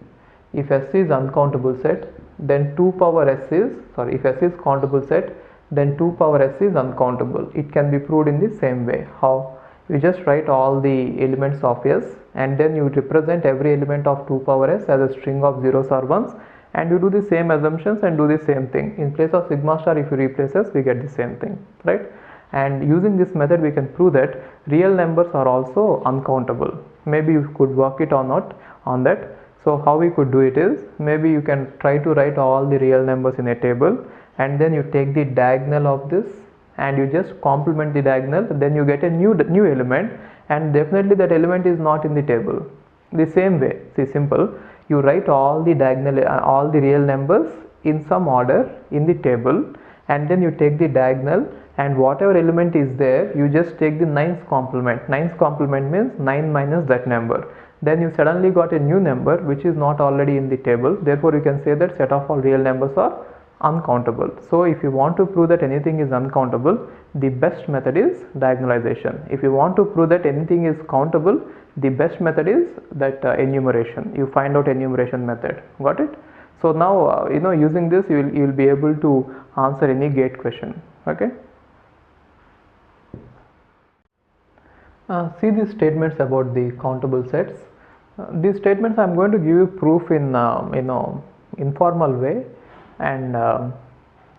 If S is uncountable set, then 2 power S is, sorry, if S is countable set, then 2 power S is uncountable. It can be proved in the same way. How? You just write all the elements of S and then you represent every element of 2 power S as a string of zeros or ones, and you do the same assumptions and do the same thing. In place of sigma star, if you replace S, we get the same thing, right? And using this method we can prove that real numbers are also uncountable. Maybe you could work it or not on that. So how we could do it is, maybe you can try to write all the real numbers in a table and then you take the diagonal of this and you just complement the diagonal, then you get a new element, and definitely that element is not in the table. The same way, see, simple, you write all the diagonal, all the real numbers in some order in the table, and then you take the diagonal and whatever element is there, you just take the 9's complement. 9's complement means 9 minus that number. Then you suddenly got a new number which is not already in the table. Therefore you can say that set of all real numbers are uncountable. So if you want to prove that anything is uncountable, the best method is diagonalization. If you want to prove that anything is countable, the best method is that enumeration. You find out enumeration method. Got it? So now using this you will be able to answer any gate question. Okay. See these statements about the countable sets. These statements I am going to give you proof in informal way, and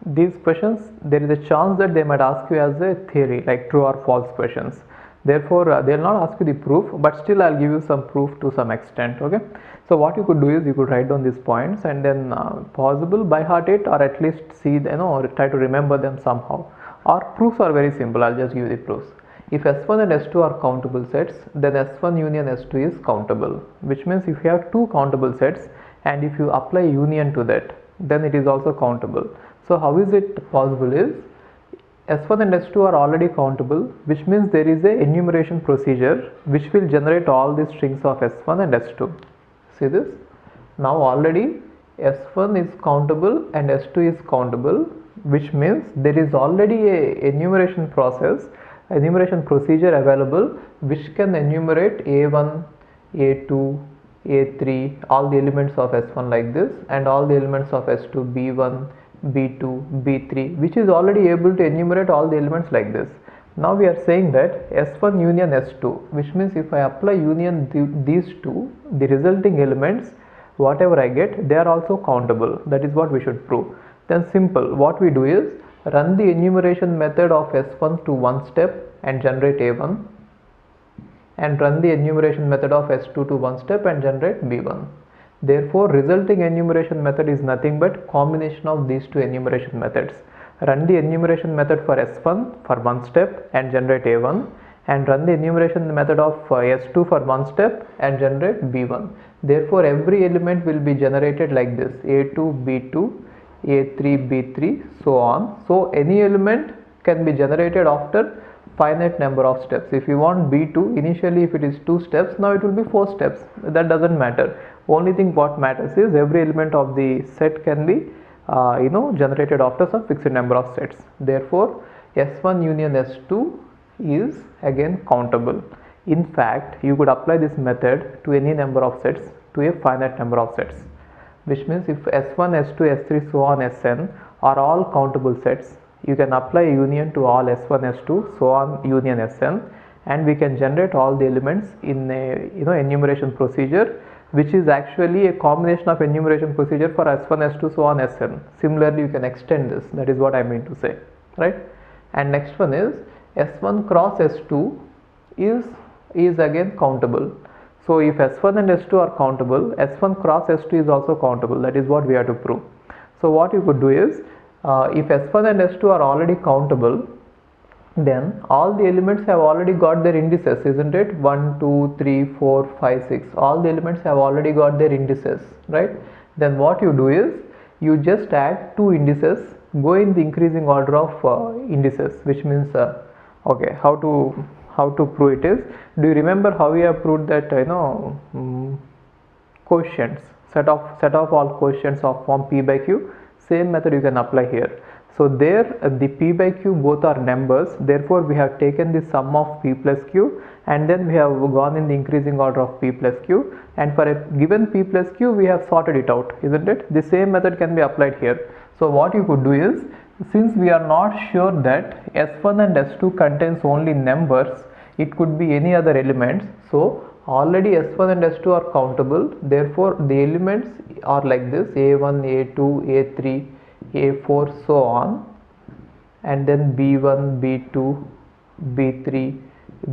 these questions there is a chance that they might ask you as a theory, like true or false questions. Therefore they will not ask you the proof, but still I will give you some proof to some extent. Okay, so what you could do is you could write down these points and then possible by heart it, or at least see or try to remember them somehow. Or proofs are very simple. I'll just give you the proofs. If S1 and S2 are countable sets, then S1 union S2 is countable, which means if you have two countable sets and if you apply union to that, then it is also countable. So how is it possible is, S1 and S2 are already countable, which means there is a enumeration procedure which will generate all the strings of S1 and S2. See this? Now already S1 is countable and S2 is countable, which means there is already a enumeration procedure available which can enumerate A1, A2, A3, all the elements of S1 like this, and all the elements of S2, B1, B2, B3, which is already able to enumerate all the elements like this. Now we are saying that S1 union S2, which means if I apply union these two, the resulting elements, whatever I get, they are also countable. That is what we should prove. Then simple, what we do is run the enumeration method of S1 to one step and generate A1, and run the enumeration method of S2 to one step and generate B1. Therefore resulting enumeration method is nothing but combination of these two enumeration methods. Run the enumeration method for S1 for one step and generate A1, and run the enumeration method of S2 for one step and generate B1. Therefore every element will be generated like this: A2, B2, A3, B3, so on. So any element can be generated after finite number of steps. If you want B2, initially if it is 2 steps, now it will be 4 steps. That doesn't matter. Only thing what matters is every element of the set can be generated after some fixed number of sets. Therefore S1 union S2 is again countable. In fact, you could apply this method to any number of sets, to a finite number of sets, which means if S1, S2, S3, so on Sn are all countable sets, you can apply union to all S1, S2, so on union Sn, and we can generate all the elements in a enumeration procedure, which is actually a combination of enumeration procedure for S1, S2, so on Sn. Similarly, you can extend this. That is what I mean to say, right? And next one is S1 cross S2 is again countable. So if S1 and S2 are countable, S1 cross S2 is also countable. That is what we have to prove. So what you could do is, if S1 and S2 are already countable, then all the elements have already got their indices, isn't it? 1, 2, 3, 4, 5, 6. All the elements have already got their indices, right? Then what you do is, you just add 2 indices, go in the increasing order of indices, which means, okay, how to prove it is, do you remember how we have proved that quotients, set of all quotients of form P by Q? Same method you can apply here. So there the p by q both are numbers, therefore we have taken the sum of p plus q and then we have gone in the increasing order of p plus q, and for a given p plus q we have sorted it out, isn't it? The same method can be applied here. So what you could do is, since we are not sure that S1 and S2 contains only numbers, it could be any other elements. So already S1 and S2 are countable, therefore the elements are like this: A1, A2, A3, A4, so on, and then B1, B2, B3,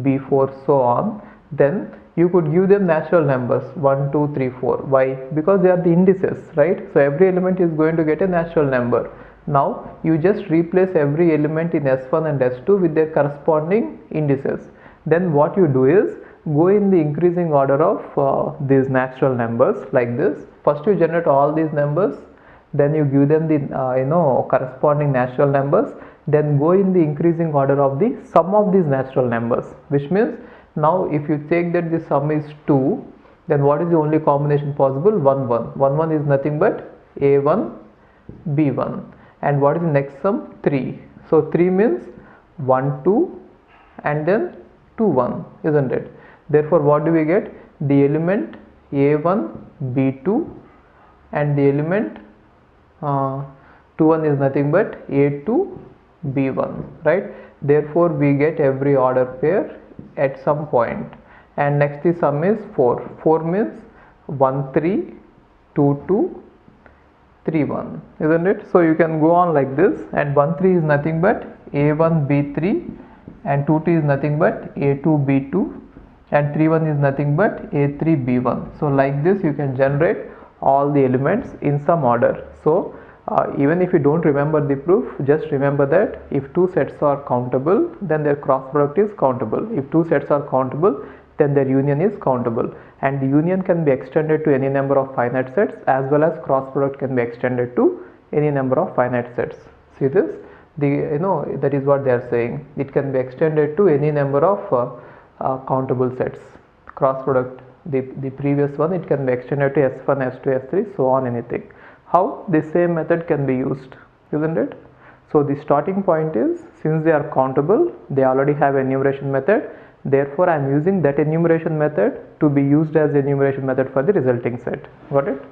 B4, so on. Then you could give them natural numbers 1, 2, 3, 4. Why? Because they are the indices, right? So every element is going to get a natural number. Now you just replace every element in S1 and S2 with their corresponding indices. Then what you do is go in the increasing order of these natural numbers like this. First you generate all these numbers, then you give them the corresponding natural numbers, then go in the increasing order of the sum of these natural numbers, which means now if you take that the sum is 2, then what is the only combination possible? 1 1. 1 1 is nothing but A1 B1, and what is the next sum? 3. So 3 means 1 2 and then 2 1, isn't it? Therefore what do we get? The element A1 B2 and the element 2 1 is nothing but A2 B1, right? Therefore we get every order pair at some point. And next the sum is 4. 4 means 1 3 2 2 3 1, isn't it? So you can go on like this, and 1 3 is nothing but A1 B3 and 2 2 is nothing but A2 B2 and 3 1 is nothing but A3 B1. So like this you can generate all the elements in some order. So even if you don't remember the proof, just remember that if two sets are countable, then their cross product is countable. If two sets are countable, then their union is countable, and the union can be extended to any number of finite sets, as well as cross product can be extended to any number of finite sets. See this? That is what they are saying. It can be extended to any number of countable sets. Cross product, the previous one, it can be extended to S1, S2, S3, so on, anything. How? The same method can be used, isn't it? So the starting point is, since they are countable, they already have enumeration method, therefore I am using that enumeration method to be used as enumeration method for the resulting set. Got it?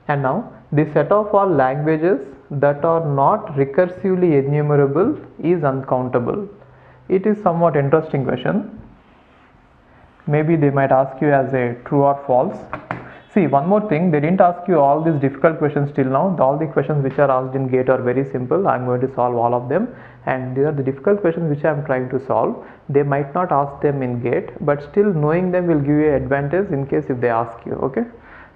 And now the set of all languages that are not recursively enumerable is uncountable. It is somewhat interesting question. Maybe they might ask you as a true or false. See, one more thing, they didn't ask you all these difficult questions till now. All the questions which are asked in GATE are very simple. I am going to solve all of them, and these are the difficult questions which I am trying to solve. They might not ask them in GATE, but still knowing them will give you an advantage in case if they ask you. Okay.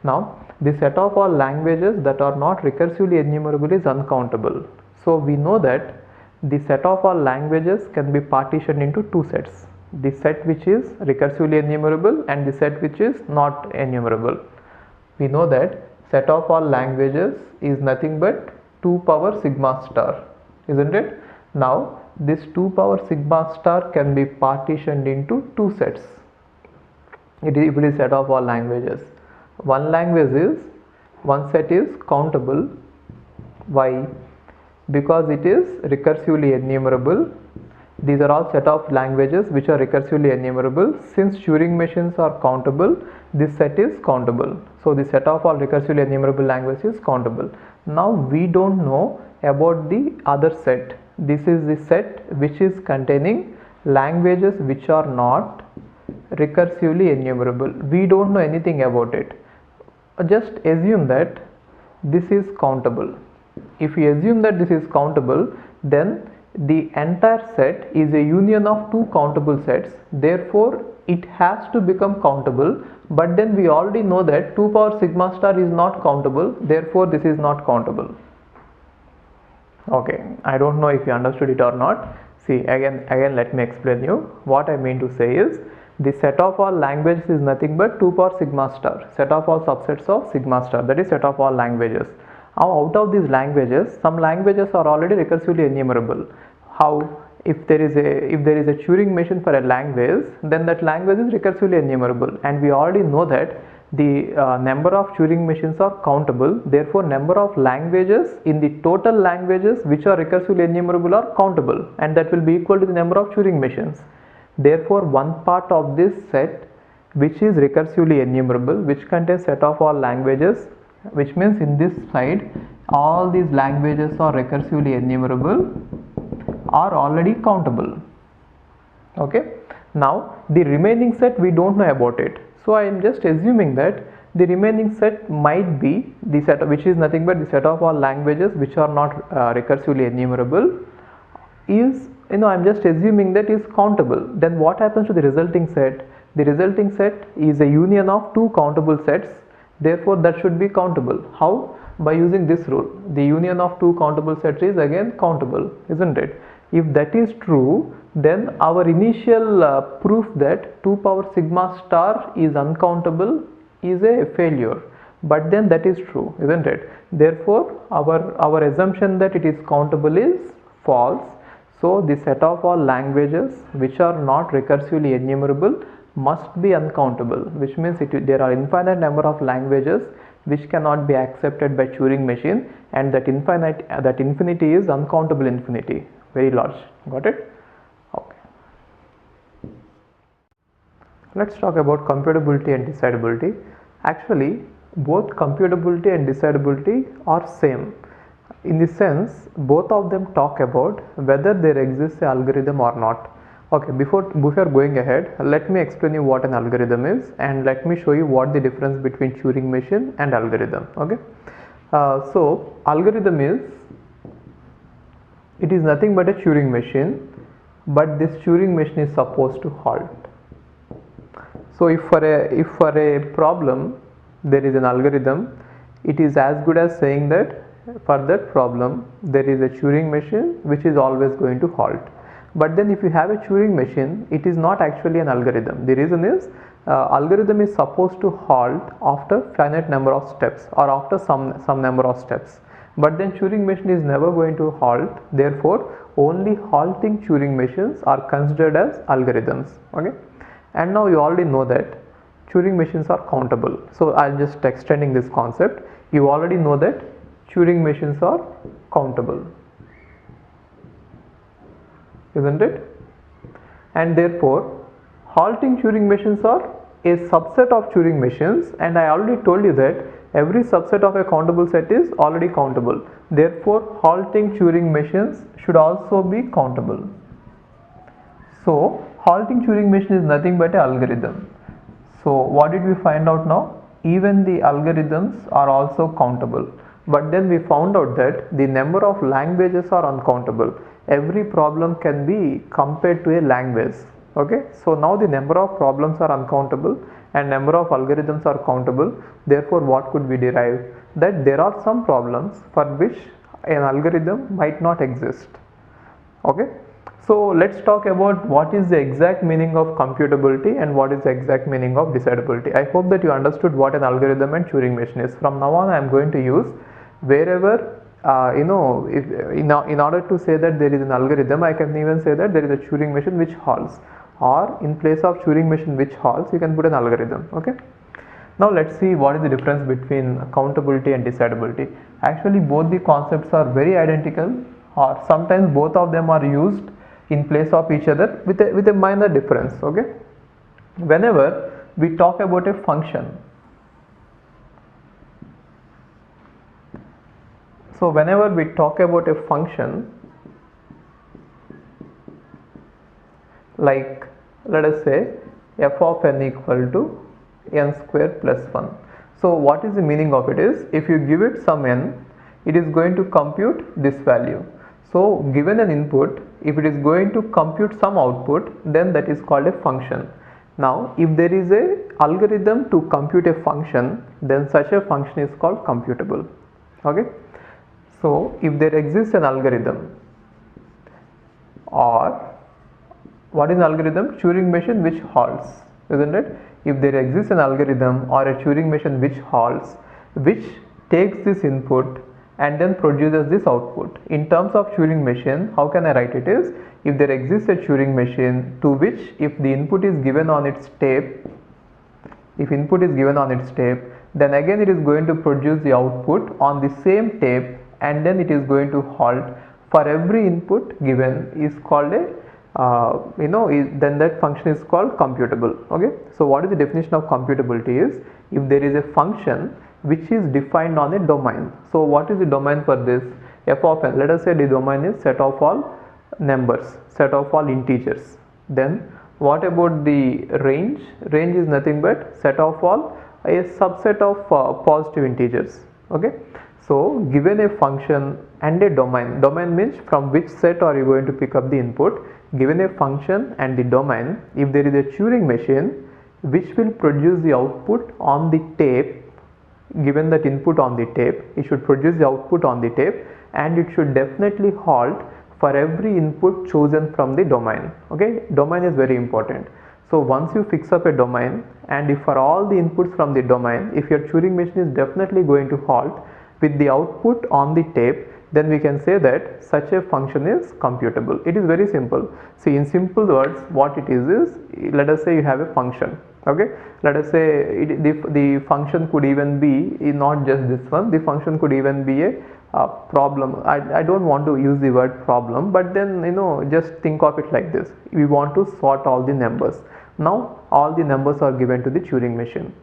Now the set of all languages that are not recursively enumerable is uncountable. So we know that the set of all languages can be partitioned into two sets: the set which is recursively enumerable and the set which is not enumerable. We know that set of all languages is nothing but 2 power sigma star, isn't it? Now this 2 power sigma star can be partitioned into two sets. It is set of all languages. One set is countable. Why? Because it is recursively enumerable. These are all set of languages which are recursively enumerable. Since Turing machines are countable, this set is countable. So the set of all recursively enumerable languages is countable. Now we don't know about the other set. This is the set which is containing languages which are not recursively enumerable. We don't know anything about it. Just assume that this is countable. If we assume that this is countable, then the entire set is a union of two countable sets. Therefore it has to become countable, but then we already know that 2 power sigma star is not countable, therefore this is not countable. Okay, I don't know if you understood it or not. See, again let me explain you. What I mean to say is, the set of all languages is nothing but 2 power sigma star, set of all subsets of sigma star, that is set of all languages. Now out of these languages, some languages are already recursively enumerable. How? If there is a Turing machine for a language, then that language is recursively enumerable, and we already know that the number of Turing machines are countable. Therefore, number of languages in the total languages which are recursively enumerable are countable, and that will be equal to the number of Turing machines. Therefore, one part of this set which is recursively enumerable, which contains set of all languages, which means in this slide all these languages are recursively enumerable, are already countable. Okay. Now the remaining set we don't know about it, so I am just assuming that the remaining set might be the set which is nothing but the set of all languages which are not recursively enumerable is, I'm just assuming that is countable. Then what happens to the resulting set? The resulting set is a union of two countable sets, therefore that should be countable. How? By using this rule. The union of two countable sets is again countable, isn't it? If that is true, then our initial proof that 2 power sigma star is uncountable is a failure, but then that is true, isn't it? Therefore our assumption that it is countable is false. So the set of all languages which are not recursively enumerable must be uncountable, which means there are infinite number of languages which cannot be accepted by Turing machine, and that infinity is uncountable infinity, very large. Got it? Okay. Let's talk about computability and decidability. Actually, both computability and decidability are same. In the sense, both of them talk about whether there exists an algorithm or not. Okay, before going ahead, let me explain you what an algorithm is, and let me show you what the difference between Turing machine and algorithm. Okay, so algorithm is, it is nothing but a Turing machine, but this Turing machine is supposed to halt. So if for a problem there is an algorithm, it is as good as saying that for that problem there is a Turing machine which is always going to halt. But then if you have a Turing machine, it is not actually an algorithm. The reason is algorithm is supposed to halt after finite number of steps or after some number of steps. But then Turing machine is never going to halt. Therefore, only halting Turing machines are considered as algorithms. Okay, and now you already know that Turing machines are countable. So I am just extending this concept. You already know that Turing machines are countable, isn't it? And therefore halting Turing machines are a subset of Turing machines, and I already told you that every subset of a countable set is already countable. Therefore halting Turing machines should also be countable. So halting Turing machine is nothing but an algorithm. So what did we find out now? Even the algorithms are also countable. But then we found out that the number of languages are uncountable. Every problem can be compared to a language. Okay, so now the number of problems are uncountable and number of algorithms are countable. Therefore what could we derive? That there are some problems for which an algorithm might not exist. Okay, so let's talk about what is the exact meaning of computability and what is the exact meaning of decidability. I hope that you understood what an algorithm and Turing machine is. From now on I am going to use wherever in order to say that there is an algorithm, I can even say that there is a Turing machine which halts, or in place of Turing machine which halts, you can put an algorithm. Okay, now let's see what is the difference between countability and decidability. Actually both the concepts are very identical, or sometimes both of them are used in place of each other with a minor difference. Okay, whenever we talk about a function, so whenever we talk about a function, like let us say f of n equal to n square plus 1. So what is the meaning of it is, if you give it some n, it is going to compute this value. So given an input, if it is going to compute some output, then that is called a function. Now if there is a algorithm to compute a function, then such a function is called computable. Okay, so if there exists an algorithm, or what is an algorithm? Turing machine which halts, isn't it? If there exists an algorithm or a Turing machine which halts, which takes this input and then produces this output. In terms of Turing machine, how can I write it is, if there exists a Turing machine to which if the input is given on its tape, if input is given on its tape, then again it is going to produce the output on the same tape, and then it is going to halt for every input given is called a then that function is called computable. Okay, so what is the definition of computability is if there is a function which is defined on a domain. So what is the domain for this? F of n, let us say the domain is set of all numbers, set of all integers. Then what about the range? Range is nothing but set of all a subset of positive integers. Okay, so given a function and a domain, domain means from which set are you going to pick up the input. Given a function and the domain, if there is a Turing machine which will produce the output on the tape, given that input on the tape, it should produce the output on the tape, and it should definitely halt for every input chosen from the domain. Okay, domain is very important. So once you fix up a domain, and if for all the inputs from the domain, if your Turing machine is definitely going to halt with the output on the tape, then we can say that such a function is computable. It is very simple. See, in simple words, what it is let us say you have a function. Okay, let us say the function could even be not just this one, the function could even be a problem. I don't want to use the word problem, but then just think of it like this. We want to sort all the numbers. Now all the numbers are given to the Turing machine.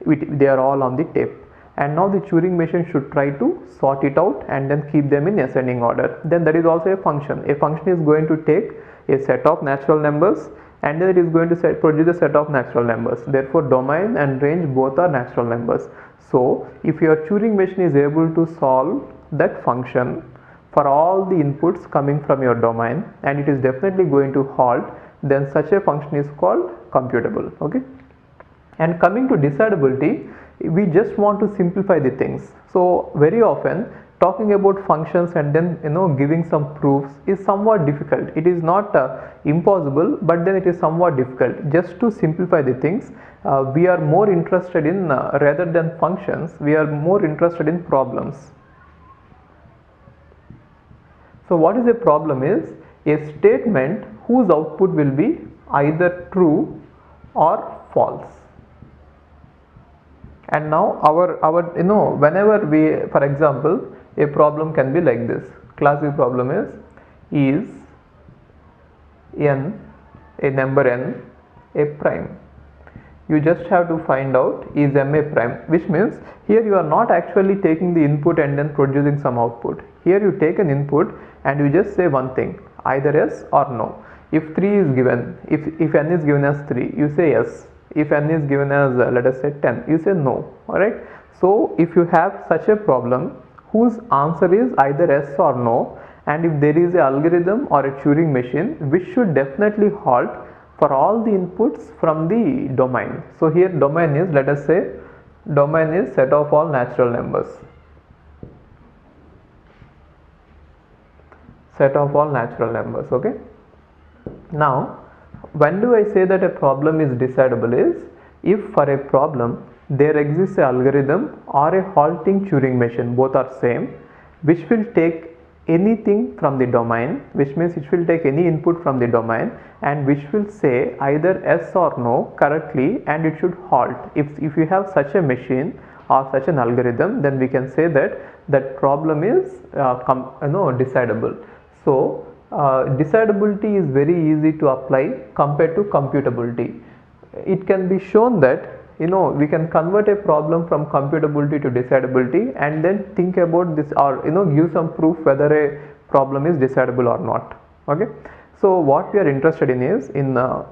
They are all on the tape, and now the Turing machine should try to sort it out and then keep them in ascending order. Then that is also a function. A function is going to take a set of natural numbers, and then it is going to produce a set of natural numbers. Therefore domain and range both are natural numbers. So if your Turing machine is able to solve that function for all the inputs coming from your domain, and it is definitely going to halt, then such a function is called computable. Okay, and coming to decidability, we just want to simplify the things. So very often talking about functions and then giving some proofs is somewhat difficult. It is not impossible, but then it is somewhat difficult. Just to simplify the things, we are more interested in rather than functions, we are more interested in problems. So what is a problem is a statement whose output will be either true or false. And now our whenever we, for example, a problem can be like this. Classic problem is n, a number n, a prime? You just have to find out is m a prime, which means here you are not actually taking the input and then producing some output. Here you take an input and you just say one thing, either yes or no. If 3 is given, if n is given as 3, you say yes. If n is given as let us say 10, you say no. Alright, so if you have such a problem whose answer is either yes or no, and if there is a algorithm or a Turing machine which should definitely halt for all the inputs from the domain. So here domain is, let us say domain is set of all natural numbers. Set of all natural numbers. Okay, now when do I say that a problem is decidable is if for a problem there exists an algorithm or a halting Turing machine, both are same, which will take anything from the domain, which means it will take any input from the domain and which will say either yes or no correctly, and it should halt. If you have such a machine or such an algorithm, then we can say that that problem is decidable. So decidability is very easy to apply compared to computability. It can be shown that we can convert a problem from computability to decidability and then think about this, or give some proof whether a problem is decidable or not. Okay, so what we are interested in is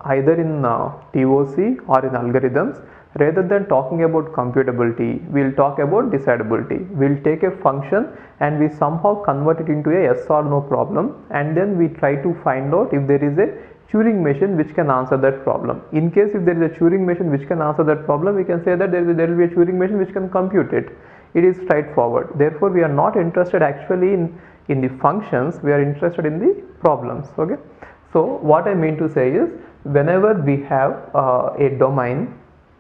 either in TOC or in algorithms. Rather than talking about computability, we will talk about decidability. We will take a function and we somehow convert it into a yes or no problem, and then we try to find out if there is a Turing machine which can answer that problem. In case if there is a Turing machine which can answer that problem, we can say that there will be a Turing machine which can compute it. It is straightforward. Therefore, we are not interested actually in the functions, we are interested in the problems. Okay, so what I mean to say is whenever we have a domain,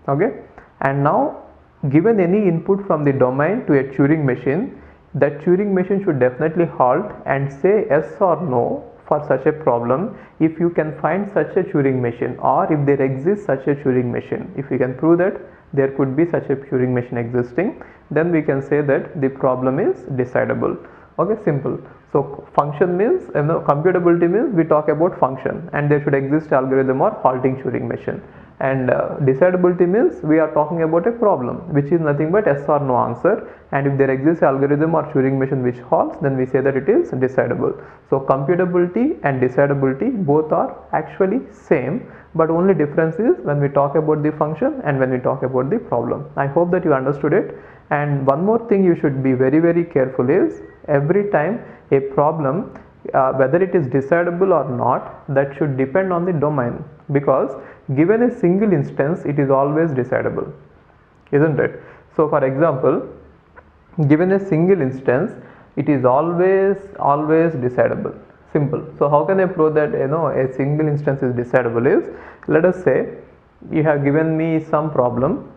okay, and now given any input from the domain to a Turing machine, that Turing machine should definitely halt and say yes or no for such a problem if you can find such a Turing machine, or if there exists such a Turing machine. If you can prove that, there could be such a Turing machine existing, then we can say that the problem is decidable. Okay, simple. So function means, computability means we talk about function and there should exist algorithm or halting Turing machine, and decidability means we are talking about a problem which is nothing but yes or no answer, and if there exists algorithm or Turing machine which halts, then we say that it is decidable. So computability and decidability both are actually same, but only difference is when we talk about the function and when we talk about the problem. I hope that you understood it. And one more thing you should be very careful is, every time a problem, whether it is decidable or not, that should depend on the domain, because given a single instance it is always decidable, isn't it? So for example, given a single instance it is always decidable. Simple. So how can I prove that a single instance is decidable is, let us say you have given me some problem.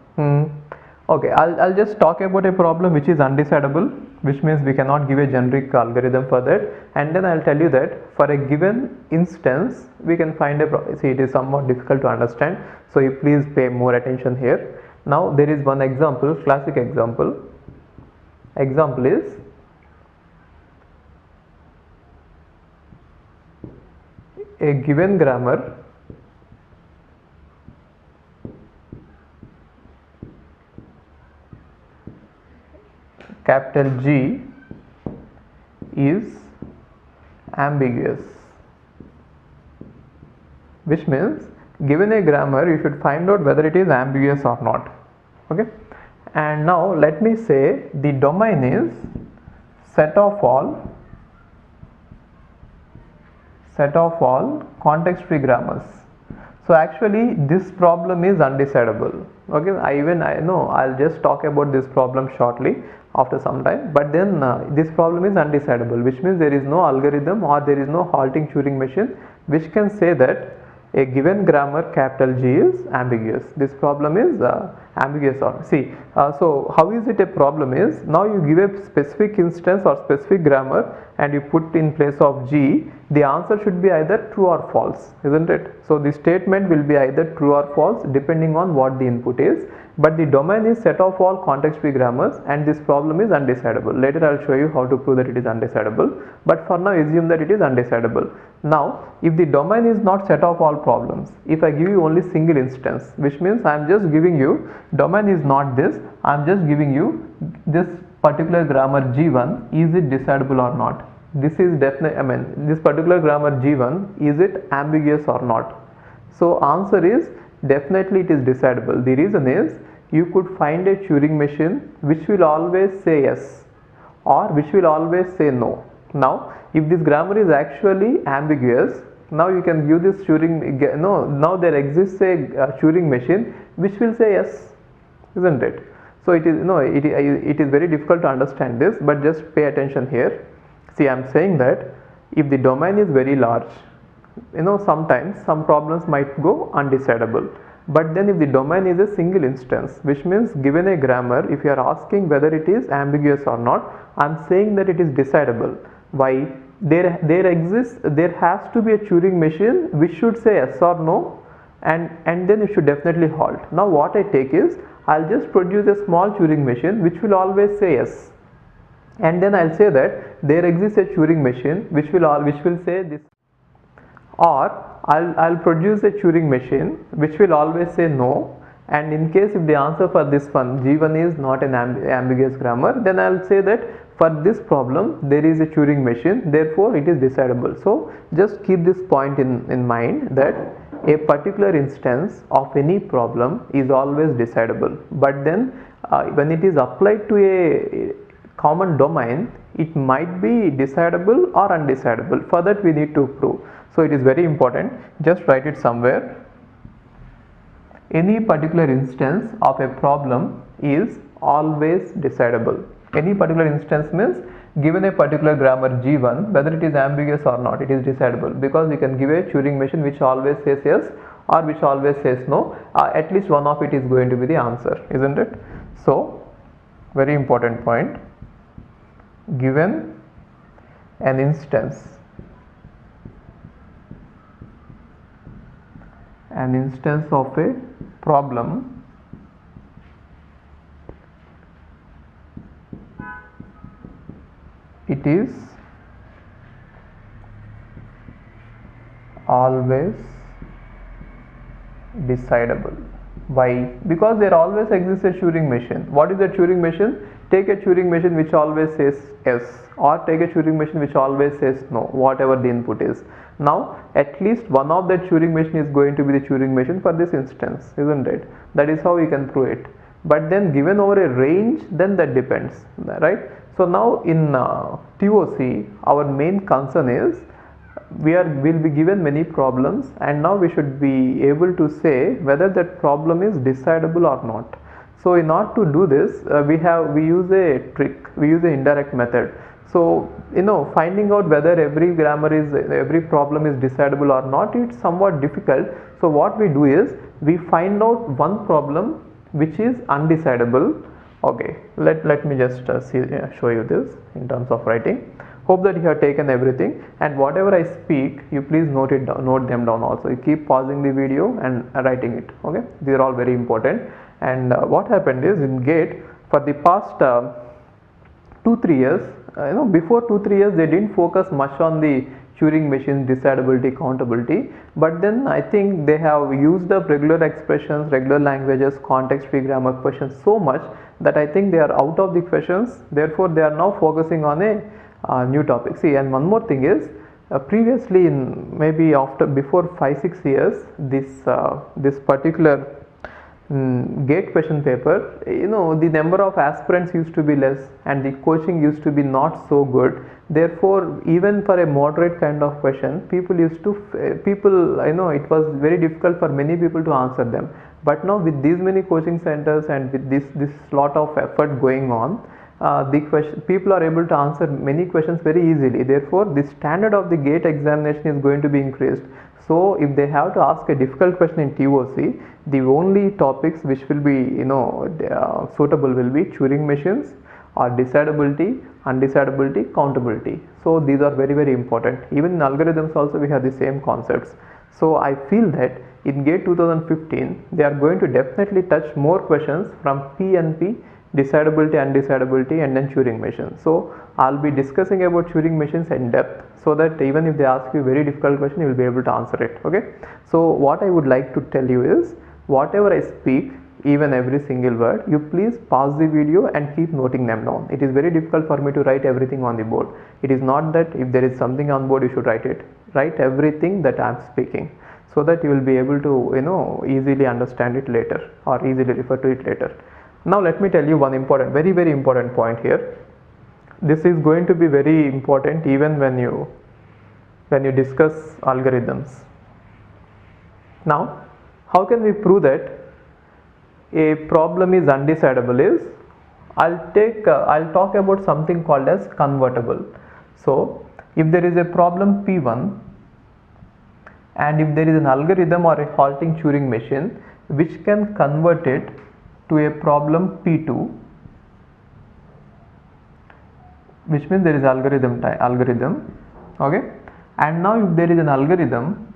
Okay, I'll just talk about a problem which is undecidable, which means we cannot give a generic algorithm for that, and then I'll tell you that for a given instance we can find a see, it is somewhat difficult to understand, so you please pay more attention here. Now there is one example, classic example. Example is, a given grammar capital G is ambiguous, which means given a grammar you should find out whether it is ambiguous or not. Okay, and now let me say the domain is set of all context free grammars. So actually this problem is undecidable. Okay, I know I'll just talk about this problem shortly after some time, but then this problem is undecidable, which means there is no algorithm or there is no halting Turing machine which can say that a given grammar capital G is ambiguous. This problem is ambiguous or so how is it a problem is, now you give a specific instance or specific grammar and you put in place of G, the answer should be either true or false, isn't it? So the statement will be either true or false depending on what the input is, but the domain is set of all context free grammars and this problem is undecidable. Later I'll show you how to prove that it is undecidable, but for now assume that it is undecidable. Now if the domain is not set of all problems, if I give you only single instance, which means I am just giving you domain is not this, I am just giving you this particular grammar G1, is it decidable or not? This is definitely, this particular grammar G1, is it ambiguous or not? So answer is definitely it is decidable. The reason is, you could find a Turing machine which will always say yes or which will always say no. Now if this grammar is actually ambiguous, now you can give this Turing, now there exists a Turing machine which will say yes, isn't it? So it is very difficult to understand this, but just pay attention here. See, I am saying that if the domain is very large, sometimes some problems might go undecidable, but then if the domain is a single instance, which means given a grammar, if you are asking whether it is ambiguous or not, I am saying that it is decidable. Why? There has to be a Turing machine which should say yes or no, and then it should definitely halt. Now what I take is, I'll just produce a small Turing machine which will always say yes, and then I'll say that there exists a Turing machine which will say this, or I'll produce a Turing machine which will always say no, and in case if the answer for this one G1 is not an ambiguous grammar, then I'll say that for this problem there is a Turing machine, therefore it is decidable. So just keep this point in mind, that a particular instance of any problem is always decidable, but then when it is applied to a common domain, it might be decidable or undecidable. For that we need to prove. So it is very important, just write it somewhere. Any particular instance of a problem is always decidable. Any particular instance means given a particular grammar G1, whether it is ambiguous or not, it is decidable, because you can give a Turing machine which always says yes or which always says no. At least one of it is going to be the answer, isn't it? So very important point, given an instance of a problem it is always decidable. Why? Because there always exists a Turing machine. What is a Turing machine? Take a Turing machine which always says yes, or take a Turing machine which always says no, whatever the input is. Now at least one of that Turing machine is going to be the Turing machine for this instance, isn't it? That is how we can prove it. But then given over a range, then that depends, right? So now in TOC, our main concern is will be given many problems, and now we should be able to say whether that problem is decidable or not. So in order to do this, we use a trick, we use an indirect method. So finding out whether every problem is decidable or not, it's somewhat difficult. So what we do is we find out one problem which is undecidable. Okay, let me just show you this in terms of writing. Hope that you have taken everything, and whatever I speak, you please note them down also. You keep pausing the video and writing it. Okay, these are all very important. And what happened is in GATE for the past 2-3 years, before 2-3 years they didn't focus much on the Turing machine decidability, countability, but then I think they have used up regular expressions, regular languages, context free grammar questions so much that I think they are out of the questions. Therefore they are now focusing on a new topic. See, and one more thing is previously in maybe before 5-6 years, this particular GATE question paper, the number of aspirants used to be less and the coaching used to be not so good. Therefore even for a moderate kind of question, it was very difficult for many people to answer them. But now with these many coaching centers and with this lot of effort going on, people are able to answer many questions very easily. Therefore the standard of the GATE examination is going to be increased. So if they have to ask a difficult question in TOC, the only topics which will be suitable will be Turing machines, or decidability, undecidability, countability. So these are very, very important. Even in algorithms also we have the same concepts. So I feel that in GATE 2015 they are going to definitely touch more questions from PNP, decidability, undecidability, and then Turing machine. So I'll be discussing about Turing machines in depth, so that even if they ask you a very difficult question, you will be able to answer it. Okay. So what I would like to tell you is, whatever I speak, even every single word, you please pause the video and keep noting them down. It is very difficult for me to write everything on the board. It is not that if there is something on board you should write it. Write everything that I am speaking, so that you will be able to easily understand it later, or easily refer to it later. Now let me tell you one important, very, very important point here. This is going to be very important even when you discuss algorithms. Now, how can we prove that a problem is undecidable? I'll talk about something called as convertible. So if there is a problem P1, and if there is an algorithm or a halting Turing machine which can convert it to a problem P2, which means there is algorithm, okay, and now if there is an algorithm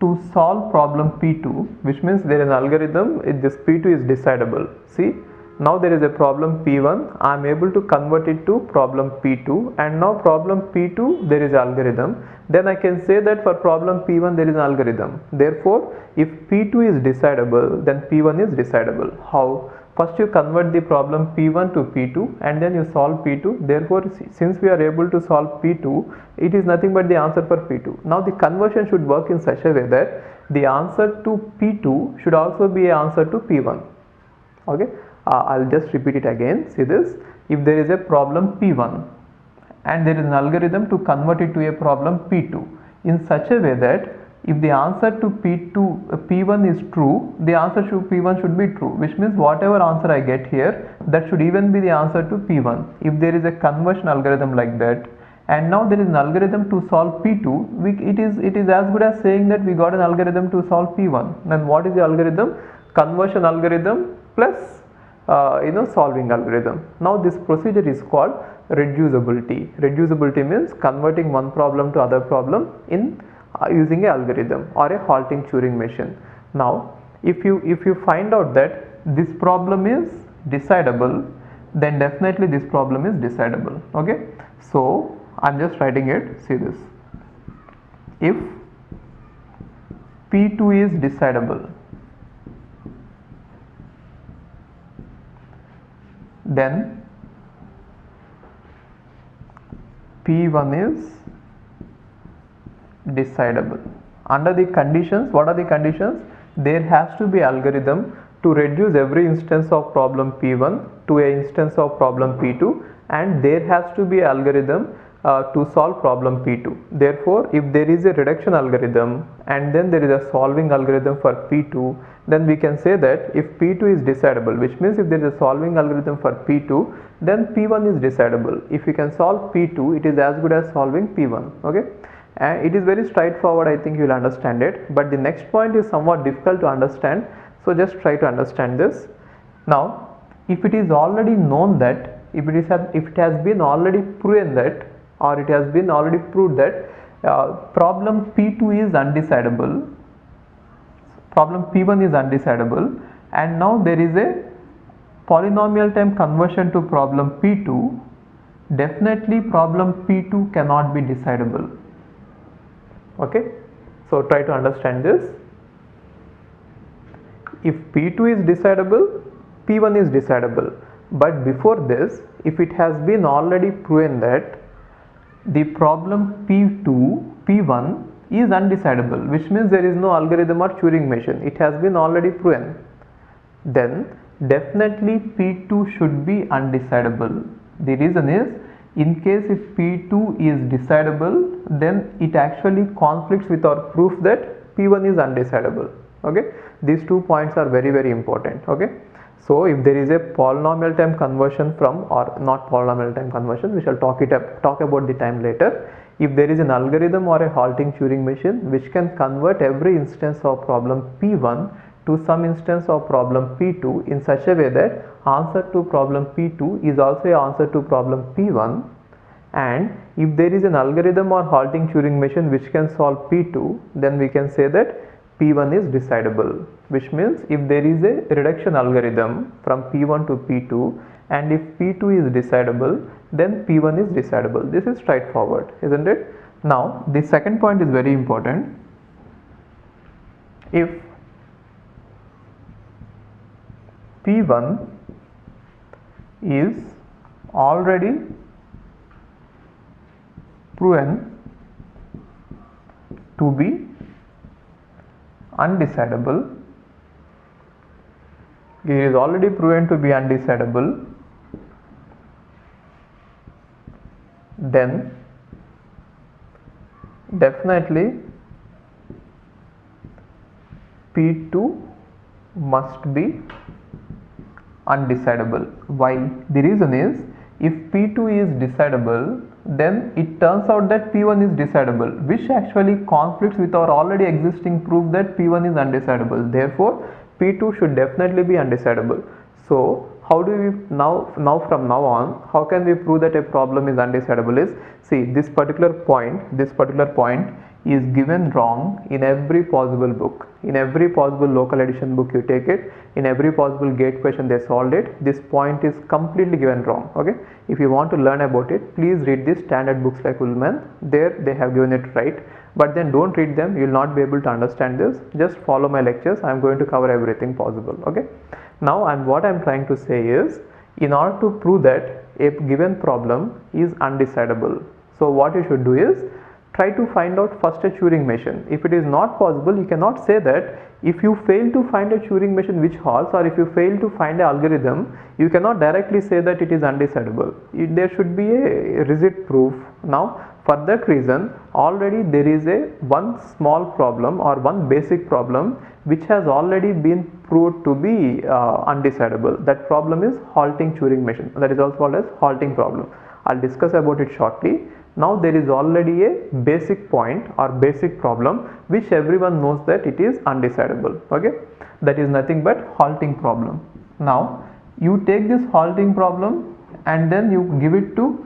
to solve problem P2, which means there is an algorithm, this P2 is decidable. See, now there is a problem P1, I am able to convert it to problem P2, and now problem P2 there is an algorithm. Then I can say that for problem P1 there is an algorithm. Therefore if P2 is decidable, then P1 is decidable. How? First you convert the problem P1 to P2 and then you solve P2. Therefore since we are able to solve P2, it is nothing but the answer for P2. Now the conversion should work in such a way that the answer to P2 should also be an answer to P1. Okay, I'll just repeat it again. See this, if there is a problem P1 and there is an algorithm to convert it to a problem P2 in such a way that if the answer to P1 is true, the answer to P1 should be true, which means whatever answer I get here, that should even be the answer to P1. If there is a conversion algorithm like that, and now there is an algorithm to solve P2, it is as good as saying that we got an algorithm to solve P1. Then what is the algorithm? Conversion algorithm plus solving algorithm. Now this procedure is called reducibility. Reducibility means converting one problem to other problem in using a algorithm or a halting Turing machine. Now if you find out that this problem is decidable, then definitely this problem is decidable. Okay, so I'm just writing it. See this: if P2 is decidable, then P1 is decidable. Under the conditions, what are the conditions? There has to be algorithm to reduce every instance of problem P1 to an instance of problem P2, and there has to be algorithm to solve problem P2. Therefore, if there is a reduction algorithm and then there is a solving algorithm for P2, then we can say that if P2 is decidable, which means if there is a solving algorithm for P2, then P1 is decidable. If you can solve P2, it is as good as solving P1. Okay, and it is very straightforward. I think you will understand it, but the next point is somewhat difficult to understand, so just try to understand this. Now, if it is already known that, if it has been already proven that, or it has been already proved that problem P2 is undecidable, problem P1 is undecidable, and now there is a polynomial time conversion to problem P2, definitely problem P2 cannot be decidable. Okay, so try to understand this. If P2 is decidable, P1 is decidable, but before this, if it has been already proven that the problem P1 is undecidable, which means there is no algorithm or Turing machine, it has been already proven, then definitely P2 should be undecidable. The reason is, in case if P2 is decidable, then it actually conflicts with our proof that P1 is undecidable. Okay, these 2 points are very, very important. Okay, so if there is a polynomial time conversion from, or not polynomial time conversion, we shall talk about the time later. If there is an algorithm or a halting Turing machine which can convert every instance of problem P1 to some instance of problem P2 in such a way that answer to problem P2 is also an answer to problem P1, and if there is an algorithm or halting Turing machine which can solve P2, then we can say that P1 is decidable, which means if there is a reduction algorithm from P1 to P2, and if P2 is decidable, then P1 is decidable. This is straightforward, isn't it? Now, the second point is very important. If P1 is already proven to be undecidable, it is already proven to be undecidable, then definitely P2 must be undecidable. Why? The reason is, if P2 is decidable, then it turns out that P1 is decidable, which actually conflicts with our already existing proof that P1 is undecidable. Therefore, P2 should definitely be undecidable. So, how do we now from now on, how can we prove that a problem is undecidable? Is, see, this particular point is given wrong in every possible book. In every possible local addition book you take it, in every possible gate question they solved it, this point is completely given wrong. Okay, if you want to learn about it, please read these standard books like Ullmann. There they have given it right, but then don't read them, you will not be able to understand this. Just follow my lectures, I am going to cover everything possible. Okay, now what I am trying to say is, in order to prove that a given problem is undecidable, so what you should do is, try to find out first a Turing machine. If it is not possible, you cannot say that if you fail to find a Turing machine which halts, or if you fail to find an algorithm, you cannot directly say that it is undecidable. There should be a rigid proof. Now, for that reason, already there is a one small problem or one basic problem which has already been proved to be undecidable. That problem is halting Turing machine. That is also called as halting problem. I'll discuss about it shortly. Now there is already a basic point or basic problem which everyone knows that it is undecidable. Okay, that is nothing but halting problem. Now you take this halting problem and then you give it to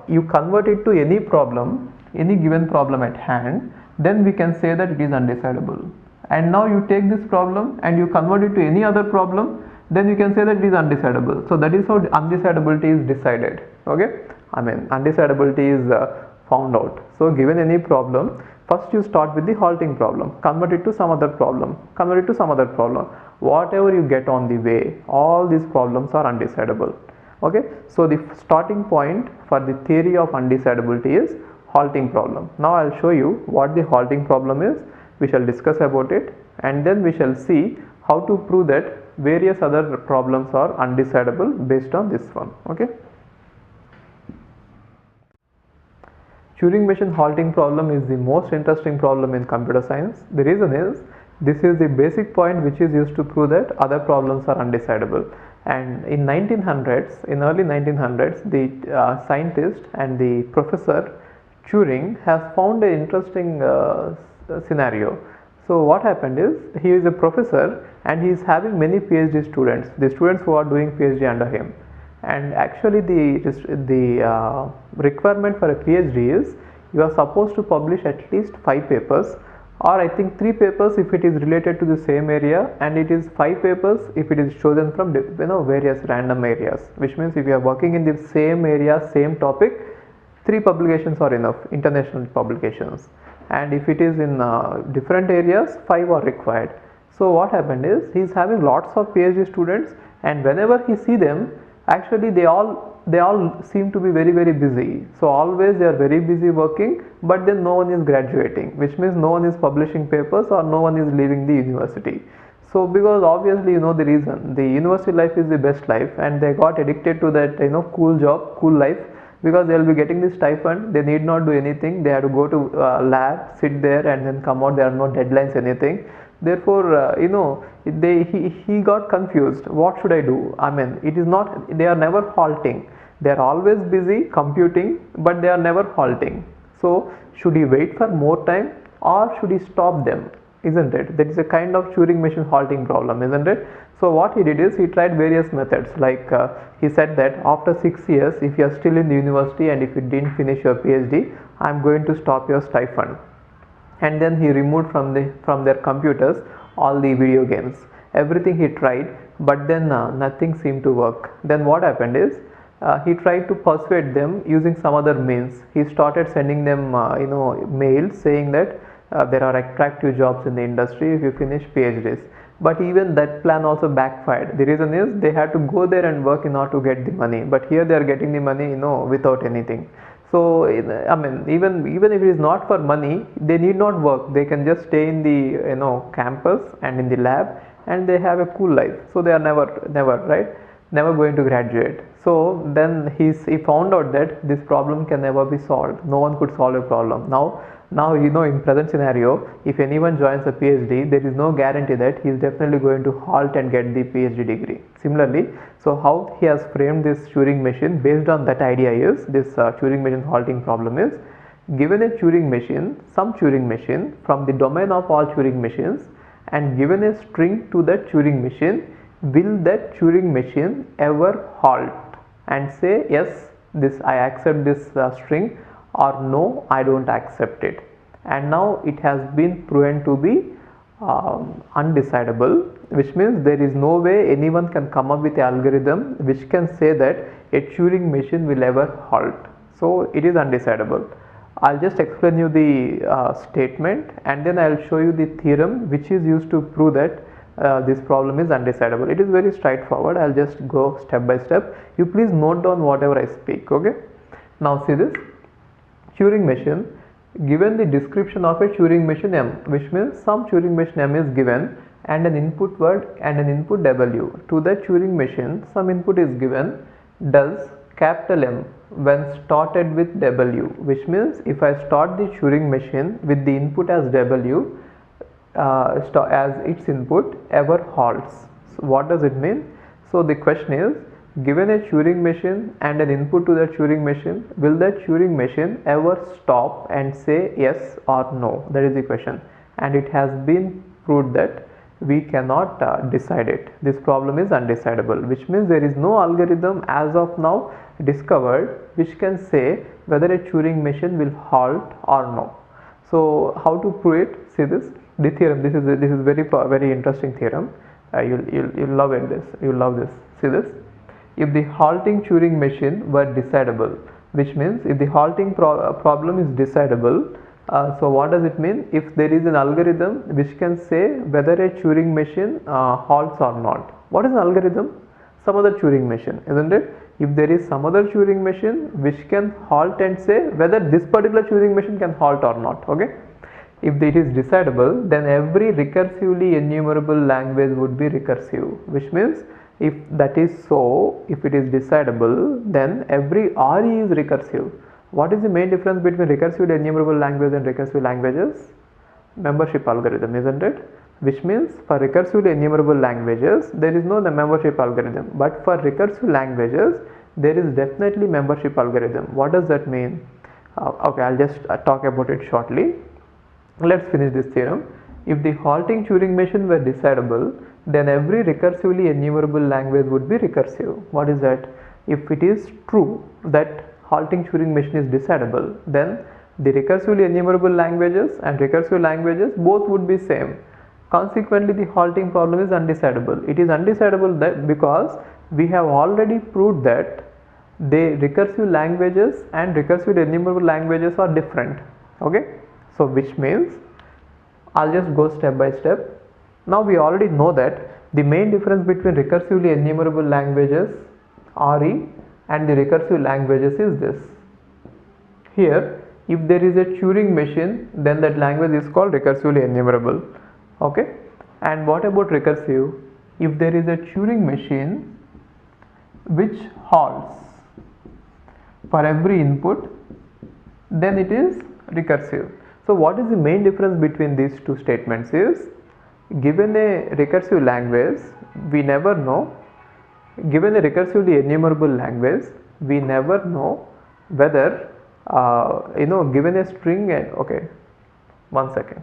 you convert it to any problem, any given problem at hand, then we can say that it is undecidable. And now you take this problem and you convert it to any other problem, then you can say that it is undecidable. So that is how undecidability is decided. Okay, I mean undecidability is found out. So given any problem, first you start with the halting problem, convert it to some other problem, convert it to some other problem. Whatever you get on the way, all these problems are undecidable. Okay, so the starting point for the theory of undecidability is halting problem. Now I'll show you what the halting problem is. We shall discuss about it, and then we shall see how to prove that various other problems are undecidable based on this one. Okay, Turing machine halting problem is the most interesting problem in computer science. The reason is this is the basic point which is used to prove that other problems are undecidable. And in 1900s, in early 1900s, the scientist and the professor Turing has found an interesting scenario. So what happened is, he is a professor and he is having many PhD students, the students who are doing PhD under him. And actually the requirement for a PhD is you are supposed to publish at least 5 papers, or I think 3 papers if it is related to the same area, and it is 5 papers if it is chosen from various random areas, which means if you are working in the same area, same topic, 3 publications are enough, international publications, and if it is in different areas, 5 are required. So what happened is, he is having lots of PhD students, and whenever he see them, actually they all seem to be very busy. So always they are very busy working, but then no one is graduating, which means no one is publishing papers or no one is leaving the university. So because obviously you know the reason, the university life is the best life, and they got addicted to that cool job, cool life, because they will be getting the stipend, they need not do anything, they have to go to lab, sit there and then come out, there are no deadlines, anything. Therefore he got confused, what should I do? I mean, it is not, they are never halting, they are always busy computing, but they are never halting. So should he wait for more time or should he stop them? Isn't it? That is a kind of Turing machine halting problem, isn't it? So what he did is, he tried various methods, like he said that after 6 years, if you are still in the university and if you didn't finish your PhD, I am going to stop your stipend. And then he removed from their computers all the video games, everything he tried, but then nothing seemed to work. Then what happened is, he tried to persuade them using some other means. He started sending them mails saying that there are attractive jobs in the industry if you finish PhDs. But even that plan also backfired. The reason is, they had to go there and work in order to get the money, but here they are getting the money without anything. So I mean, even if it is not for money, they need not work, they can just stay in the campus and in the lab, and they have a cool life. So they are never going to graduate. So then he found out that this problem can never be solved, no one could solve a problem. Now in present scenario, if anyone joins a PhD, there is no guarantee that he is definitely going to halt and get the PhD degree. Similarly, so how he has framed this Turing machine based on that idea is, this Turing machine halting problem is, given a Turing machine, some Turing machine from the domain of all Turing machines, and given a string to that Turing machine, will that Turing machine ever halt and say yes, this I accept this string, or no, I don't accept it? And now it has been proven to be undecidable, which means there is no way anyone can come up with an algorithm which can say that a Turing machine will ever halt. So it is undecidable. I'll just explain you the statement, and then I'll show you the theorem which is used to prove that this problem is undecidable. It is very straightforward. I'll just go step by step. You please note down whatever I speak. Okay. Now see this Turing machine. Given the description of a Turing machine M, which means some Turing machine M is given and an input word and an input W. To that Turing machine, some input is given, does capital M when started with W, which means if I start the Turing machine with the input as W as its input, ever halts. So what does it mean? So the question is, given a Turing machine and an input to that Turing machine, will that Turing machine ever stop and say yes or no? That is the question, and it has been proved that we cannot decide it. This problem is undecidable, which means there is no algorithm as of now discovered which can say whether a Turing machine will halt or no. So how to prove it? See this, the theorem. This is very interesting theorem. You'll love it. You'll love this. See this. If the halting Turing machine were decidable, which means if the halting problem is decidable, so what does it mean? If there is an algorithm which can say whether a Turing machine halts or not. What is an algorithm? Some other Turing machine, isn't it? If there is some other Turing machine which can halt and say whether this particular Turing machine can halt or not. Okay. If it is decidable, then every recursively enumerable language would be recursive, which means if that is so, if it is decidable, then every RE is recursive. What is the main difference between recursively enumerable language and recursive languages? Membership algorithm, isn't it? Which means for recursively enumerable languages, there is no membership algorithm, but for recursive languages, there is definitely membership algorithm. What does that mean? Okay, I'll just talk about it shortly. Let's finish this theorem. If the halting Turing machine were decidable, then every recursively enumerable language would be recursive. What is that? If it is true that halting Turing machine is decidable, then the recursively enumerable languages and recursive languages both would be same. Consequently, the halting problem is undecidable. It is undecidable that because we have already proved that the recursive languages and recursively enumerable languages are different. Okay. So which means I'll just go step by step. Now we already know that the main difference between recursively enumerable languages RE and the recursive languages is this. Here, if there is a Turing machine, then that language is called recursively enumerable. Okay. And what about recursive? If there is a Turing machine which halts for every input, then it is recursive. So what is the main difference between these two statements is, given a recursive language, we never know, given a recursively enumerable language, we never know whether, given a string, and okay, 1 second.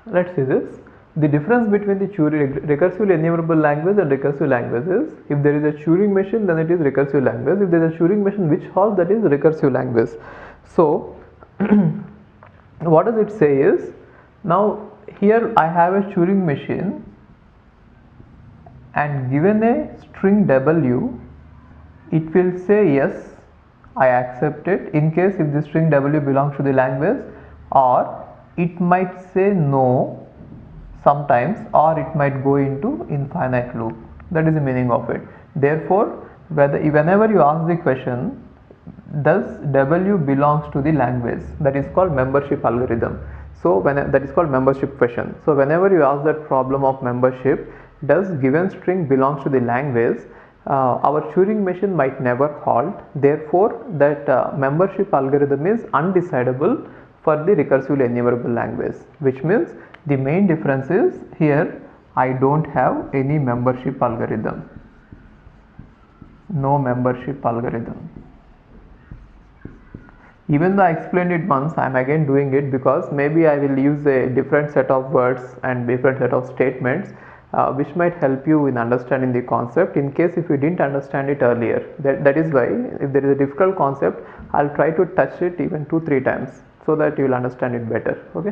Let's see this. The difference between the recursively enumerable language and recursive language is, if there is a Turing machine, then it is recursive language. If there is a Turing machine which halts, that is recursive language. So what does it say is, now here I have a Turing machine and given a string W, it will say yes, I accept it, in case if the string W belongs to the language, or it might say no sometimes, or it might go into infinite loop. That is the meaning of it. Therefore, whenever you ask the question, does W belongs to the language, that is called membership algorithm. So that is called membership question. So whenever you ask that problem of membership, does given string belongs to the language, our Turing machine might never halt. Therefore, that membership algorithm is undecidable for the recursively enumerable language, which means the main difference is here I don't have any membership algorithm, no membership algorithm. Even though I explained it once, I am again doing it because maybe I will use a different set of words and different set of statements which might help you in understanding the concept, in case if you didn't understand it earlier. That is why if there is a difficult concept, I'll try to touch it even 2-3 times so that you will understand it better. Okay.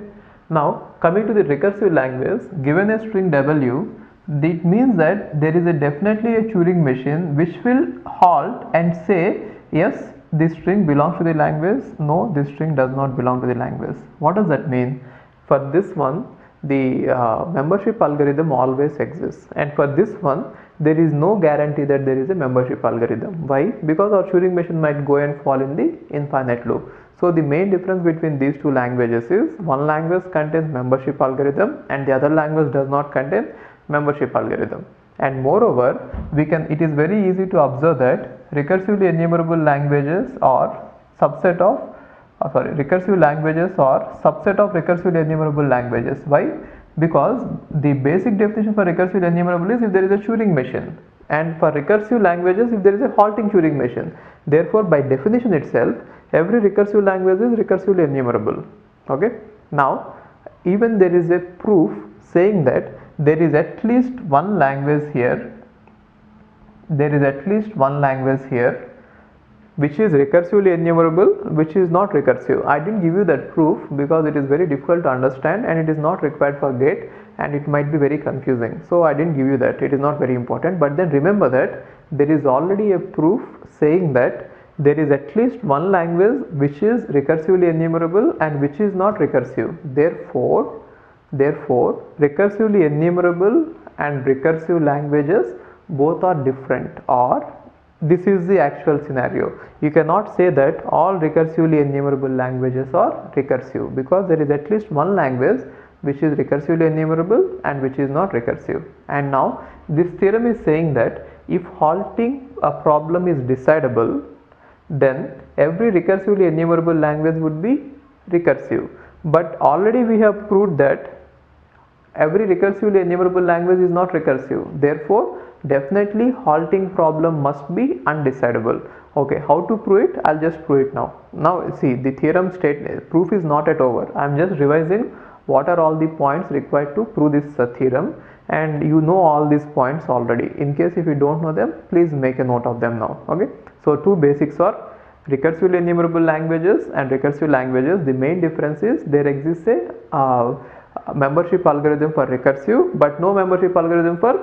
Now coming to the recursive language, given a string W, it means that there is definitely a Turing machine which will halt and say yes, this string belongs to the language, no, this string does not belong to the language. What does that mean? For this one, the membership algorithm always exists, and for this one there is no guarantee that there is a membership algorithm. Why? Because our Turing machine might go and fall in the infinite loop. So the main difference between these two languages is, one language contains membership algorithm and the other language does not contain membership algorithm. And moreover, it is very easy to observe that recursively enumerable languages are subset of recursive languages are subset of recursively enumerable languages. Why? Because the basic definition for recursively enumerable is if there is a Turing machine, and for recursive languages if there is a halting Turing machine. Therefore, by definition itself, every recursive language is recursively enumerable. Okay. Now, even there is a proof saying that there is at least one language here, which is recursively enumerable, which is not recursive. I didn't give you that proof because it is very difficult to understand and it is not required for GATE, and it might be very confusing, so I didn't give you that. It is not very important, but then remember that there is already a proof saying that there is at least one language which is recursively enumerable and which is not recursive. Therefore recursively enumerable and recursive languages both are different, or this is the actual scenario. You cannot say that all recursively enumerable languages are recursive, because there is at least one language which is recursively enumerable and which is not recursive. And now this theorem is saying that if halting a problem is decidable, then every recursively enumerable language would be recursive. But already we have proved that every recursively enumerable language is not recursive. Therefore definitely halting problem must be undecidable. Okay, how to prove it? I'll just prove it now. Now see, the theorem proof is not yet over. I'm just revising what are all the points required to prove this theorem, and you know all these points already. In case if you don't know them, please make a note of them now. Okay, so two basics are recursively enumerable languages and recursive languages. The main difference is there exists a membership algorithm for recursive but no membership algorithm for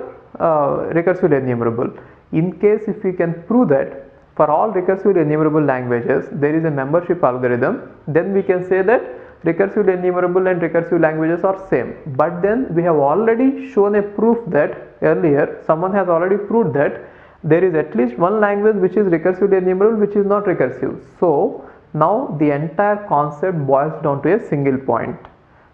recursively enumerable. In case if we can prove that for all recursively enumerable languages there is a membership algorithm, then we can say that recursively enumerable and recursive languages are same. But then we have already shown a proof that earlier someone has already proved that there is at least one language which is recursively enumerable which is not recursive. So now the entire concept boils down to a single point.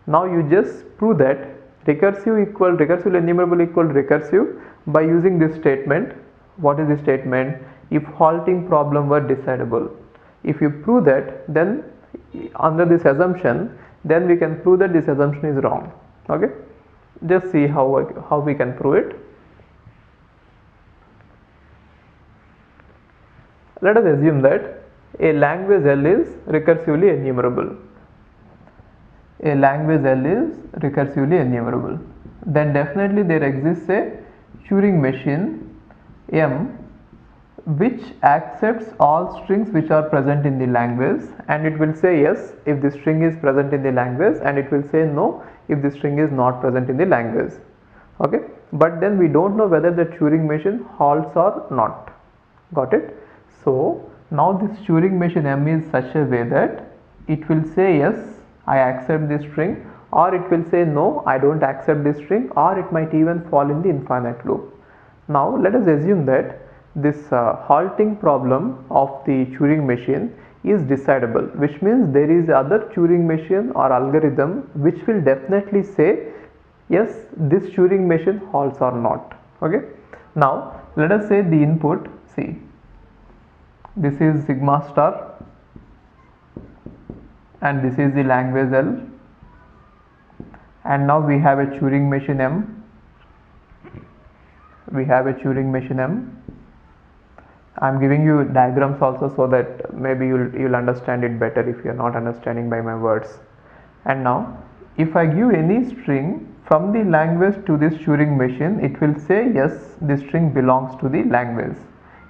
Now you just prove that recursively enumerable equal recursive by using this statement. What is the statement? If halting problem were decidable. If you prove that, then under this assumption, then we can prove that this assumption is wrong. Okay, just see how we can prove it. Let us assume that a language L is recursively enumerable. A language L is recursively enumerable. Then definitely there exists a Turing machine M which accepts all strings which are present in the language, and it will say yes if the string is present in the language, and it will say no if the string is not present in the language. Okay, but then we don't know whether the Turing machine halts or not. Got it? So now this Turing machine M is such a way that it will say yes, I accept this string, or it will say no, I don't accept this string, or it might even fall in the infinite loop. Now let us assume that this halting problem of the Turing machine is decidable, which means there is other Turing machine or algorithm which will definitely say yes, this Turing machine halts or not. Okay, now let us say the input, see, this is sigma star and this is the language L, and now we have a Turing machine M. We have a Turing machine M. I am giving you diagrams also so that maybe you'll understand it better if you are not understanding by my words. And now if I give any string from the language to this Turing machine, it will say yes, this string belongs to the language.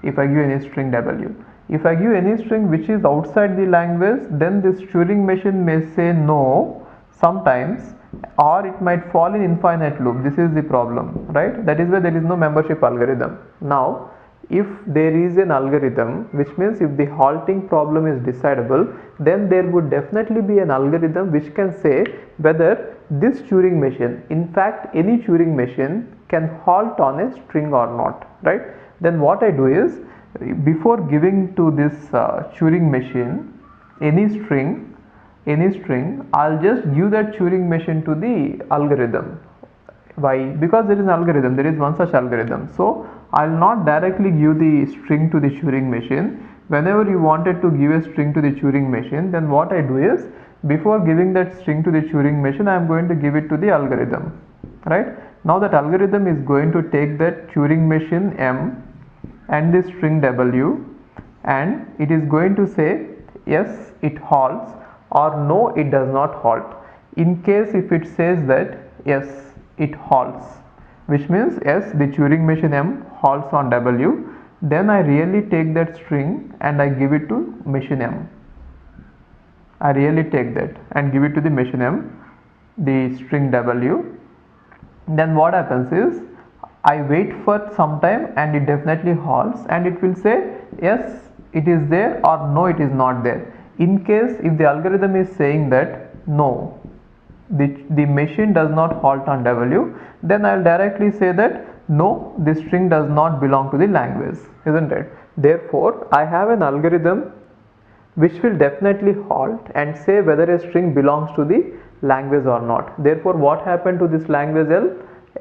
If I give any string W. If I give any string which is outside the language, then this Turing machine may say no sometimes, or it might fall in infinite loop. This is the problem, right? That is why there is no membership algorithm. Now if there is an algorithm, which means if the halting problem is decidable, then there would definitely be an algorithm which can say whether this Turing machine, in fact any Turing machine, can halt on a string or not, right? Then what I do is, before giving to this Turing machine any string, I'll just give that Turing machine to the algorithm. Why? Because there is an algorithm, there is one such algorithm. So I'll not directly give the string to the Turing machine. Whenever you wanted to give a string to the Turing machine, then what I do is, before giving that string to the Turing machine, I am going to give it to the algorithm, right? Now that algorithm is going to take that Turing machine M and the string W, and it is going to say yes, it halts, or no, it does not halt. In case if it says that yes, it halts, which means yes, the Turing machine M halts on W, then I really take that string and I give it to machine M. I really take that and give it to the machine M, the string W, then what happens is I wait for some time and it definitely halts and it will say yes it is there or no it is not there. In case if the algorithm is saying that no, the machine does not halt on W, then I will directly say that no, this string does not belong to the language, isn't it? Therefore, I have an algorithm which will definitely halt and say whether a string belongs to the language or not. Therefore, what happened to this language L,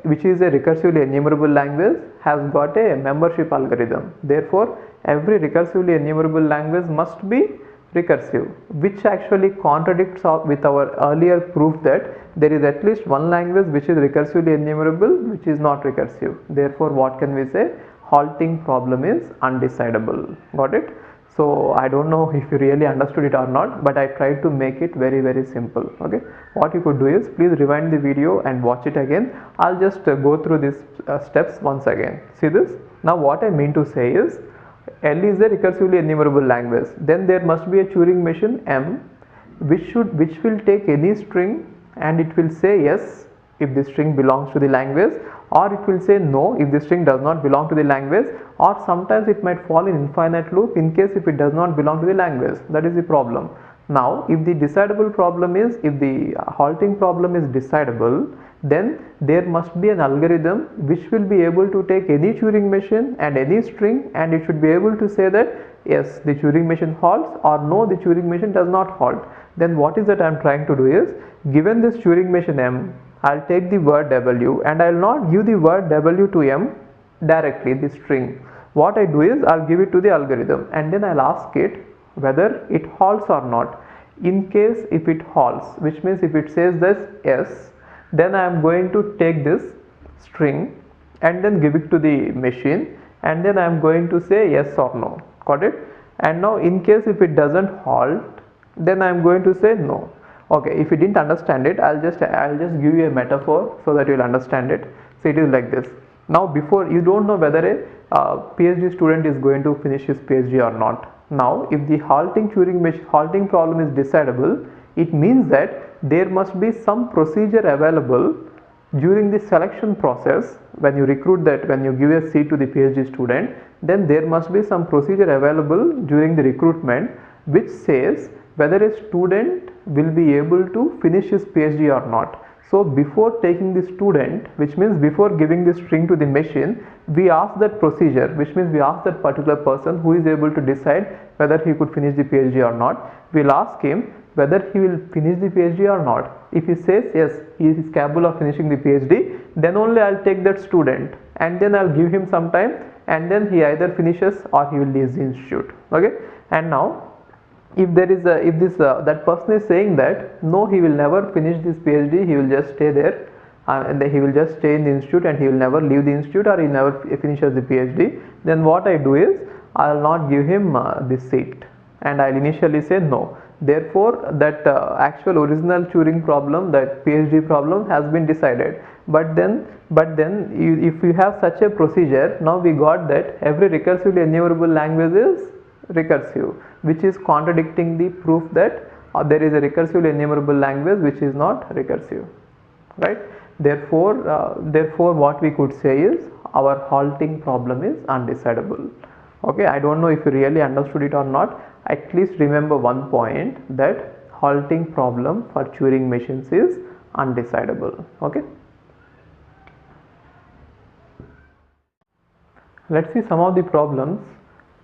which is a recursively enumerable language, has got a membership algorithm. Therefore, every recursively enumerable language must be recursive, which actually contradicts with our earlier proof that there is at least one language which is recursively enumerable which is not recursive. Therefore, what can we say? Halting problem is undecidable. Got it? So I don't know if you really understood it or not, but I tried to make it very simple. Okay, what you could do is please rewind the video and watch it again. I'll just go through these steps once again. See this? Now what I mean to say is L is a recursively enumerable language. Then there must be a Turing machine M which will take any string and it will say yes if the string belongs to the language, or it will say no if the string does not belong to the language, or sometimes it might fall in infinite loop in case if it does not belong to the language. That is the problem. Now if the decidable problem is, if the halting problem is decidable, then there must be an algorithm which will be able to take any Turing machine and any string and it should be able to say that yes the Turing machine halts or no the Turing machine does not halt. Then what is that I am trying to do is, given this Turing machine M, I will take the word W and I will not give the word W to M directly, the string. What I do is I will give it to the algorithm and then I will ask it whether it halts or not. In case if it halts, which means if it says this yes, then I am going to take this string and then give it to the machine and then I am going to say yes or no. Got it? And now in case if it doesn't halt, then I am going to say no. Okay, if you didn't understand it, I'll just give you a metaphor so that you will understand it. So it is like this. Now before, you don't know whether a PhD student is going to finish his PhD or not. Now if the halting problem is decidable, it means that there must be some procedure available during the selection process. When you recruit that, when you give a seat to the PhD student, then there must be some procedure available during the recruitment which says whether a student will be able to finish his PhD or not. So before taking the student, which means before giving the string to the machine, we ask that procedure, which means we ask that particular person who is able to decide whether he could finish the PhD or not. We'll ask him whether he will finish the PhD or not. If he says yes, he is capable of finishing the PhD, then only I'll take that student and then I'll give him some time and then he either finishes or he will leave the institute. Okay, and now if there is that person is saying that no, he will never finish this PhD, he will just stay there and he will just stay in the institute and he will never leave the institute or he never finishes the PhD, then what I do is I will not give him this seat and I will initially say no. Therefore that actual original Turing problem, that PhD problem, has been decided. But then if you have such a procedure, now we got that every recursively enumerable language is recursive, which is contradicting the proof that there is a recursively enumerable language which is not recursive, right? Therefore what we could say is our halting problem is undecidable. Okay, I don't know if you really understood it or not. At least remember one point, that halting problem for Turing machines is undecidable. Okay, let's see some of the problems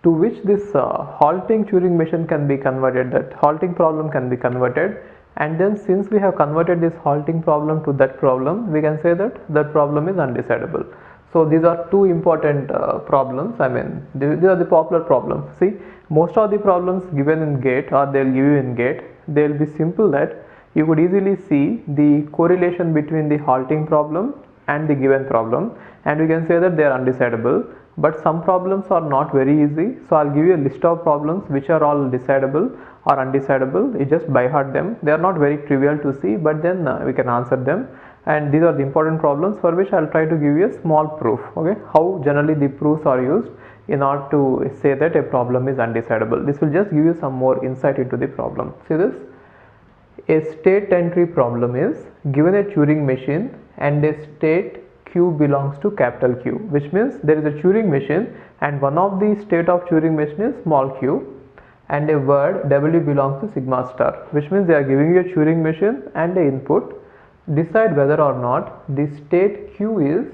to which this halting Turing machine can be converted, that halting problem can be converted, and then since we have converted this halting problem to that problem, we can say that that problem is undecidable. So these are two important problems. I mean, these are the popular problems. See, most of the problems given in GATE, or they'll give you in GATE, they'll be simple that you could easily see the correlation between the halting problem and the given problem, and we can say that they are undecidable. But some problems are not very easy, so I'll give you a list of problems which are all decidable or undecidable. You just by heart them. They are not very trivial to see, but then we can answer them. And these are the important problems for which I'll try to give you a small proof. Okay, how generally the proofs are used in order to say that a problem is undecidable. This will just give you some more insight into the problem. See this? A state entry problem is given a Turing machine and a state Q belongs to capital Q, which means there is a Turing machine and one of the state of Turing machine is small q, and a word W belongs to sigma star, which means they are giving you a Turing machine and a input. Decide whether or not the state Q is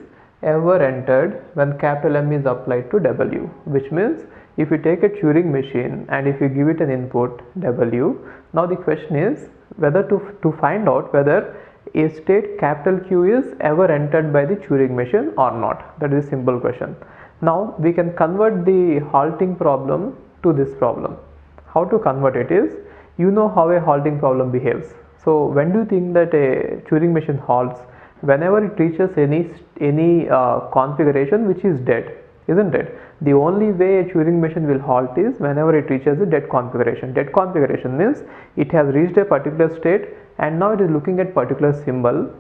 ever entered when capital M is applied to W, which means if you take a Turing machine and if you give it an input W, now the question is whether to find out whether a state capital Q is ever entered by the Turing machine or not. That is a simple question. Now we can convert the halting problem to this problem. How to convert it is, you know how a halting problem behaves. So when do you think that a Turing machine halts? Whenever it reaches any configuration which is dead, isn't it? The only way a Turing machine will halt is whenever it reaches a dead configuration. Dead configuration means it has reached a particular state and now it is looking at particular symbol,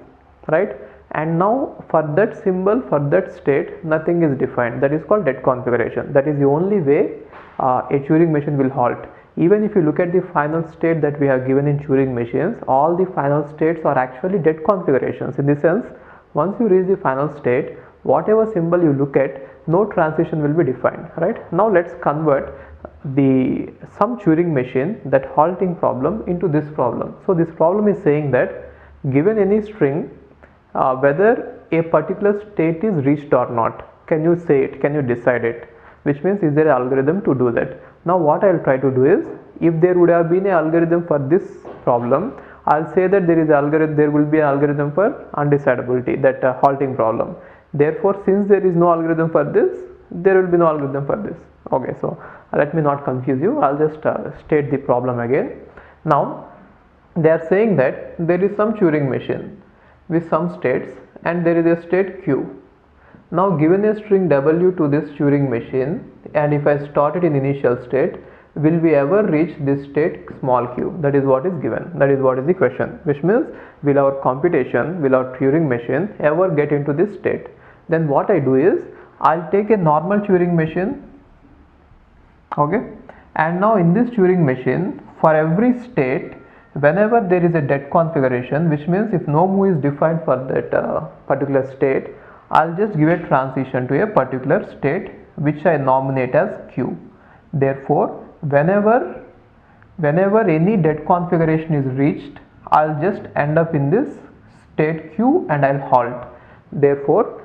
right? And now for that symbol, for that state, nothing is defined. That is called dead configuration. That is the only way a Turing machine will halt. Even if you look at the final state that we have given in Turing machines, all the final states are actually dead configurations. In the sense, once you reach the final state, whatever symbol you look at, no transition will be defined, right? Now let's convert some Turing machine, that halting problem, into this problem. So this problem is saying that given any string, whether a particular state is reached or not, can you say it, can you decide it, which means is there an algorithm to do that. Now what I will try to do is, if there would have been an algorithm for this problem, I'll say that there will be an algorithm for undecidability, that halting problem. Therefore, since there is no algorithm for this, there will be no algorithm for this. Okay, so let me not confuse you. I'll just state the problem again. Now they are saying that there is some Turing machine with some states and there is a state Q. Now given a string W to this Turing machine, and if I start it in initial state, will we ever reach this state small q? That is what is given. That is what is the question, which means will our computation, will our Turing machine ever get into this state? Then what I do is, I'll take a normal Turing machine, okay, and now in this Turing machine, for every state, whenever there is a dead configuration, which means if no move is defined for that particular state, I'll just give a transition to a particular state which I nominate as Q. Therefore, whenever any dead configuration is reached, I'll just end up in this state Q and I'll halt. Therefore,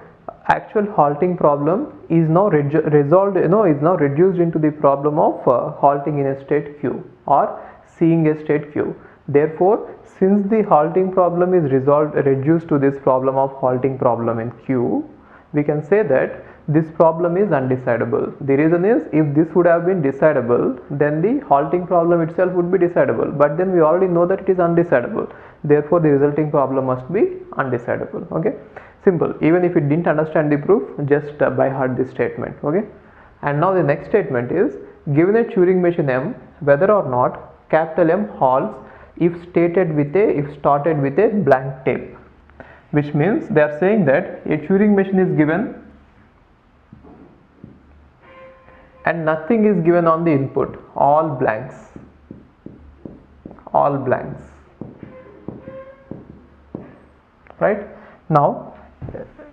actual halting problem is now resolved, is now reduced into the problem of halting in a state Q or seeing a state Q. Therefore, since the halting problem is reduced to this problem of halting problem in Q, we can say that this problem is undecidable. The reason is, if this would have been decidable, then the halting problem itself would be decidable, but then we already know that it is undecidable. Therefore, the resulting problem must be undecidable. Okay, simple. Even if you didn't understand the proof, just by heart this statement. Okay, and now the next statement is, given a Turing machine M, whether or not capital M halts if started with a blank tape, which means they are saying that a Turing machine is given and nothing is given on the input, all blanks, right? Now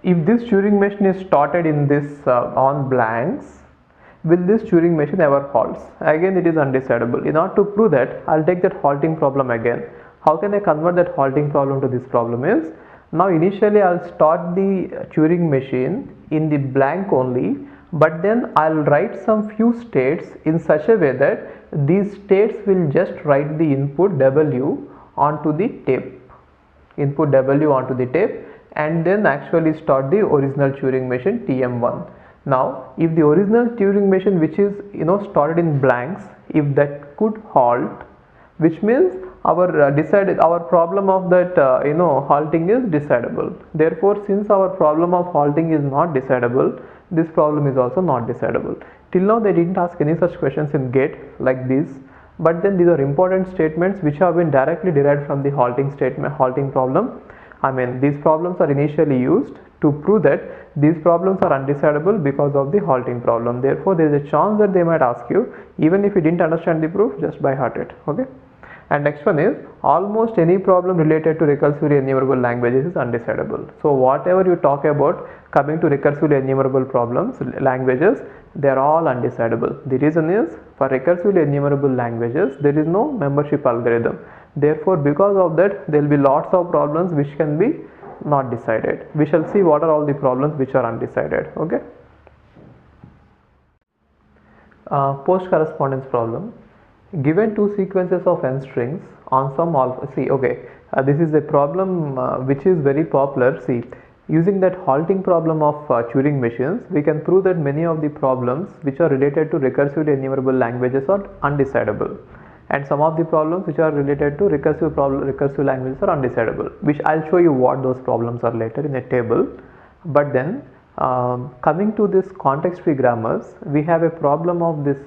if this Turing machine is started in this on blanks, will this Turing machine ever halts? Again, it is undecidable. In order to prove that, I'll take that halting problem again. How can I convert that halting problem to this problem is, now initially I'll start the Turing machine in the blank only, but then I'll write some few states in such a way that these states will just write the input W onto the tape, and then actually start the original Turing machine TM1. Now, if the original Turing machine, which is started in blanks, if that could halt, which means our problem of that halting is decidable. Therefore, since our problem of halting is not decidable, this problem is also not decidable. Till now, they didn't ask any such questions in GATE like this, but then these are important statements which have been directly derived from the halting problem. I mean, these problems are initially used to prove that these problems are undecidable because of the halting problem. Therefore, there is a chance that they might ask you, even if you didn't understand the proof, just by heart it. Okay. And next one is almost any problem related to recursively enumerable languages is undecidable. So whatever you talk about coming to recursively enumerable problems, languages, they are all undecidable. The reason is for recursively enumerable languages there is no membership algorithm. Therefore, because of that there will be lots of problems which can be not decided. We shall see what are all the problems which are undecided. Okay. Post correspondence problem. Given two sequences of n strings on some alpha, see, okay, this is a problem which is very popular. See, using that halting problem of Turing machines, we can prove that many of the problems which are related to recursively enumerable languages are undecidable, and some of the problems which are related to recursive languages are undecidable, which I'll show you what those problems are later in a table. But then coming to this context-free grammars, we have a problem of this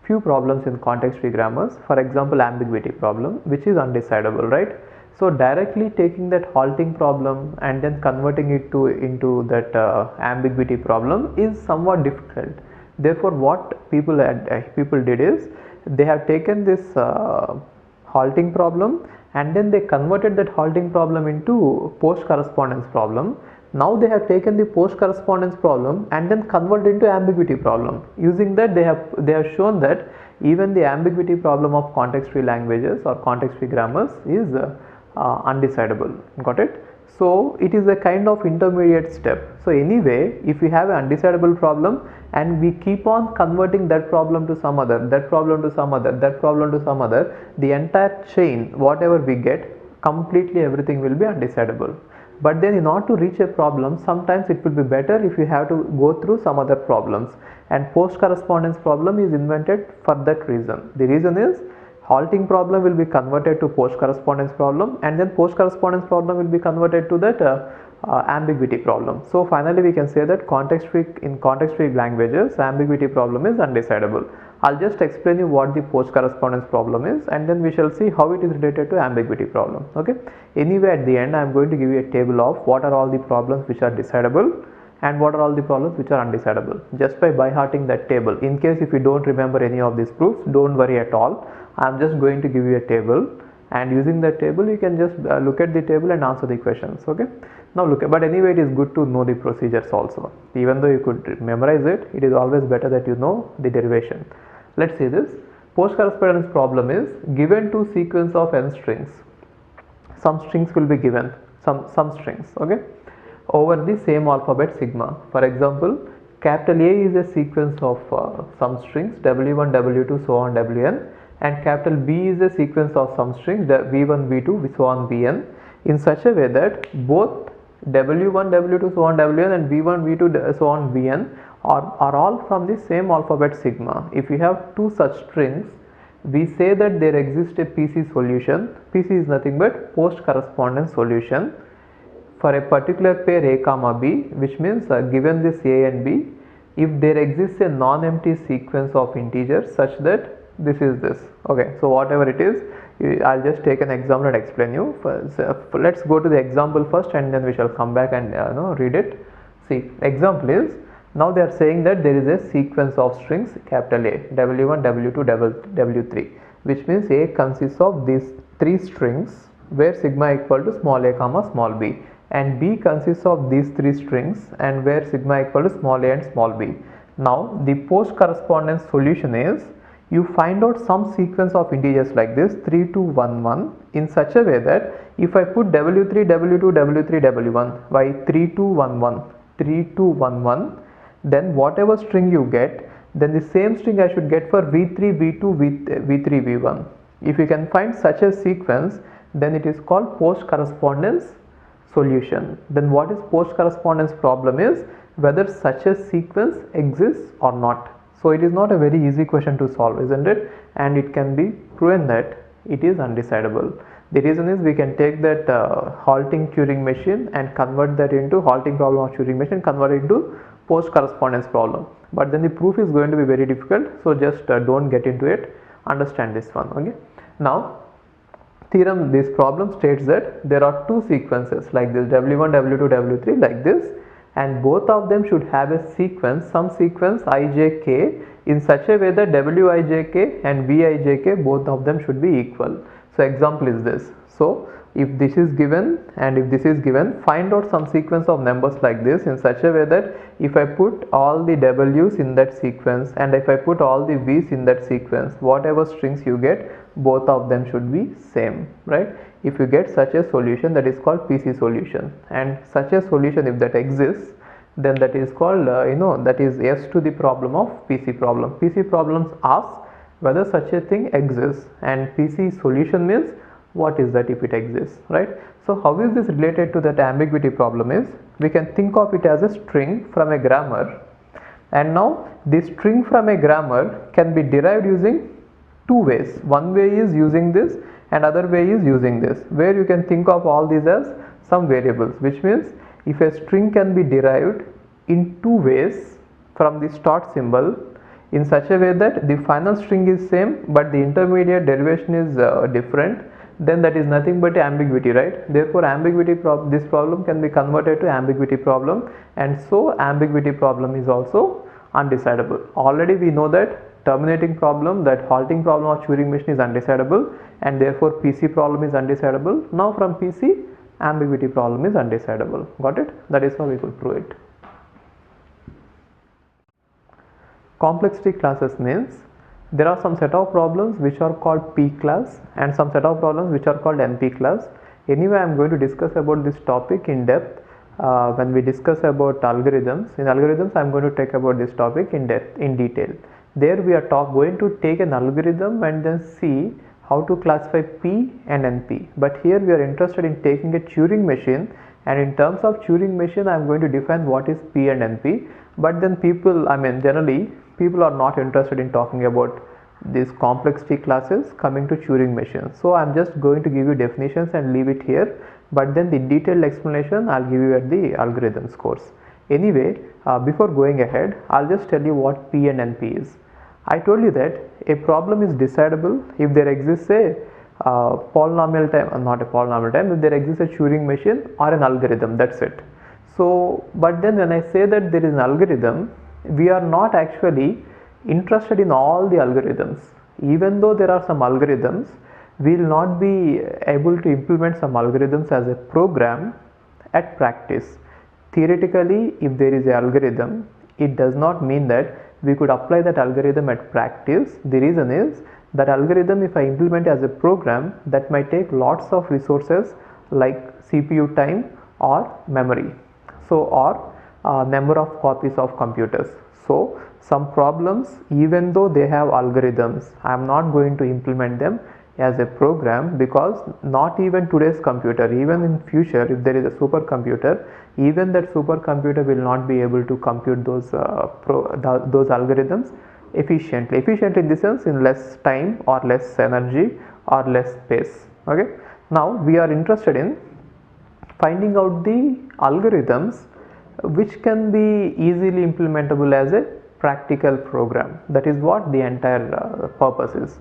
few problems in context-free grammars. For example, ambiguity problem, which is undecidable, right? So directly taking that halting problem and then converting it into that ambiguity problem is somewhat difficult. Therefore, what people did is they have taken this halting problem and then they converted that halting problem into post correspondence problem. Now they have taken the post correspondence problem and then converted into ambiguity problem. Using that, they have shown that even the ambiguity problem of context-free languages or context-free grammars is undecidable. Got it? So it is a kind of intermediate step. So anyway, if we have an undecidable problem and we keep on converting that problem to some other, that problem to some other, that problem to some other, the entire chain, whatever we get, completely everything will be undecidable. But then in order to reach a problem, sometimes it will be better if you have to go through some other problems, and post correspondence problem is invented for that reason. The reason is halting problem will be converted to post correspondence problem, and then post correspondence problem will be converted to that ambiguity problem. So finally we can say that in context-free languages, ambiguity problem is undecidable. I'll just explain you what the post correspondence problem is, and then we shall see how it is related to ambiguity problem. Okay. Anyway, at the end I am going to give you a table of what are all the problems which are decidable and what are all the problems which are undecidable, just by hearting that table. In case if you don't remember any of these proofs, don't worry at all. I am just going to give you a table, and using that table you can just look at the table and answer the questions. Okay. Now look, but anyway it is good to know the procedures also. Even though you could memorize it, it is always better that you know the derivation. Let's see this. Post correspondence problem is given two sequence of n strings. Some strings will be given, some strings, okay, over the same alphabet sigma. For example, capital A is a sequence of some strings w1, w2, so on wn, and capital B is a sequence of some strings v1, v2, so on vn, in such a way that both w1, w2, so on wn and v1, v2, so on vn are all from the same alphabet sigma. If you have two such strings, we say that there exists a PC solution. PC is nothing but post correspondence solution for a particular pair A comma B, which means given this A and B, if there exists a non-empty sequence of integers such that this is this. Okay, so whatever it is, I'll just take an example and explain you. Let's go to the example first, and then we shall come back and read it. See, example is, now they are saying that there is a sequence of strings capital A, W1, W2, W3, which means A consists of these three strings where sigma equal to small a comma small b, and B consists of these three strings and where sigma equal to small a and small b. Now the post correspondence solution is, you find out some sequence of integers like this 3, 2, 1, 1 in such a way that if I put W3, W2, W3, W1 by 3, 2, 1, 1, 3, 2, 1, 1, then whatever string you get, then the same string I should get for v3, v2, v3, v1. If you can find such a sequence, then it is called post correspondence solution. Then what is post correspondence problem is whether such a sequence exists or not. So it is not a very easy question to solve, isn't it? And it can be proven that it is undecidable. The reason is we can take that halting Turing machine and convert that into halting problem of Turing machine, convert it into post correspondence problem. But then the proof is going to be very difficult. So just don't get into it. Understand this one. Okay. Now theorem, this problem states that there are two sequences like this W1, W2, W3 like this, and both of them should have a sequence, some sequence ijk in such a way that wij and vijk, both of them should be equal. So example is this. So if this is given and if this is given, find out some sequence of numbers like this in such a way that if I put all the w's in that sequence and if I put all the v's in that sequence, whatever strings you get, both of them should be same, right? If you get such a solution, that is called PC solution, and such a solution, if that exists, then that is called that is yes to the problem of PC problem. PC problems ask whether such a thing exists, and PC solution means what is that if it exists, right? So how is this related to that ambiguity problem is, we can think of it as a string from a grammar, and now this string from a grammar can be derived using two ways. One way is using this and other way is using this, where you can think of all these as some variables, which means if a string can be derived in two ways from the start symbol in such a way that the final string is same but the intermediate derivation is different, then that is nothing but ambiguity, right? Therefore ambiguity this problem can be converted to ambiguity problem, and so ambiguity problem is also undecidable. Already we know that terminating problem, that halting problem of Turing machine is undecidable, and therefore PC problem is undecidable. Now from PC, ambiguity problem is undecidable. Got it? That is how we could prove it. Complexity classes means there are some set of problems which are called P class and some set of problems which are called NP class. Anyway, I am going to discuss about this topic in depth when we discuss about algorithms. In algorithms, I am going to take about this topic in depth, in detail. There we are going to take an algorithm and then see how to classify P and NP. But here we are interested in taking a Turing machine, and in terms of Turing machine, I am going to define what is P and NP. But then generally people are not interested in talking about these complexity classes coming to Turing machines. So I am just going to give you definitions and leave it here, but then the detailed explanation I will give you at the algorithms course. Anyway, before going ahead, I will just tell you what P and NP is. I told you that a problem is decidable if there exists a polynomial time, not a polynomial time, if there exists a Turing machine or an algorithm, that's it. So, but then when I say that there is an algorithm, we are not actually interested in all the algorithms. Even though there are some algorithms, we will not be able to implement some algorithms as a program at practice. Theoretically, if there is an algorithm, it does not mean that we could apply that algorithm at practice. The reason is that algorithm, if I implement as a program, that might take lots of resources like CPU time or memory, so or number of copies of computers. So some problems, even though they have algorithms, I am not going to implement them as a program, because not even today's computer, even in future if there is a supercomputer, even that supercomputer will not be able to compute those algorithms efficiently in the sense in less time or less energy or less space. Okay, now we are interested in finding out the algorithms which can be easily implementable as a practical program. That is what the entire purpose is.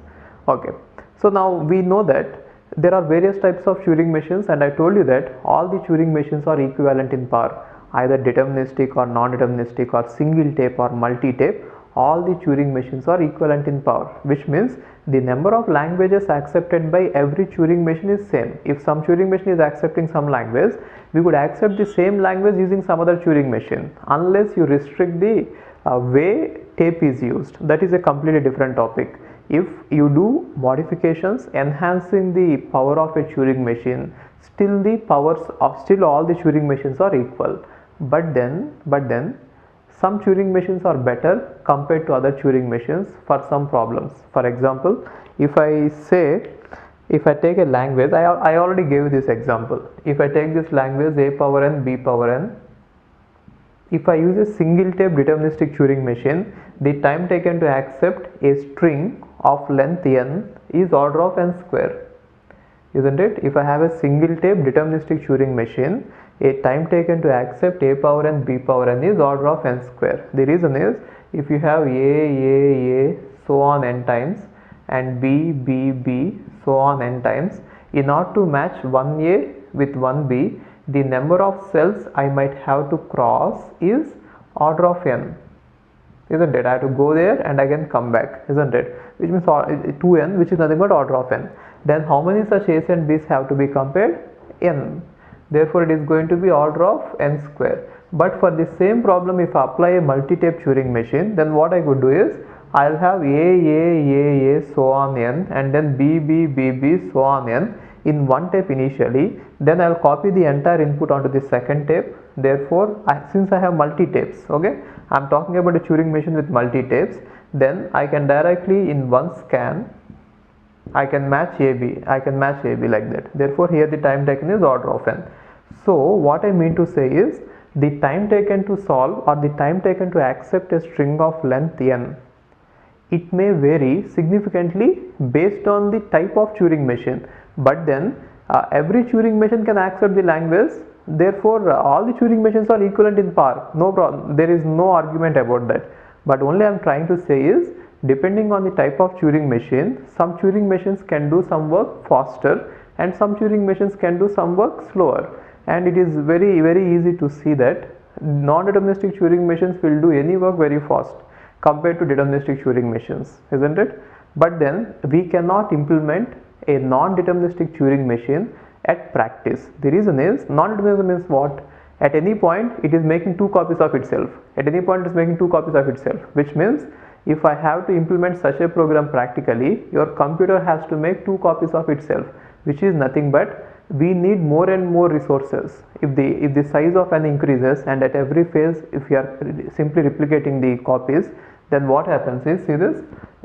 Okay, so now we know that there are various types of Turing machines, and I told you that all the Turing machines are equivalent in power, either deterministic or non-deterministic or single tape or multi-tape. All the Turing machines are equivalent in power, which means the number of languages accepted by every Turing machine is same. If some Turing machine is accepting some language, we could accept the same language using some other Turing machine, unless you restrict the way tape is used. That is a completely different topic. If you do modifications enhancing the power of a Turing machine, still all the Turing machines are equal. But then some Turing machines are better compared to other Turing machines for some problems. For example, if I take a language, I already gave this example. If I take this language a power n, b power n, if I use a single tape deterministic Turing machine, the time taken to accept a string of length n is order of n square, isn't it? If I have a single tape deterministic Turing machine, a time taken to accept a power n, b power n is order of n square. The reason is, if you have a so on n times and b so on n times, in order to match one a with one b, the number of cells I might have to cross is order of n, isn't it? I have to go there and again come back, isn't it? Which means 2n, which is nothing but order of n. Then how many such A's and B's have to be compared? N. Therefore, it is going to be order of n square. But for the same problem, if I apply a multi-tape Turing machine, then what I could do is I'll have A, so on n, and then B, so on n in one tape initially. Then I'll copy the entire input onto the second tape. Therefore, since I have multi-tapes, okay, I'm talking about a Turing machine with multi-tapes, then I can directly in one scan, I can match AB like that. Therefore, here the time taken is order of n. So, what I mean to say is the time taken to solve or the time taken to accept a string of length n, it may vary significantly based on the type of Turing machine, but then every Turing machine can accept the language. Therefore, all the Turing machines are equivalent in power, no problem, there is no argument about that. But only I am trying to say is, depending on the type of Turing machine, some Turing machines can do some work faster and some Turing machines can do some work slower. And it is very easy to see that non-deterministic Turing machines will do any work very fast compared to deterministic Turing machines, isn't it? But then we cannot implement a non-deterministic Turing machine at practice. The reason is, non-determinism means what? At any point it is making two copies of itself. At any point it is making two copies of itself, which means if I have to implement such a program practically, your computer has to make two copies of itself, which is nothing but we need more and more resources. If the size of n increases and at every phase if you are simply replicating the copies, then what happens is, see this,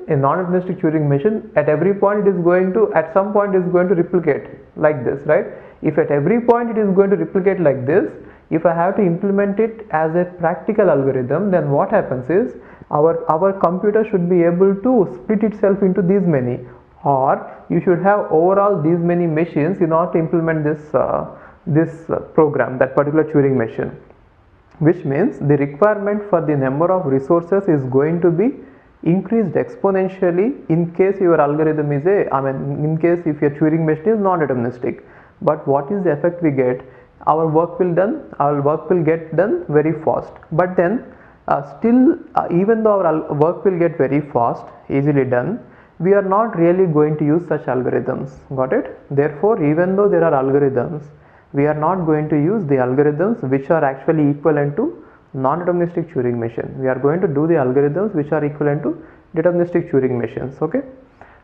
a non-deterministic Turing machine at every point it is going to, at some point it is going to replicate like this, right? If at every point it is going to replicate like this, if I have to implement it as a practical algorithm, then what happens is our computer should be able to split itself into these many, or you should have overall these many machines in order to implement this program, that particular Turing machine, which means the requirement for the number of resources is going to be increased exponentially in case your algorithm is in case if your Turing machine is non-deterministic. But what is the effect we get? Our work will get done very fast. But then still even though our work will get very fast, easily done, we are not really going to use such algorithms. Got it? Therefore, even though there are algorithms, we are not going to use the algorithms which are actually equivalent to non-deterministic Turing machine. We are going to do the algorithms which are equivalent to deterministic Turing machines. Okay.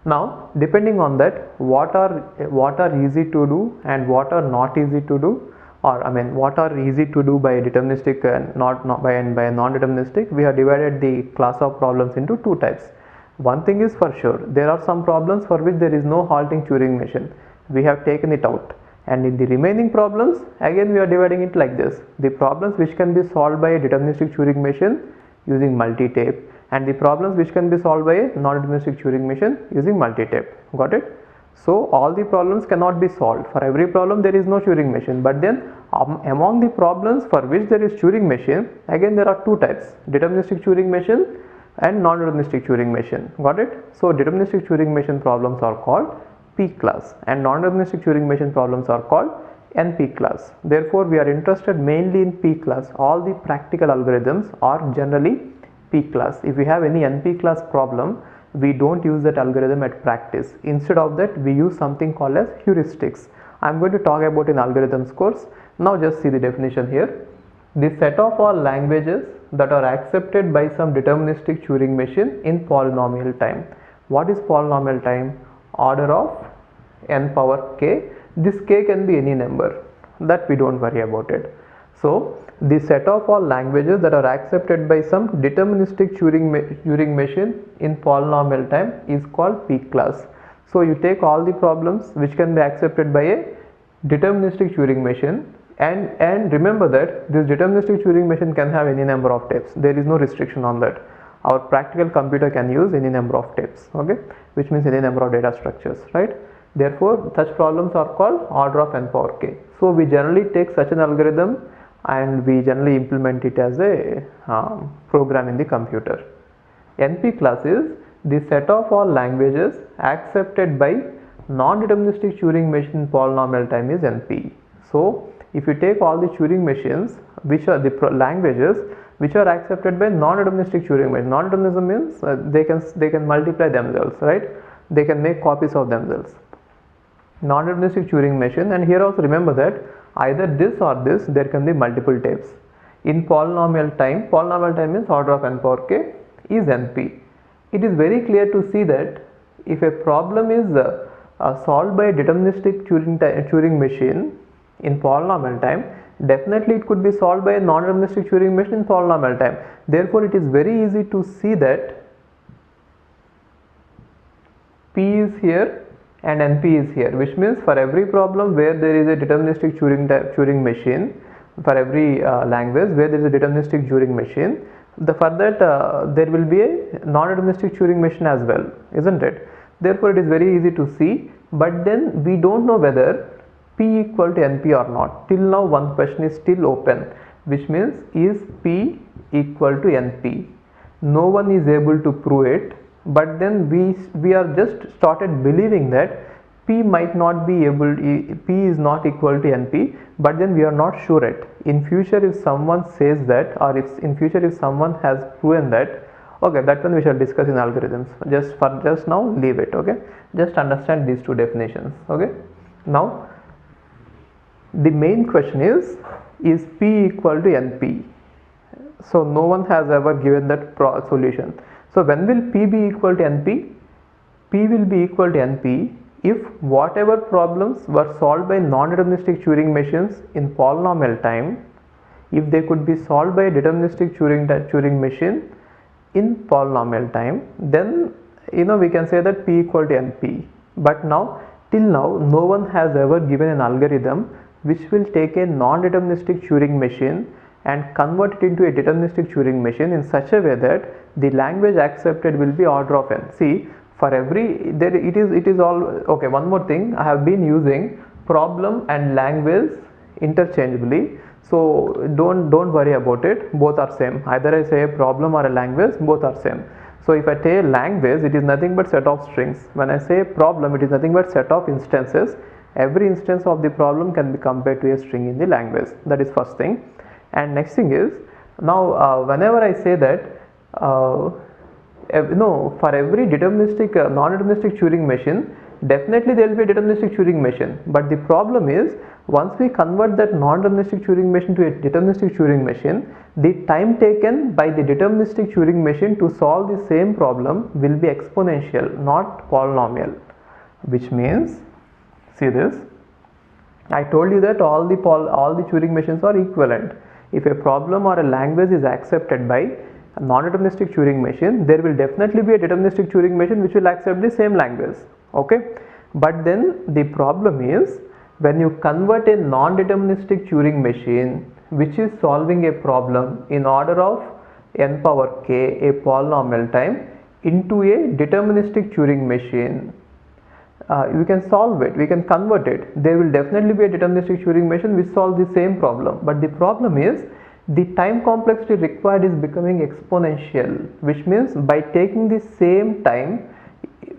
Now, depending on that, what are easy to do and what are not easy to do, or what are easy to do by a deterministic and not by a non-deterministic, we have divided the class of problems into two types. One thing is for sure, there are some problems for which there is no halting Turing machine. We have taken it out. And in the remaining problems, again we are dividing it like this. The problems which can be solved by a deterministic Turing machine using multi-tape, and the problems which can be solved by a non-deterministic Turing machine using multi-tape. Got it? So all the problems cannot be solved. For every problem there is no Turing machine, but then among the problems for which there is Turing machine, again there are two types: deterministic Turing machine and non-deterministic Turing machine. Got it? So deterministic Turing machine problems are called P class and non-deterministic Turing machine problems are called NP class. Therefore, we are interested mainly in P class. All the practical algorithms are generally P class. If we have any NP class problem, we don't use that algorithm at practice. Instead of that, we use something called as heuristics. I am going to talk about in algorithms course. Now just see the definition here. The set of all languages that are accepted by some deterministic Turing machine in polynomial time. What is polynomial time? Order of n power k. This k can be any number, that we don't worry about it. So the set of all languages that are accepted by some deterministic Turing machine in polynomial time is called P class. So you take all the problems which can be accepted by a deterministic Turing machine, and remember that this deterministic Turing machine can have any number of tapes. There is no restriction on that. Our practical computer can use any number of tapes, okay, which means any number of data structures, right? Therefore, such problems are called order of n power k. So we generally take such an algorithm and we generally implement it as a program in the computer. NP class is the set of all languages accepted by non-deterministic Turing machine polynomial time is NP. So If you take all the Turing machines, which are the languages which are accepted by non-deterministic Turing machine. Non-determinism means they can multiply themselves, right? They can make copies of themselves. Non-deterministic Turing machine, and here also remember that either this or this, there can be multiple types. In polynomial time means order of n power k is np. It is very clear to see that if a problem is solved by a deterministic Turing machine in polynomial time, definitely it could be solved by a non-deterministic Turing machine in polynomial time. Therefore, it is very easy to see that P is here and NP is here, which means for every problem where there is a deterministic Turing machine, for every language where there is a deterministic Turing machine, for that there will be a non-deterministic Turing machine as well, isn't it? Therefore, it is very easy to see, but then we don't know whether P equal to NP or not. Till now one question is still open, which means is P equal to NP? No one is able to prove it, but then we are just started believing that P might not be able, P is not equal to NP, but then we are not sure it. In future if someone says that, or if in future if someone has proven that, okay, that one we shall discuss in algorithms. Just now leave it, okay? Just understand these two definitions, okay? Now the main question is P equal to NP? So no one has ever given that solution. So when will P be equal to NP? P will be equal to NP if whatever problems were solved by non-deterministic Turing machines in polynomial time, if they could be solved by a deterministic Turing machine in polynomial time, then we can say that P equal to NP. But now, till now, no one has ever given an algorithm which will take a non-deterministic Turing machine and convert it into a deterministic Turing machine in such a way that the language accepted will be order of n. See, for every it is all okay. One more thing, I have been using problem and language interchangeably, so don't worry about it. Both are same. Either I say a problem or a language, both are same. So if I say language, it is nothing but set of strings. When I say problem, it is nothing but set of instances. Every instance of the problem can be compared to a string in the language. That is first thing. And next thing is, now whenever I say that for every deterministic non-deterministic Turing machine, definitely there will be a deterministic Turing machine. But the problem is, once we convert that non-deterministic Turing machine to a deterministic Turing machine, the time taken by the deterministic Turing machine to solve the same problem will be exponential, not polynomial. Which means, see this, I told you that all the Turing machines are equivalent. If a problem or a language is accepted by a non-deterministic Turing machine, there will definitely be a deterministic Turing machine which will accept the same language, okay? But then the problem is, when you convert a non-deterministic Turing machine which is solving a problem in order of n power k, a polynomial time, into a deterministic Turing machine, we can solve it, we can convert it. There will definitely be a deterministic Turing machine which solves the same problem, but the problem is the time complexity required is becoming exponential, which means by taking the same time,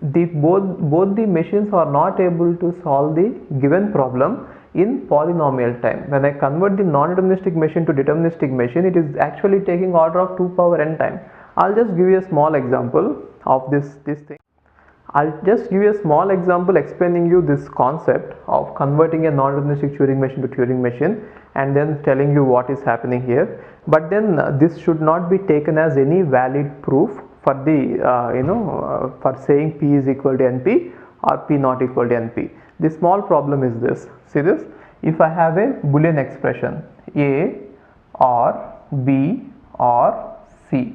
both the machines are not able to solve the given problem in polynomial time. When I convert the non-deterministic machine to deterministic machine, it is actually taking order of 2 power n time. I'll just give you a small example of this thing. I'll just give you a small example explaining you this concept of converting a non-deterministic Turing machine to Turing machine, and then telling you what is happening here. But then this should not be taken as any valid proof for the for saying P is equal to NP or P not equal to NP. The small problem is this. See this, if I have a Boolean expression A or B or C,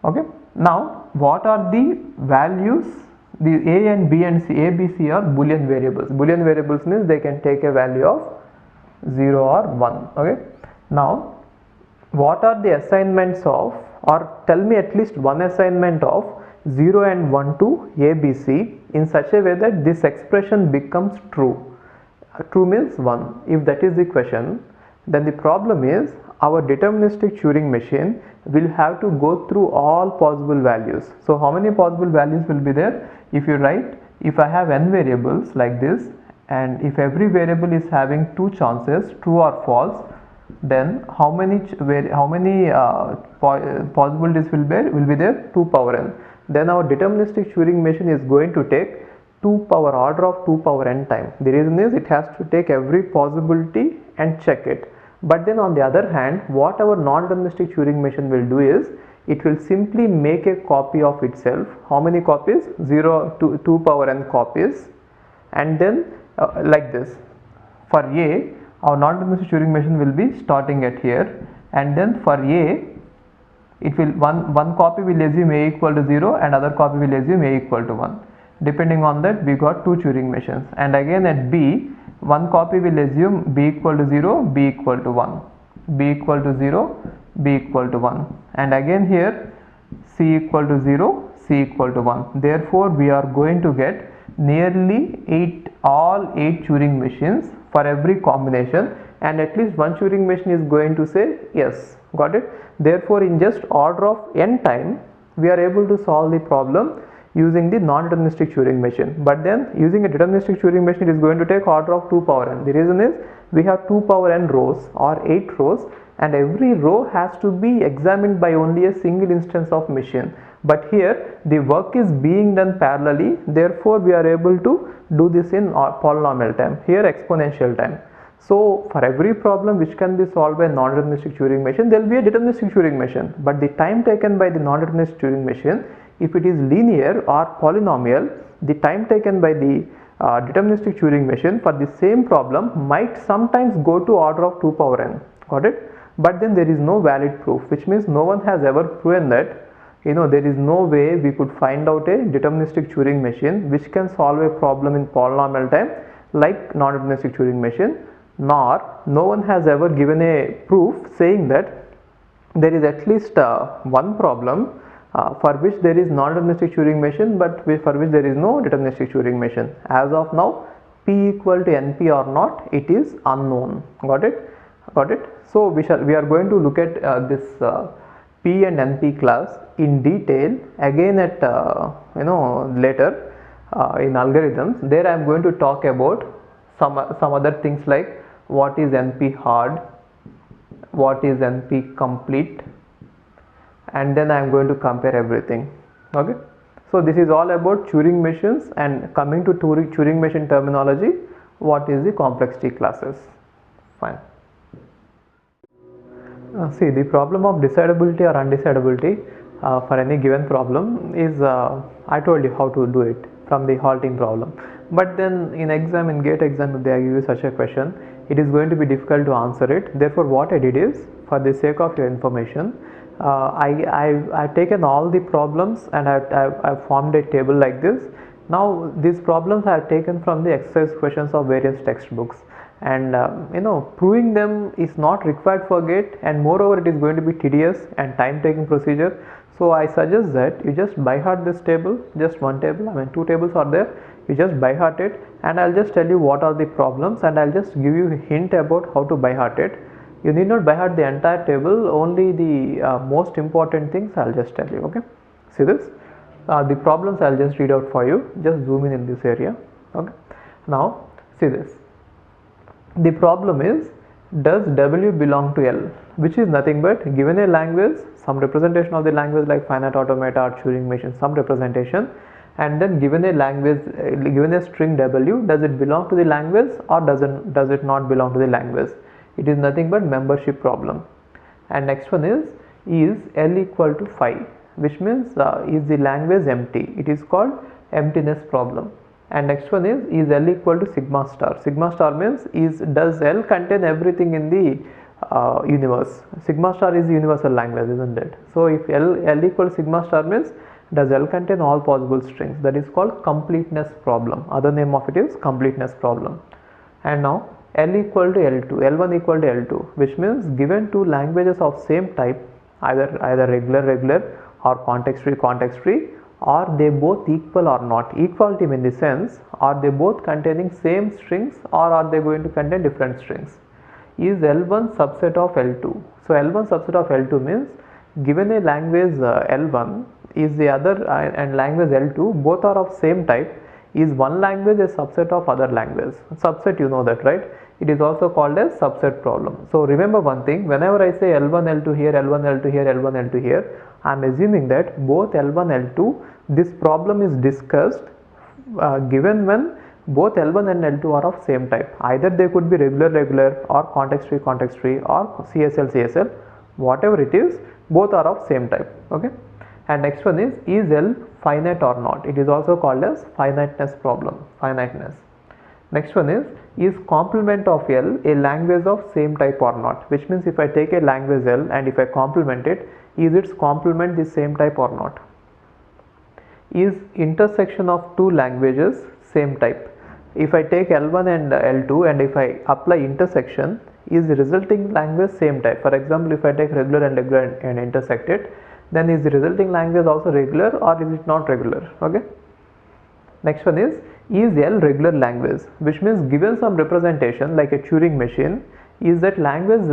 okay, now what are the values? The A and B and C, A, B, C are Boolean variables. Boolean variables means they can take a value of 0 or 1, okay. Now what are the assignments of, or tell me at least one assignment of 0 and 1 to A, B, C in such a way that this expression becomes true. True means 1. If that is the question, then the problem is our deterministic Turing machine will have to go through all possible values. So how many possible values will be there? If you write, if I have n variables like this, and if every variable is having two chances, true or false, then how many possibilities will be there? 2 power n. Then our deterministic Turing machine is going to take 2 power order of 2 power n time. The reason is it has to take every possibility and check it. But then on the other hand, what our non-deterministic Turing machine will do is it will simply make a copy of itself. How many copies? 2 power n copies, and then like this. For A, our non-deterministic Turing machine will be starting at here, and then for A, it will one copy will assume A equal to 0 and other copy will assume A equal to 1. Depending on that, we got two Turing machines. And again at B, one copy will assume B equal to 0, B equal to 1, B equal to 0, B equal to 1, and again here C equal to 0, C equal to 1. Therefore, we are going to get nearly all 8 Turing machines for every combination, and at least one Turing machine is going to say yes. Got it? Therefore, in just order of n time, we are able to solve the problem using the non-deterministic Turing machine. But then using a deterministic Turing machine, it is going to take order of 2 power n. The reason is we have 2 power n rows or 8 rows, and every row has to be examined by only a single instance of machine. But here the work is being done parallelly, therefore we are able to do this in polynomial time, here exponential time. So for every problem which can be solved by a non-deterministic Turing machine, there will be a deterministic Turing machine, but the time taken by the non-deterministic Turing machine, if it is linear or polynomial, the time taken by the deterministic Turing machine for the same problem might sometimes go to order of 2 power n. Got it? But then there is no valid proof, which means no one has ever proven that there is no way we could find out a deterministic Turing machine which can solve a problem in polynomial time like non-deterministic Turing machine, nor no one has ever given a proof saying that there is at least one problem for which there is non-deterministic Turing machine but for which there is no deterministic Turing machine. As of now, P equal to NP or not, it is unknown. Got it? Got it? So we are going to look at this P and NP class in detail again at later in algorithms. There I am going to talk about some other things like what is NP hard, what is NP complete, and then I am going to compare everything. Okay, so this is all about Turing machines, and coming to Turing machine terminology, what is the complexity classes. Fine. See, the problem of decidability or undecidability for any given problem is I told you how to do it from the halting problem, but then in GATE exam, if they give you such a question, it is going to be difficult to answer it. Therefore, what I did is, for the sake of your information, I've taken all the problems and I've formed a table like this. Now these problems I have taken from the exercise questions of various textbooks, and proving them is not required for GATE, and moreover it is going to be tedious and time taking procedure. So I suggest that you just by heart this table, just one table, I mean 2 tables are there, you just by heart it, and I'll just tell you what are the problems, and I'll just give you a hint about how to by heart it. You need not by heart the entire table, only the most important things I'll just tell you. Okay, see this, the problems I'll just read out for you. Just zoom in this area. Okay, now see this. The problem is, does W belong to L, which is nothing but given a language, some representation of the language like finite automata or Turing machine, some representation, and then given a language, given a string W, does it belong to the language or does it not belong to the language? It is nothing but membership problem. And next one is L equal to 5, which means is the language empty? It is called emptiness problem. And next one is L equal to sigma star. Sigma star means does L contain everything in the universe? Sigma star is the universal language, isn't it? So if L equal to sigma star means does L contain all possible strings? That is called completeness problem. Other name of it is completeness problem. And now L equal to L2, L1 equal to L2, which means given two languages of same type, either regular or context free, are they both equal or not? Equality in the sense, are they both containing same strings or are they going to contain different strings? Is L1 subset of L2? So L1 subset of L2 means given a language L1 is the other and language L2, both are of same type. Is one language a subset of other language? Subset, you know that, right? It is also called as subset problem. So remember one thing, whenever I say L1 L2 here, L1 L2 here, L1 L2 here, I am assuming that both L1 L2, this problem is discussed given when both L1 and L2 are of same type. Either they could be regular or context free or CSL, whatever it is, both are of same type. Okay. And next one is L finite or not? It is also called as finiteness problem. Finiteness. Next one is complement of L a language of same type or not? Which means if I take a language L and if I complement it, is its complement the same type or not? Is intersection of two languages same type? If I take L1 and L2 and if I apply intersection, is the resulting language same type? For example, if I take regular and intersect it, then is the resulting language also regular or is it not regular? Okay. Next one is L regular language? Which means given some representation like a Turing machine, is that language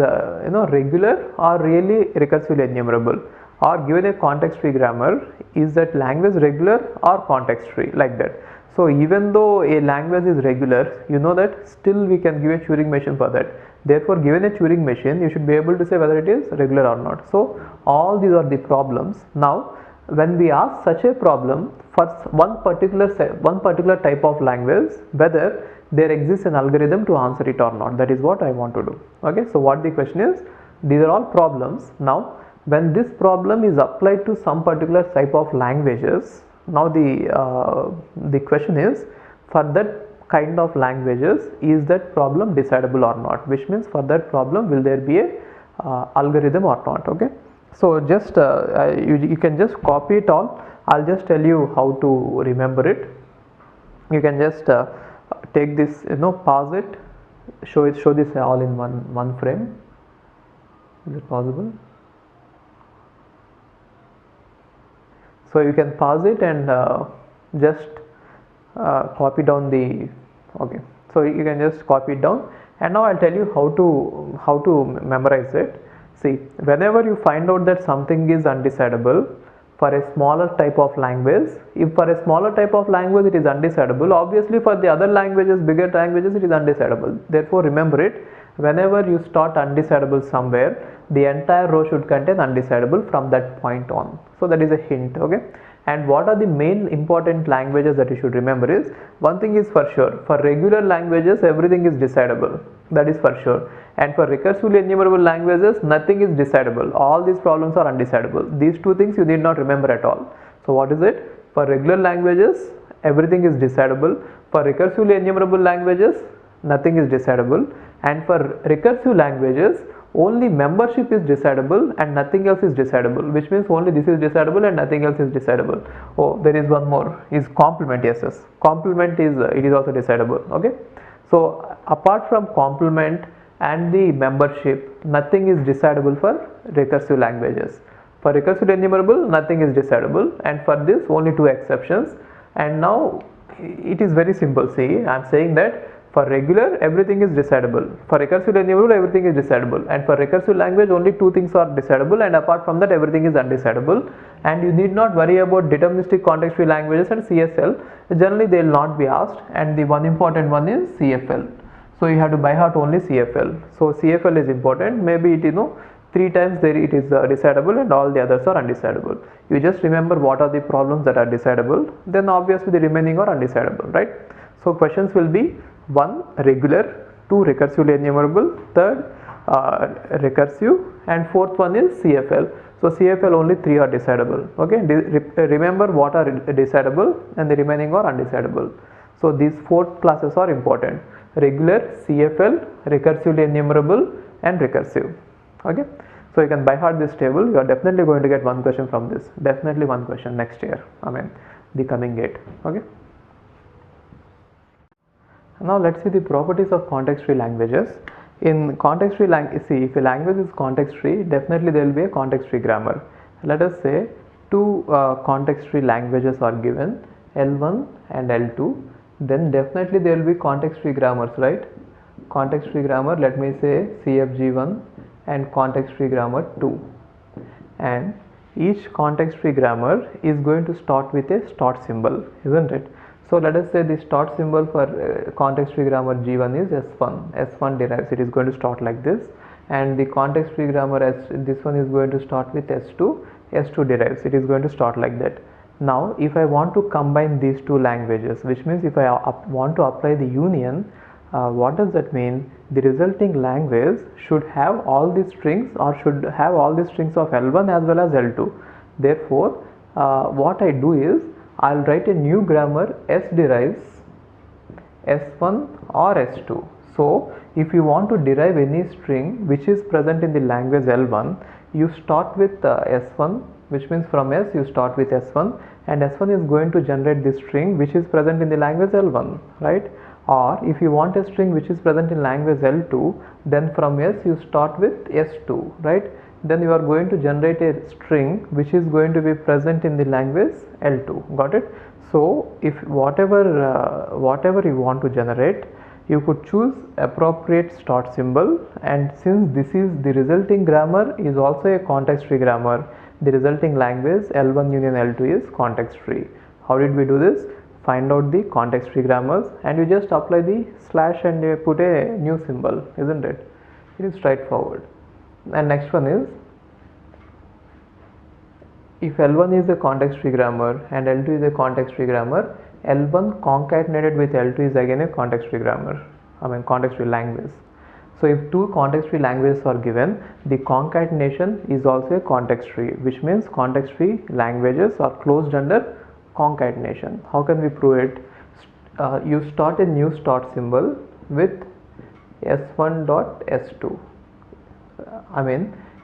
regular or really recursively enumerable? Or given a context free grammar, is that language regular or context free, like that? So even though a language is regular, you know that still we can give a Turing machine for that. Therefore, given a Turing machine, you should be able to say whether it is regular or not. So all these are the problems. Now when we ask such a problem for one particular type of language, whether there exists an algorithm to answer it or not, that is what I want to do. Okay, so what the question is, these are all problems. Now when this problem is applied to some particular type of languages, now the question is, for that kind of languages, is that problem decidable or not? Which means for that problem, will there be a algorithm or not? Okay, so just you can just copy it all. I'll just tell you how to remember it. You can just take this, pause it, show this all in one frame. Is it possible? So you can pause it and just copy down the, okay, so you can just copy it down, and now I'll tell you how to memorize it. See, whenever you find out that something is undecidable for a smaller type of language, if for a smaller type of language it is undecidable, obviously for the other languages, bigger languages, it is undecidable. Therefore remember it, whenever you start undecidable somewhere, the entire row should contain undecidable from that point on. So that is a hint. Okay. And what are the main important languages that you should remember is, one thing is for sure, for regular languages everything is decidable, that is for sure. And for recursively enumerable languages, nothing is decidable, all these problems are undecidable. These two things you need not remember at all. So what is it? For regular languages everything is decidable, for recursively enumerable languages nothing is decidable, and for recursive languages only membership is decidable and nothing else is decidable, which means only this is decidable and nothing else is decidable. Oh, there is one more, is complement. Yes, complement is it is also decidable. Okay, so apart from complement and the membership, nothing is decidable for recursive languages. For recursive enumerable, nothing is decidable, and for this only two exceptions. And now it is very simple. See, I am saying that for regular everything is decidable, for recursive enumerable everything is decidable, and for recursive language only two things are decidable, and apart from that everything is undecidable. And you need not worry about deterministic context free languages and CSL, generally they will not be asked. And the one important one is CFL, so you have to by heart only CFL. So CFL is important, maybe it 3 times there it is decidable and all the others are undecidable. You just remember what are the problems that are decidable, then obviously the remaining are undecidable, right? So questions will be 1 regular, 2 recursively enumerable, 3rd recursive, and 4th one is CFL. So CFL only 3 are decidable. Okay, remember what are decidable and the remaining are undecidable. So these 4 classes are important: regular, CFL, recursively enumerable, and recursive. Okay, so you can by heart this table. You are definitely going to get one question from this, definitely one question next year, I mean the coming gate. Okay, now let's see the properties of context free languages. In context free language, see, if a language is context free, definitely there will be a context free grammar. Let us say 2 context free languages are given, L1 and L2, then definitely there will be context free grammars, right? Context free grammar, let me say CFG1 and context free grammar 2, and each context free grammar is going to start with a start symbol, isn't it? So let us say the start symbol for context free grammar G1 is S1. S1 derives, it is going to start like this, and the context free grammar as this one is going to start with S2. S2 derives, it is going to start like that. Now if I want to combine these two languages, which means if I want to apply the union, what does that mean? The resulting language should have all the strings, or should have all the strings of L1 as well as L2. Therefore what I do is I'll write a new grammar S derives S1 or S2. So if you want to derive any string which is present in the language L1, you start with S1, which means from S you start with S1, and S1 is going to generate the string which is present in the language L1, right? Or if you want a string which is present in language L2, then from S you start with S2, right? Then you are going to generate a string which is going to be present in the language L2. Got it? So if whatever you want to generate, you could choose appropriate start symbol, and since this is the resulting grammar is also a context free grammar, the resulting language L1 union L2 is context free. How did we do this? Find out the context free grammars and you just apply the slash and you put a new symbol, isn't it? It is straightforward. And next one is, if L1 is a context free grammar and L2 is a context free grammar, L1 concatenated with L2 is again a context free grammar, context free language. So if two context free languages are given, the concatenation is also a context free, which means context free languages are closed under concatenation. How can we prove it? You start a new start symbol with S1 dot S2.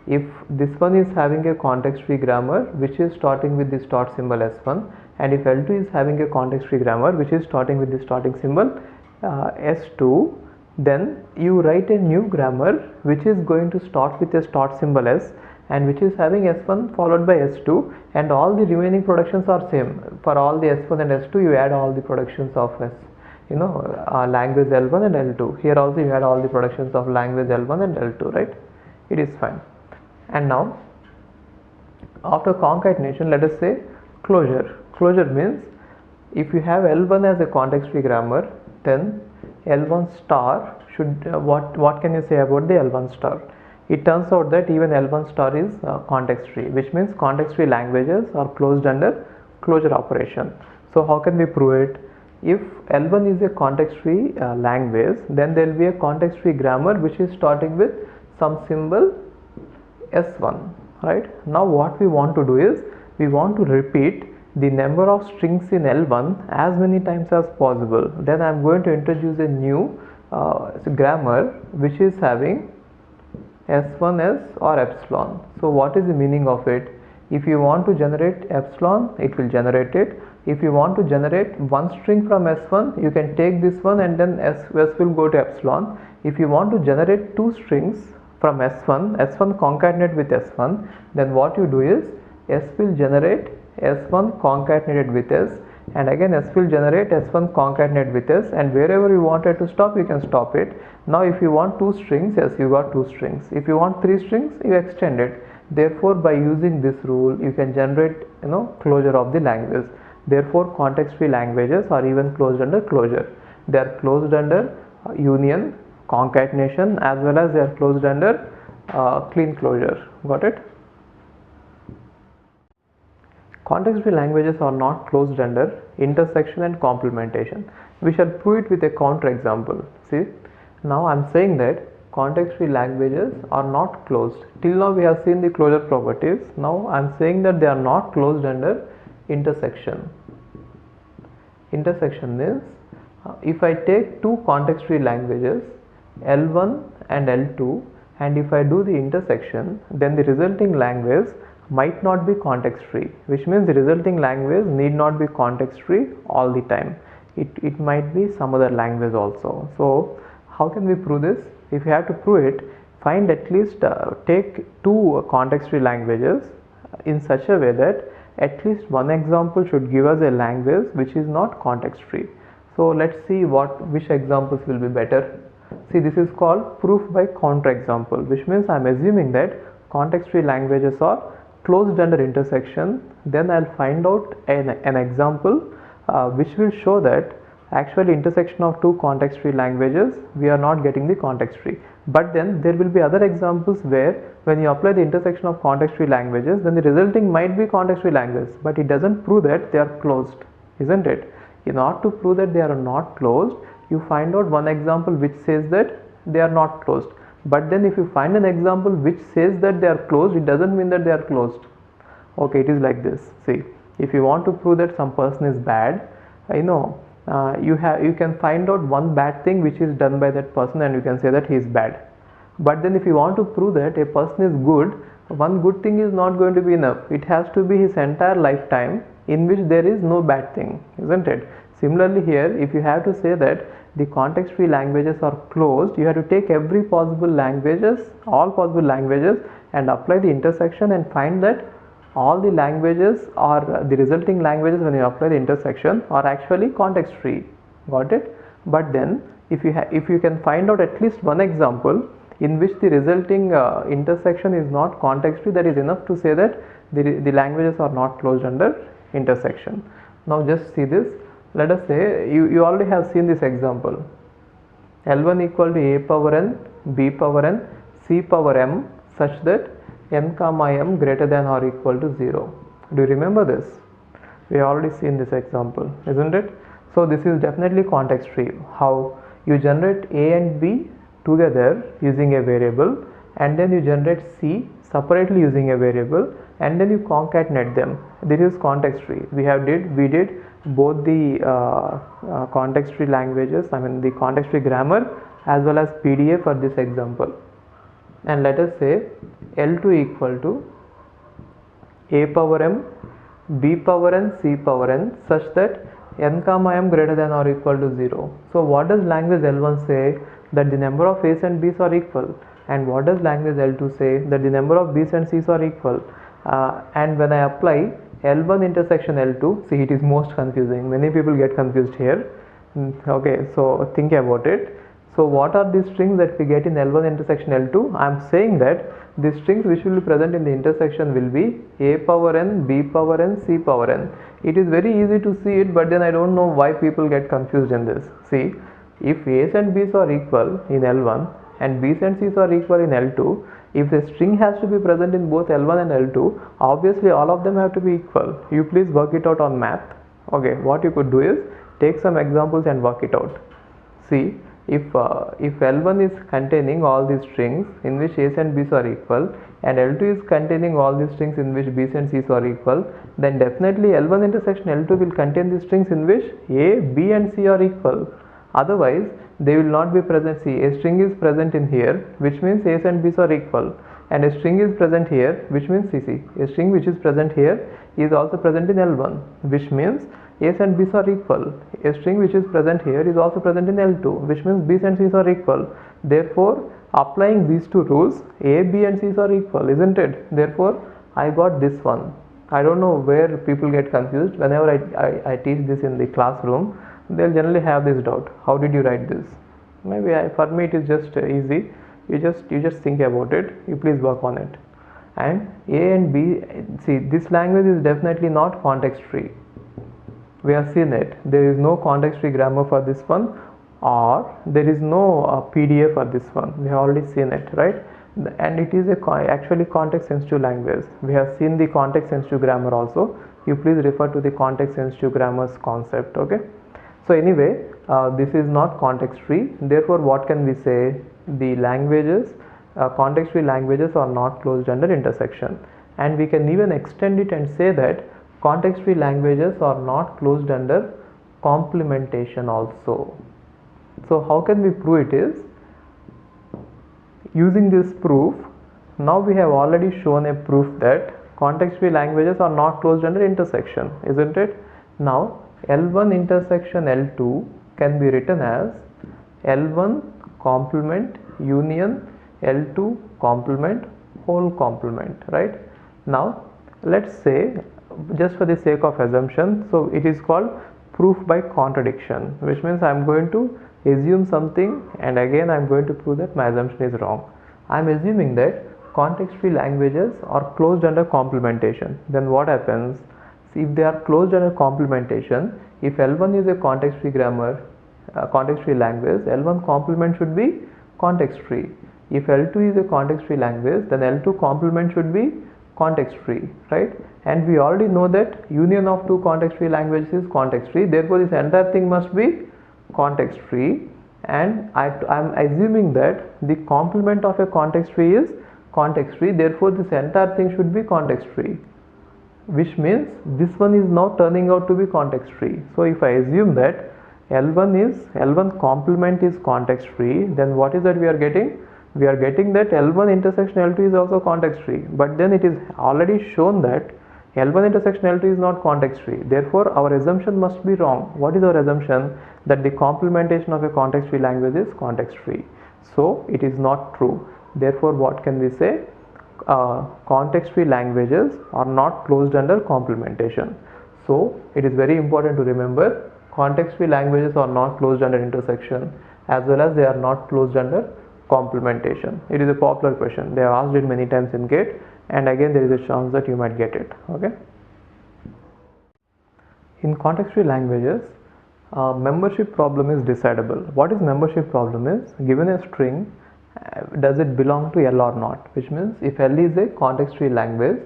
If this one is having a context free grammar which is starting with the start symbol S1, and if L2 is having a context free grammar which is starting with the starting symbol S2, then you write a new grammar which is going to start with a start symbol S and which is having S1 followed by S2, and all the remaining productions are same. For all the S1 and S2 you add all the productions of S, language L1 and L2. Here also you add all the productions of language L1 and L2, right? It is fine. And now after concatenation, let us say closure. Closure means if you have L1 as a context free grammar, then L1 star should what can you say about the L1 star? It turns out that even L1 star is context free, which means context free languages are closed under closure operation. So how can we prove it? If L1 is a context free language, then there will be a context free grammar which is starting with some symbol S1, right? Now what we want to do is we want to repeat the number of strings in L1 as many times as possible. Then I am going to introduce a new grammar which is having S1s or epsilon. So what is the meaning of it? If you want to generate epsilon, it will generate it. If you want to generate one string from S1, you can take this one and then S will go to epsilon. If you want to generate two strings from S1 concatenate with S1, then what you do is S will generate S1 concatenated with S, and again S will generate S1 concatenate with S, and wherever you wanted to stop you can stop it. Now if you want two strings, yes, you got two strings. If you want three strings, you extend it. Therefore by using this rule you can generate closure of the language. Therefore context free languages are even closed under closure. They are closed under union, concatenation, as well as they are closed under clean closure. Got it? Context free languages are not closed under intersection and complementation. We shall prove it with a counter example. See, now I am saying that context free languages are not closed. Till now we have seen the closure properties. Now I am saying that they are not closed under intersection. Intersection means if I take two context free languages L1 and L2, and if I do the intersection, then the resulting language might not be context free, which means the resulting language need not be context free all the time. It might be some other language also. So how can we prove this? If you have to prove it, find at least take two context free languages in such a way that at least one example should give us a language which is not context free. So let's see which examples will be better. See, this is called proof by counter example, which means I am assuming that context free languages are closed under intersection. Then I'll find out an example which will show that actually intersection of two context-free languages, we are not getting the context-free. But then there will be other examples where when you apply the intersection of context-free languages, then the resulting might be context-free language, but it doesn't prove that they are closed, isn't it? In order to prove that they are not closed, you find out one example which says that they are not closed. But then if you find an example which says that they are closed, it doesn't mean that they are closed. Okay, it is like this. See, if you want to prove that some person is bad, you can find out one bad thing which is done by that person and you can say that he is bad. But then if you want to prove that a person is good, one good thing is not going to be enough. It has to be his entire lifetime in which there is no bad thing, isn't it? Similarly here, if you have to say that the context-free languages are closed, you have to take every possible languages, all possible languages, and apply the intersection and find that all the languages or the resulting languages when you apply the intersection are actually context free. Got it? But then if you can find out at least one example in which the resulting intersection is not context free, that is enough to say that the languages are not closed under intersection. Now just see this. Let us say you already have seen this example. L1 equal to a power n, b power n, c power m such that n comma m greater than or equal to 0. Do you remember this? We have already seen this example, isn't it? So this is definitely context free. How? You generate a and b together using a variable, and then you generate c separately using a variable, and then you concatenate them. This is context free. We did both the context free languages, the context free grammar as well as PDA for this example. And let us say L2 equal to a power m, b power n, c power n such that n comma m greater than or equal to 0. So what does language L1 say? That the number of a's and b's are equal. And what does language L2 say? That the number of b's and c's are equal. And when I apply L1 intersection L2, see, it is most confusing. Many people get confused here. Okay, so think about it. So what are the strings that we get in L1 intersection L2? I am saying that the strings which will be present in the intersection will be a power n, b power n, c power n. It is very easy to see it, but then I don't know why people get confused in this. See, if a's and b's are equal in L1 and b's and c's are equal in L2, if the string has to be present in both L1 and L2, obviously all of them have to be equal. You please work it out on math. Okay, what you could do is take some examples and work it out. See, if L1 is containing all these strings in which a's and b's are equal, and L2 is containing all these strings in which b's and c's are equal, then definitely L1 intersection L2 will contain the strings in which a, b and c are equal. Otherwise they will not be present. See, a string is present in here, which means a's and b's are equal, and a string is present here, which means cc. A string which is present here is also present in L1, which means a's and b's are equal. A string which is present here is also present in L2, which means b's and c's are equal. Therefore, applying these two rules, a, b and c's are equal, isn't it? Therefore, I got this one. I don't know where people get confused. Whenever I teach this in the classroom, they'll generally have this doubt. How did you write this? Maybe for me it is just easy. You just think about it. You please work on it. And a and b, see, this language is definitely not context free. We have seen it. There is no context free grammar for this one, or there is no PDA for this one. We have already seen it, right? And it is actually context sensitive language. We have seen the context sensitive grammar also. You please refer to the context sensitive grammars concept. Okay. So anyway, this is not context free. Therefore, what can we say? The languages, context free languages are not closed under intersection. And we can even extend it and say that context free languages are not closed under complementation also. So how can we prove it is? Using this proof, now we have already shown a proof that context free languages are not closed under intersection, isn't it? Now L1 intersection L2 can be written as L1 complement union L2 complement whole complement, right? Now let's say, just for the sake of assumption, so it is called proof by contradiction, which means I am going to assume something and again I am going to prove that my assumption is wrong. I am assuming that context free languages are closed under complementation. Then what happens? So if they are closed under complementation, if L1 is a context-free grammar, context-free language, L1 complement should be context-free. If L2 is a context-free language, then L2 complement should be context-free, right? And we already know that union of two context-free languages is context-free. Therefore, this entire thing must be context-free. And I am assuming that the complement of a context-free is context-free. Therefore, this entire thing should be context-free, which means this one is now turning out to be context free. So if I assume that L1 complement is context free, then what is that we are getting? We are getting that L1 intersection L2 is also context free, but then it is already shown that L1 intersection L2 is not context free. Therefore our assumption must be wrong. What is our assumption? That the complementation of a context free language is context free. So it is not true. Therefore what can we say? Context-free languages are not closed under complementation. So it is very important to remember, context-free languages are not closed under intersection, as well as they are not closed under complementation. It is a popular question. They have asked it many times in GATE, and again there is a chance that you might get it. Okay. In context-free languages, membership problem is decidable. What is membership problem is, given a string, does it belong to L or not, which means if L is a context free language,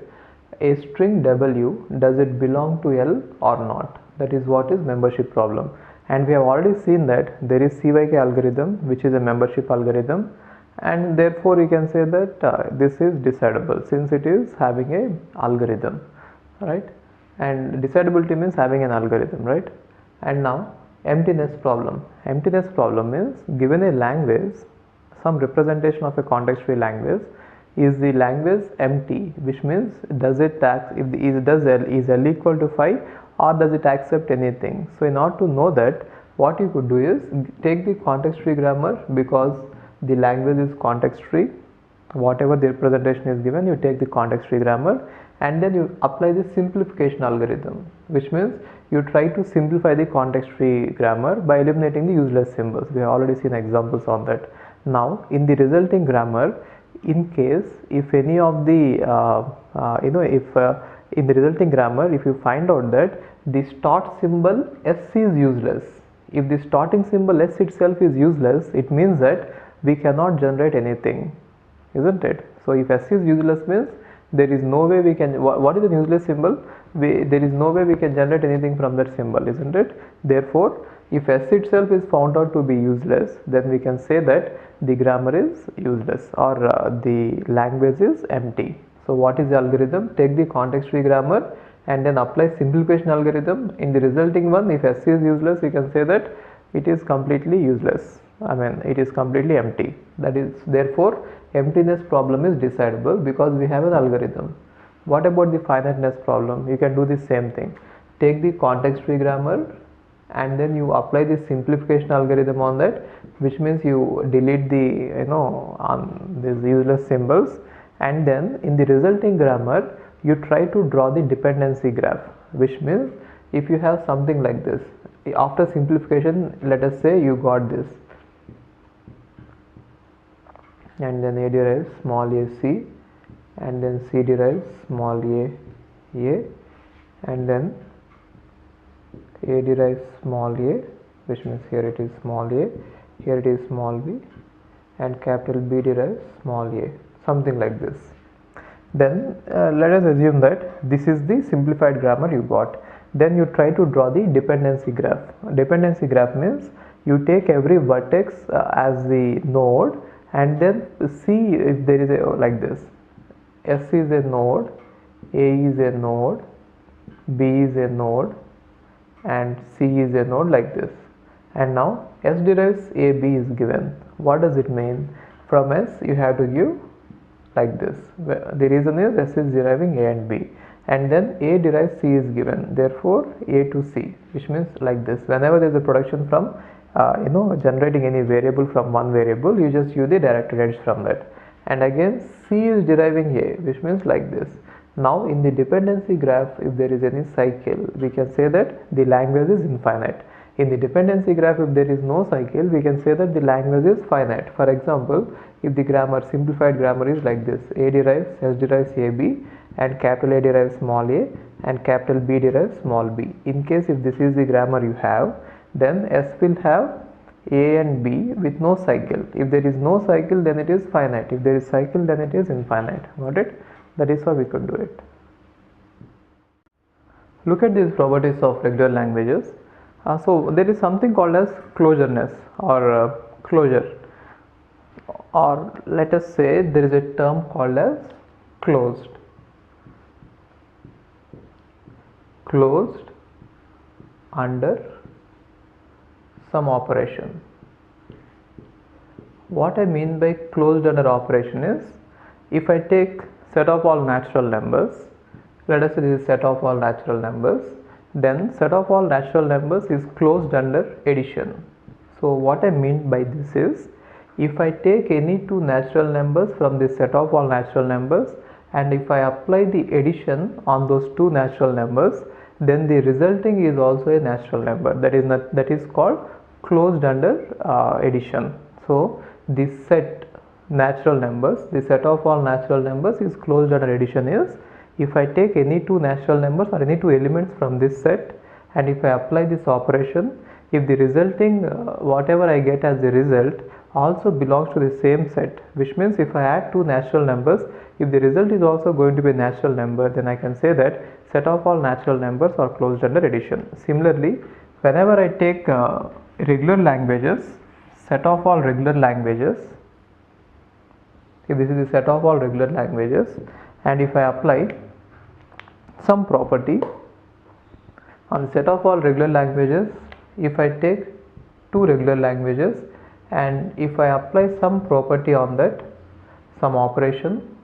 a string W, does it belong to L or not? That is what is membership problem. And we have already seen that there is CYK algorithm, which is a membership algorithm, and therefore you can say that this is decidable since it is having a algorithm, right? And decidability means having an algorithm, right? And now emptiness problem. Emptiness problem is, given a language, some representation of a context-free language, is the language empty, which means does it is L equal to 5 or does it accept anything? So in order to know that, what you could do is take the context-free grammar, because the language is context-free. Whatever the representation is given, you take the context-free grammar and then you apply the simplification algorithm, which means you try to simplify the context-free grammar by eliminating the useless symbols. We have already seen examples on that. Now in the resulting grammar, in case if any of the in the resulting grammar, if you find out that the start symbol S is useless, if the starting symbol S itself is useless, it means that we cannot generate anything, isn't it? So if S is useless means there is no way we can, what is a useless symbol? There is no way we can generate anything from that symbol, isn't it? Therefore if S itself is found out to be useless, then we can say that the grammar is useless, or the language is empty. So what is the algorithm? Take the context free grammar and then apply simplification algorithm. In the resulting one, if S is useless, you can say that it is completely useless. I mean, it is completely empty. That is, therefore emptiness problem is decidable because we have an algorithm. What about the finiteness problem? You can do the same thing. Take the context free grammar and then you apply the simplification algorithm on that, which means you delete the these useless symbols, and then in the resulting grammar you try to draw the dependency graph, which means if you have something like this, after simplification, let us say you got this, and then A derives small a c, and then C derives small a, and then A derives small a, which means here it is small a, here it is small b, and capital B derives small a, something like this. Then let us assume that this is the simplified grammar you got. Then you try to draw the dependency graph. Dependency graph means you take every vertex as the node and then see if there is a, like this, S is a node, A is a node, B is a node, and C is a node, like this. And now S derives A, B is given. What does it mean? From S you have to give like this. The reason is S is deriving A and B, and then A derives C is given, therefore A to C, which means like this. Whenever there is a production from generating any variable from one variable, you just use the directed edge from that. And again C is deriving A, which means like this. Now in the dependency graph, if there is any cycle, we can say that the language is infinite. In the dependency graph, if there is no cycle, we can say that the language is finite. For example, if the grammar, simplified grammar is like this: A derives, S derives AB, and capital A derives small a, and capital B derives small b. In case if this is the grammar you have, then S will have A and B with no cycle. If there is no cycle, then it is finite. If there is cycle, then it is infinite. Got it? That is how we could do it. Look at these properties of regular languages. So there is something called as closureness or closure, or let us say there is a term called as closed under some operation. What I mean by closed under operation is, if I take set of all natural numbers, let us say this is set of all natural numbers, then set of all natural numbers is closed under addition. So what I mean by this is, if I take any two natural numbers from this set of all natural numbers, and if I apply the addition on those two natural numbers, then the resulting is also a natural number. That is called closed under addition. So this set natural numbers, the set of all natural numbers is closed under addition is, if I take any two natural numbers or any two elements from this set, and if I apply this operation, if the resulting whatever I get as the result also belongs to the same set, which means if I add two natural numbers, if the result is also going to be a natural number, then I can say that set of all natural numbers are closed under addition. Similarly, whenever I take regular languages, set of all regular languages, if this is the set of all regular languages, and if I apply some property on the set of all regular languages, if I take two regular languages and if I apply some property on that, some operation,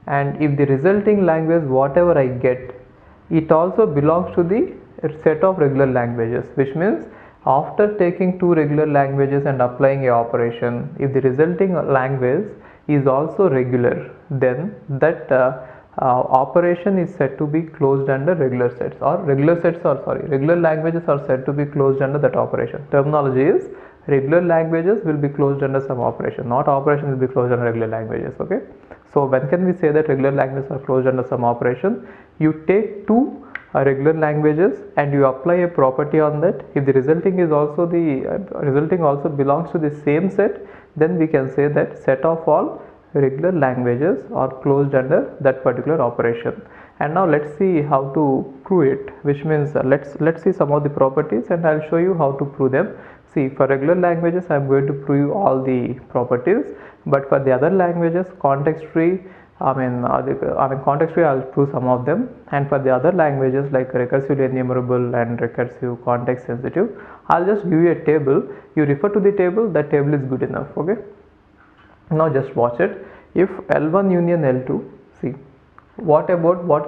and if the resulting language whatever I get, it also belongs to the set of regular languages, which means after taking two regular languages and applying a operation, if the resulting language is also regular, then that operation is said to be closed under regular sets, or regular languages are said to be closed under that operation. Terminology is regular languages will be closed under some operation, not operation will be closed under regular languages. Okay, so when can we say that regular languages are closed under some operation? You take two regular languages and you apply a property on that. If the resulting is also resulting also belongs to the same set, then we can say that set of all regular languages are closed under that particular operation. And now let's see how to prove it, which means let's see some of the properties and I'll show you how to prove them. See, for regular languages I'm going to prove you all the properties, but for the other languages, context free, context free I'll prove some of them, and for the other languages like recursively enumerable and recursive context sensitive, I'll just give you a table. You refer to the table, that table is good enough. Okay, now just watch it. If L1 union L2, see, what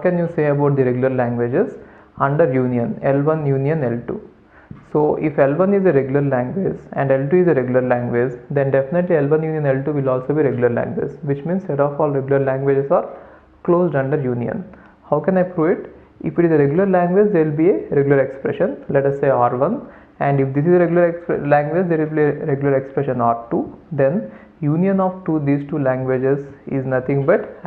can you say about the regular languages under union, L1 union L2? So if L1 is a regular language and L2 is a regular language, then definitely L1 union L2 will also be regular language, which means set of all regular languages are closed under union. How can I prove it? If it is a regular language, there will be a regular expression, let us say R1, and if this is a regular language, there will be a regular expression R2. Then union of these two languages is nothing but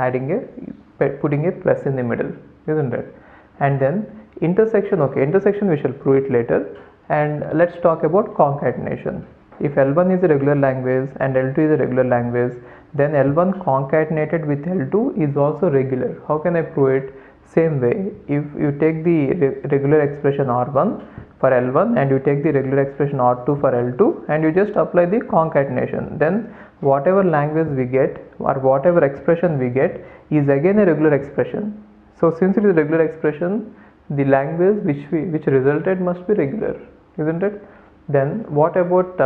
putting a plus in the middle, isn't it? And then intersection, okay, intersection we shall prove it later. And let's talk about concatenation. If L1 is a regular language and L2 is a regular language, then L1 concatenated with L2 is also regular. How can I prove it? Same way, if you take the regular expression R1 for L1 and you take the regular expression R2 for L2 and you just apply the concatenation, then whatever language we get or whatever expression we get is again a regular expression. So since it is a regular expression, the language which resulted must be regular, isn't it? Then what about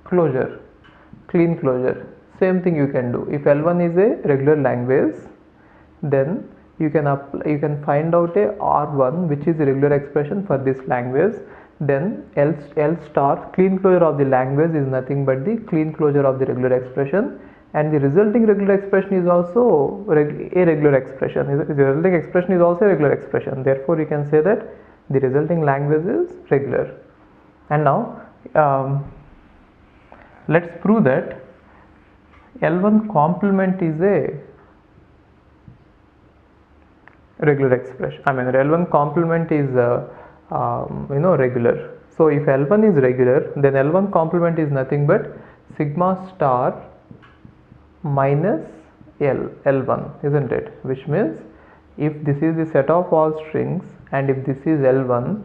closure, clean closure? Same thing you can do. If L1 is a regular language, then you can find out a R1 which is a regular expression for this language. Then L star, clean closure of the language, is nothing but the clean closure of the regular expression, and the resulting regular expression is also a regular expression. The resulting expression is also a regular expression. Therefore, you can say that the resulting language is regular. And now let's prove that L1 complement is a regular expression. I mean L1 complement is regular. So if L1 is regular, then L1 complement is nothing but sigma star minus L1, isn't it? Which means if this is the set of all strings and if this is L1,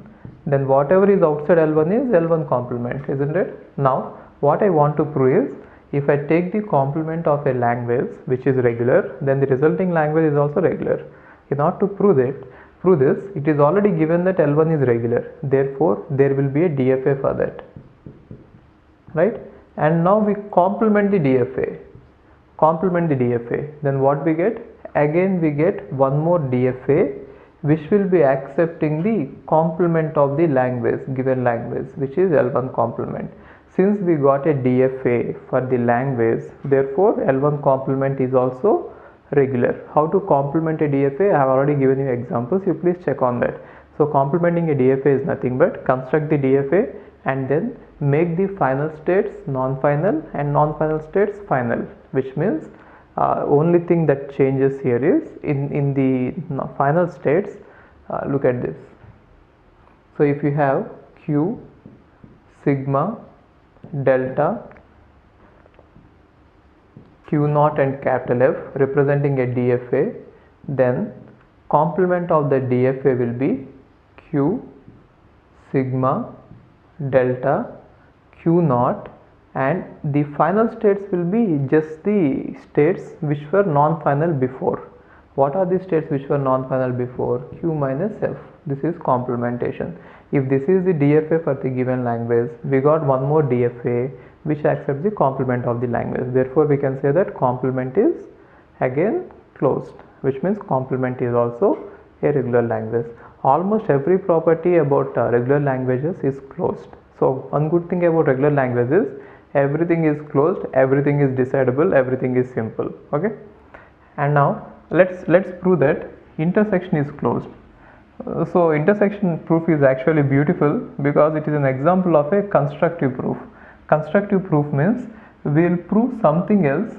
then whatever is outside L1 is L1 complement, isn't it? Now what I want to prove is, if I take the complement of a language which is regular, then the resulting language is also regular. In order to prove this, it is already given that L1 is regular, therefore there will be a DFA for that, right? And now we complement the DFA, then what we get? Again we get one more DFA which will be accepting the complement of the language, given language, which is L1 complement. Since we got a DFA for the language, therefore L1 complement is also regular. How to complement a DFA? I have already given you examples, you please check on that. So complementing a DFA is nothing but construct the DFA and then make the final states non-final and non-final states final, which means only thing that changes here is in the final states, look at this. So if you have Q, sigma, delta, Q naught and capital F representing a DFA, then complement of the DFA will be Q, sigma, delta, Q naught, and the final states will be just the states which were non-final before. What are the states which were non-final before? Q minus F. This is complementation. If this is the DFA for the given language, we got one more DFA which accepts the complement of the language. Therefore, we can say that complement is again closed, which means complement is also a regular language. Almost every property about regular languages is closed. So one good thing about regular languages, everything is closed, everything is decidable, everything is simple. Okay. And now let's prove that intersection is closed. So intersection proof is actually beautiful because it is an example of a constructive proof. Constructive proof means we will prove something else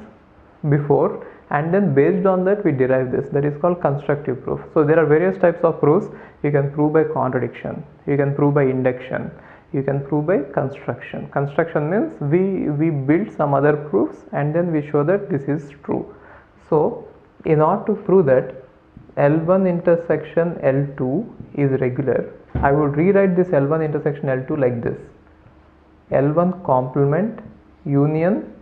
before and then based on that we derive this. That is called constructive proof. So there are various types of proofs. You can prove by contradiction, you can prove by induction, you can prove by construction. Construction means we build some other proofs and then we show that this is true. So in order to prove that L1 intersection L2 is regular, I would rewrite this L1 intersection L2 like this: L1 complement union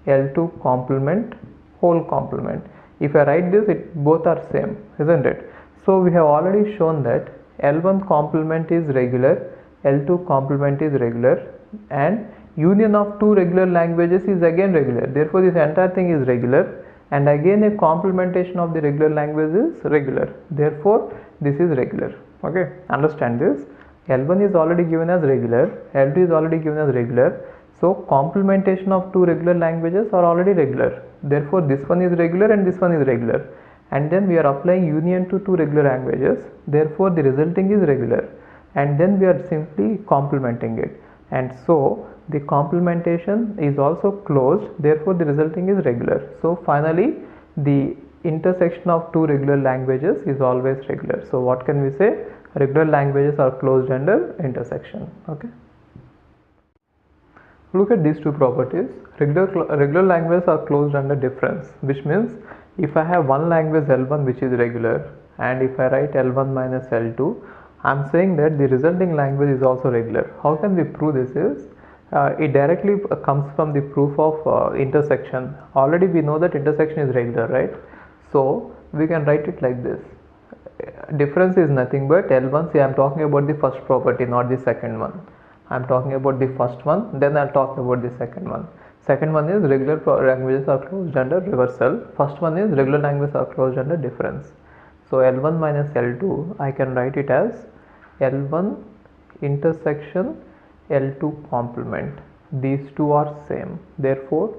L2 complement whole complement. If I write this, both are same, isn't it? So we have already shown that L1 complement is regular, L2 complement is regular, and union of two regular languages is again regular. Therefore this entire thing is regular, and again a complementation of the regular language is regular. Therefore this is regular. Okay, understand this. L1 is already given as regular, L2 is already given as regular. So complementation of two regular languages are already regular. Therefore this one is regular and this one is regular. And then we are applying union to two regular languages. Therefore the resulting is regular. And then we are simply complementing it. And so the complementation is also closed. Therefore the resulting is regular. So finally the intersection of two regular languages is always regular. So what can we say? Regular languages are closed under intersection. Okay. Look at these two properties. Regular languages are closed under difference, which means if I have one language L1 which is regular and if I write L1 minus L2, I am saying that the resulting language is also regular. How can we prove this is? It directly comes from the proof of intersection. Already we know that intersection is regular, right? So we can write it like this. Difference is nothing but L1. See, I am talking about the first property, not the second one. I am talking about the first one, then I will talk about the second one. Second one is regular languages are closed under reversal. First one is regular languages are closed under difference. So L1 minus L2, I can write it as L1 intersection L2 complement. These two are same. Therefore,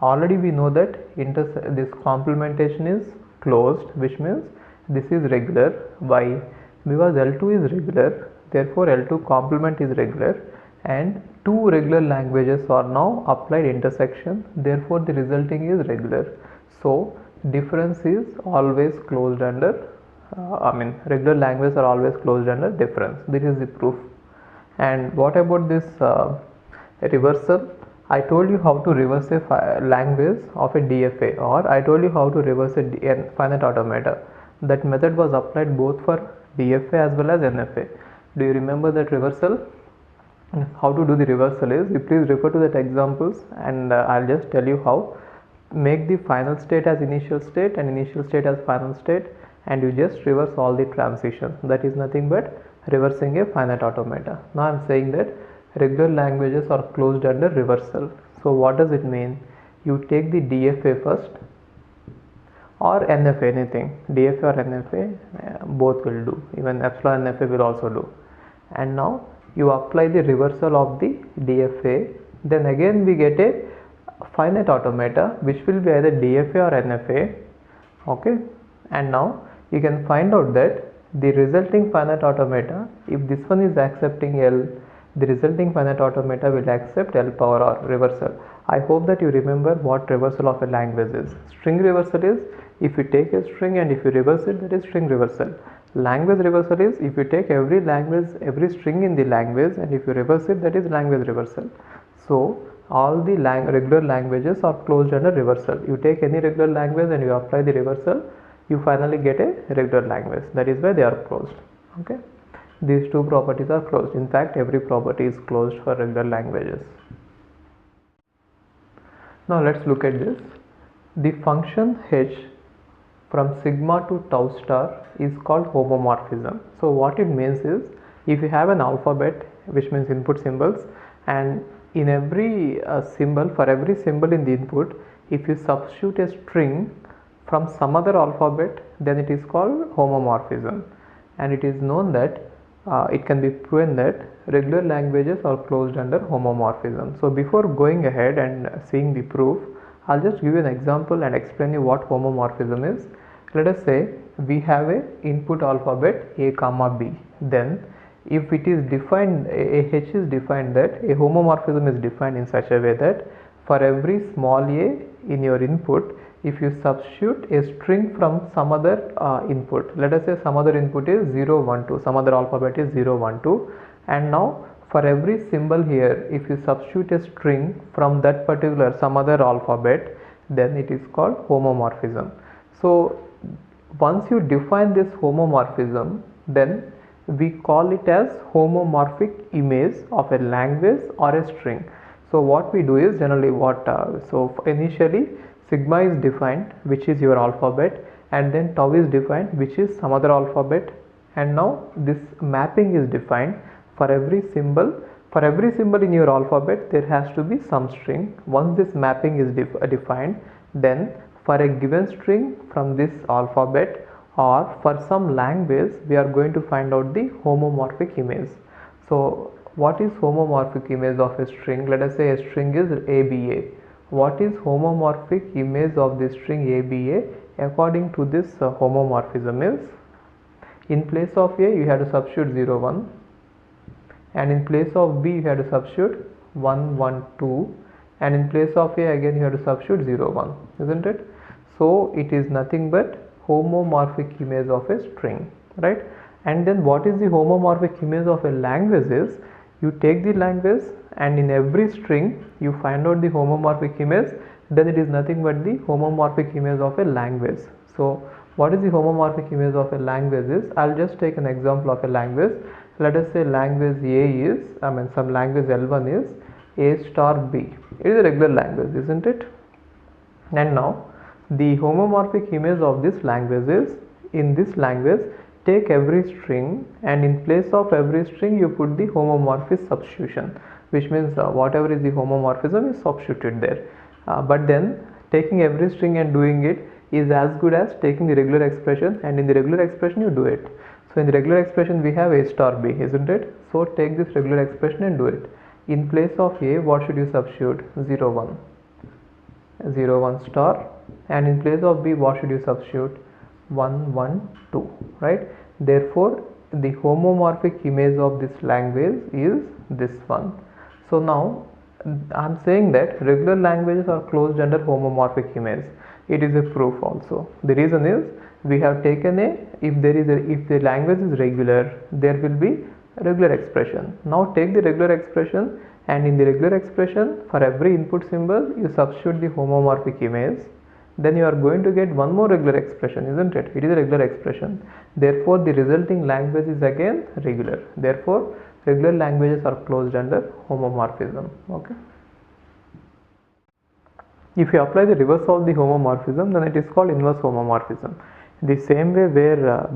already we know that this complementation is closed, which means this is regular. Why? Because L2 is regular, therefore L2 complement is regular, and two regular languages are now applied intersection, therefore the resulting is regular. So difference is always closed under regular languages are always closed under difference. This is the proof. And what about this reversal? I told you how to reverse a language of a DFA, or I told you how to reverse a finite automata. That method was applied both for DFA as well as NFA. Do you remember that reversal? How to do the reversal is, you please refer to that examples, and I'll just tell you how. Make the final state as initial state and initial state as final state, and you just reverse all the transitions. That is nothing but reversing a finite automata. Now I'm saying that regular languages are closed under reversal. So what does it mean? You take the DFA first, or NFA, anything, DFA or NFA, both will do, even epsilon NFA will also do. And now you apply the reversal of the DFA, then again we get a finite automata which will be either DFA or NFA. Okay, and now you can find out that the resulting finite automata, if this one is accepting L, the resulting finite automata will accept L power or reversal. I hope that you remember what reversal of a language is. String reversal is if you take a string and if you reverse it, that is string reversal. Language reversal is if you take every string in the language and if you reverse it, that is language reversal. So all the regular languages are closed under reversal. You take any regular language and you apply the reversal, you finally get a regular language. That is why they are closed. Okay, these two properties are closed. In fact, every property is closed for regular languages. Now let's look at this. The function h from sigma to tau star is called homomorphism. So what it means is, if you have an alphabet, which means input symbols, and in every symbol, for every symbol in the input, if you substitute a string from some other alphabet, then it is called homomorphism. And it is known that it can be proven that regular languages are closed under homomorphism. So before going ahead and seeing the proof, I'll just give you an example and explain you what homomorphism is. Let us say we have a input alphabet A comma B. Then if it is defined, a h is defined, that a homomorphism is defined in such a way that for every small a in your input, if you substitute a string from some other input, let us say some other input is 0, 1, 2, some other alphabet is 0, 1, 2, and now for every symbol here, if you substitute a string from that particular some other alphabet, then it is called homomorphism. So once you define this homomorphism, then we call it as homomorphic image of a language or a string. So what we do is generally initially sigma is defined, which is your alphabet, and then tau is defined, which is some other alphabet, and now this mapping is defined for every symbol. For every symbol in your alphabet, there has to be some string. Once this mapping is defined, then for a given string from this alphabet or for some language, we are going to find out the homomorphic image. So what is homomorphic image of a string? Let us say a string is ABA. What is homomorphic image of the string ABA? According to this homomorphism is, in place of A you have to substitute 0, 1, and in place of B you have to substitute 1, 1, 2, and in place of A again you have to substitute 0, 1, isn't it? So it is nothing but homomorphic image of a string, right? And then what is the homomorphic image of a language is, you take the language and in every string you find out the homomorphic image, then it is nothing but the homomorphic image of a language. So what is the homomorphic image of a language is, I'll just take an example of a language. Let us say language A is, some language L1 is A star B. It is a regular language, isn't it? And now the homomorphic image of this language is, in this language take every string and in place of every string you put the homomorphic substitution, which means whatever is the homomorphism is substituted there. But then taking every string and doing it is as good as taking the regular expression, and in the regular expression you do it. So in the regular expression we have A star B, isn't it? So take this regular expression and do it. In place of A, what should you substitute? 0, 1, 0, 1 star, and in place of B what should you substitute? 1, 1, 2, right? Therefore the homomorphic image of this language is this one. So now I am saying that regular languages are closed under homomorphic image. It is a proof also. The reason is we have taken if the language is regular, there will be regular expression. Now take the regular expression, and in the regular expression, for every input symbol you substitute the homomorphic image, then you are going to get one more regular expression, isn't it? It is a regular expression. Therefore the resulting language is again regular. Therefore regular languages are closed under homomorphism. Okay. If you apply the reverse of the homomorphism, then it is called inverse homomorphism. The same way where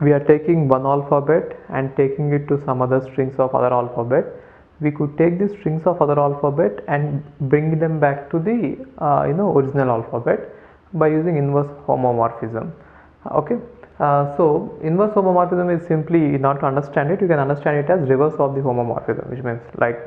we are taking one alphabet and taking it to some other strings of other alphabet, we could take the strings of other alphabet and bring them back to the original alphabet by using inverse homomorphism. Okay. So inverse homomorphism is simply, not to understand it, you can understand it as reverse of the homomorphism, which means like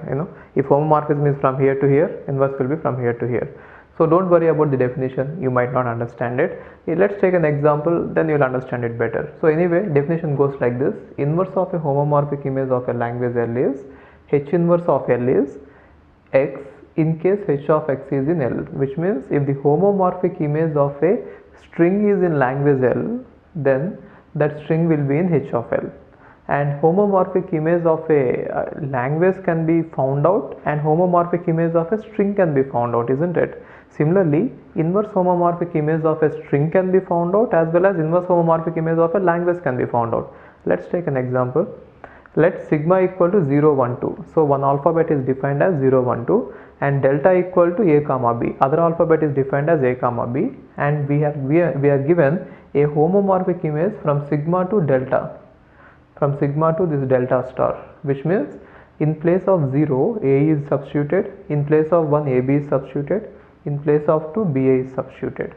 if homomorphism is from here to here, inverse will be from here to here. So don't worry about the definition, you might not understand it. Let's take an example, then you will understand it better. So anyway, definition goes like this: inverse of a homomorphic image of a language L is H inverse of L is X in case H of X is in L, which means if the homomorphic image of a string is in language L, then that string will be in H of L. And homomorphic image of a language can be found out, and homomorphic image of a string can be found out, isn't it? Similarly, inverse homomorphic image of a string can be found out, as well as inverse homomorphic image of a language can be found out. Let's take an example. Let sigma equal to 0, 1, 2. So one alphabet is defined as 0, 1, 2, and delta equal to a comma b. Other alphabet is defined as a comma b, and we are given a homomorphic image from sigma to delta, from sigma to this delta star, which means in place of 0 a is substituted, in place of 1 ab is substituted, in place of 2 ba is substituted.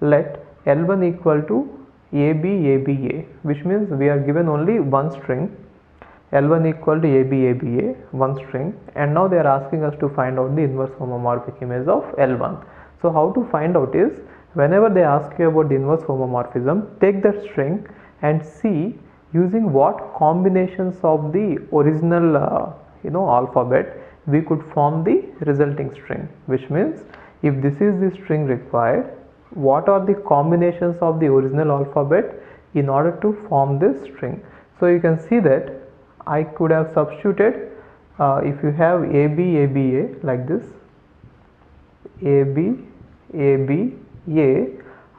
Let L1 equal to ab aba, which means we are given only one string, L1 equal to ab aba, one string, and now they are asking us to find out the inverse homomorphic image of L1. So how to find out is, whenever they ask you about the inverse homomorphism, take that string and see using what combinations of the original alphabet we could form the resulting string, which means if this is the string required, what are the combinations of the original alphabet in order to form this string. So you can see that I could have substituted, if you have AB, ABA like this, AB, ABA,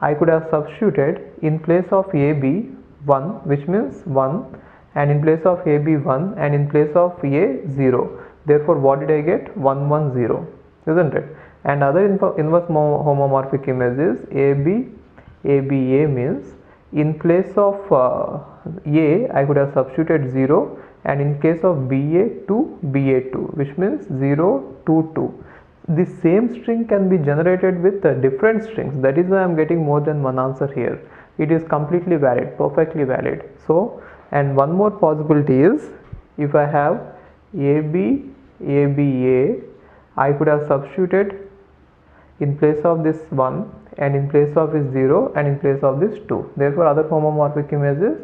I could have substituted in place of AB 1, which means 1, and in place of AB 1, and in place of A 0. Therefore what did I get? 1, 1, 0, isn't it? And other inverse homomorphic image is AB, ABA, means in place of A I could have substituted 0, and in case of BA 2, BA 2, which means 0, 2, 2. The same string can be generated with different strings. That is why I am getting more than one answer here. It is completely valid, perfectly valid. So, and one more possibility is, if I have AB, ABA, I could have substituted in place of this 1, and in place of this 0, and in place of this 2. Therefore other homomorphic image is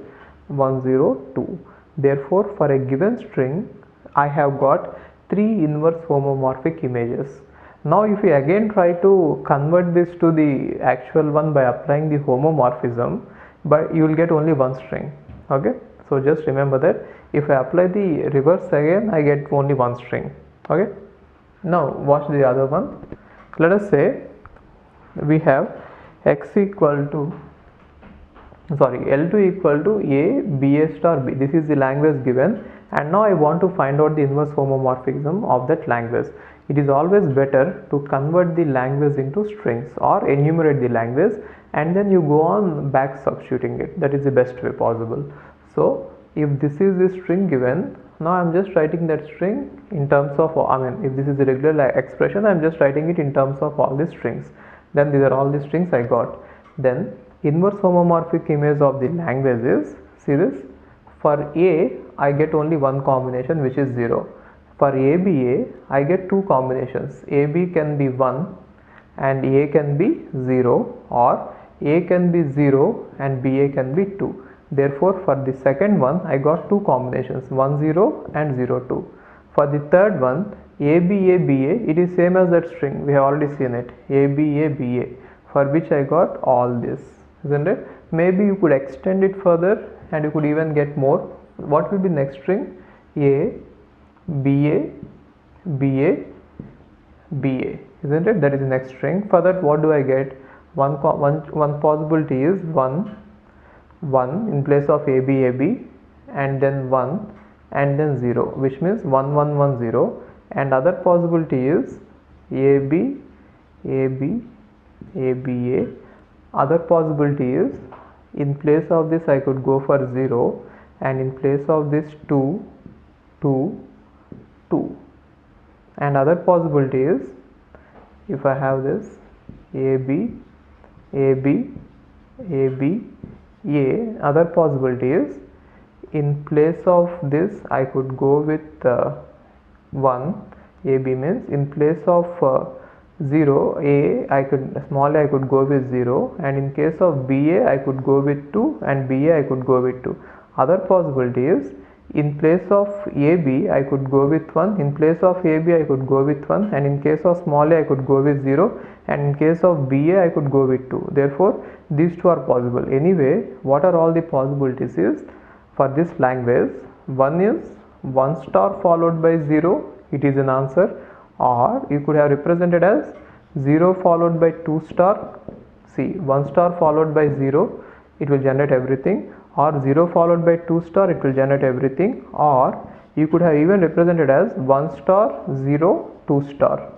1, 0, 2. Therefore for a given string I have got 3 inverse homomorphic images. Now if we again try to convert this to the actual one by applying the homomorphism, but you will get only one string. Okay, so just remember that if I apply the reverse again, I get only one string. Okay, now watch the other one. Let us say we have x equal to L2 equal to a ba star b. This is the language given, and now I want to find out the inverse homomorphism of that language. It is always better to convert the language into strings or enumerate the language, and then you go on back substituting it. That is the best way possible. So if this is the string given, now I am just writing that string in terms of, if this is the regular expression, I am just writing it in terms of all the strings. Then these are all the strings I got. Then inverse homomorphic image of the language is, see this, for A I get only one combination, which is 0. For ABA I get two combinations. AB can be 1 and A can be 0, or A can be 0 and BA can be 2. Therefore, for the second one, I got two combinations, 1 0 and 0 2. For the third one, ABA, it is same as that string. We have already seen it. ABA, for which I got all this, isn't it? Maybe you could extend it further and you could even get more. What will be next string? A, BA, isn't it? That is the next string. For that, what do I get? One possibility is 1 in place of AB, and then 1 and then 0, which means 1 1 1 0. And other possibility is AB, ABA. Other possibility is, in place of this I could go for 0, and in place of this 2 2 2. And other possibility is, if I have this AB, other possibility is, in place of this I could go with 1. AB means in place of 0, small a I could go with 0, and in case of BA I could go with 2, and BA I could go with 2. Other possibility is, in place of AB I could go with 1, in place of AB I could go with 1, and in case of small a I could go with 0, and in case of BA I could go with 2. Therefore, these two are possible. Anyway, what are all the possibilities is, for this language, one is 1 star followed by 0, it is an answer, or you could have represented as 0 followed by 2 star. See, 1 star followed by 0, it will generate everything, or 0 followed by 2 star, it will generate everything, or you could have even represented as 1 star 0 2 star.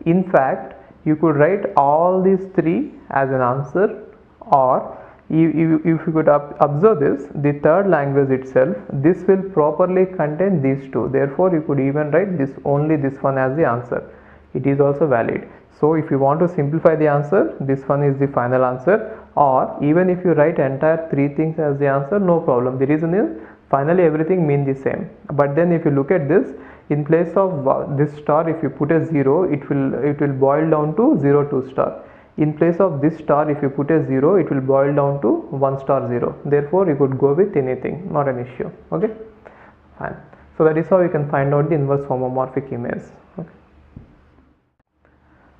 In fact, you could write all these three as an answer, or if you could observe this, the third language itself, this will properly contain these two. Therefore, you could even write only this one as the answer. It is also valid. So, if you want to simplify the answer, this one is the final answer, or even if you write entire three things as the answer, no problem. The reason is, finally everything means the same. But then if you look at this, in place of this star, if you put a 0, it will boil down to 0 2 star. In place of this star, if you put a 0, it will boil down to 1 star 0. Therefore, you could go with anything, not an issue. Okay, fine. So that is how you can find out the inverse homomorphic image. Okay.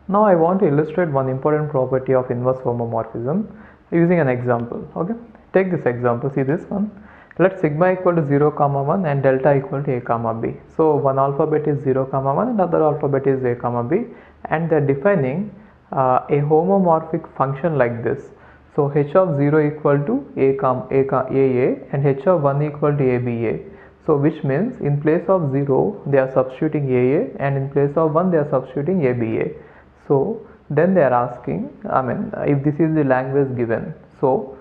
Now I want to illustrate one important property of inverse homomorphism using an example. Okay, take this example. See this one. Let sigma equal to 0 comma 1 and delta equal to a comma b. So one alphabet is 0 comma 1 and other alphabet is a comma b, and they are defining a homomorphic function like this. So h of 0 equal to a and h of 1 equal to aba. So which means in place of 0 they are substituting aa, and in place of 1 they are substituting aba. So then they are asking, if this is the language given, so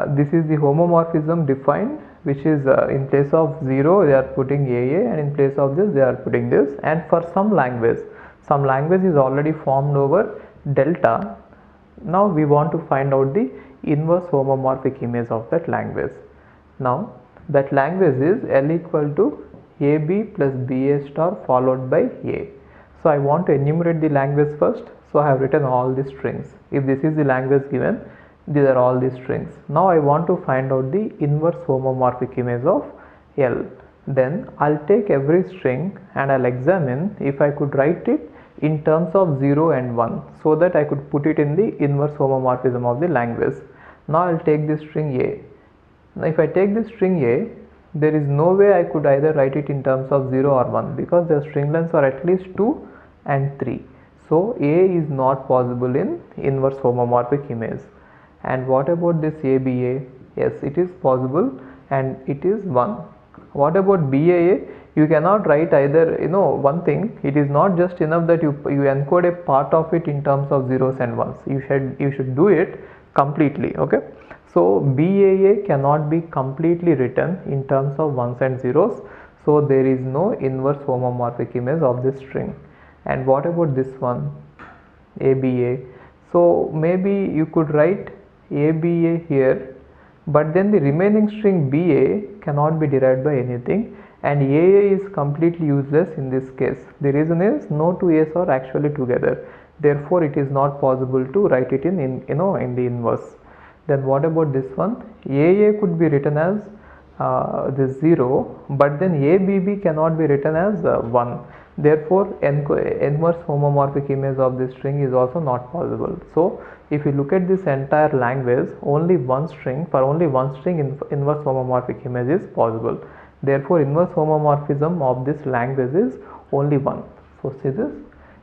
this is the homomorphism defined, which is in place of 0 they are putting aa, and in place of this they are putting this. And for some language is already formed over delta. Now we want to find out the inverse homomorphic image of that language. Now that language is L equal to AB plus BA star followed by A. So I want to enumerate the language first. So I have written all the strings. If this is the language given, these are all the strings. Now I want to find out the inverse homomorphic image of L. Then I'll take every string and I'll examine if I could write it in terms of 0 and 1, so that I could put it in the inverse homomorphism of the language. Now I'll take this string A. Now if I take this string A, there is no way I could either write it in terms of 0 or 1, because the string lengths are at least 2 and 3. So A is not possible in inverse homomorphic image. And what about this ABA? Yes, it is possible and it is 1. What about BAA? You cannot write either, one thing, it is not just enough that you encode a part of it in terms of zeros and ones. You should do it completely. Okay, so BAA cannot be completely written in terms of ones and zeros, so there is no inverse homomorphic image of this string. And what about this one, ABA? So maybe you could write ABA here, but then the remaining string BA cannot be derived by anything, and AA is completely useless in this case. The reason is no two A's are actually together. Therefore, it is not possible to write it in the inverse. Then what about this one? AA could be written as this 0, but then ABB cannot be written as 1. Therefore, inverse homomorphic image of this string is also not possible. So, if you look at this entire language, only one string, for only one string inverse homomorphic image is possible. Therefore, inverse homomorphism of this language is only 1. So, see this,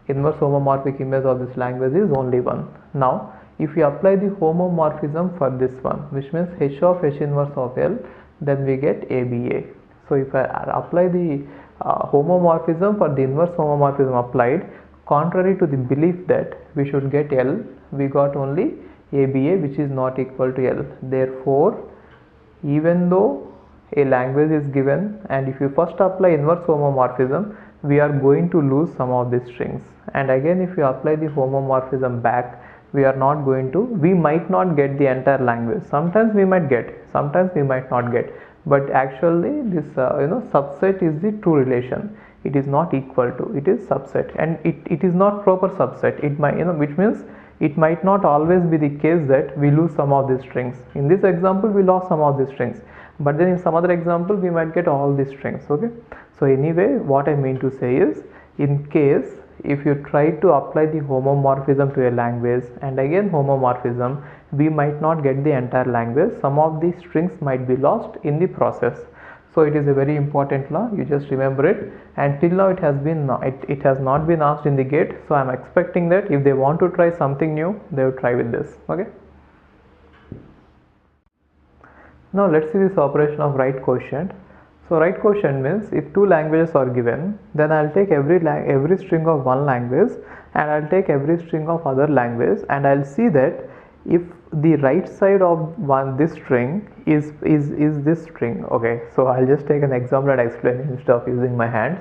inverse homomorphic image of this language is only 1. Now, if we apply the homomorphism for this one, which means H of H inverse of L, then we get ABA. So if I apply the homomorphism for the inverse homomorphism applied, contrary to the belief that we should get L, we got only ABA, which is not equal to L. Therefore, even though a language is given, and if you first apply inverse homomorphism, we are going to lose some of these strings, and again if you apply the homomorphism back, we are not going to, we might not get the entire language. Sometimes we might get, sometimes we might not get, but actually this subset is the true relation. It is not equal to, it is subset, and it is not proper subset. It might, which means it might not always be the case that we lose some of these strings. In this example we lost some of these strings, but then in some other example we might get all these strings. Okay, so anyway, what I mean to say is, in case if you try to apply the homomorphism to a language and again homomorphism, we might not get the entire language. Some of the strings might be lost in the process. So it is a very important law, you just remember it. And till now it has not been asked in the GATE, so I am expecting that if they want to try something new, they will try with this. Okay, now let's see this operation of right quotient. So right quotient means if two languages are given, then I'll take every string of one language and I'll take every string of other language, and I'll see that if the right side of this string is this string. Okay, so I'll just take an example and explain instead of using my hands.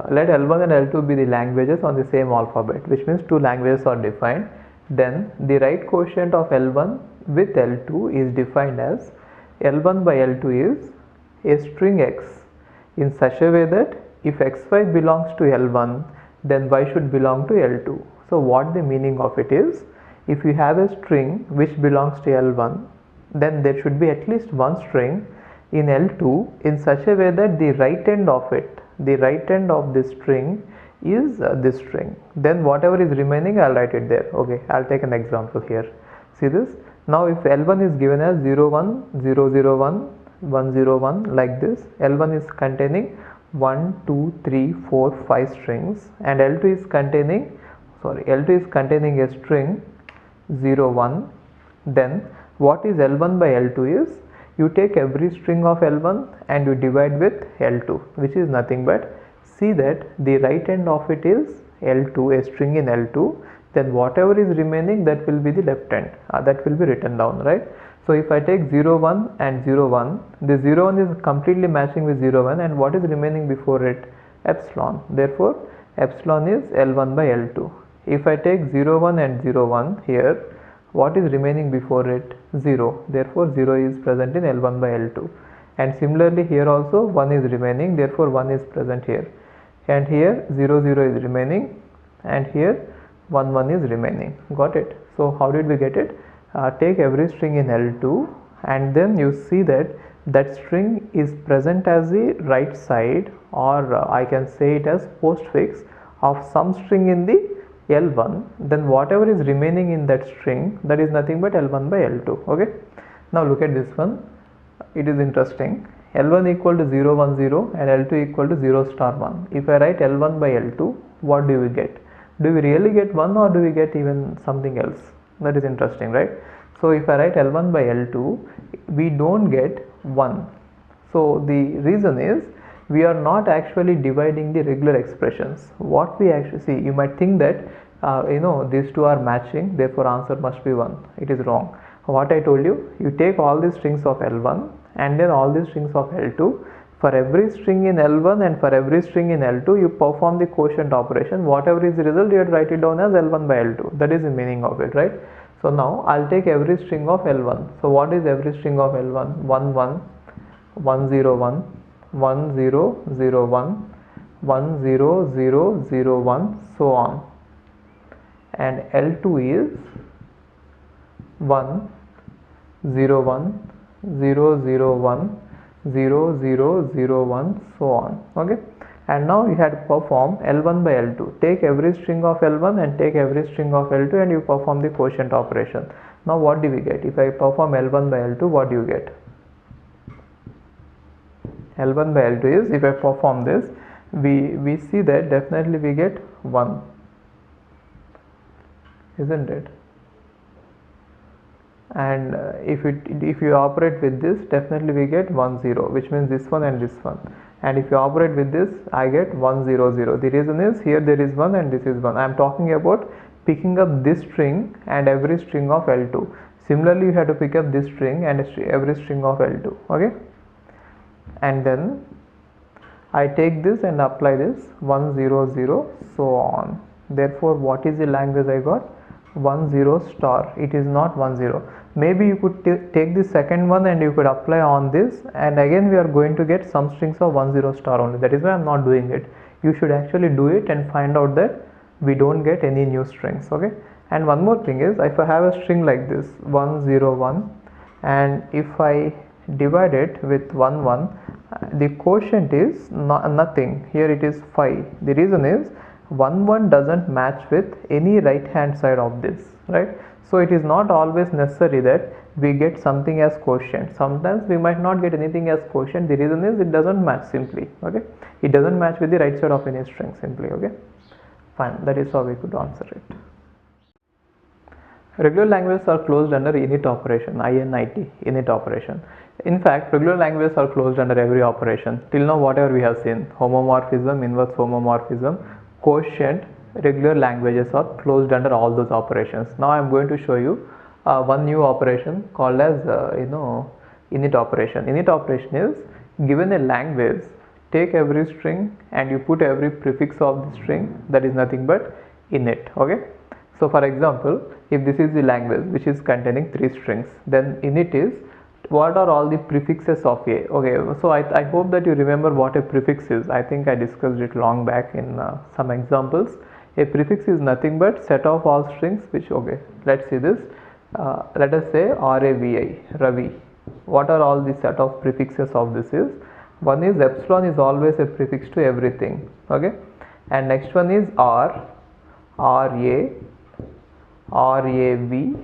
Let L1 and L2 be the languages on the same alphabet, which means two languages are defined. Then the right quotient of L1 with L2 is defined as L1 by L2 is a string x in such a way that if xy belongs to L1, then y should belong to L2. So what the meaning of it is, if you have a string which belongs to L1, then there should be at least one string in L2 in such a way that the right end of this string is this string. Then whatever is remaining, I'll write it there. Okay, I'll take an example here. See this. Now if L1 is given as 0 1 0 0 1 1 0 1 like this, L1 is containing 1 2 3 4 5 strings, and L2 is containing a string 0 1. Then what is L1 by L2 is, you take every string of L1 and you divide with L2, which is nothing but, see that the right end of it is L2, a string in L2, then whatever is remaining, that will be the left end, that will be written down, right? So if I take 0 1 and 0 1, the 0 1 is completely matching with 0 1, and what is remaining before it? Epsilon. Therefore epsilon is L1 by L2. If I take 0 1 and 0 1 here, what is remaining before it? 0. Therefore 0 is present in L1 by L2. And similarly here also 1 is remaining, therefore 1 is present here. And here 0 0 is remaining, and here 1 1 is remaining. Got it? So how did we get it? Take every string in L2, and then you see that string is present as the right side, or I can say it as postfix of some string in the L1. Then whatever is remaining in that string, that is nothing but L1 by L2. Okay, now look at this one. It is interesting. L1 equal to 0 1 0 and L2 equal to 0 star 1. If I write L1 by L2, what do we get? Do we really get 1, or do we get even something else? That is interesting, right? So if I write L1 by L2, we don't get 1. So the reason is, we are not actually dividing the regular expressions. What we actually see, you might think that these two are matching, therefore answer must be 1. It is wrong. What I told you, you take all these strings of L1 and then all these strings of L2. For every string in L1 and for every string in L2, you perform the quotient operation. Whatever is the result, you have to write it down as L1 by L2. That is the meaning of it, right? So now I'll take every string of L1. So what is every string of L1? 1 1 1 0 1 1 0 0 1 1 0 0 0 1, so on. And L2 is 1 0 1 0 0 1 0 0 0 1 so on. Okay, and now you had to perform L1 by L2. Take every string of L1 and take every string of L2 and you perform the quotient operation. Now what do we get? If I perform L1 by L2, what do you get? L1 by L2 is, if I perform this, we see that definitely we get 1, isn't it? And if you operate with this, definitely we get 1 0, which means this one and this one. And if you operate with this, I get 1 0 0. The reason is here there is 1 and this is 1. I am talking about picking up this string and every string of L2. Similarly, you have to pick up this string and every string of L2. Okay, and then I take this and apply this 1 0 0 so on. Therefore, what is the language I got? 1 0 star. It is not 1 0. Maybe you could take the second one and you could apply on this, and again we are going to get some strings of 1 0 star only. That is why I am not doing it. You should actually do it and find out that we don't get any new strings. Okay, and one more thing is, if I have a string like this 1 0 1 and if I divide it with 1 1, the quotient is nothing. Here it is 5. The reason is 1 1 doesn't match with any right hand side of this, right? So it is not always necessary that we get something as quotient. Sometimes we might not get anything as quotient. The reason is it doesn't match simply. Okay, it doesn't match with the right side of any string simply. Okay, fine, that is how we could answer it. Regular languages are closed under init operation, INIT, init operation. In fact, regular languages are closed under every operation. Till now, whatever we have seen, homomorphism, inverse homomorphism, quotient, regular languages are closed under all those operations. Now I am going to show you one new operation called as init operation. Init operation is, given a language, take every string and you put every prefix of the string, that is nothing but init. Okay, so for example, if this is the language which is containing 3 strings, then init is what are all the prefixes of a. Okay, so I hope that you remember what a prefix is. I think I discussed it long back in some examples. A prefix is nothing but set of all strings which, okay, let's see this. Let us say RAVI, Ravi. What are all the set of prefixes of this is? One is epsilon is always a prefix to everything. Okay, and next one is R, RA, RAV,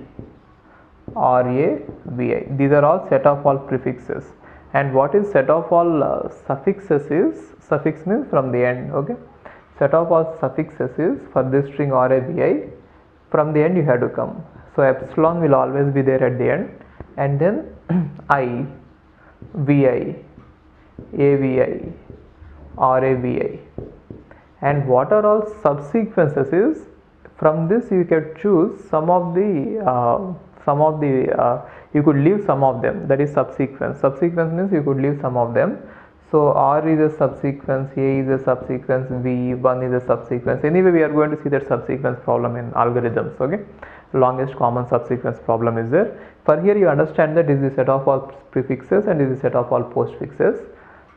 RAVI. These are all set of all prefixes. And what is set of all suffixes is, suffix means from the end. Okay, set of all suffixes is, for this string RAVI, from the end you have to come. So epsilon will always be there at the end, and then I, VI, AVI, RAVI. And what are all subsequences is, from this you can choose some of the you could leave some of them, that is subsequence. Subsequence means you could leave some of them. So R is a subsequence, A is a subsequence, V1 is a subsequence. Anyway, we are going to see that subsequence problem in algorithms. Okay, longest common subsequence problem is there. For here you understand that this is the set of all prefixes and this is the set of all postfixes.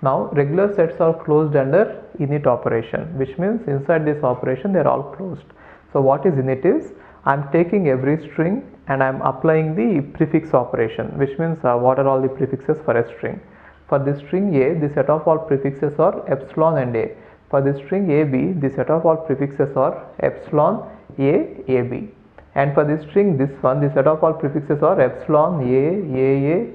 Now regular sets are closed under init operation, which means inside this operation they are all closed. So what is init is, I am taking every string and I am applying the prefix operation, which means what are all the prefixes for a string. For this string A, the set of all prefixes are epsilon and A. For this string AB, the set of all prefixes are epsilon, A, AB. And for this string, this one, the set of all prefixes are epsilon, A,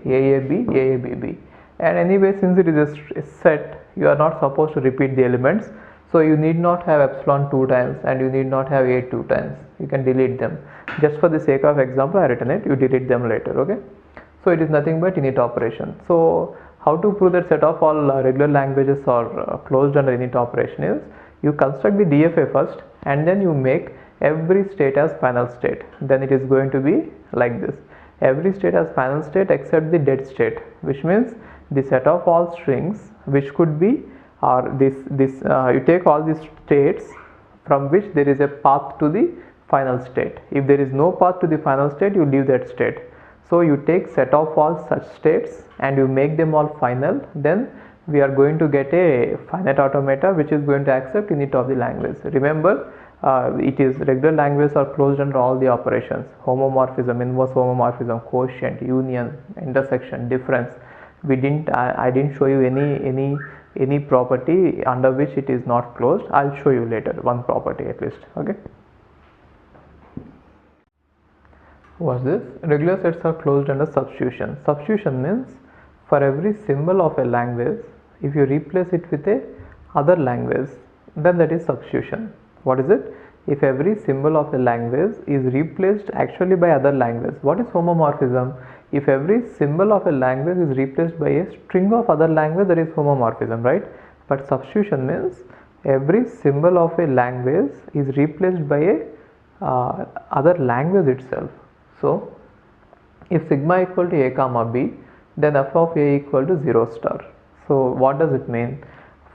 AAB, AABB. And anyway, since it is a set, you are not supposed to repeat the elements. So you need not have epsilon 2 times and you need not have A 2 times. You can delete them. Just for the sake of example, I written it, you delete them later. Okay. So it is nothing but init operation. So how to prove that set of all regular languages are closed under init operation is, you construct the DFA first and then you make every state as final state. Then it is going to be like this. Every state as final state except the dead state, which means the set of all strings which could be you take all these states from which there is a path to the final state. If there is no path to the final state, you leave that state. So you take set of all such states and you make them all final, then we are going to get a finite automata which is going to accept unit of the language. Remember, it is regular languages are closed under all the operations: homomorphism, inverse homomorphism, quotient, union, intersection, difference. I didn't show you any property under which it is not closed. I'll show you later one property at least. Okay. What's this? Regular sets are closed under substitution. Substitution means for every symbol of a language, if you replace it with a other language, then that is substitution. What is it? If every symbol of a language is replaced actually by other language. What is homomorphism? If every symbol of a language is replaced by a string of other language, that is homomorphism, right? But substitution means every symbol of a language is replaced by a other language itself. So if sigma equal to a comma b, then f of a equal to 0 star. So what does it mean?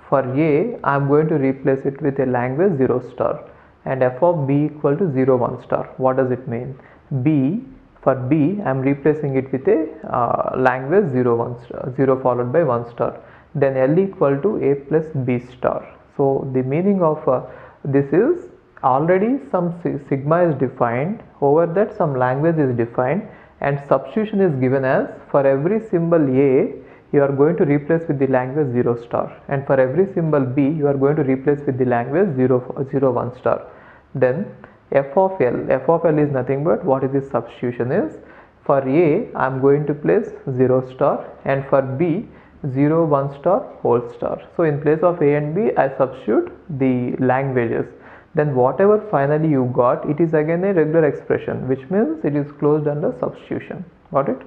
For a, I am going to replace it with a language 0 star, and f of b equal to 0 1 star. What does it mean? B, for b, I am replacing it with a language 0 1 star, 0 followed by 1 star. Then L equal to a plus b star. So the meaning of this is, already some sigma is defined, over that some language is defined, and substitution is given as for every symbol a you are going to replace with the language 0 star, and for every symbol b you are going to replace with the language 0 1 star. Then f of L is nothing but, what is this substitution is, for a I am going to place 0 star, and for b 0 1 star whole star. So in place of a and b I substitute the languages. Then whatever finally you got, it is again a regular expression, which means it is closed under substitution. Got it?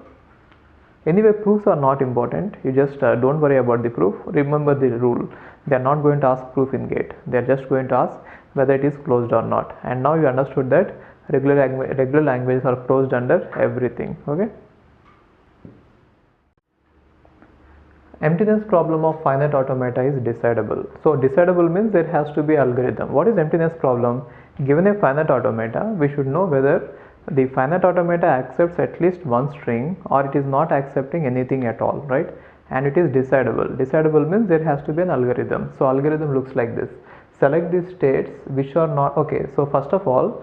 Anyway, proofs are not important. You just don't worry about the proof. Remember the rule. They are not going to ask proof in GATE. They are just going to ask whether it is closed or not. And now you understood that regular languages are closed under everything. Okay. Emptiness problem of finite automata is decidable. So decidable means there has to be algorithm. What is emptiness problem? Given a finite automata, we should know whether the finite automata accepts at least one string or it is not accepting anything at all, right? And it is decidable. Decidable means there has to be an algorithm. So algorithm looks like this. Select the states which are not, okay, so first of all,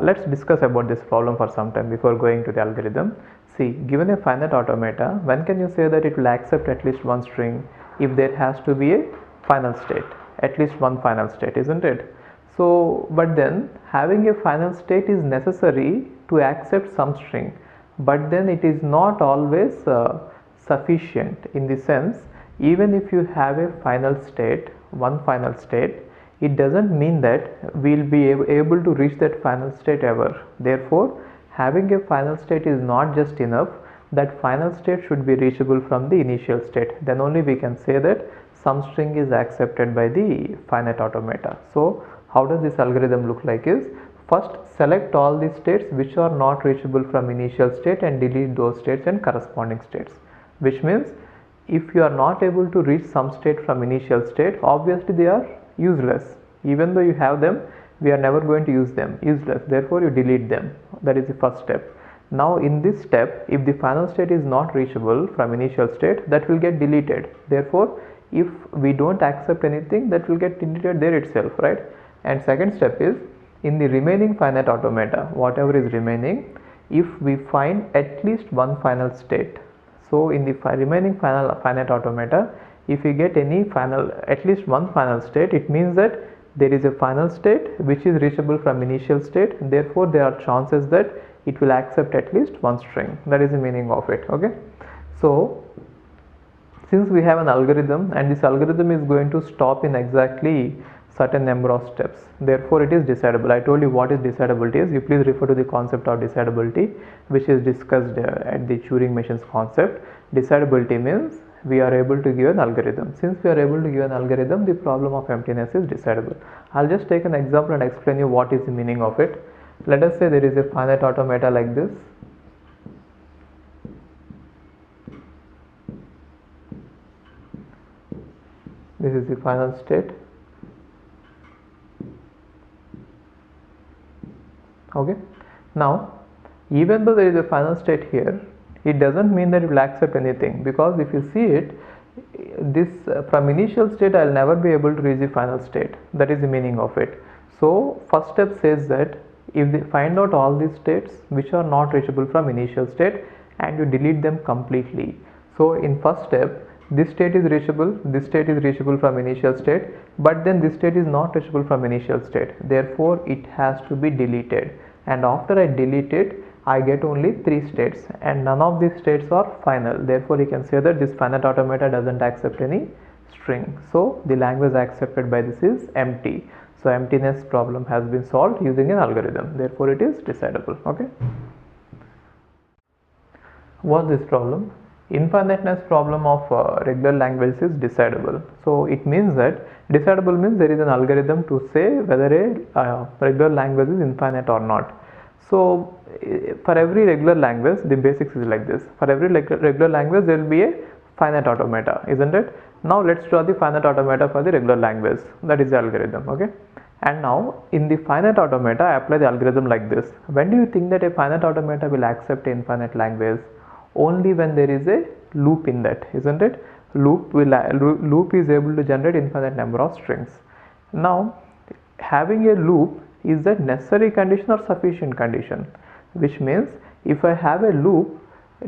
let's discuss about this problem for some time before going to the algorithm. See, given a finite automata, when can you say that it will accept at least one string? If there has to be a final state, at least one final state, isn't it? So, but then having a final state is necessary to accept some string, but then it is not always sufficient, in the sense, even if you have a final state, one final state, it doesn't mean that we will be able to reach that final state ever. Therefore, having a final state is not just enough. That final state should be reachable from the initial state. Then only we can say that some string is accepted by the finite automata. So how does this algorithm look like is, first select all the states which are not reachable from initial state and delete those states and corresponding states. Which means if you are not able to reach some state from initial state, obviously they are useless. Even though you have them, we are never going to use them, useless. Therefore you delete them. That is the first step. Now in this step, if the final state is not reachable from initial state, that will get deleted. Therefore if we don't accept anything, that will get deleted there itself, right? And second step is, in the remaining finite automata, whatever is remaining, if we find at least one final state. So in the remaining finite automata, if we get any at least one final state, it means that there is a final state which is reachable from initial state. Therefore there are chances that it will accept at least one string. That is the meaning of it. Okay. So since we have an algorithm, and this algorithm is going to stop in exactly certain number of steps, therefore it is decidable. I told you what is decidability is. You please refer to the concept of decidability, which is discussed at the Turing machine's concept. Decidability means we are able to give an algorithm. Since we are able to give an algorithm, the problem of emptiness is decidable. I'll just take an example and explain you what is the meaning of it. Let us say there is a finite automata like this. This is the final state. Okay. Now, even though there is a final state here, it doesn't mean that it will accept anything, because if you see it, this from initial state I'll never be able to reach the final state. That is the meaning of it. So first step says that if they find out all these states which are not reachable from initial state and you delete them completely. So in first step, this state is reachable from initial state, but then this state is not reachable from initial state, therefore it has to be deleted. And after I delete it, I get only 3 states and none of these states are final, therefore you can say that this finite automata doesn't accept any string. So the language accepted by this is empty. So emptiness problem has been solved using an algorithm, therefore it is decidable. Okay, what's this problem? Infiniteness problem of regular language is decidable. So it means that decidable means there is an algorithm to say whether a regular language is infinite or not. So for every regular language the basics is like this. For every regular language there will be a finite automata, isn't it? Now let's draw the finite automata for the regular language, that is the algorithm. Okay, and now in the finite automata I apply the algorithm like this. When do you think that a finite automata will accept an infinite language? Only when there is a loop in that, isn't it? Loop is able to generate infinite number of strings. Now having a loop is that necessary condition or sufficient condition, which means if I have a loop,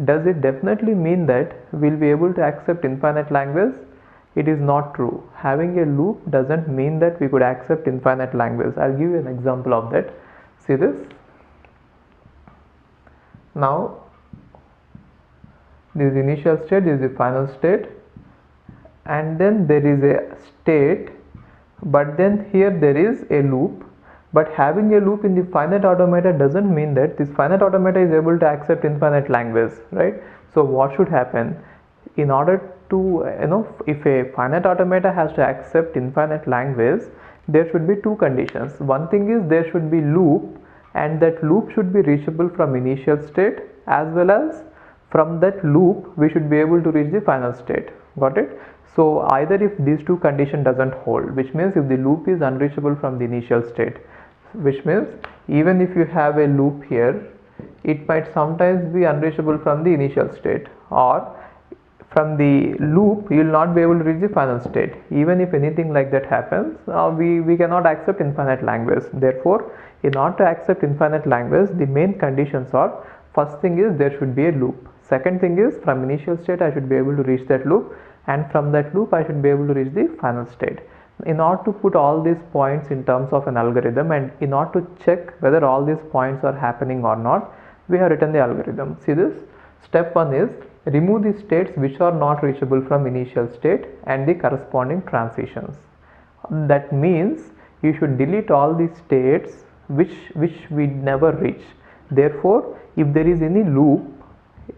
does it definitely mean that we'll be able to accept infinite language? It is not true. Having a loop doesn't mean that we could accept infinite language. I'll give you an example of that. See this. Now this is initial state, this is the final state, and then there is a state, but then here there is a loop. But having a loop in the finite automata doesn't mean that this finite automata is able to accept infinite language, right? So what should happen? In order to, if a finite automata has to accept infinite language, there should be 2 conditions. One thing is there should be loop, and that loop should be reachable from initial state, as well as from that loop we should be able to reach the final state. Got it? So either if these 2 conditions doesn't hold, which means if the loop is unreachable from the initial state, which means even if you have a loop here, it might sometimes be unreachable from the initial state, or from the loop you will not be able to reach the final state. Even if anything like that happens, we cannot accept infinite language. Therefore, in order to accept infinite language, the main conditions are: first thing is there should be a loop. Second thing is from initial state I should be able to reach that loop, and from that loop I should be able to reach the final state. In order to put all these points in terms of an algorithm, and in order to check whether all these points are happening or not, we have written the algorithm. See this. Step 1 is remove the states which are not reachable from initial state and the corresponding transitions. That means you should delete all the states which we never reach. Therefore, if there is any loop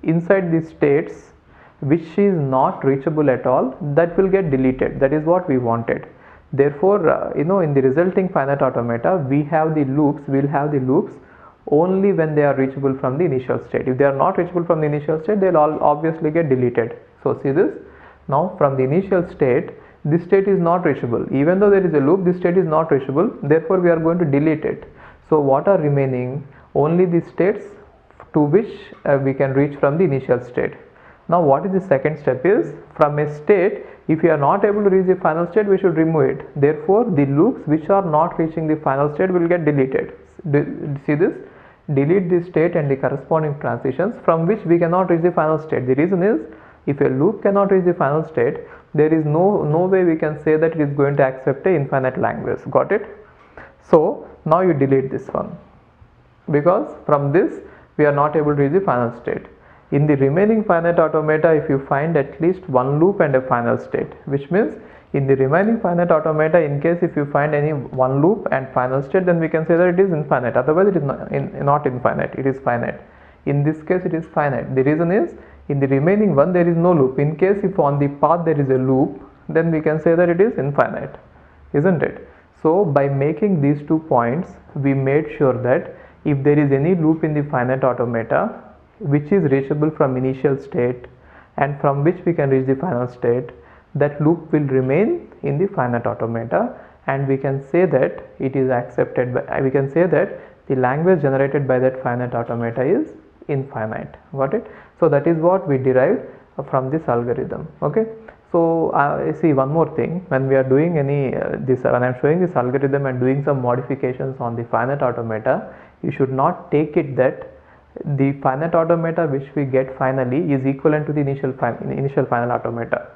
inside these states which is not reachable at all, that will get deleted. That is what we wanted. Therefore, in the resulting finite automata we have the loops, we'll have the loops only when they are reachable from the initial state. If they are not reachable from the initial state, they'll all obviously get deleted. So see this. Now from the initial state, this state is not reachable. Even though there is a loop, this state is not reachable, therefore we are going to delete it. So what are remaining? Only the states to which we can reach from the initial state. Now what is the second step is, from a state, if we are not able to reach the final state, we should remove it. Therefore the loops which are not reaching the final state will get deleted. See this. Delete the state and the corresponding transitions from which we cannot reach the final state. The reason is, if a loop cannot reach the final state, there is no way we can say that it is going to accept a infinite language. Got it? So now you delete this one, because from this we are not able to reach the final state. In the remaining finite automata, if you find at least one loop and a final state, which means in the remaining finite automata, in case if you find any one loop and final state, then we can say that it is infinite. Otherwise it is not infinite, it is finite. In this case it is finite. The reason is, in the remaining one there is no loop. In case if on the path there is a loop, then we can say that it is infinite, isn't it? So by making these 2 points, we made sure that if there is any loop in the finite automata which is reachable from initial state and from which we can reach the final state, that loop will remain in the finite automata, and we can say that it is accepted by, we can say that the language generated by that finite automata is infinite. Got it? So that is what we derived from this algorithm. Okay, So see one more thing, when we are doing any when I'm showing this algorithm and doing some modifications on the finite automata, you should not take it that the finite automata which we get finally is equivalent to the initial final automata.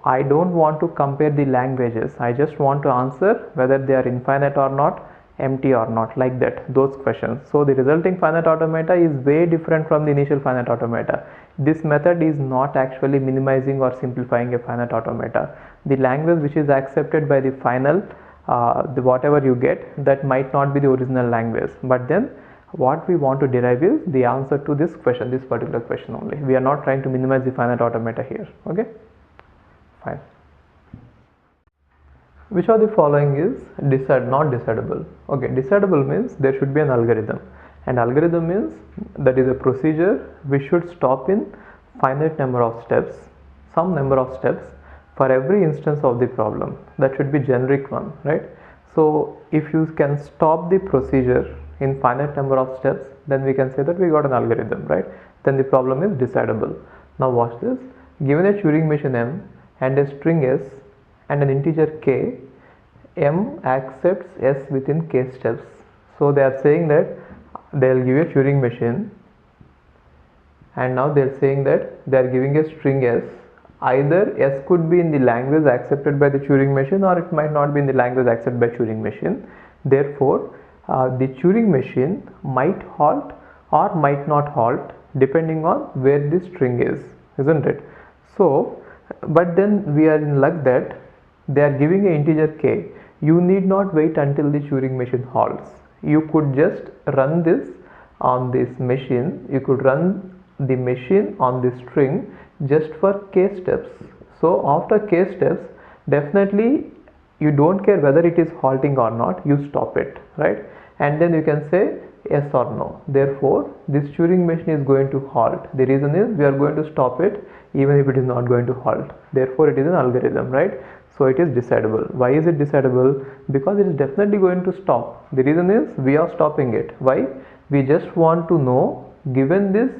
I don't want to compare the languages, I just want to answer whether they are infinite or not, empty or not, like that, those questions. So the resulting finite automata is way different from the initial finite automata. This method is not actually minimizing or simplifying a finite automata. The language which is accepted by the final, whatever you get, that might not be the original language, but then what we want to derive is the answer to this question, this particular question only. We are not trying to minimize the finite automata here. Okay, fine. Which of the following is not decidable? Okay, decidable means there should be an algorithm, and algorithm means that is a procedure which should stop in finite number of steps, some number of steps for every instance of the problem. That should be generic one, right? So if you can stop the procedure in finite number of steps, then we can say that we got an algorithm, right? Then the problem is decidable. Now watch this. Given a Turing machine M and a string S and an integer k, M accepts S within k steps. So they are saying that they will give a Turing machine, and now they are saying that they are giving a string S. Either S could be in the language accepted by the Turing machine, or it might not be in the language accepted by Turing machine. Therefore the Turing machine might halt or might not halt depending on where the string is, isn't it? So but then we are in luck that they are giving an integer k. You need not wait until the Turing machine halts. You could just run this on this machine. You could run the machine on the string just for k steps. So after k steps, definitely you don't care whether it is halting or not, you stop it, right? And then you can say yes or no. Therefore this Turing machine is going to halt. The reason is we are going to stop it even if it is not going to halt. Therefore it is an algorithm, right? So it is decidable. Why is it decidable? Because it is definitely going to stop. The reason is we are stopping it. Why? We just want to know, given this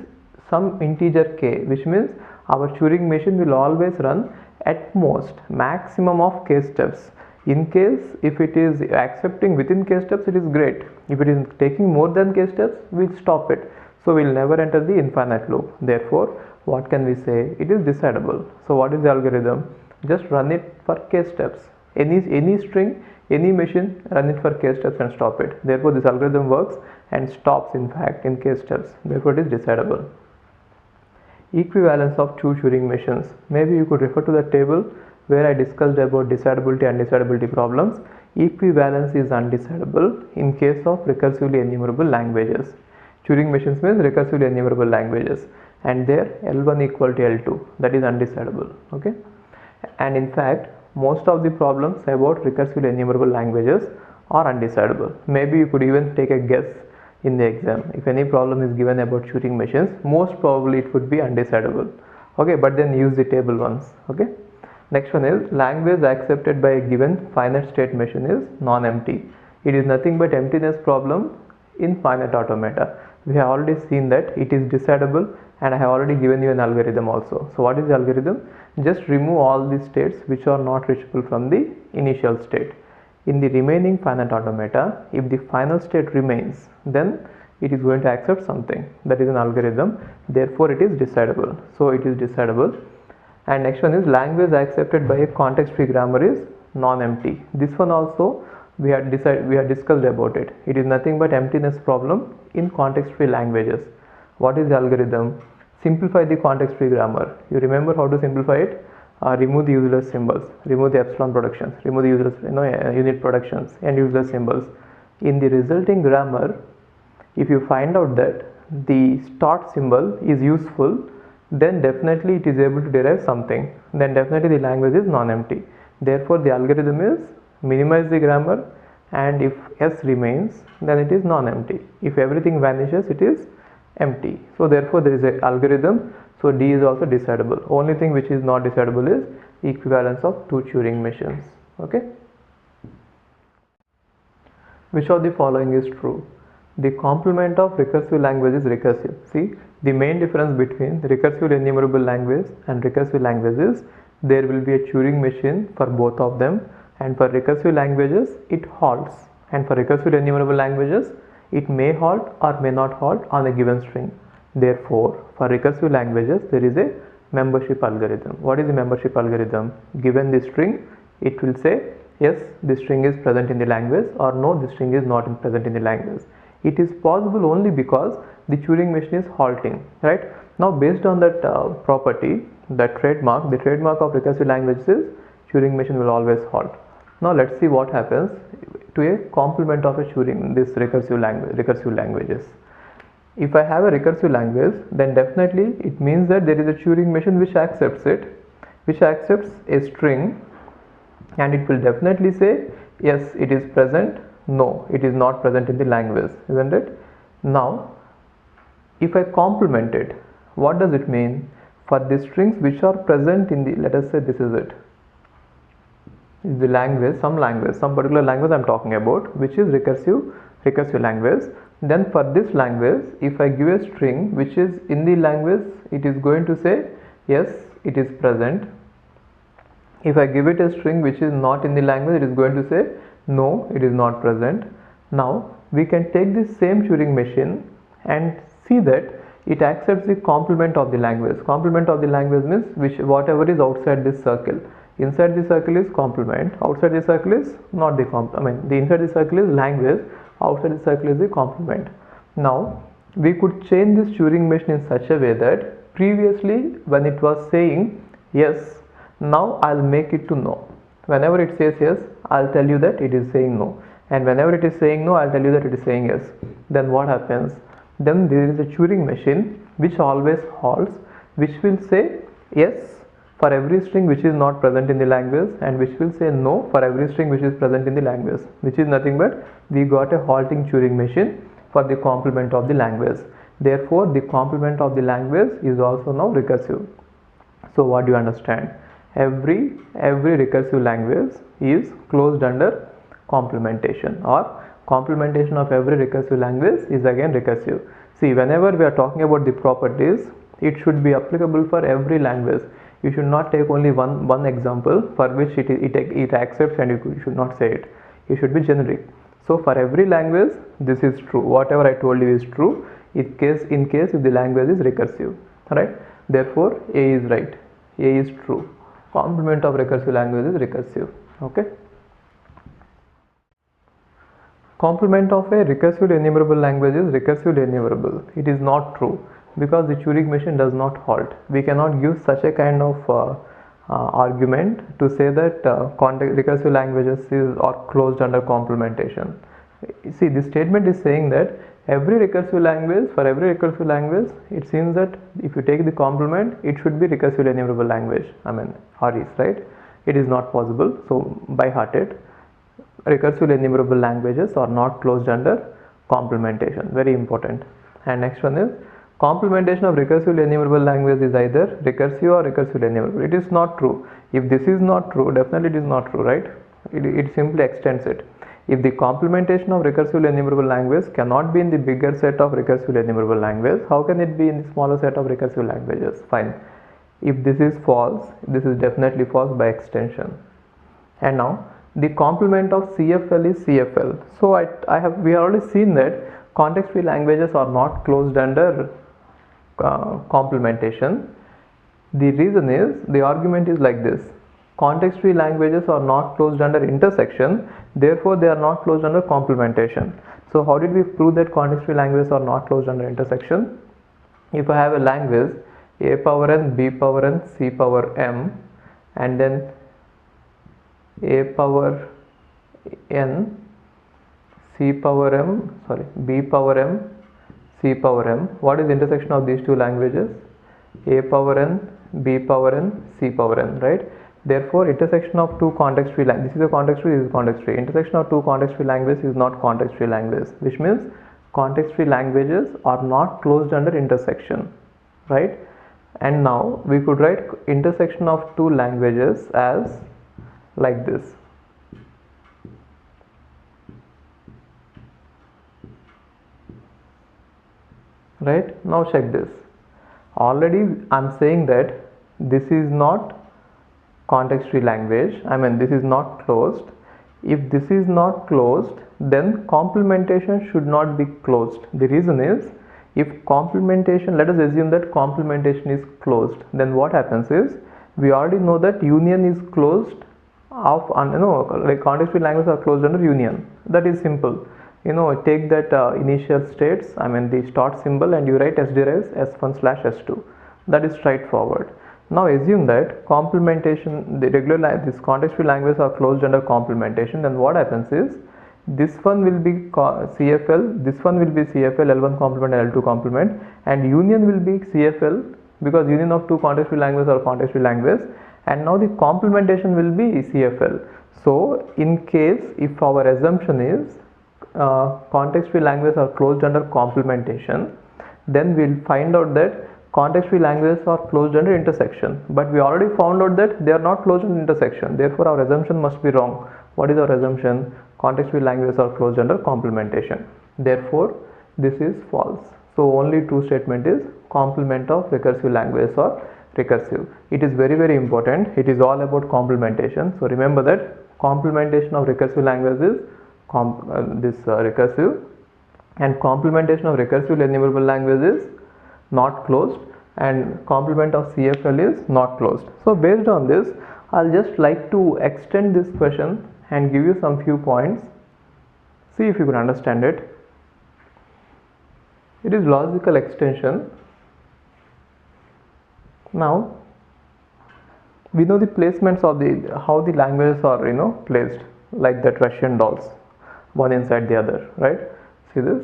some integer k, which means our Turing machine will always run at most maximum of k steps. In case if it is accepting within k steps, it is great. If it is taking more than k steps, we'll stop it. So we'll never enter the infinite loop. Therefore what can we say? It is decidable. So what is the algorithm? Just run it for k steps. Any string, any machine, run it for k steps and stop it. Therefore this algorithm works and stops in fact in k steps. Therefore it is decidable. Equivalence of two Turing machines. Maybe you could refer to the table where I discussed about decidability and undecidability problems. Equivalence is undecidable in case of recursively enumerable languages. Turing machines means recursively enumerable languages, and there L1 equal to L2, that is undecidable. Okay, and in fact most of the problems about recursively enumerable languages are undecidable. Maybe you could even take a guess in the exam. If any problem is given about Turing machines, most probably it would be undecidable. Okay, but then use the table once. Okay, next one is language accepted by a given finite state machine is non-empty. It is nothing but emptiness problem in finite automata. We have already seen that it is decidable, and I have already given you an algorithm also. So what is the algorithm? Just remove all the states which are not reachable from the initial state. In the remaining finite automata, if the final state remains, then it is going to accept something. That is an algorithm. Therefore it is decidable. So it is decidable. And next one is language accepted by a context-free grammar is non-empty. This one also we have discussed about it. It is nothing but emptiness problem in context-free languages. What is the algorithm? Simplify the context-free grammar. You remember how to simplify it? Remove the useless symbols, remove the epsilon productions, remove the useless unit productions and useless symbols. In the resulting grammar, if you find out that the start symbol is useful, then definitely it is able to derive something. Then definitely the language is non-empty. Therefore the algorithm is minimize the grammar, and if S remains, then it is non-empty. If everything vanishes, it is empty. So therefore there is an algorithm. So D is also decidable. Only thing which is not decidable is equivalence of two Turing machines. Okay. Which of the following is true? The complement of recursive language is recursive. See, the main difference between recursive enumerable language and recursive language is there will be a Turing machine for both of them, and for recursive languages it halts, and for recursive enumerable languages it may halt or may not halt on a given string. Therefore, for recursive languages there is a membership algorithm. What is the membership algorithm? Given the string, it will say yes, this string is present in the language, or no, this string is not present in the language. It is possible only because the Turing machine is halting, right? Now, based on that property, the trademark of recursive languages is Turing machine will always halt. Now, let's see what happens to a complement of a Turing, this recursive languages. If I have a recursive language, then definitely it means that there is a Turing machine which accepts a string, and it will definitely say yes, it is present, no, it is not present in the language, isn't it? Now, if I complement it, what does it mean? For the strings which are present in the, let us say this is it, is the language, some particular language I am talking about, which is recursive language. Then for this language, if I give a string which is in the language, it is going to say yes, it is present. If I give it a string which is not in the language, it is going to say no, it is not present. Now we can take this same Turing machine and see that it accepts the complement of the language. Complement of the language means whatever is outside this circle. Inside the circle is complement, outside the circle is not the the inside the circle is language, outside the circle is the complement. Now we could change this Turing machine in such a way that previously when it was saying yes, now I'll make it to no. Whenever it says yes, I'll tell you that it is saying no, and whenever it is saying no, I'll tell you that it is saying yes. Then what happens? Then there is a Turing machine which always halts, which will say yes for every string which is not present in the language, and which will say no for every string which is present in the language, which is nothing but we got a halting Turing machine for the complement of the language. Therefore, the complement of the language is also now recursive. So what do you understand? Every recursive language is closed under complementation, or complementation of every recursive language is again recursive. See, whenever we are talking about the properties, it should be applicable for every language. You should not take only one example for which it accepts and you should not say it. You should be generic. So for every language this is true. Whatever I told you is true in case if the language is recursive, right? Therefore A is right. A is true. Complement of recursive language is recursive. Okay. Complement of a recursive enumerable language is recursive enumerable. It is not true because the Turing machine does not halt. We cannot give such a kind of argument to say that recursive languages are closed under complementation. See, this statement is saying that for every recursive language, it seems that if you take the complement, it should be recursive enumerable language. REs, right? It is not possible. So by heart it, recursive enumerable languages are not closed under complementation. Very important. And next one is complementation of recursive enumerable language is either recursive or recursive enumerable. It is not true. If this is not true, definitely it is not true, right? It simply extends it. If the complementation of recursive enumerable language cannot be in the bigger set of recursive enumerable language, how can it be in the smaller set of recursive languages? Fine. If this is false, this is definitely false by extension. And now the complement of CFL is CFL. So we have already seen that context-free languages are not closed under complementation. The reason is, the argument is like this: context-free languages are not closed under intersection, therefore they are not closed under complementation. So how did we prove that context-free languages are not closed under intersection? If I have a language a power n, b power n, c power m, and then a power n, b power m, c power m, what is the intersection of these two languages? A power n, b power n, c power n, right? Therefore, intersection of two context-free languages, this is a context-free, this is context-free. Intersection of two context-free languages is not context-free language, which means context-free languages are not closed under intersection, right? And now we could write intersection of two languages as like this. Right? Now check this. Already I am saying that this is not context free language, this is not closed. If this is not closed, then complementation should not be closed. The reason is, if complementation, let us assume that complementation is closed, then what happens is, we already know that union is closed of, like context free languages are closed under union. That is simple. Take that initial states, the start symbol, and you write s derives s1 / s2. That is straightforward. Now assume that complementation, this context free languages are closed under complementation, then what happens is, this one will be CFL, this one will be CFL, L1 complement and L2 complement, and union will be CFL, because union of two context free languages are context free languages, and now the complementation will be CFL. So in case if our assumption is context free languages are closed under complementation, then we'll find out that context free languages are closed under intersection, but we already found out that they are not closed under intersection. Therefore our assumption must be wrong. What is our assumption? Context free languages are closed under complementation. Therefore this is false. So only true statement is complement of recursive languages or recursive. It is very, very important. It is all about complementation. So remember that complementation of recursive language is recursive, and complementation of recursive enumerable language is not closed, and complement of CFL is not closed. So based on this, I'll just like to extend this question and give you some few points. See if you can understand it. It is logical extension. Now we know the placements of how the languages are placed, like that Russian dolls, one inside the other, right? See this.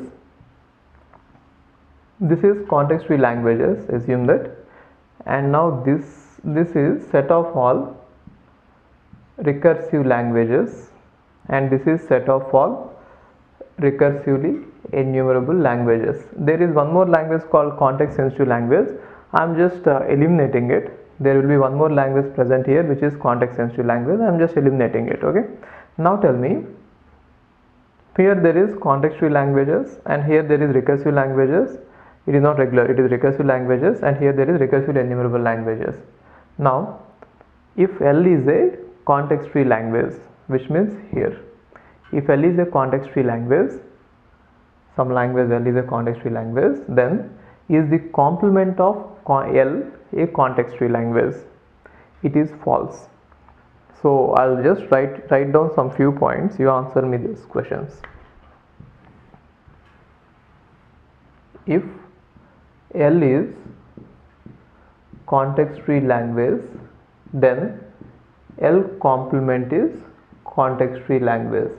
This is context free languages, assume that, and now this is set of all recursive languages, and this is set of all recursively enumerable languages. There is one more language called context sensitive language. I am just eliminating it. There will be one more language present here, which is context sensitive language. I am just eliminating it. Okay. Now tell me, here there is context free languages, and here there is recursive languages. It is not regular, it is recursive languages, and here there is recursive enumerable languages. Now if L is a context free language, which means here, if L is a context free language, some language L is a context free language, then is the complement of L a context free language? It is false. So I'll just write down some few points. You answer me these questions. If L is context free language, then L complement is context free language.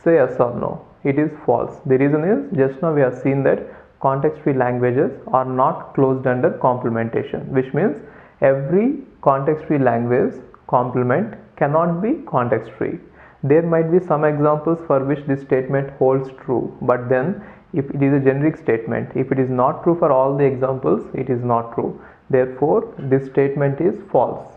Say yes or no. It is false. The reason is, just now we have seen that context free languages are not closed under complementation, which means every context free language complement cannot be context free. There might be some examples for which this statement holds true, but then if it is a generic statement, if it is not true for all the examples, it is not true. Therefore this statement is false.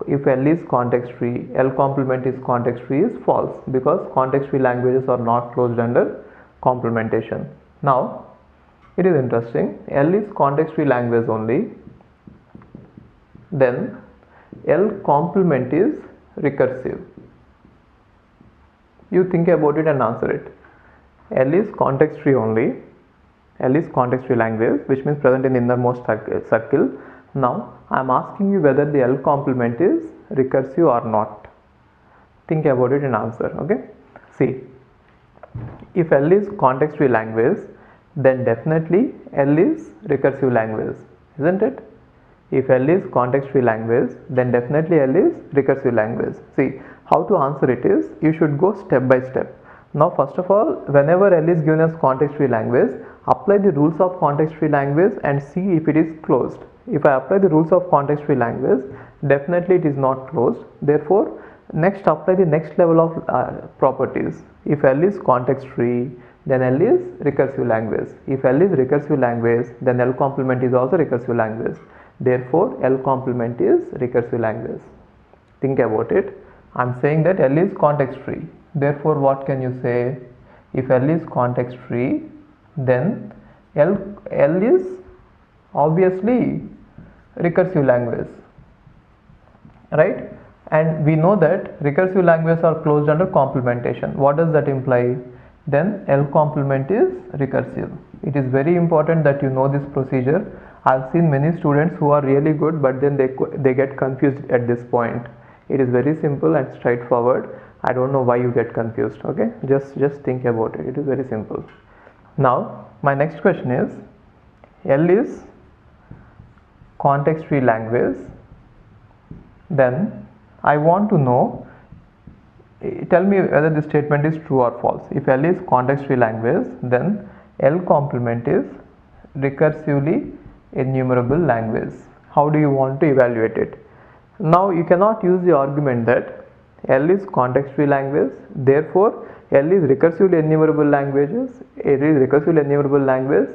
If L is context free, L complement is context free is false, because context free languages are not closed under complementation. Now it is interesting, L is context free language only, then L complement is recursive. You think about it and answer it. L is context free only, L is context free language, which means present in the innermost circle. Now I am asking you whether the L complement is recursive or not. Think about it and answer. Okay. See, if L is context free language, then definitely L is recursive language, isn't it? If L is context free language, then definitely L is recursive language. See, how to answer it is, you should go step by step. Now first of all, whenever L is given as context free language, apply the rules of context free language and see if it is closed. If I apply the rules of context free language, definitely it is not closed. Therefore next apply the next level of properties. If L is context free, then L is recursive language. If L is recursive language, then L complement is also recursive language. Therefore L complement is recursive language. Think about it. I am saying that L is context free. Therefore what can you say? If L is context free, then L is obviously recursive language, right? And we know that recursive languages are closed under complementation. What does that imply? Then L complement is recursive. It is very important that you know this procedure. I've seen many students who are really good, but then they get confused at this point. It is very simple and straightforward. I don't know why you get confused. Okay, just think about it. It is very simple. Now my next question is, L is context free language. Then I want to know, tell me whether this statement is true or false. If L is context free language, then L complement is recursively enumerable language. How do you want to evaluate it? Now you cannot use the argument that L is context free language, therefore L is recursively enumerable languages, it is recursively enumerable language,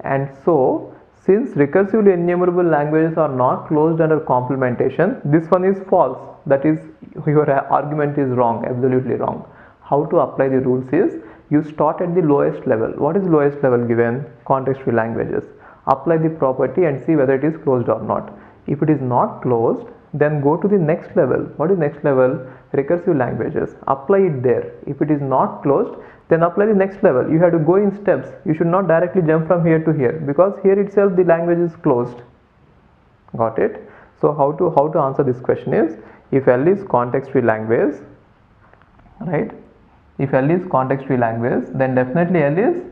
and so since recursively enumerable languages are not closed under complementation, this one is false. That is, your argument is wrong, absolutely wrong. How to apply the rules is, you start at the lowest level. What is lowest level given? Context free languages. Apply the property and see whether it is closed or not. If it is not closed, then go to the next level. What is next level? Recursive languages. Apply it there. If it is not closed, then apply the next level. You have to go in steps. You should not directly jump from here to here, because here itself the language is closed. Got it? So how to answer this question is, if L is context free language, right? If L is context free language, then definitely L is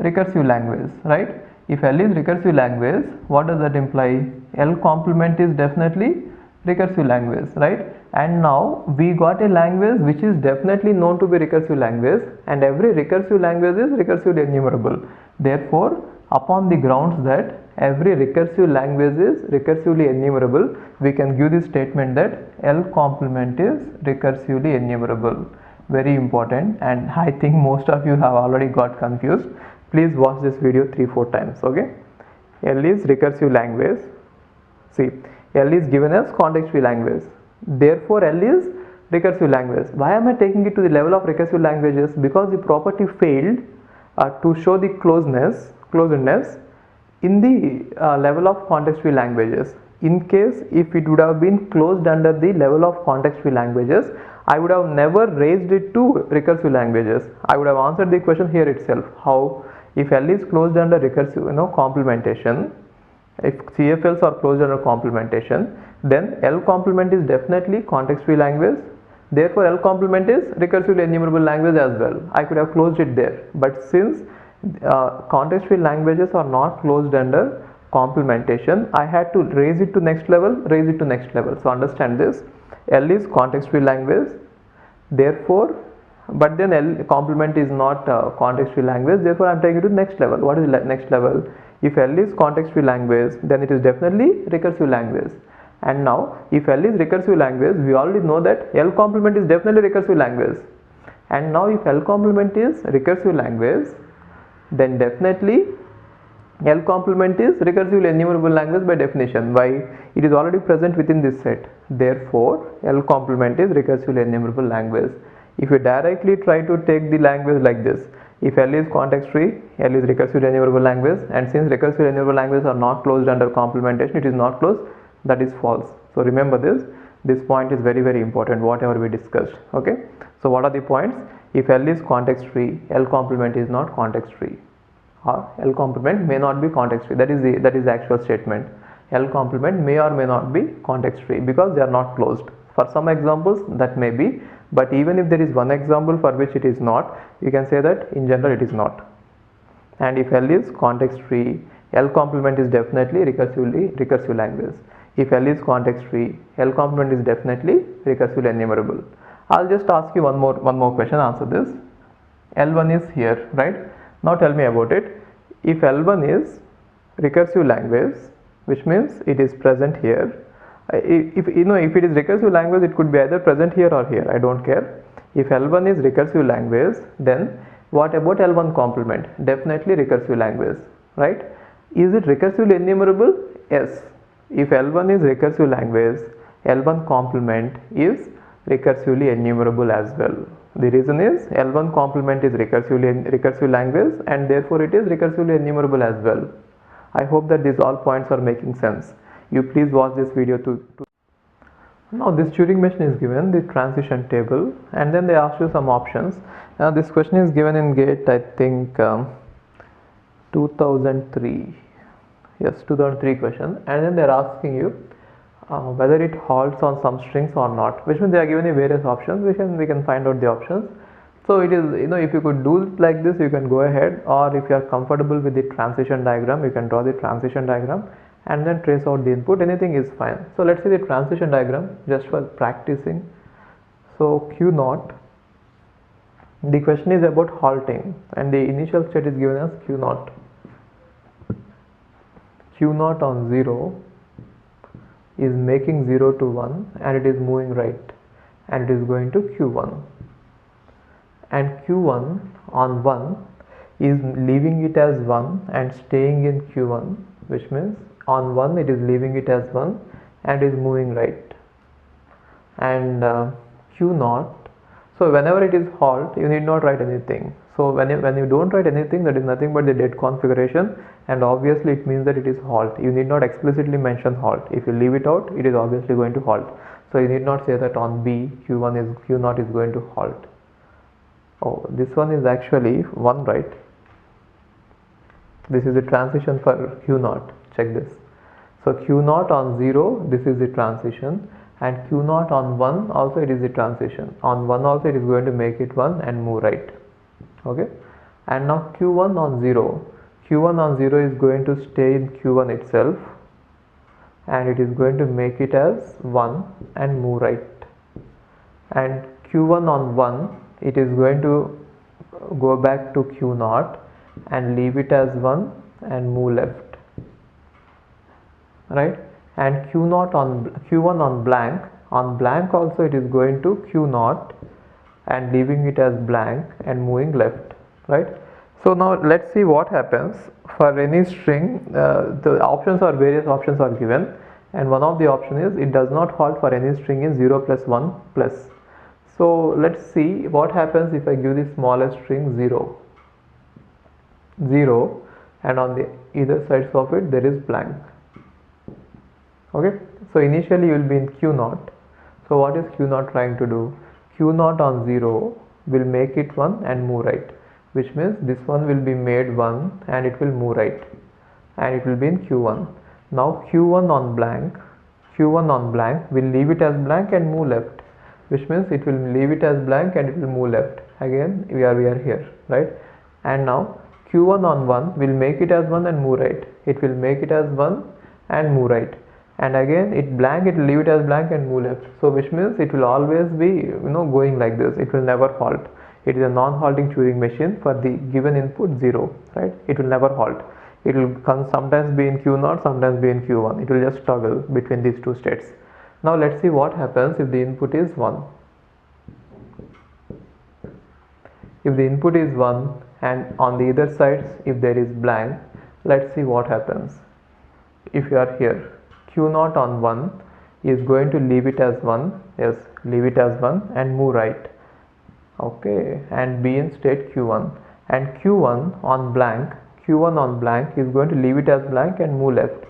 recursive language, right? If L is recursive language, what does that imply? L complement is definitely recursive language, right? And now we got a language which is definitely known to be recursive language, and every recursive language is recursively enumerable. Therefore, upon the grounds that every recursive language is recursively enumerable, we can give this statement that L complement is recursively enumerable. Very important, and I think most of you have already got confused. Please watch this video 3-4 times. Okay, L is recursive language. See, L is given as context free language, therefore L is recursive language. Why am I taking it to the level of recursive languages? Because the property failed to show the closedness in the level of context free languages. In case if it would have been closed under the level of context free languages, I would have never raised it to recursive languages. I would have answered the question here itself. How? If L is closed under recursive, complementation, if CFLs are closed under complementation, then L complement is definitely context free language, therefore L complement is recursively enumerable language as well. I could have closed it there, but since context free languages are not closed under complementation, I had to raise it to next level. So understand this, L is context free language, therefore, but then L complement is not context free language, therefore I am taking it to the next level. What is the next level? If L is context free language, then it is definitely recursive language. And now if L is recursive language, we already know that L complement is definitely recursive language. And now if L complement is recursive language, then definitely L complement is recursively enumerable language by definition. Why? It is already present within this set. Therefore L complement is recursively enumerable language. If you directly try to take the language like this, if L is context free, L is recursively enumerable language, and since recursively enumerable languages are not closed under complementation, it is not closed, that is false. So remember this point is very, very important, whatever we discussed. Okay, so what are the points? If L is context free, L complement is not context free, or L complement may not be context free. That is the actual statement. L complement may or may not be context free because they are not closed. For some examples that may be, but even if there is one example for which it is not, you can say that in general it is not. And if L is context free, L complement is definitely recursive language. If L is context free, L complement is definitely recursively enumerable. I'll just ask you one more question, answer this. L1 is here, right? Now tell me about it. If L1 is recursive language, which means it is present here. If it is recursive language, it could be either present here or here, I don't care. If L1 is recursive language, then what about L1 complement? Definitely recursive language, right? Is it recursively enumerable? Yes. If L1 is recursive language, L1 complement is recursively enumerable as well. The reason is L1 complement is recursive language, and therefore it is recursively enumerable as well. I hope that these all points are making sense. You please watch this video to Now this Turing machine is given the transition table, and then they ask you some options. Now this question is given in GATE, I think 2003. Yes, 2003 question, and then they are asking you whether it halts on some strings or not, which means they are giving you various options. We can find out the options. So it is, if you could do it like this, you can go ahead, or if you are comfortable with the transition diagram, you can draw the transition diagram and then trace out the input. Anything is fine. So let's see the transition diagram just for practicing. So Q naught, the question is about halting, and the initial state is given as Q naught. Q naught on 0 is making 0 to 1, and it is moving right, and it is going to Q1. And Q1 on 1 is leaving it as 1 and staying in Q1, which means on 1 it is leaving it as 1 and is moving right. And Q0, so whenever it is halt, you need not write anything. So when you don't write anything, that is nothing but the dead configuration, and obviously it means that it is halt. You need not explicitly mention halt. If you leave it out, it is obviously going to halt. So you need not say that on B Q0 is going to halt. Oh, this one is actually 1, right? This is the transition for Q0. Check this. So Q0 on 0, this is the transition, and Q0 on 1 also it is the transition. On 1 also it is going to make it 1 and move right. Okay. And now Q1 on 0. Q1 on 0 is going to stay in Q1 itself, and it is going to make it as 1 and move right. And Q1 on 1, it is going to go back to Q0 and leave it as 1 and move left, right? And Q1 on blank also it is going to Q0 and leaving it as blank and moving left, right? So now let's see what happens for any string. The options are, various options are given, and one of the option is it does not halt for any string in 0 plus 1 plus. So let's see what happens if I give the smallest string 0, and on the either sides of it there is blank. Okay, so initially you will be in Q0. So what is Q0 trying to do? Q0 on 0 will make it 1 and move right, which means this one will be made 1 and it will move right, and it will be in Q1. Now Q1 on blank will leave it as blank and move left, which means it will leave it as blank and it will move left. Again we are here, right? And now Q1 on 1 will make it as 1 and move right. It will make it as 1 and move right, and again it will leave it as blank and move left. So which means it will always be going like this. It will never halt. It is a non-halting Turing machine for the given input 0, right? It will never halt. It will sometimes be in Q0, sometimes be in Q1. It will just toggle between these two states. Now let's see what happens if the input is 1. If the input is 1 and on the either sides if there is blank, let's see what happens. If you are here, Q0 on 1 is going to leave it as 1, yes, leave it as 1 and move right. Okay, and be in state Q1. And Q1 on blank is going to leave it as blank and move left,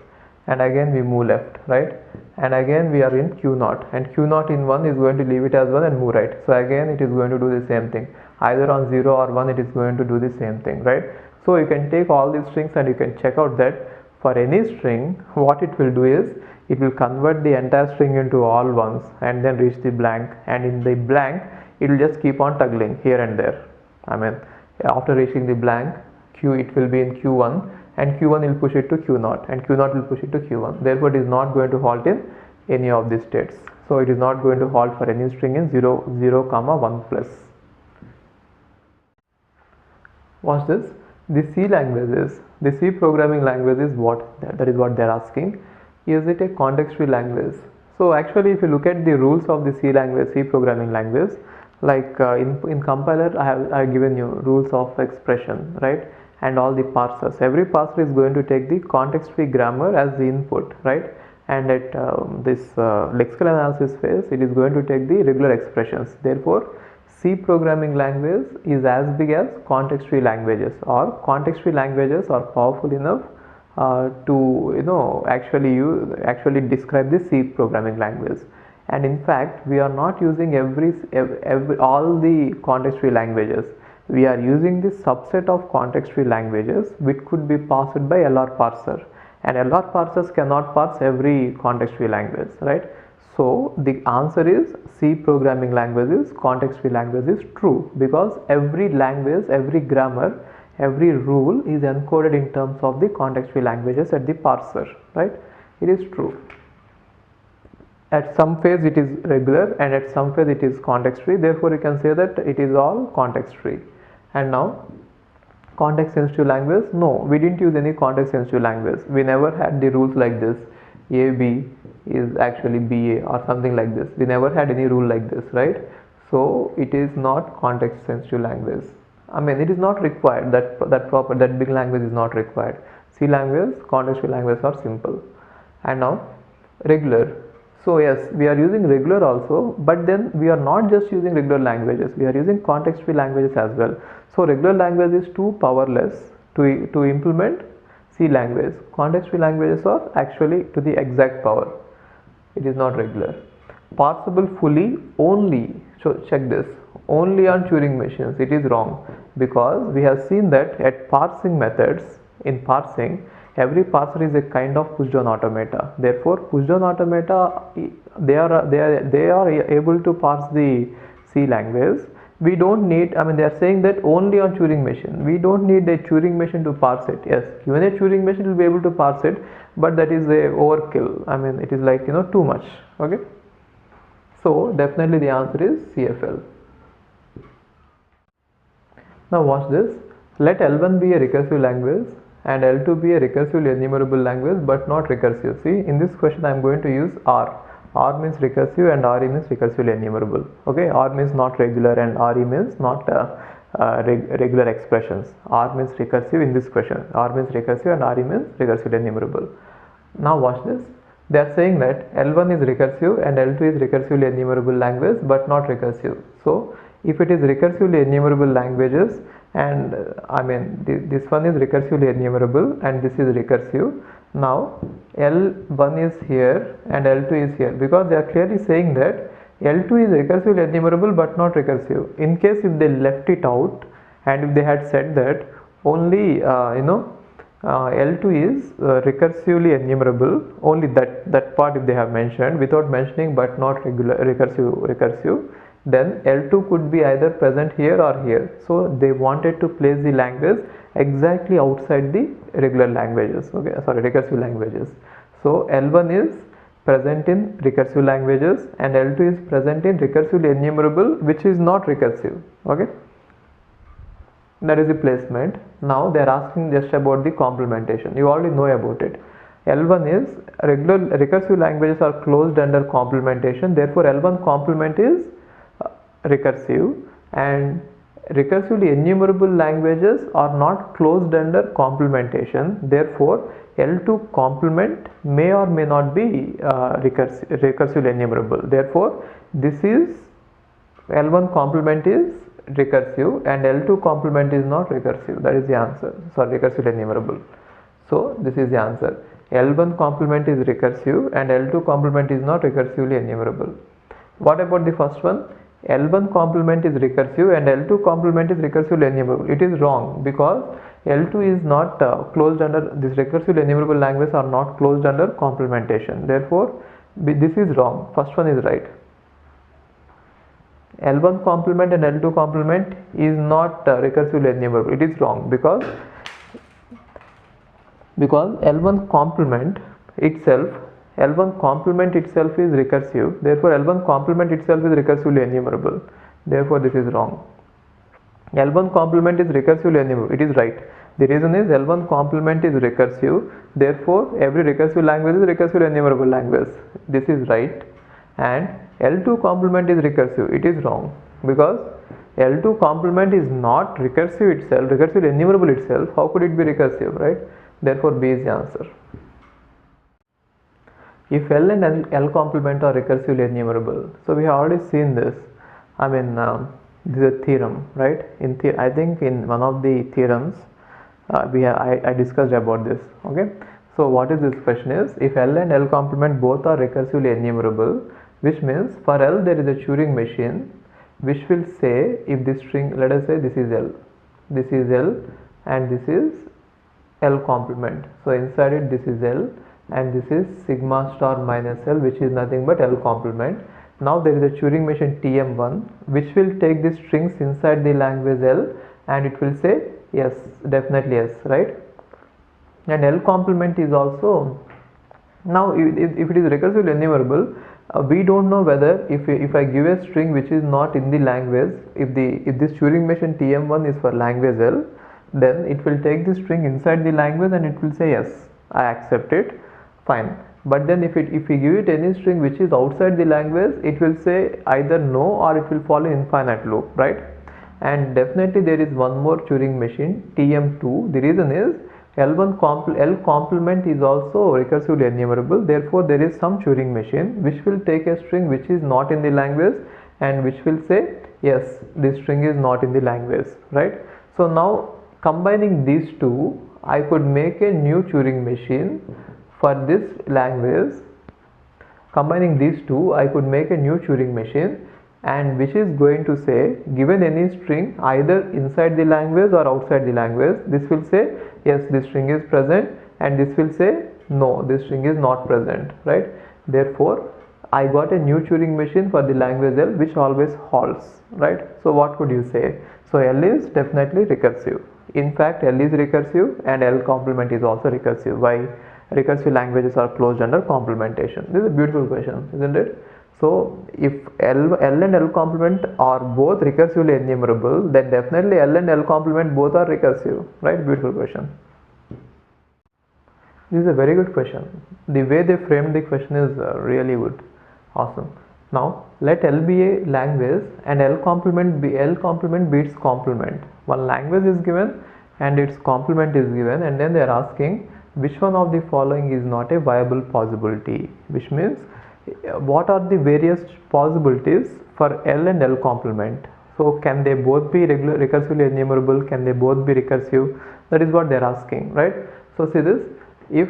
and again we move left, right? And again we are in Q0, and Q0 in 1 is going to leave it as 1 and move right. So again it is going to do the same thing. Either on 0 or 1 it is going to do the same thing, right? So you can take all these strings and you can check out that for any string what it will do is it will convert the entire string into all ones and then reach the blank, and in the blank it will just keep on toggling here and there. I mean, after reaching the blank, it will be in Q1, and Q1 will push it to Q0, and Q0 will push it to Q1. Therefore it is not going to halt in any of these states. So it is not going to halt for any string in 0, 0, 1 plus. Watch this. The C languages, the C programming language is that is what they are asking. Is it a context-free language? So actually if you look at the rules of the C language, C programming language, like in compiler I have given you rules of expression, right? And all the parsers. Every parser is going to take the context-free grammar as the input, right? And at this lexical analysis phase, it is going to take the regular expressions. Therefore, C programming language is as big as context-free languages, or context-free languages are powerful enough to actually describe the C programming language. and in fact we are not using all the context-free languages. We are using this subset of context-free languages which could be parsed by LR parser, and LR parsers cannot parse every context-free language, right? So the answer is C programming languages, context-free language is true, because every language, every grammar, every rule is encoded in terms of the context-free languages at the parser, right? It is true. At some phase it is regular and at some phase it is context-free, therefore you can say that it is all context-free. And now context sensitive language, no, we didn't use any context sensitive language. We never had the rules like this, AB is actually BA or something like this. We never had any rule like this, right? So it is not context sensitive language. I mean, it is not required, that big language is not required. C language, context-free language are simple. And now regular. So yes, we are using regular also, but then we are not just using regular languages, we are using context-free languages as well. So regular language is too powerless to implement C language. Context-free languages are actually to the exact power. It is not regular. Parsable fully only, so check this, only on Turing machines. It is wrong, because we have seen that at parsing methods, in parsing, every parser is a kind of push-down automata. Therefore, push-down automata, they are able to parse the C language. We don't need, I mean, they are saying that only on Turing machine. We don't need a Turing machine to parse it. Yes, even a Turing machine will be able to parse it, but that is a overkill. I mean, it is like, too much. Okay. So definitely the answer is CFL. Now watch this. Let L1 be a recursive language and L2 be a recursively enumerable language but not recursive. See, in this question I am going to use R. R means recursive and RE means recursively enumerable. Okay, R means not regular and RE means not regular expressions. R means recursive in this question. R means recursive and RE means recursively enumerable. Now watch this. They are saying that L1 is recursive and L2 is recursively enumerable language but not recursive. So if it is recursively enumerable languages, and I mean this one is recursively enumerable and this is recursive. Now L1 is here and L2 is here, because they are clearly saying that L2 is recursively enumerable but not recursive. In case if they left it out and if they had said that only L2 is recursively enumerable, only that part if they have mentioned without mentioning but not recursive, then L2 could be either present here or here. So they wanted to place the language exactly outside the regular languages, okay, sorry, recursive languages. So L1 is present in recursive languages and L2 is present in recursively enumerable, which is not recursive. Okay, that is the placement. Now they are asking just about the complementation. You already know about it. L1 is recursive languages are closed under complementation, therefore L1 complement is recursive, and recursively enumerable languages are not closed under complementation, therefore L2 complement may or may not be recursively enumerable. Therefore this is L1 complement is recursive and L2 complement is not recursive. That is the answer. Sorry, recursively enumerable. So this is the answer. L1 complement is recursive and L2 complement is not recursively enumerable. What about the first one? L1 complement is recursive and L2 complement is recursively enumerable. It is wrong, because L2 is not closed under, this recursively enumerable languages are not closed under complementation. Therefore this is wrong. First one is right. L1 complement and L2 complement is not recursively enumerable. It is wrong, because L1 complement itself is recursive, therefore L1 complement itself is recursively enumerable. Therefore this is wrong. L1 complement is recursively enumerable. It is right. The reason is L1 complement is recursive, therefore every recursive language is recursively enumerable language. This is right. And L2 complement is recursive. It is wrong, because L2 complement is not recursive itself, recursively enumerable itself. How could it be recursive, right? Therefore B is the answer. If L and L complement are recursively enumerable, so we have already seen this. I mean, this is a theorem, right? I think in one of the theorems, I discussed about this. Okay. So what is this question is, if L and L complement both are recursively enumerable, which means for L there is a Turing machine which will say if this string, let us say this is L, and this is L complement. So inside it this is L and this is sigma star minus L, which is nothing but L complement. Now there is a Turing machine TM1 which will take the strings inside the language L and it will say yes, definitely yes, right? And L complement is also, now if it is recursively enumerable, we don't know whether if I give a string which is not in the language, if this Turing machine TM1 is for language L, then it will take the string inside the language and it will say yes, I accept it, fine. But then if we give it any string which is outside the language, it will say either no or it will fall in infinite loop, right? And definitely there is one more Turing machine TM2. The reason is L complement is also recursively enumerable. Therefore there is some Turing machine which will take a string which is not in the language and which will say yes, this string is not in the language, right? So now combining these two, I could make a new Turing machine for this language. Combining these two, I could make a new Turing machine, and which is going to say, given any string either inside the language or outside the language, this will say yes, this string is present, and this will say no, this string is not present, right? Therefore I got a new Turing machine for the language L which always halts, right? So what could you say? So L is definitely recursive. In fact L is recursive and L complement is also recursive. Why? Recursive languages are closed under complementation. This is a beautiful question, isn't it? So if L and L complement are both recursively enumerable, then definitely L and L complement both are recursive, right? Beautiful question. This is a very good question. The way they framed the question is really good. Awesome. Now let L be a language and L complement beats complement. One language is given and its complement is given, and then they are asking which one of the following is not a viable possibility, which means what are the various possibilities for L and L complement. So can they both be recursively enumerable? Can they both be recursive? That is what they are asking, right? So see this, if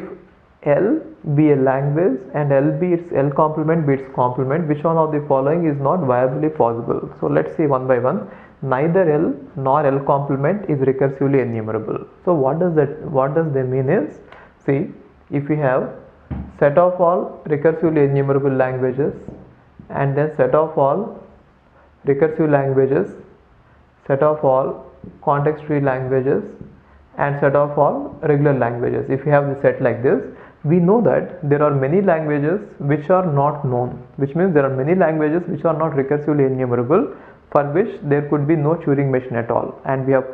L be a language and L complement beats complement, which one of the following is not viably possible? So let's see one by one. Neither L nor L complement is recursively enumerable. So what does they mean is, see, if we have set of all recursively enumerable languages and then set of all recursive languages, set of all context free languages and set of all regular languages. If we have the set like this, we know that there are many languages which are not known, which means there are many languages which are not recursively enumerable, for which there could be no Turing machine at all. And we have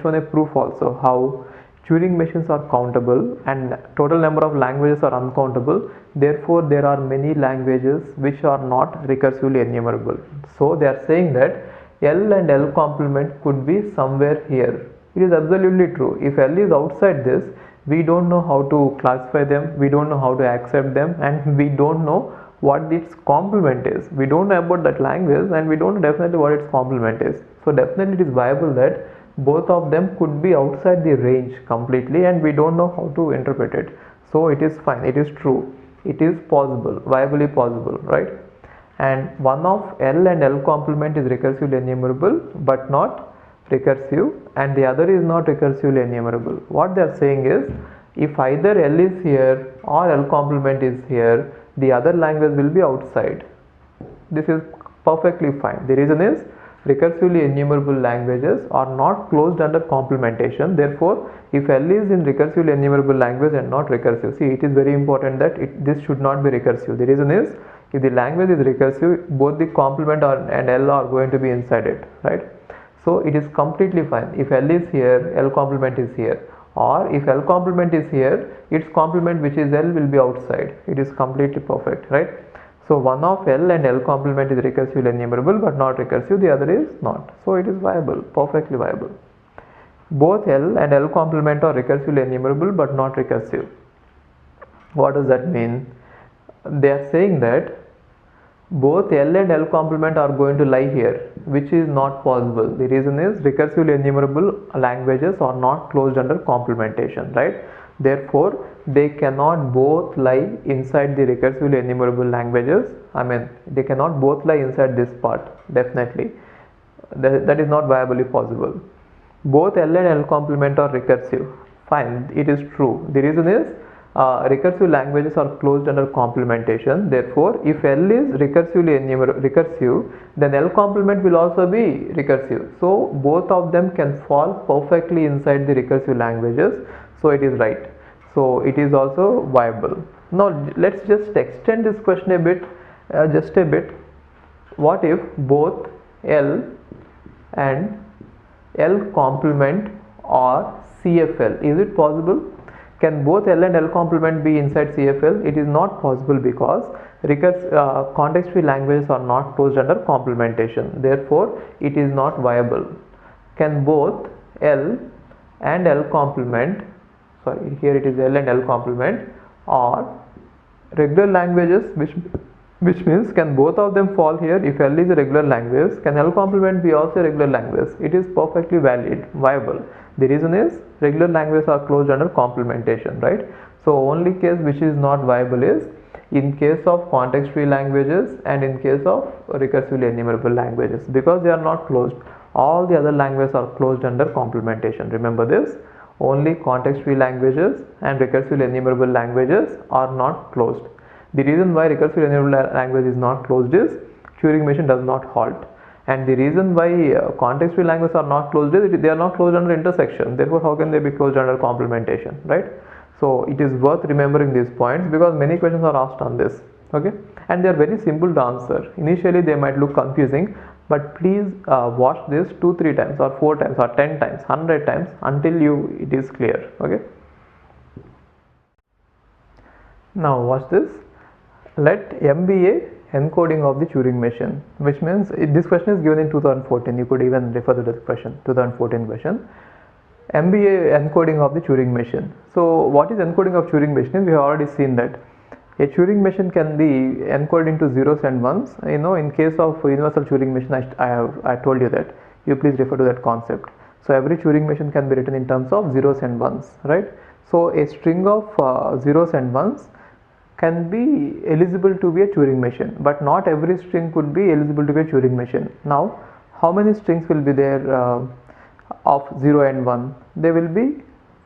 shown a proof also how Turing machines are countable and total number of languages are uncountable. Therefore there are many languages which are not recursively enumerable. So they are saying that L and L complement could be somewhere here. It is absolutely true. If L is outside this, we don't know how to classify them, we don't know how to accept them, and we don't know what its complement is. We don't know about that language and we don't know definitely what its complement is. So definitely it is viable that both of them could be outside the range completely and we don't know how to interpret it. So it is fine, it is true, it is possible, viably possible, right? And one of L and L complement is recursively enumerable but not recursive, and the other is not recursively enumerable. What they are saying is, if either L is here or L complement is here, the other language will be outside. This is perfectly fine. The reason is recursively enumerable languages are not closed under complementation. Therefore, if L is in recursively enumerable language and not recursive, see, it is very important that this should not be recursive. The reason is, if the language is recursive, both the complement and L are going to be inside it, right? So it is completely fine. If L is here, L complement is here, or if L complement is here, its complement which is L will be outside. It is completely perfect, right? So one of L and L complement is recursively enumerable but not recursive, the other is not. So it is viable, perfectly viable. Both L and L complement are recursively enumerable but not recursive. What does that mean? They are saying that both L and L complement are going to lie here, which is not possible. The reason is recursively enumerable languages are not closed under complementation, right? Therefore, they cannot both lie inside the recursively enumerable languages. I mean, they cannot both lie inside this part, definitely. That is not viably possible. Both L and L complement are recursive. Fine, it is true. The reason is recursive languages are closed under complementation. Therefore, if L is recursive, then L complement will also be recursive. So, both of them can fall perfectly inside the recursive languages. So, it is right. So, it is also viable. Now, let's just extend this question a bit, just a bit. What if both L and L complement or CFL? Is it possible? Can both L and L complement be inside CFL? It is not possible because context-free languages are not closed under complementation. Therefore, it is not viable. Can both L and L complement, sorry, here it is L and L complement, or regular languages, which means can both of them fall here? If L is a regular language, can L complement be also a regular language? It is perfectly valid, viable. The reason is regular languages are closed under complementation, right? So only case which is not viable is in case of context-free languages and in case of recursively enumerable languages, because they are not closed. All the other languages are closed under complementation. Remember this. Only context-free languages and recursively enumerable languages are not closed. The reason why recursively enumerable language is not closed is Turing machine does not halt. And the reason why context-free languages are not closed is they are not closed under intersection. Therefore, how can they be closed under complementation, right? So it is worth remembering these points because many questions are asked on this. Okay, and they are very simple to answer. Initially, they might look confusing, but please watch this 2-3 times or 4 times or 10 times, 100 times until it is clear. Okay. Now watch this. Let M be a encoding of the Turing machine, which means this question is given in 2014. You could even refer to the question, 2014 question. M be a encoding of the Turing machine. So what is encoding of Turing machine? We have already seen that a Turing machine can be encoded into zeros and ones. You know, in case of universal Turing machine, I told you that. You please refer to that concept. So every Turing machine can be written in terms of zeros and ones, right? So a string of zeros and ones can be eligible to be a Turing machine, but not every string could be eligible to be a Turing machine. Now, how many strings will be there of 0 and 1? They will be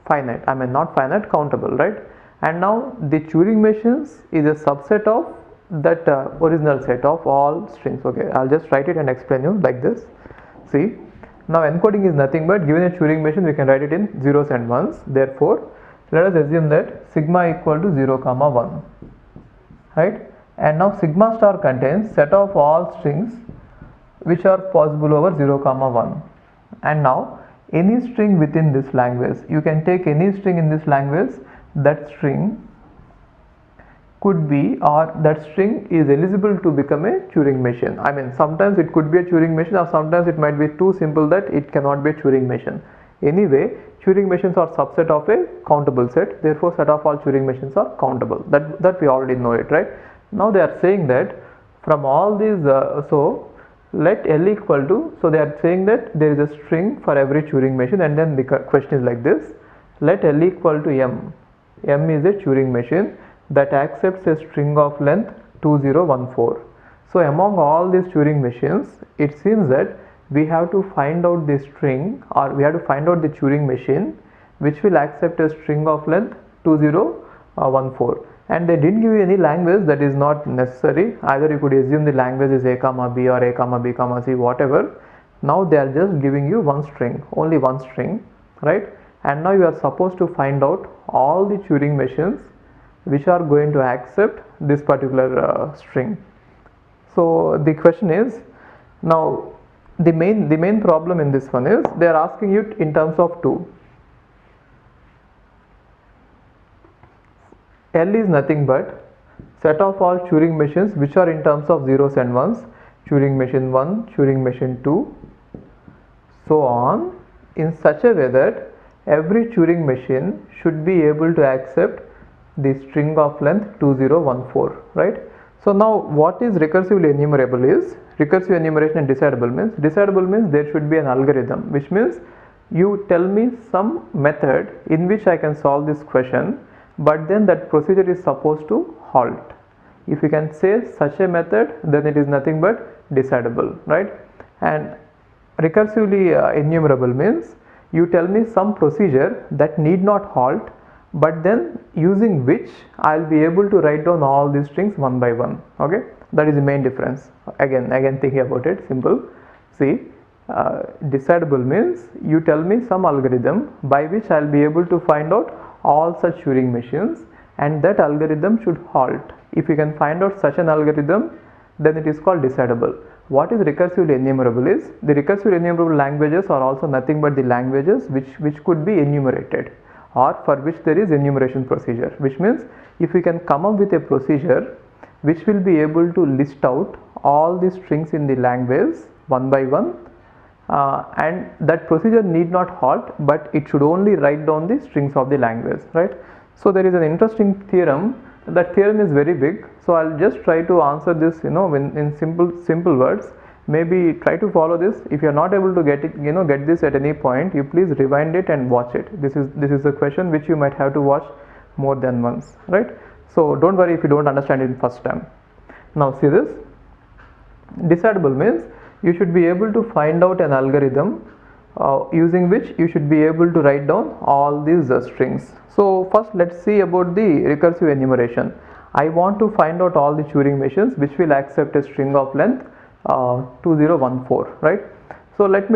finite. I mean, not finite, countable, right? And now the Turing machines is a subset of that original set of all strings. Okay, I'll just write it and explain you like this. See, now encoding is nothing but given a Turing machine, we can write it in zeros and ones. Therefore, let us assume that sigma equal to 0, 1, right? And now sigma star contains set of all strings which are possible over 0, 1. And now any string within this language, you can take any string in this language, that string could be, or that string is eligible to become a Turing machine. I mean, sometimes it could be a Turing machine, or sometimes it might be too simple that it cannot be a Turing machine. Anyway, Turing machines are subset of a countable set. Therefore, set of all Turing machines are countable. That we already know it, right? Now they are saying that from all these, so let L equal to, so they are saying that there is a string for every Turing machine, and then the question is like this: let L equal to M. M is a Turing machine that accepts a string of length 2014. So among all these Turing machines, it seems that we have to find out the string, or we have to find out the Turing machine which will accept a string of length 2014. And they didn't give you any language. That is not necessary. Either you could assume the language is A comma B or A comma B comma C, whatever. Now they are just giving you one string, only one string, right? And now you are supposed to find out all the Turing machines which are going to accept this particular string. So the question is, now the main problem in this one is they are asking you in terms of 2. L is nothing but set of all Turing machines which are in terms of zeros and ones, Turing machine 1, Turing machine 2, so on, in such a way that every Turing machine should be able to accept the string of length 2014, right? So now what is recursively enumerable is, recursive enumeration and decidable means there should be an algorithm, which means you tell me some method in which I can solve this question, but then that procedure is supposed to halt. If you can say such a method, then it is nothing but decidable, right? And recursively enumerable means you tell me some procedure that need not halt, but then using which I'll be able to write down all these strings one by one. Okay, that is the main difference. Again thinking about it, simple. See, decidable means you tell me some algorithm by which I'll be able to find out all such Turing machines, and that algorithm should halt. If you can find out such an algorithm, then it is called decidable. What is recursively enumerable is, the recursively enumerable languages are also nothing but the languages which could be enumerated, or for which there is enumeration procedure, which means if we can come up with a procedure which will be able to list out all the strings in the language one by one, and that procedure need not halt, but it should only write down the strings of the language, right? So there is an interesting theorem. That theorem is very big, so I'll just try to answer this, in simple words. Maybe try to follow this. If you are not able to get it, get this at any point, you please rewind it and watch it. This is a question which you might have to watch more than once, right? So don't worry if you don't understand it first time. Now see this. Decidable means you should be able to find out an algorithm using which you should be able to write down all these strings. So first let's see about the recursive enumeration. I want to find out all the Turing machines which will accept a string of length 2014, right? So let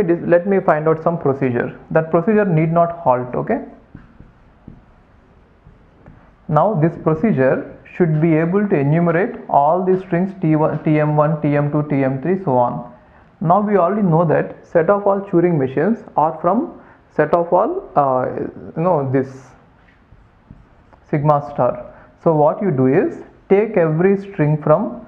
me find out some procedure. That procedure need not halt. Okay, now this procedure should be able to enumerate all the strings T1, TM1, TM2, TM3, so on. Now we already know that set of all Turing machines are from set of all this sigma star. So what you do is take every string from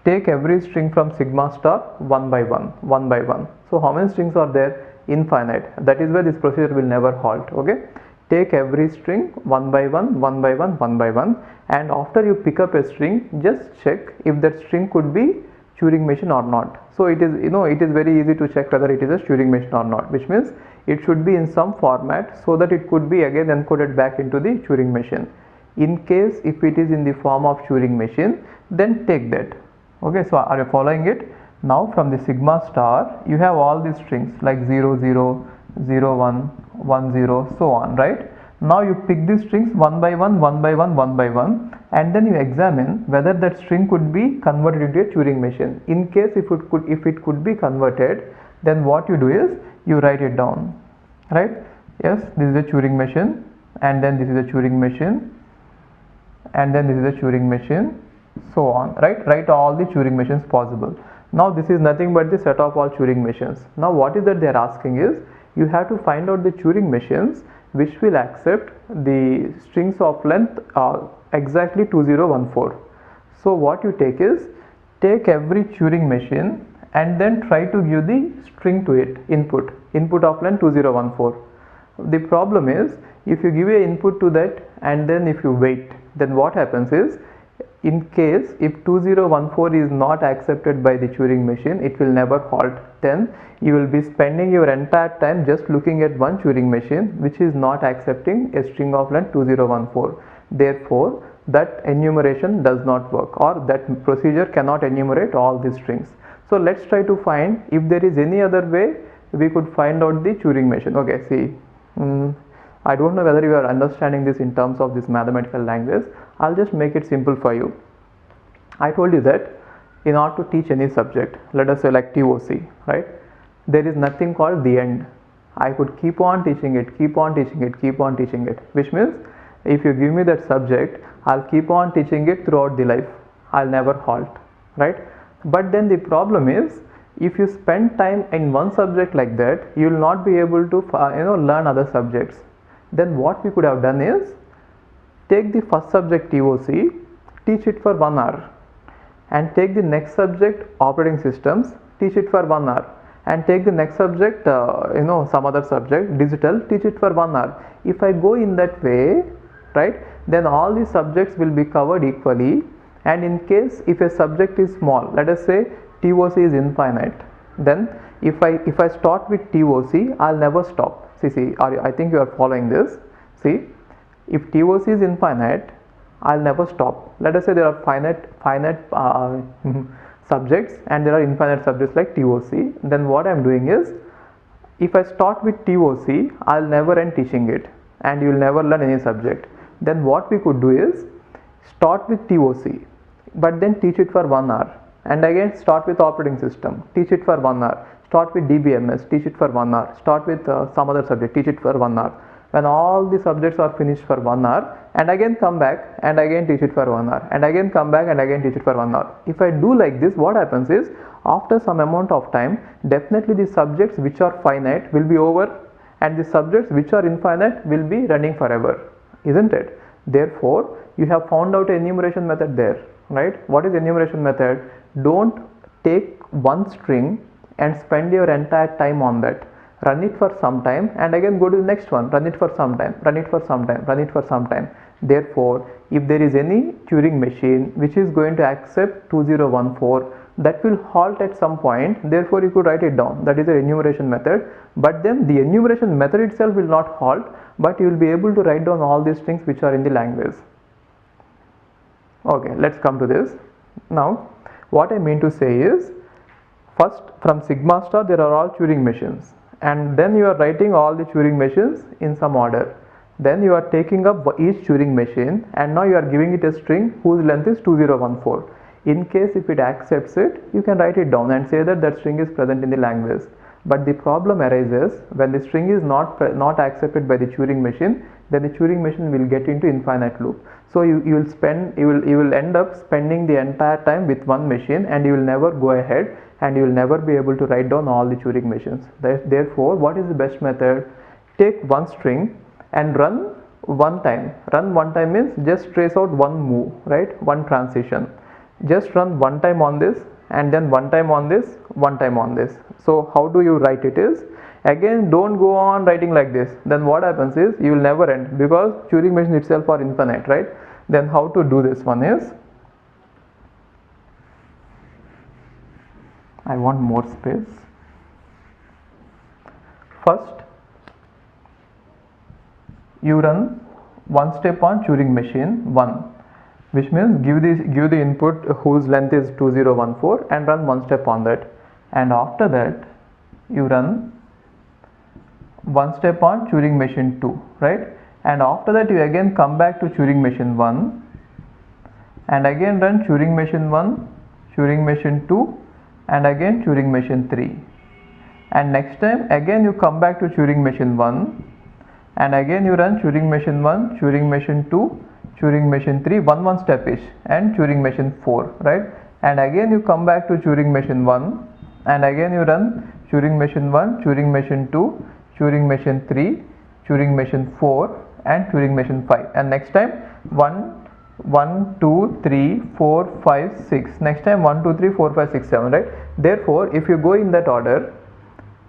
sigma star one by one. So how many strings are there? Infinite. That is why this procedure will never halt. Okay, take every string one by one, and after you pick up a string, just check if that string could be Turing machine or not. So it is very easy to check whether it is a Turing machine or not, which means it should be in some format so that it could be again encoded back into the Turing machine. In case if it is in the form of Turing machine, then take that. Okay, so are you following it? Now from the sigma star you have all these strings like 00, 01, 10, so on, right? Now you pick these strings one by one, and then you examine whether that string could be converted into a Turing machine. In case if it could be converted, then what you do is you write it down, right? Yes, this is a Turing machine, and then this is a Turing machine, and then this is a Turing machine, so on, right? Write all the Turing machines possible. Now this is nothing but the set of all Turing machines. Now what is that they are asking is, you have to find out the Turing machines which will accept the strings of length exactly 2014. So what you take is, take every Turing machine and then try to give the string to it, input of length 2014. The problem is, if you give a input to that and then if you wait, then what happens is, in case if 2014 is not accepted by the Turing machine, it will never halt. Then you will be spending your entire time just looking at one Turing machine which is not accepting a string of length 2014. Therefore that enumeration does not work, or that procedure cannot enumerate all these strings. So let's try to find if there is any other way we could find out the Turing machine. Okay, see, I don't know whether you are understanding this in terms of this mathematical language. I'll just make it simple for you. I told you that in order to teach any subject, let us say like TOC, right? There is nothing called the end. I could keep on teaching it, which means if you give me that subject, I'll keep on teaching it throughout the life. I'll never halt, right? But then the problem is, if you spend time in one subject like that, you will not be able to learn other subjects. Then what we could have done is, take the first subject TOC, teach it for 1 hour, and take the next subject operating systems, teach it for 1 hour, and take the next subject some other subject digital, teach it for 1 hour. If I go in that way, right, then all the subjects will be covered equally. And in case if a subject is small, let us say TOC is infinite, then if I start with TOC, I'll never stop. I think you are following this. See, if TOC is infinite, I'll never stop. Let us say there are finite subjects and there are infinite subjects like TOC. Then what I'm doing is, if I start with TOC, I'll never end teaching it and you will never learn any subject. Then what we could do is start with TOC, but then teach it for 1 hour, and again start with operating system, teach it for 1 hour, start with DBMS, teach it for 1 hour, start with some other subject, teach it for 1 hour. When all the subjects are finished for 1 hour, and again come back and again teach it for 1 hour, and again come back and again teach it for 1 hour. If I do like this, what happens is, after some amount of time, definitely the subjects which are finite will be over and the subjects which are infinite will be running forever, isn't it? Therefore, you have found out an enumeration method there, right? What is enumeration method? Don't take one string and spend your entire time on that. Run it for some time and again go to the next one, run it for some time, run it for some time, run it for some time. Therefore, if there is any Turing machine which is going to accept 2014, that will halt at some point. Therefore, you could write it down. That is the enumeration method. But then the enumeration method itself will not halt, but you will be able to write down all these things which are in the language. Okay, let's come to this. Now, what I mean to say is, first from sigma star there are all Turing machines, and then you are writing all the Turing machines in some order. Then you are taking up each Turing machine and now you are giving it a string whose length is 2014. In case if it accepts it, you can write it down and say that that string is present in the language. But the problem arises when the string is not accepted by the Turing machine, then the Turing machine will get into infinite loop. So you will end up spending the entire time with one machine and you will never go ahead and you will never be able to write down all the Turing machines. Therefore, what is the best method? Take one string and run one time. Run one time means just trace out one move, right? One transition. Just run one time on this and then one time on this, one time on this. So how do you write it is, again don't go on writing like this. Then what happens is, you will never end because Turing machine itself are infinite, right? Then how to do this one is, I want more space. First, you run one step on Turing machine 1. Which means give the input whose length is 2014 and run one step on that, and after that you run one step on Turing machine 2, right? And after that you again come back to Turing machine 1 and again run Turing machine 1, Turing machine 2 and again Turing machine 3, and next time again you come back to Turing machine 1 and again you run Turing machine 1, Turing machine 2, Turing machine 3, one step each, and Turing machine 4, right? And again you come back to Turing machine 1 and again you run Turing machine 1, Turing machine 2, Turing machine 3, Turing machine 4 and Turing machine 5, and next time 1, 2, 3, 4, 5, 6, next time 1, 2, 3, 4, 5, 6, 7, right? Therefore, if you go in that order,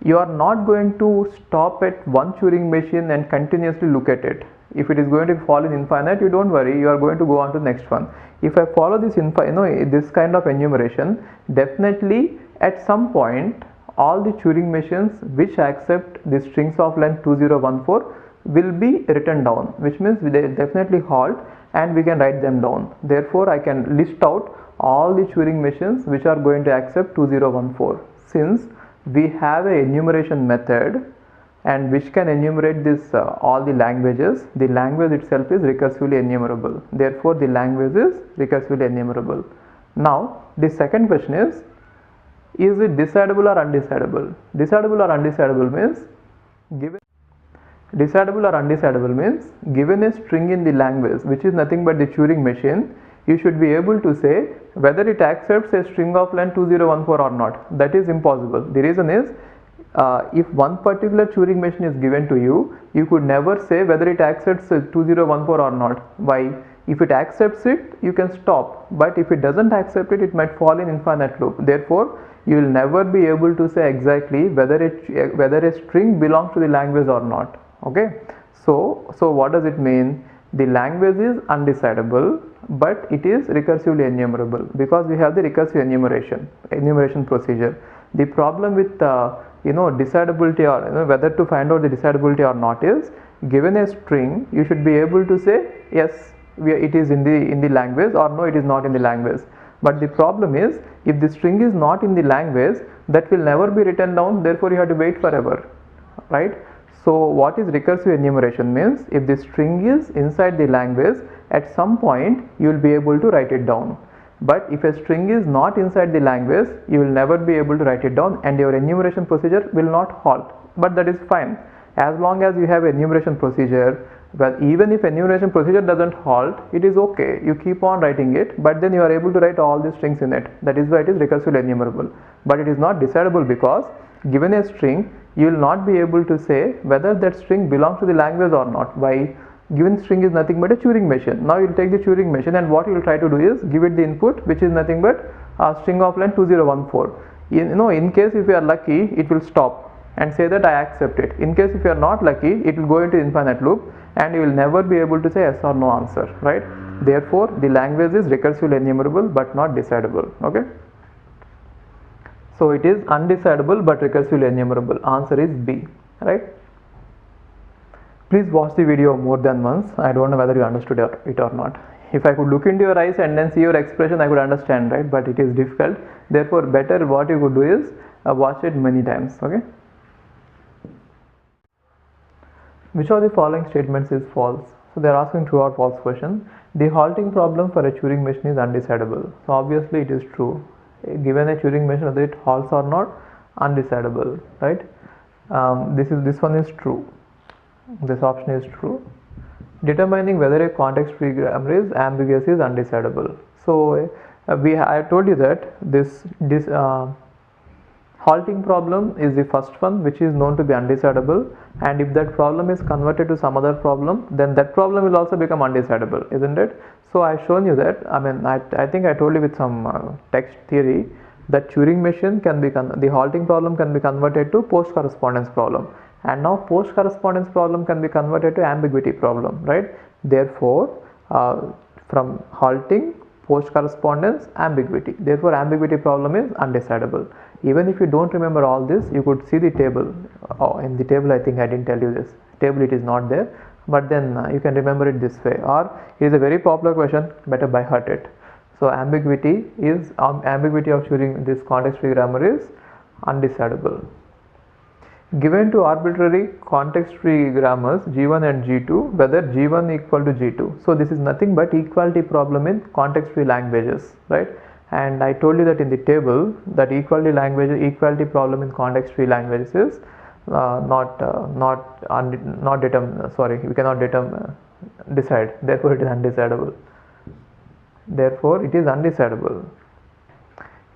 you are not going to stop at one Turing machine and continuously look at it. If it is going to fall in infinite, you don't worry, you are going to go on to the next one. If I follow this this kind of enumeration, definitely at some point all the Turing machines which accept the strings of length 2014 will be written down, which means they definitely halt and we can write them down. Therefore, I can list out all the Turing machines which are going to accept 2014. Since we have a enumeration method and which can enumerate this all the languages, the language itself is recursively enumerable. Therefore, the language is recursively enumerable. Now, the second question is it decidable or undecidable? Decidable or undecidable means given a string in the language which is nothing but the Turing machine, you should be able to say whether it accepts a string of length 2014 or not. That is impossible. The reason is, if one particular Turing machine is given to you, you could never say whether it accepts 2014 or not. Why? If it accepts it, you can stop, but if it doesn't accept it, it might fall in infinite loop. Therefore, you will never be able to say exactly whether a string belongs to the language or not. Okay, so what does it mean? The language is undecidable, but it is recursively enumerable because we have the recursive enumeration procedure. The problem with decidability, or whether to find out the decidability or not is, given a string, you should be able to say yes, it is in the language, or no, it is not in the language. But the problem is, if the string is not in the language, that will never be written down, therefore you have to wait forever, right? So what is recursive enumeration means, if the string is inside the language, at some point you will be able to write it down. But if a string is not inside the language, you will never be able to write it down, and your enumeration procedure will not halt. But that is fine, as long as you have enumeration procedure. Well, even if enumeration procedure doesn't halt, it is okay, you keep on writing it, but then you are able to write all the strings in it. That is why it is recursively enumerable. But it is not decidable, because given a string, you will not be able to say whether that string belongs to the language or not. Why? Given string is nothing but a Turing machine. Now you will take the Turing machine, and what you will try to do is give it the input, which is nothing but a string of length 2014. In case if you are lucky, it will stop and say that I accept it. In case if you are not lucky, it will go into infinite loop, and you will never be able to say yes or no answer, right? Therefore the language is recursively enumerable but not decidable. Okay, so it is undecidable but recursively enumerable. Answer is B, right? Please watch the video more than once. I don't know whether you understood it or not. If I could look into your eyes and then see your expression, I could understand, right? But it is difficult. Therefore better what you could do is watch it many times. Okay, which of the following statements is false? So they are asking true or false question. The halting problem for a Turing machine is undecidable. So obviously it is true. Given a Turing machine, whether it halts or not, undecidable, right? This one is true. This option is true. Determining whether a context-free grammar is ambiguous is undecidable. So I told you that this halting problem is the first one, which is known to be undecidable, and if that problem is converted to some other problem, then that problem will also become undecidable, isn't it? So I have shown you that. I think I told you with some text theory that Turing machine can be the halting problem can be converted to post correspondence problem, and now post correspondence problem can be converted to ambiguity problem, right? Therefore from halting, post correspondence, ambiguity, therefore ambiguity problem is undecidable. Even if you don't remember all this, you could see the table. In the table, I think I didn't tell you this table, it is not there, but then you can remember it this way, or it is a very popular question, better by heart it. So ambiguity of Turing, this context free grammar is undecidable. Given two arbitrary context free grammars G1 and G2, whether G1 equal to G2. So this is nothing but equality problem in context free languages, right? And I told you that in the table that equality problem in context free languages is we cannot decide, therefore it is undecidable.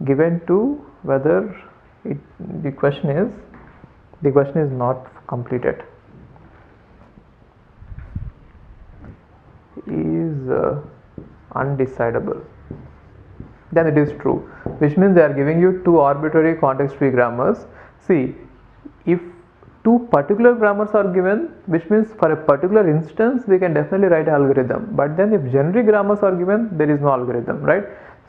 Given to whether the question is not completed, is undecidable, then it is true, which means they are giving you two arbitrary context free grammars. See, if two particular grammars are given, which means for a particular instance we can definitely write an algorithm, but then if generic grammars are given, there is no algorithm, right?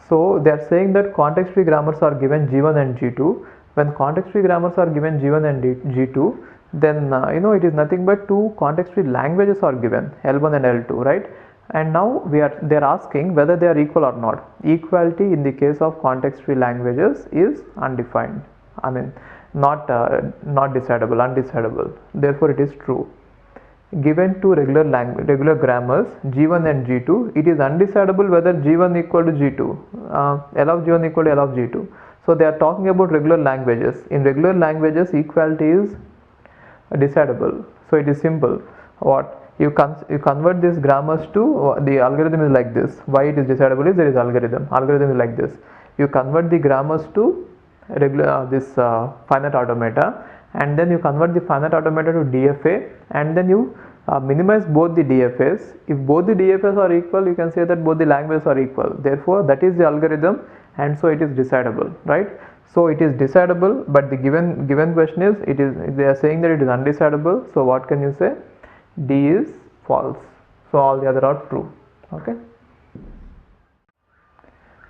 So they are saying that context free grammars are given G1 and G2. When context free grammars are given G1 and G2, then it is nothing but two context free languages are given, L1 and L2, right? And now they are asking whether they are equal or not. Equality in the case of context free languages is undefined, not decidable, undecidable, therefore it is true. Given two regular grammars G1 and G2, it is undecidable whether G1 equal to G2, L of G1 equal to L of G2. So they are talking about regular languages. In regular languages, equality is decidable. So it is simple. What you convert these grammars to the algorithm is like this. Why it is decidable is there is algorithm. Algorithm is like this. You convert the grammars to regular finite automata, and then you convert the finite automata to DFA, and then you minimize both the DFAs. If both the DFAs are equal, you can say that both the languages are equal. Therefore, that is the algorithm, and so it is decidable, right? So it is decidable, but the given question is they are saying that it is undecidable. So what can you say? D is false. So all the other are true. Okay.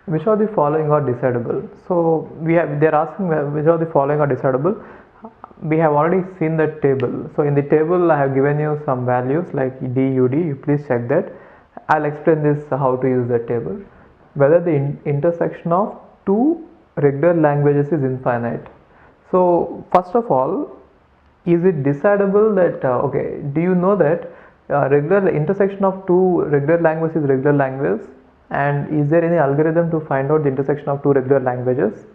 Which of the following are decidable? So they are asking which of the following are decidable. we have already seen the table. So in the table I have given you some values like DUD, you please check that. I'll explain this how to use the table. Whether the intersection of two regular languages is infinite. So first of all, is it decidable that okay, do you know that regular intersection of two regular languages is regular language, and is there any algorithm to find out the intersection of two regular languages?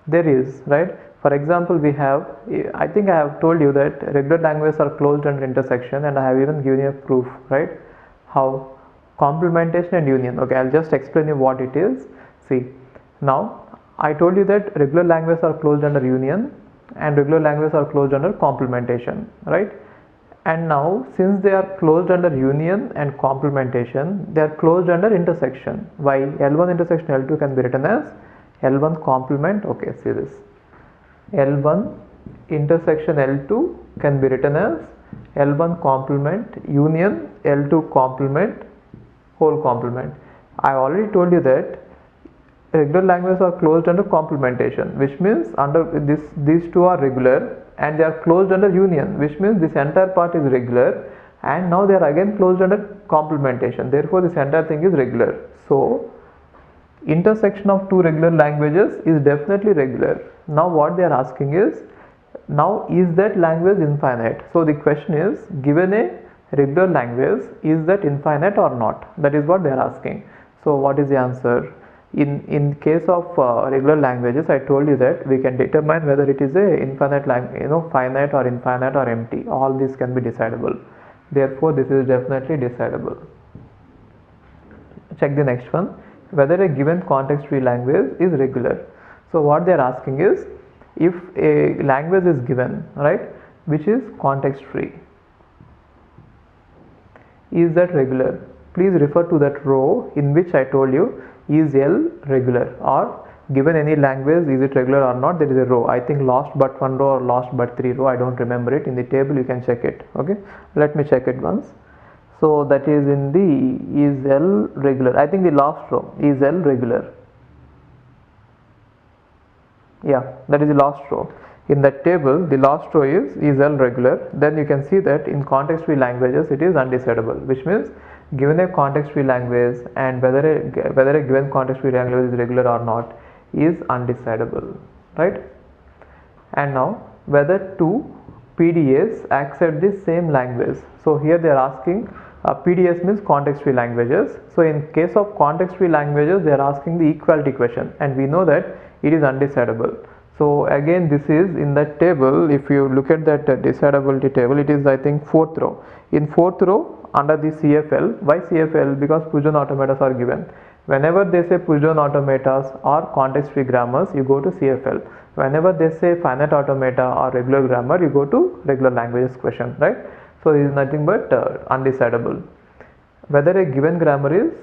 There is, right? For example, we have, I think I have told you that regular languages are closed under intersection, and I have even given you a proof, right? How? Complementation and union. Okay, I'll just explain you what it is. See, now I told you that regular languages are closed under union and regular languages are closed under complementation, right? And now since they are closed under union and complementation, they are closed under intersection. Why? L1 intersection L2 can be written as L1 complement, okay, see this, L1 intersection L2 can be written as L1 complement union L2 complement whole complement. I already told you that regular languages are closed under complementation, which means under these two are regular and they are closed under union, which means this entire part is regular, and now they are again closed under complementation, therefore this entire thing is regular. So intersection of two regular languages is definitely regular. Now what they are asking is, now is that language infinite? So the question is, given a regular language, is that infinite or not? That is what they are asking. So what is the answer? In case of regular languages, I told you that we can determine whether it is a infinite finite or infinite or empty. All these can be decidable. Therefore this is definitely decidable. Check the next one. Whether a given context free language is regular. So what they are asking is, if a language is given, right, which is context free, is that regular? Please refer to that row in which I told you, is L regular, or given any language, is it regular or not? There is a row, I think lost but one row or lost but three row, I don't remember it. In the table you can check it. Okay, let me check it once. So that is in the is L regular, I think the last row, is L regular. Yeah, that is the last row. In that table, the last row is L regular. Then you can see that in context free languages it is undecidable, which means given a context free language and whether a given context free language is regular or not is undecidable, right? And now whether two PDAs accept the same language. So here they are asking, PDAs means context free languages. So in case of context free languages, they are asking the equality question, and we know that it is undecidable. So again, this is in that table. If you look at that decidability table, it is I think fourth row. In fourth row under the CFL, why CFL? Because push-down automatas are given. Whenever they say push-down automatas or context free grammars, you go to CFL. Whenever they say finite automata or regular grammar, you go to regular languages question, right? So it is nothing but undecidable. Whether a given grammar is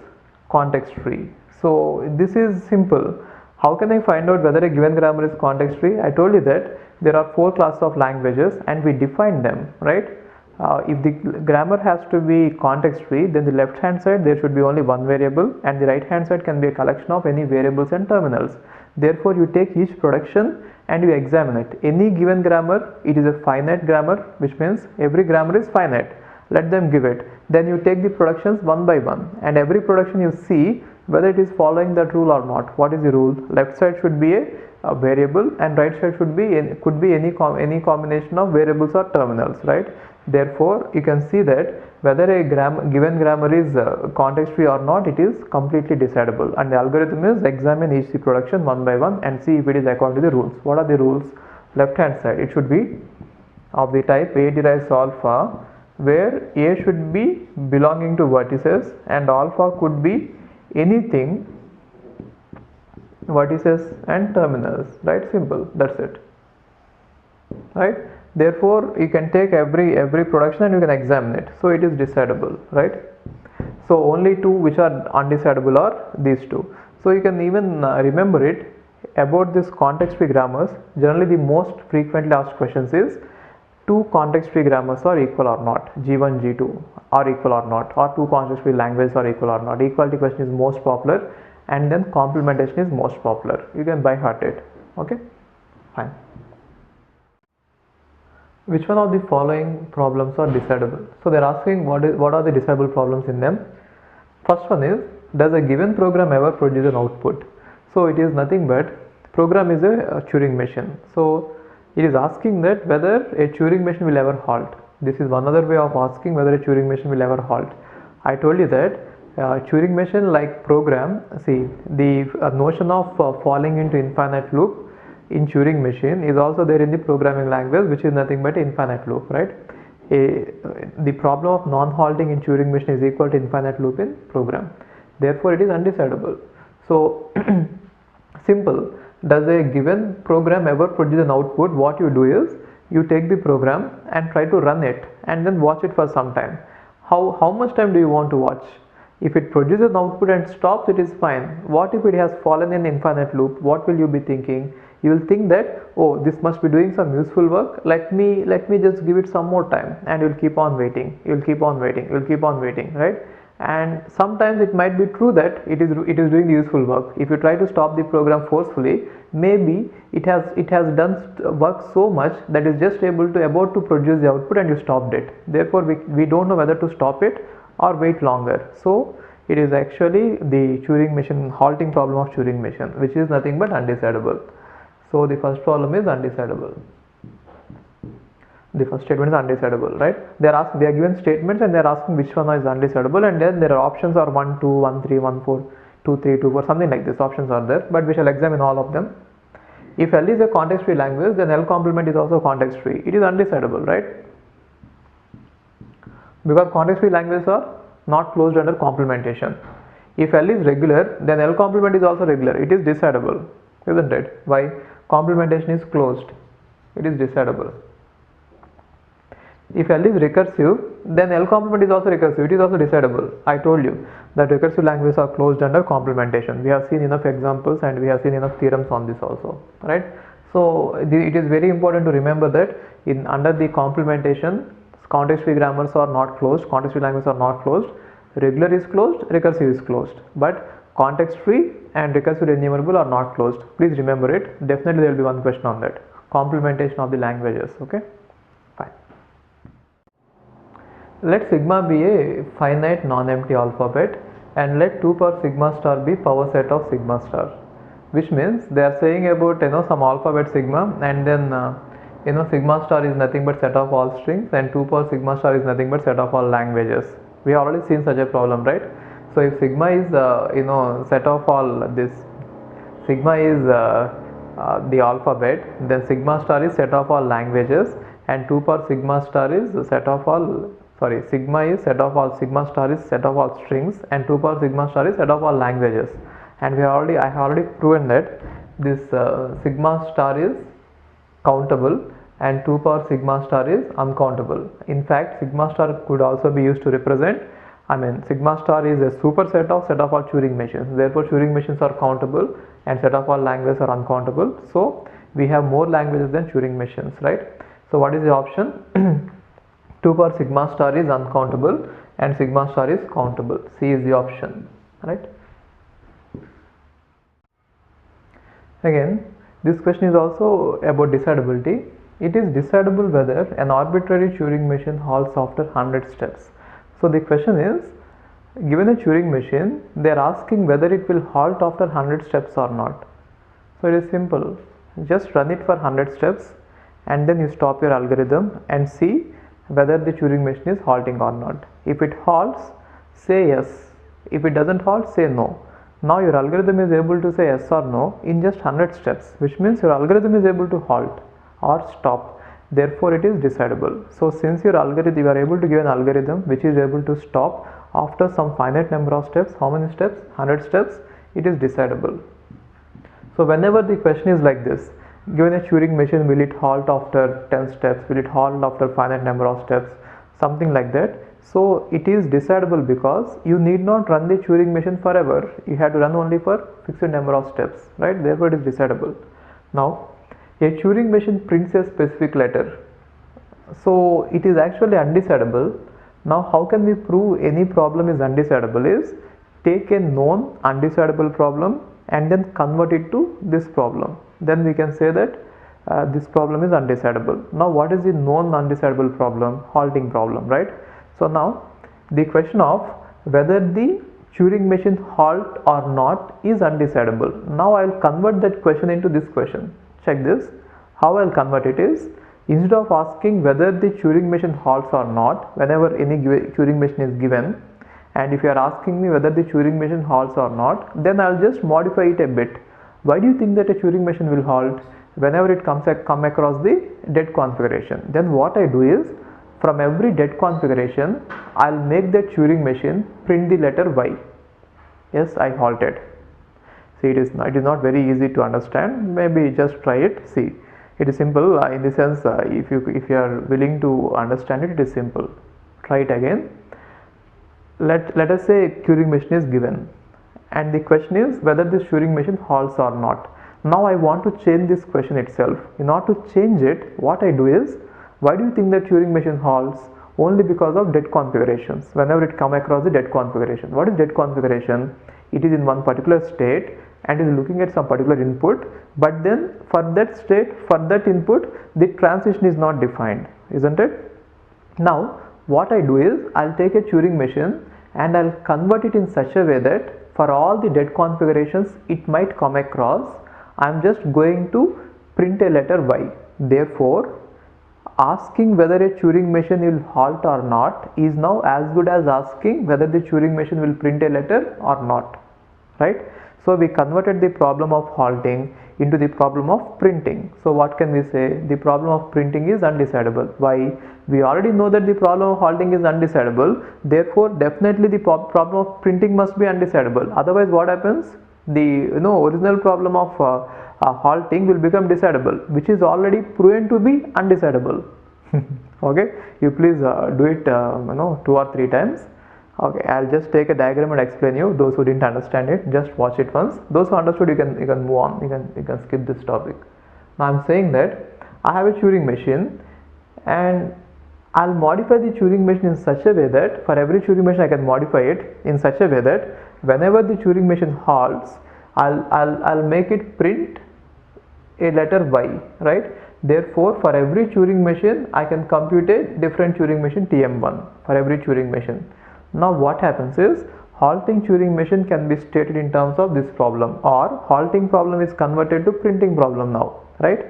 context free. So this is simple. How can I find out whether a given grammar is context free? I told you that there are four classes of languages and we define them, right? If the grammar has to be context free, then the left hand side there should be only one variable and the right hand side can be a collection of any variables and terminals. Therefore you take each production and you examine it. Any given grammar, it is a finite grammar, which means every grammar is finite. Let them give it. Then you take the productions one by one, and every production you see whether it is following that rule or not. What is the rule? Left side should be a variable and right side should be could be any combination of variables or terminals, right? Therefore you can see that whether a given grammar is context free or not, it is completely decidable, and the algorithm is examine each production one by one and see if it is according to the rules. What are the rules? Left hand side, it should be of the type A derives alpha, where A should be belonging to vertices and alpha could be anything vertices and terminals, right? Simple, that's it, right? Therefore you can take every production and you can examine it, so it is decidable, right? So only two which are undecidable are these two. So you can even remember it about this context free grammars. Generally the most frequently asked questions is two context free grammars are equal or not, G1 G2 are equal or not, or two context free languages are equal or not. Equality question is most popular, and then complementation is most popular. You can by heart it. Okay, fine. Which one of the following problems are decidable? So they're asking what are the decidable problems in them. First one is, does a given program ever produce an output? So it is nothing but, program is a Turing machine. So it is asking that whether a Turing machine will ever halt. This is one other way of asking whether a Turing machine will ever halt. I told you that Turing machine like program, see the notion of falling into infinite loop in Turing machine is also there in the programming language, which is nothing but infinite loop, right? The problem of non-halting in Turing machine is equal to infinite loop in program. Therefore, it is undecidable. So, simple. Does a given program ever produce an output? What you do is, you take the program and try to run it and then watch it for some time. How much time do you want to watch? If it produces an output and stops, it is fine. What if it has fallen in infinite loop? What will you be thinking? You will think that, oh, this must be doing some useful work, let me just give it some more time, and you'll keep on waiting, you'll keep on waiting, right? And sometimes it might be true that it is doing the useful work. If you try to stop the program forcefully, maybe it has done work so much that is just about to produce the output and you stopped it. Therefore we don't know whether to stop it or wait longer. So it is actually the Turing machine, halting problem of Turing machine, which is nothing but undecidable. So the first problem is undecidable. The first statement is undecidable, right? They are given statements and they are asking which one is undecidable, and then there are options are 1, 2, 1, 3, 1, 4, 2, 3, 2, 4, something like this. Options are there, but we shall examine all of them. If L is a context-free language, then L complement is also context-free. It is undecidable, right? Because context-free languages are not closed under complementation. If L is regular, then L complement is also regular. It is decidable, isn't it? Why? Complementation is closed. It is decidable. If L is recursive, then L complement is also recursive. It is also decidable. I told you that recursive languages are closed under complementation. We have seen enough examples and we have seen enough theorems on this also, right? So it is very important to remember that under the complementation, context-free grammars are not closed, context-free languages are not closed. Regular is closed, recursive is closed, but context-free and recursive enumerable are not closed. Please remember it. Definitely there will be one question on that. Complementation of the languages. Okay, fine. Let sigma be a finite non-empty alphabet and let 2 power sigma star be power set of sigma star, which means they are saying about some alphabet sigma, and then sigma star is nothing but set of all strings, and 2 power sigma star is nothing but set of all languages. We have already seen such a problem, right? So if sigma is set of all this, sigma is the alphabet, then sigma star is set of all languages, and 2 power sigma star is set of all, sorry, sigma is set of all, sigma star is set of all strings, and 2 power sigma star is set of all languages. And I have already proven that this sigma star is countable and 2 power sigma star is uncountable. In fact, sigma star could also be used to represent, sigma star is a superset of set of all Turing machines. Therefore, Turing machines are countable and set of all languages are uncountable. So we have more languages than Turing machines, right? So what is the option? 2 power sigma star is uncountable and sigma star is countable. C is the option, right? Again, this question is also about decidability. It is decidable whether an arbitrary Turing machine halts after 100 steps. So the question is, given a Turing machine, they are asking whether it will halt after 100 steps or not. So it is simple. Just run it for 100 steps and then you stop your algorithm and see whether the Turing machine is halting or not. If it halts, say yes. If it doesn't halt, say no. Now your algorithm is able to say yes or no in just 100 steps, which means your algorithm is able to halt or stop. Therefore it is decidable. So since your algorithm, you are able to give an algorithm which is able to stop after some finite number of steps, how many steps? 100 steps, it is decidable. So whenever the question is like this, given a Turing machine, will it halt after 10 steps, will it halt after finite number of steps, something like that. So it is decidable because you need not run the Turing machine forever. You have to run only for fixed number of steps, right? Therefore it is decidable. Now a Turing machine prints a specific letter. So it is actually undecidable. Now how can we prove any problem is undecidable is take a known undecidable problem and then convert it to this problem. Then we can say that this problem is undecidable. Now what is the known undecidable problem? Halting problem, right? So now the question of whether the Turing machine halt or not is undecidable. Now I will convert that question into this question. Check this. How I will convert it is, instead of asking whether the Turing machine halts or not, whenever any Turing machine is given, and if you are asking me whether the Turing machine halts or not, then I will just modify it a bit. Why do you think that a Turing machine will halt? Whenever it come across the dead configuration, then what I do is, from every dead configuration, I'll make the Turing machine print the letter Y. Yes, I halted. See, it is not very easy to understand. Maybe just try it. See, it is simple in the sense, if you are willing to understand it, it is simple. Try it again. Let us say Turing machine is given, and the question is whether this Turing machine halts or not. Now I want to change this question itself. In order to change it, what I do is, why do you think that Turing machine halts? Only because of dead configurations. Whenever it come across the dead configuration. What is dead configuration? It is in one particular state and is looking at some particular input, but then for that state, for that input, the transition is not defined, isn't it? Now what I do is, I'll take a Turing machine and I'll convert it in such a way that for all the dead configurations it might come across, I'm just going to print a letter Y. Therefore, asking whether a Turing machine will halt or not is now as good as asking whether the Turing machine will print a letter or not, right? So we converted the problem of halting into the problem of printing. So what can we say? The problem of printing is undecidable. Why? We already know that the problem of halting is undecidable. Therefore, definitely the problem of printing must be undecidable. Otherwise, what happens? The original problem of halting will become decidable, which is already proven to be undecidable. Okay, you please do it 2 or 3 times. Okay, I'll just take a diagram and explain you. Those who didn't understand it, just watch it once. Those who understood, you can move on. You can skip this topic. Now I'm saying that I have a Turing machine and I'll modify the Turing machine in such a way that for every Turing machine I can modify it in such a way that whenever the Turing machine halts, I'll make it print a letter Y, right? Therefore, for every Turing machine, I can compute a different Turing machine TM1 for every Turing machine. Now what happens is, halting Turing machine can be stated in terms of this problem, or halting problem is converted to printing problem now, right?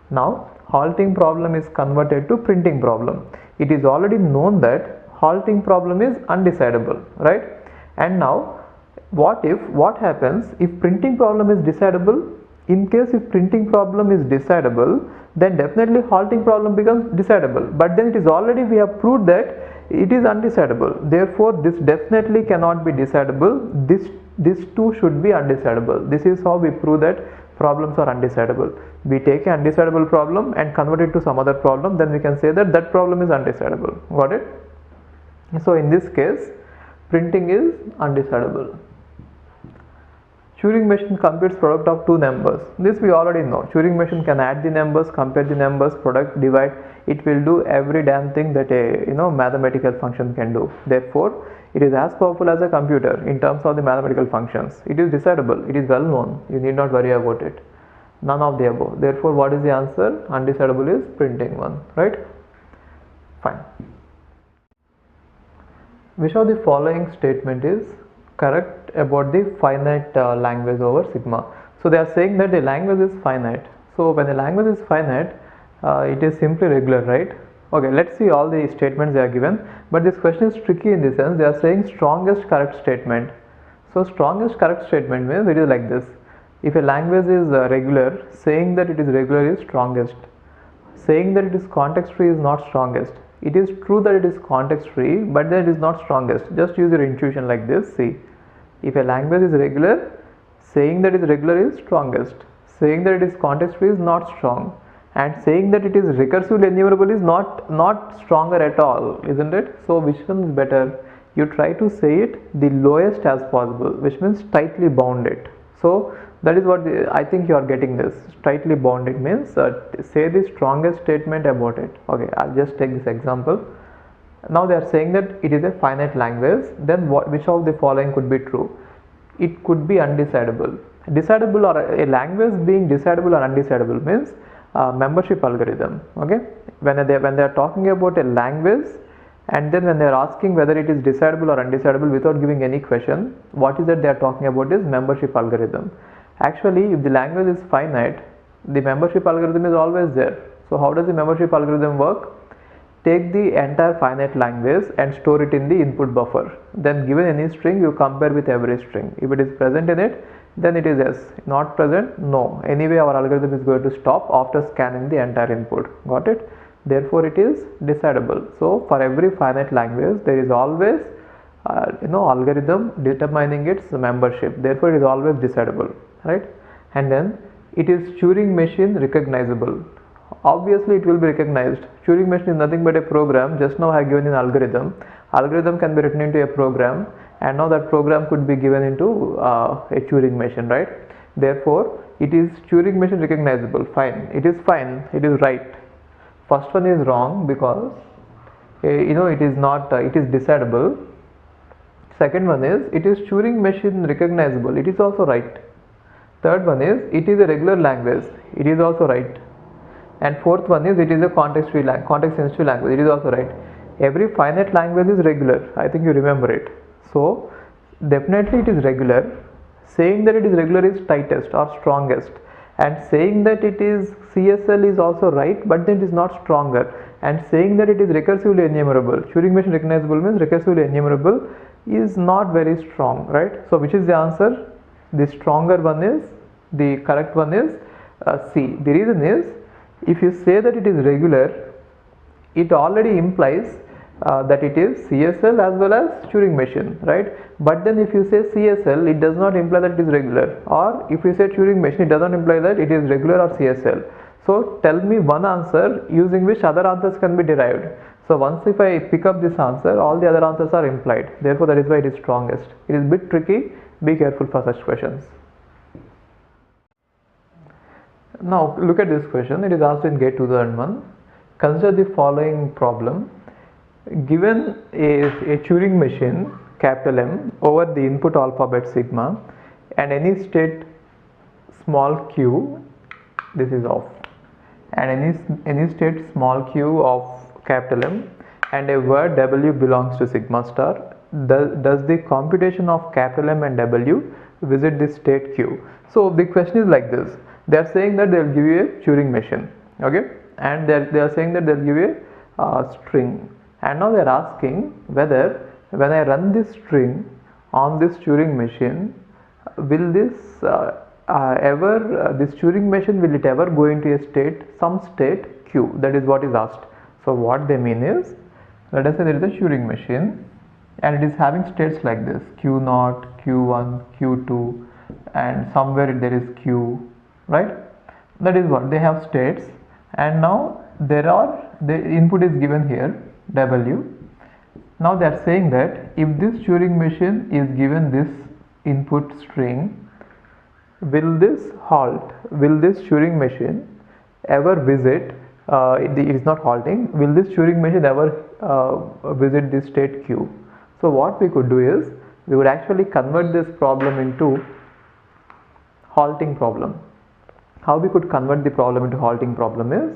Now halting problem is converted to printing problem. It is already known that halting problem is undecidable, right? And now what happens if printing problem is decidable? In case if printing problem is decidable, then definitely halting problem becomes decidable, but then it is already, we have proved that it is undecidable. Therefore, this definitely cannot be decidable. This too should be undecidable. This is how we prove that problems are undecidable. We take an undecidable problem and convert it to some other problem, then we can say that that problem is undecidable. Got it? So in this case, printing is undecidable. Turing machine computes product of two numbers. This we already know. Turing machine can add the numbers, compare the numbers, product, divide. It will do every damn thing that a mathematical function can do. Therefore, it is as powerful as a computer in terms of the mathematical functions. It is decidable. It is well known. You need not worry about it. None of the above. Therefore, what is the answer? Undecidable is printing one, right? Fine. Which of the following statement is correct about the finite language over sigma? So they are saying that the language is finite. So when the language is finite, it is simply regular, right? Okay, let's see all the statements they are given, but this question is tricky in the sense they are saying strongest correct statement. So strongest correct statement means it is like this: if a language is regular, saying that it is regular is strongest. Saying that it is context free is not strongest. It is true that it is context free, but then it is not strongest. Just use your intuition like this. See, if a language is regular, saying that it is regular is strongest. Saying that it is context free is not strong, and saying that it is recursively enumerable is not stronger at all, isn't it? So which one is better? You try to say it the lowest as possible, which means tightly bound it. So that is what I think you are getting this. Tightly bounded means say the strongest statement about it. Okay, I'll just take this example. Now they are saying that it is a finite language. Then which of the following could be true? It could be undecidable. Decidable, or a language being decidable or undecidable means membership algorithm. Okay, when they are talking about a language, and then when they are asking whether it is decidable or undecidable without giving any question, what is that they are talking about is membership algorithm. Actually, if the language is finite, the membership algorithm is always there. So how does the membership algorithm work? Take the entire finite language and store it in the input buffer. Then given any string, you compare with every string. If it is present in it, then it is yes. Not present, no. Anyway, our algorithm is going to stop after scanning the entire input. Got it? Therefore, it is decidable. So for every finite language, there is always algorithm determining its membership. Therefore, it is always decidable, right? And then it is Turing machine recognizable. Obviously it will be recognized. Turing machine is nothing but a program. Just now I have given an algorithm. Algorithm can be written into a program, and now that program could be given into a Turing machine, right? Therefore it is Turing machine recognizable. Fine, it is fine, it is right. First one is wrong because it is not, it is decidable. Second one is it is Turing machine recognizable. It is also right. Third one is it is a regular language. It is also right. And fourth one is it is a context sensitive language. It is also right. Every finite language is regular. I think you remember it. So definitely it is regular. Saying that it is regular is tightest or strongest, and saying that it is CSL is also right, but then it is not stronger. And saying that it is recursively enumerable, Turing machine recognizable means recursively enumerable, is not very strong, right? So which is the answer? The stronger one is, the correct one is C. The reason is, if you say that it is regular, it already implies that it is CSL as well as Turing machine, right? But then if you say CSL, it does not imply that it is regular, or if you say Turing machine, it does not imply that it is regular or CSL. So tell me one answer using which other answers can be derived. So once if I pick up this answer, all the other answers are implied. Therefore that is why it is strongest. It is a bit tricky. Be careful for such questions. Now look at this question. It is asked in GATE 2001. Consider the following problem. Given a Turing machine capital M over the input alphabet sigma and any state small q, this is off, and any state small q of capital M and a word W belongs to sigma star, does the computation of capital M and W visit the state q? So the question is like this. They are saying that they will give you a Turing machine, okay, and they are saying that they will give you a string, and now they are asking whether when I run this string on this Turing machine, will this this Turing machine, will it ever go into a state, some state q? That is what is asked. So what they mean is, let us say there is a Turing machine and it is having states like this, q0, q1, q2, and somewhere there is q, right? That is what they have states, and now the input is given here, W. Now they are saying that if this Turing machine is given this input string, will this halt? Will this Turing machine ever visit? It is not halting. Will this Turing machine ever visit this state q? So what we could do is, we would actually convert this problem into halting problem. How we could convert the problem into halting problem is,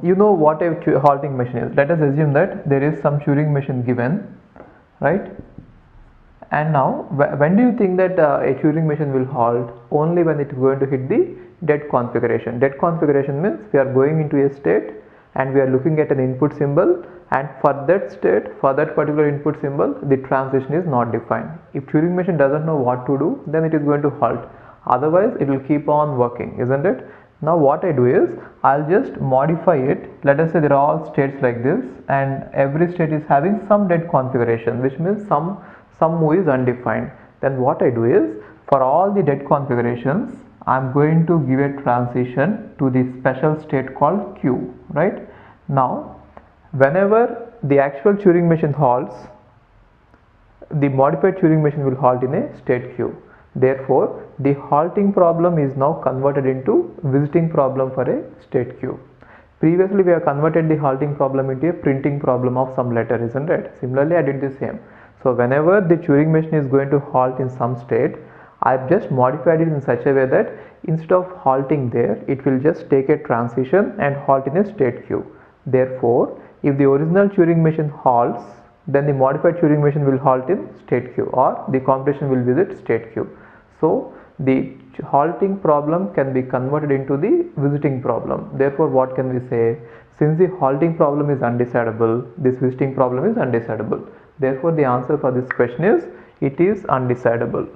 you know what a halting machine is. Let us assume that there is some Turing machine given, right? And now when do you think that a Turing machine will halt? Only when it is going to hit the dead configuration. Dead configuration means we are going into a state and we are looking at an input symbol, and for that state, for that particular input symbol, the transition is not defined. If Turing machine doesn't know what to do, then it is going to halt. Otherwise it will keep on working, isn't it? Now what I do is, I'll just modify it. Let us say there are all states like this, and every state is having some dead configuration, which means some move is undefined. Then what I do is, for all the dead configurations, I'm going to give a transition to the special state called q, right? Now whenever the actual Turing machine halts, the modified Turing machine will halt in a state q. Therefore the halting problem is now converted into visiting problem for a state q. Previously we have converted the halting problem into a printing problem of some letter, isn't it? Similarly I did the same. So whenever the Turing machine is going to halt in some state, I've just modified it in such a way that instead of halting there, it will just take a transition and halt in a state queue. Therefore, if the original Turing machine halts, then the modified Turing machine will halt in state queue, or the computation will visit state queue. So the halting problem can be converted into the visiting problem. Therefore, what can we say? Since the halting problem is undecidable, this visiting problem is undecidable. Therefore, the answer for this question is it is undecidable.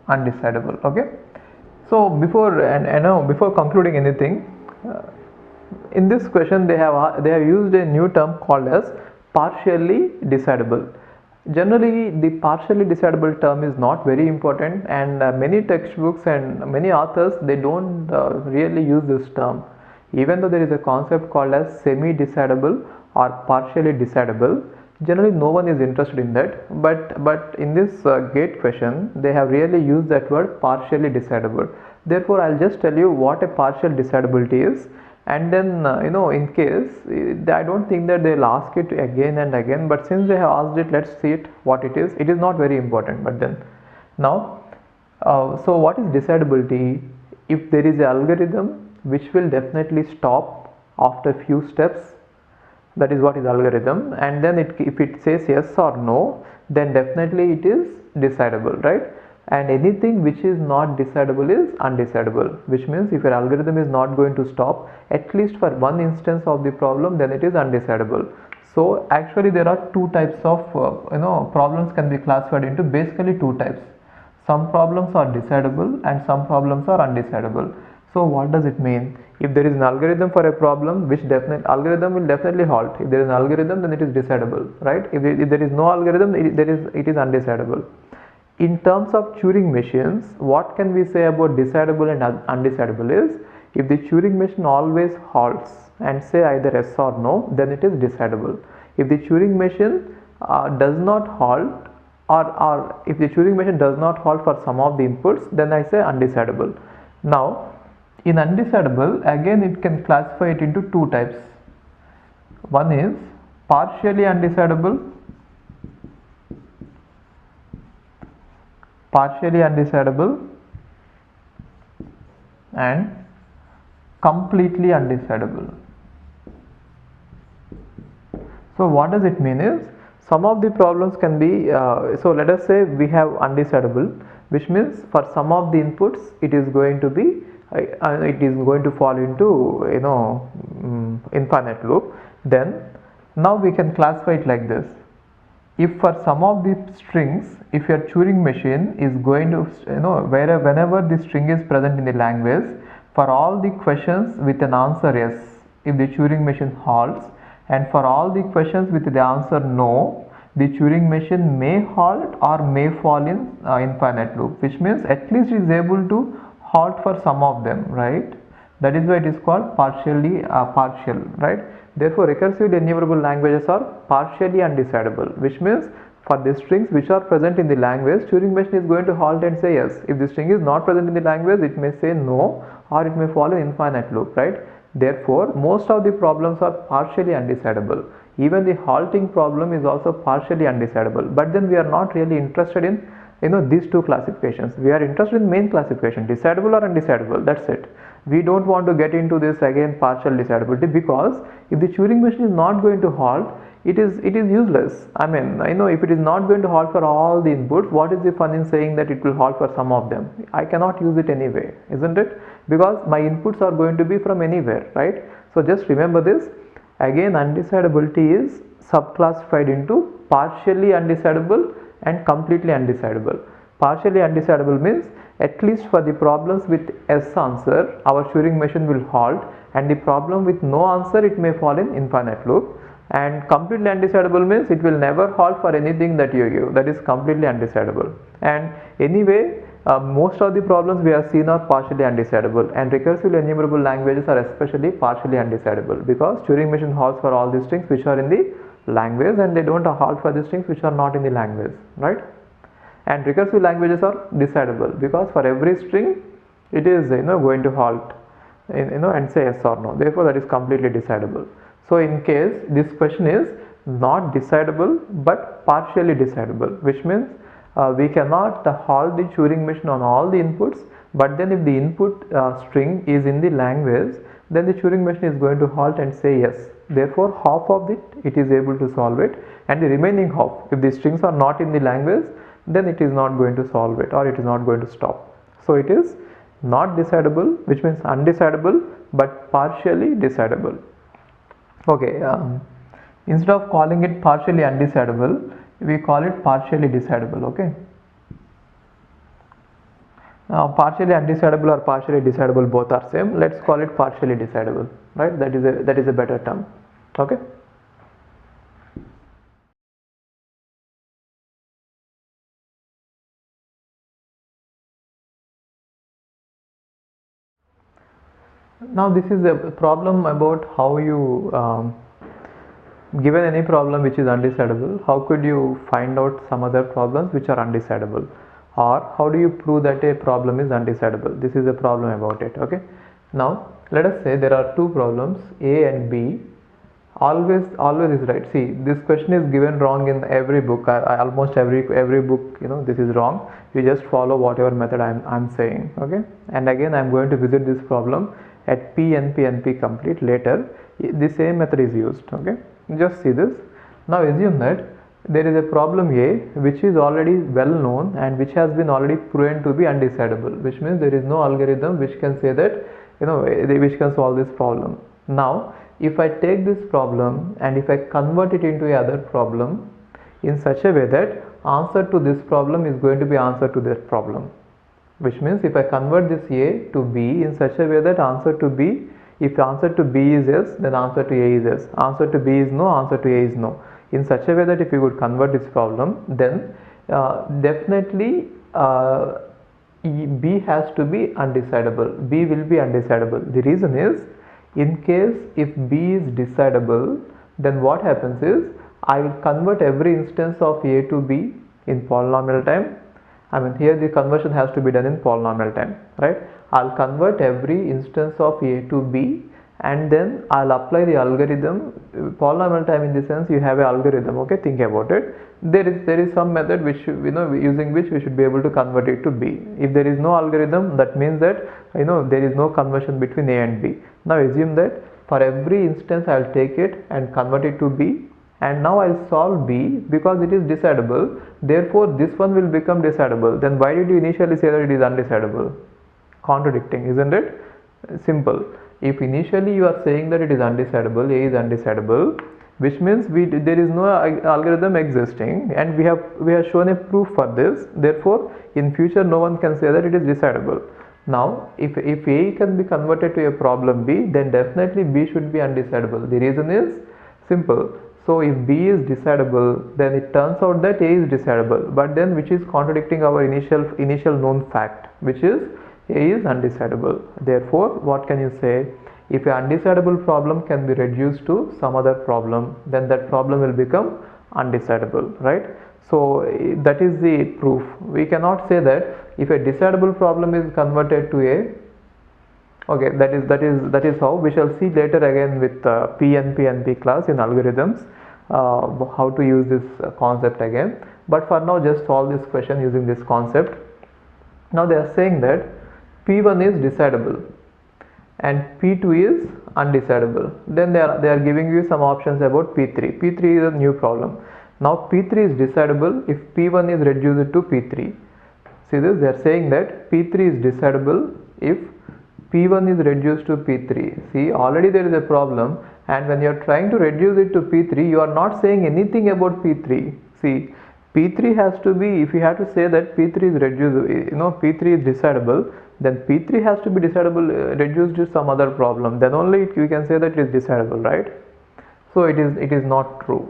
Undecidable. Okay. So before concluding anything, in this question they have used a new term called as partially decidable. Generally, the partially decidable term is not very important, and many textbooks and many authors, they don't really use this term, even though there is a concept called as semi-decidable or partially decidable. Generally no one is interested in that, but in this GATE question they have really used that word partially decidable. Therefore I'll just tell you what a partial decidability is, and then in case I don't think that they'll ask it again and again, but since they have asked it, let's see it what it is. It is not very important, but then now so what is decidability? If there is an algorithm which will definitely stop after few steps, that is what is algorithm, and then if it says yes or no, then definitely it is decidable, right? And anything which is not decidable is undecidable, which means if your algorithm is not going to stop at least for one instance of the problem, then it is undecidable. So actually there are two types of problems can be classified into basically two types. Some problems are decidable and some problems are undecidable. So what does it mean? If there is an algorithm for a problem, which algorithm will definitely halt. If there is an algorithm, then it is decidable, right? If there is no algorithm, it is undecidable. In terms of Turing machines, what can we say about decidable and undecidable is, if the Turing machine always halts and say either yes or no, then it is decidable. If the Turing machine does not halt, or if the Turing machine does not halt for some of the inputs, then I say undecidable. Now in undecidable, again it can classify it into two types. One is partially undecidable, and completely undecidable. So what does it mean is, some of the problems can be so let us say we have undecidable, which means for some of the inputs it is going to be fall into infinite loop. Then now we can classify it like this. If for some of the strings, if your Turing machine is going to whenever the string is present in the language, for all the questions with an answer yes, if the Turing machine halts, and for all the questions with the answer no, the Turing machine may halt or may fall in infinite loop, which means at least it is able to halt for some of them, right? That is why it is called partial, right? Therefore recursively enumerable languages are partially undecidable, which means for the strings which are present in the language, Turing machine is going to halt and say yes. If the string is not present in the language, it may say no, or it may fall in infinite loop, right? Therefore most of the problems are partially undecidable. Even the halting problem is also partially undecidable, but then we are not really interested in these two classifications. We are interested in main classification, decidable or undecidable, that's it. We don't want to get into this again partial decidability, because if the Turing machine is not going to halt, it is useless. I mean, if it is not going to halt for all the inputs, what is the fun in saying that it will halt for some of them? I cannot use it anyway, isn't it? Because my inputs are going to be from anywhere, right? So just remember this. Again, undecidability is subclassified into partially undecidable and completely undecidable. Partially undecidable means at least for the problems with yes answer, our Turing machine will halt, and the problem with no answer, it may fall in infinite loop. And completely undecidable means it will never halt for anything that you give, that is completely undecidable. And anyway, most of the problems we have seen are partially undecidable, and recursively enumerable languages are especially partially undecidable, because Turing machine halts for all these strings which are in the language, and they don't halt for the strings which are not in the language, right? And recursive languages are decidable, because for every string it is going to halt and say yes or no. Therefore that is completely decidable. So in case this question is not decidable but partially decidable, which means we cannot halt the Turing machine on all the inputs, but then if the input string is in the language, then the Turing machine is going to halt and say yes. Therefore, half of it is able to solve it, and the remaining half, if the strings are not in the language, then it is not going to solve it, or it is not going to stop. So it is not decidable, which means undecidable but partially decidable. Okay, instead of calling it partially undecidable, we call it partially decidable. Okay, partially undecidable or partially decidable, both are same. Let's call it partially decidable, right? That is a better term. Okay. Now this is a problem about how you given any problem which is undecidable, how could you find out some other problems which are undecidable, or how do you prove that a problem is undecidable? This is a problem about it. Okay, now let us say there are two problems, A and B. Always is right. See, this question is given wrong in every book. Almost every book, this is wrong. You just follow whatever method I'm saying. Okay, and again I'm going to visit this problem at PNP complete later. The same method is used. Okay, just see this. Now assume that there is a problem A which is already well known and which has been already proven to be undecidable, which means there is no algorithm which can say that which can solve this problem. Now if I take this problem and if I convert it into another problem in such a way that answer to this problem is going to be answer to that problem, which means if I convert this A to B in such a way that answer to B, if answer to B is yes, then answer to A is yes, answer to B is no, answer to A is no, in such a way that if you could convert this problem, then definitely B has to be undecidable. B will be undecidable. The reason is, in case if B is decidable, then what happens is I will convert every instance of A to B in polynomial time. I mean, here the conversion has to be done in polynomial time, right? I'll convert every instance of A to B, and then I'll apply the algorithm. Polynomial time in the sense you have an algorithm. Okay, think about it. There is some method which using which we should be able to convert it to B. If there is no algorithm, that means that there is no conversion between A and B. Now assume that for every instance I'll take it and convert it to B, and now I'll solve B because it is decidable. Therefore this one will become decidable. Then why did you initially say that it is undecidable? Contradicting, isn't it? Simple. If initially you are saying that it is undecidable, A is undecidable, which means there is no algorithm existing, and we have shown a proof for this. Therefore in future no one can say that it is decidable. Now if A can be converted to a problem B, then definitely B should be undecidable. The reason is simple. So if B is decidable, then it turns out that A is decidable, but then which is contradicting our initial known fact, which is A is undecidable. Therefore what can you say? If an undecidable problem can be reduced to some other problem, then that problem will become undecidable, right? So that is the proof. We cannot say that if a decidable problem is converted to A. Okay, that is how we shall see later again with PNP class in algorithms how to use this concept again. But for now, just solve this question using this concept. Now they are saying that P1 is decidable and P2 is undecidable. Then they are giving you some options about P3. P3 is a new problem. Now P3 is decidable if P1 is reduced to P3. See this, they are saying that P3 is decidable if P1 is reduced to P3. See, already there is a problem, and when you are trying to reduce it to P3, you are not saying anything about P3. See, P3 has to be, if you have to say that P3 is reduced, P3 is decidable, then P3 has to be decidable, reduced to some other problem. Then only you can say that it is decidable, right? So it is not true.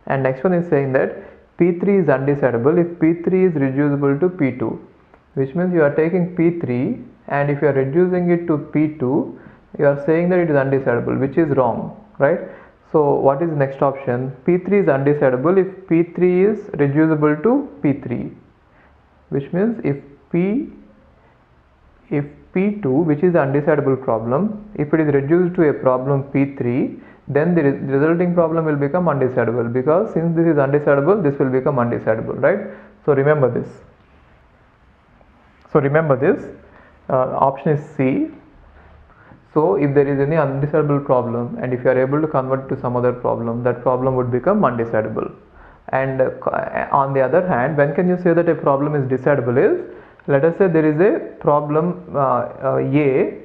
And next one is saying that P3 is undecidable if P3 is reducible to P2, which means you are taking P3 and if you are reducing it to P2, you are saying that it is undecidable, which is wrong, right? So what is the next option? P3 is undecidable if P3 is reducible to P3, which means if P2, which is the undecidable problem, if it is reduced to a problem P3, then the resulting problem will become undecidable, because since this is undecidable, this will become undecidable, right? So remember this. Option is C. So if there is any undecidable problem and if you are able to convert to some other problem, that problem would become undecidable. And on the other hand, when can you say that a problem is decidable is, let us say there is a problem A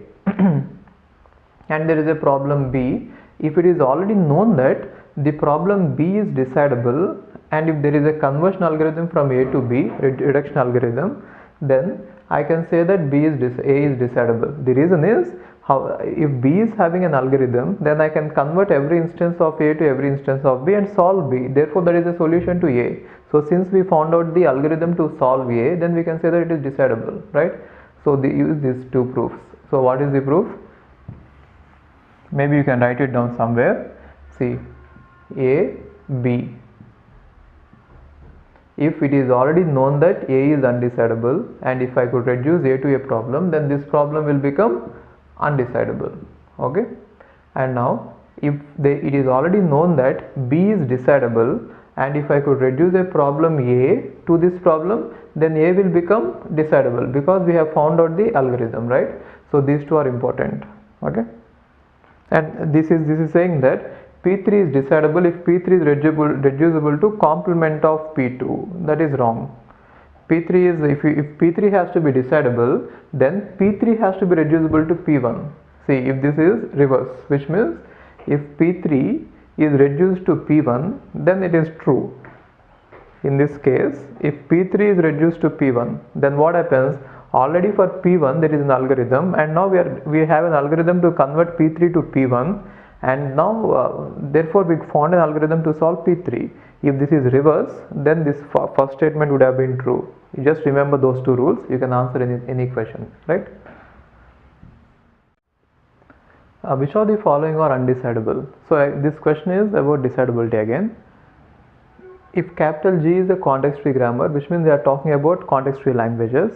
and there is a problem B. If it is already known that the problem B is decidable, and if there is a conversion algorithm from A to B, reduction algorithm, then I can say that A is decidable. The reason is, if B is having an algorithm, then I can convert every instance of A to every instance of B and solve B. Therefore, that is a solution to A. So since we found out the algorithm to solve A, then we can say that it is decidable, right? So they use these two proofs. So what is the proof? Maybe you can write it down somewhere. See, A, B. If it is already known that A is undecidable, and if I could reduce A to a problem, then this problem will become undecidable. Okay. And now if it is already known that B is decidable, and if I could reduce a problem A to this problem, then A will become decidable, because we have found out the algorithm, right? So these two are important. Okay. And this is saying that P3 is decidable if P3 is reducible to complement of P2. That is wrong. P3 is, if P3 has to be decidable, then P3 has to be reducible to P1. See, if this is reverse, which means if P3 is reduced to P1, then it is true. In this case, if P3 is reduced to P1, then what happens? Already for P1 there is an algorithm, and now we have an algorithm to convert P3 to P1, and now therefore we found an algorithm to solve P3. If this is reverse, then this first statement would have been true. You just remember those two rules, you can answer any question, right? Which of the following are undecidable? So this question is about decidability again. If capital G is a context-free grammar, which means they are talking about context-free languages,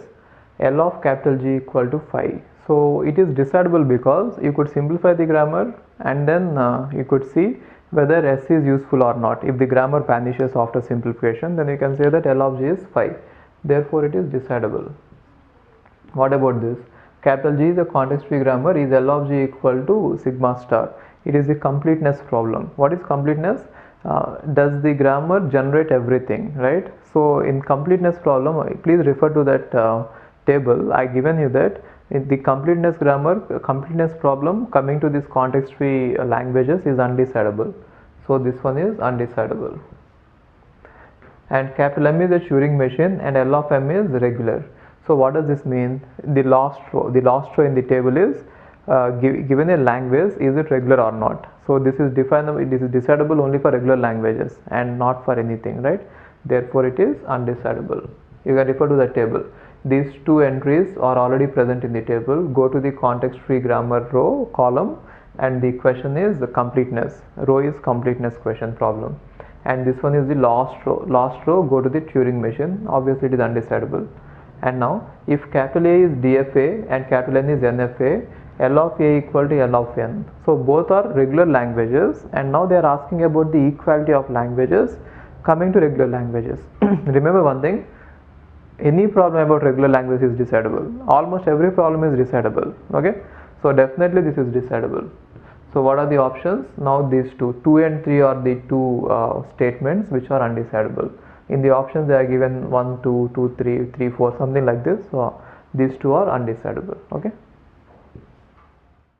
L of capital G equal to phi. So it is decidable because you could simplify the grammar and then you could see whether S is useful or not. If the grammar vanishes after simplification, then you can say that L of G is phi. Therefore it is decidable. What about this? Capital G is a context-free grammar, is L of G equal to sigma star. It is a completeness problem. What is completeness? Does the grammar generate everything, right? So in completeness problem, please refer to that table. I given you that in the completeness problem coming to this context-free languages is undecidable. So this one is undecidable. And capital M is a Turing machine and L of M is regular. So what does this mean? The last row in the table is given a language, is it regular or not? So this is decidable only for regular languages and not for anything, right? Therefore it is undecidable. You can refer to the table. These two entries are already present in the table. Go to the context-free grammar row column, and the question is the completeness. Row is completeness question problem, and this one is the last row. Go to the Turing machine. Obviously it is undecidable. And now if capital A is DFA and capital N is NFA, L of A equal to L of N. So both are regular languages, and now they are asking about the equality of languages coming to regular languages. Remember one thing, any problem about regular language is decidable. Almost every problem is decidable. Okay, so definitely this is decidable. So what are the options? Now these two and 3 are the two statements which are undecidable. In the options they are given 1, 2, 2, 3, 3, 4, something like this. So these two are undecidable. Okay.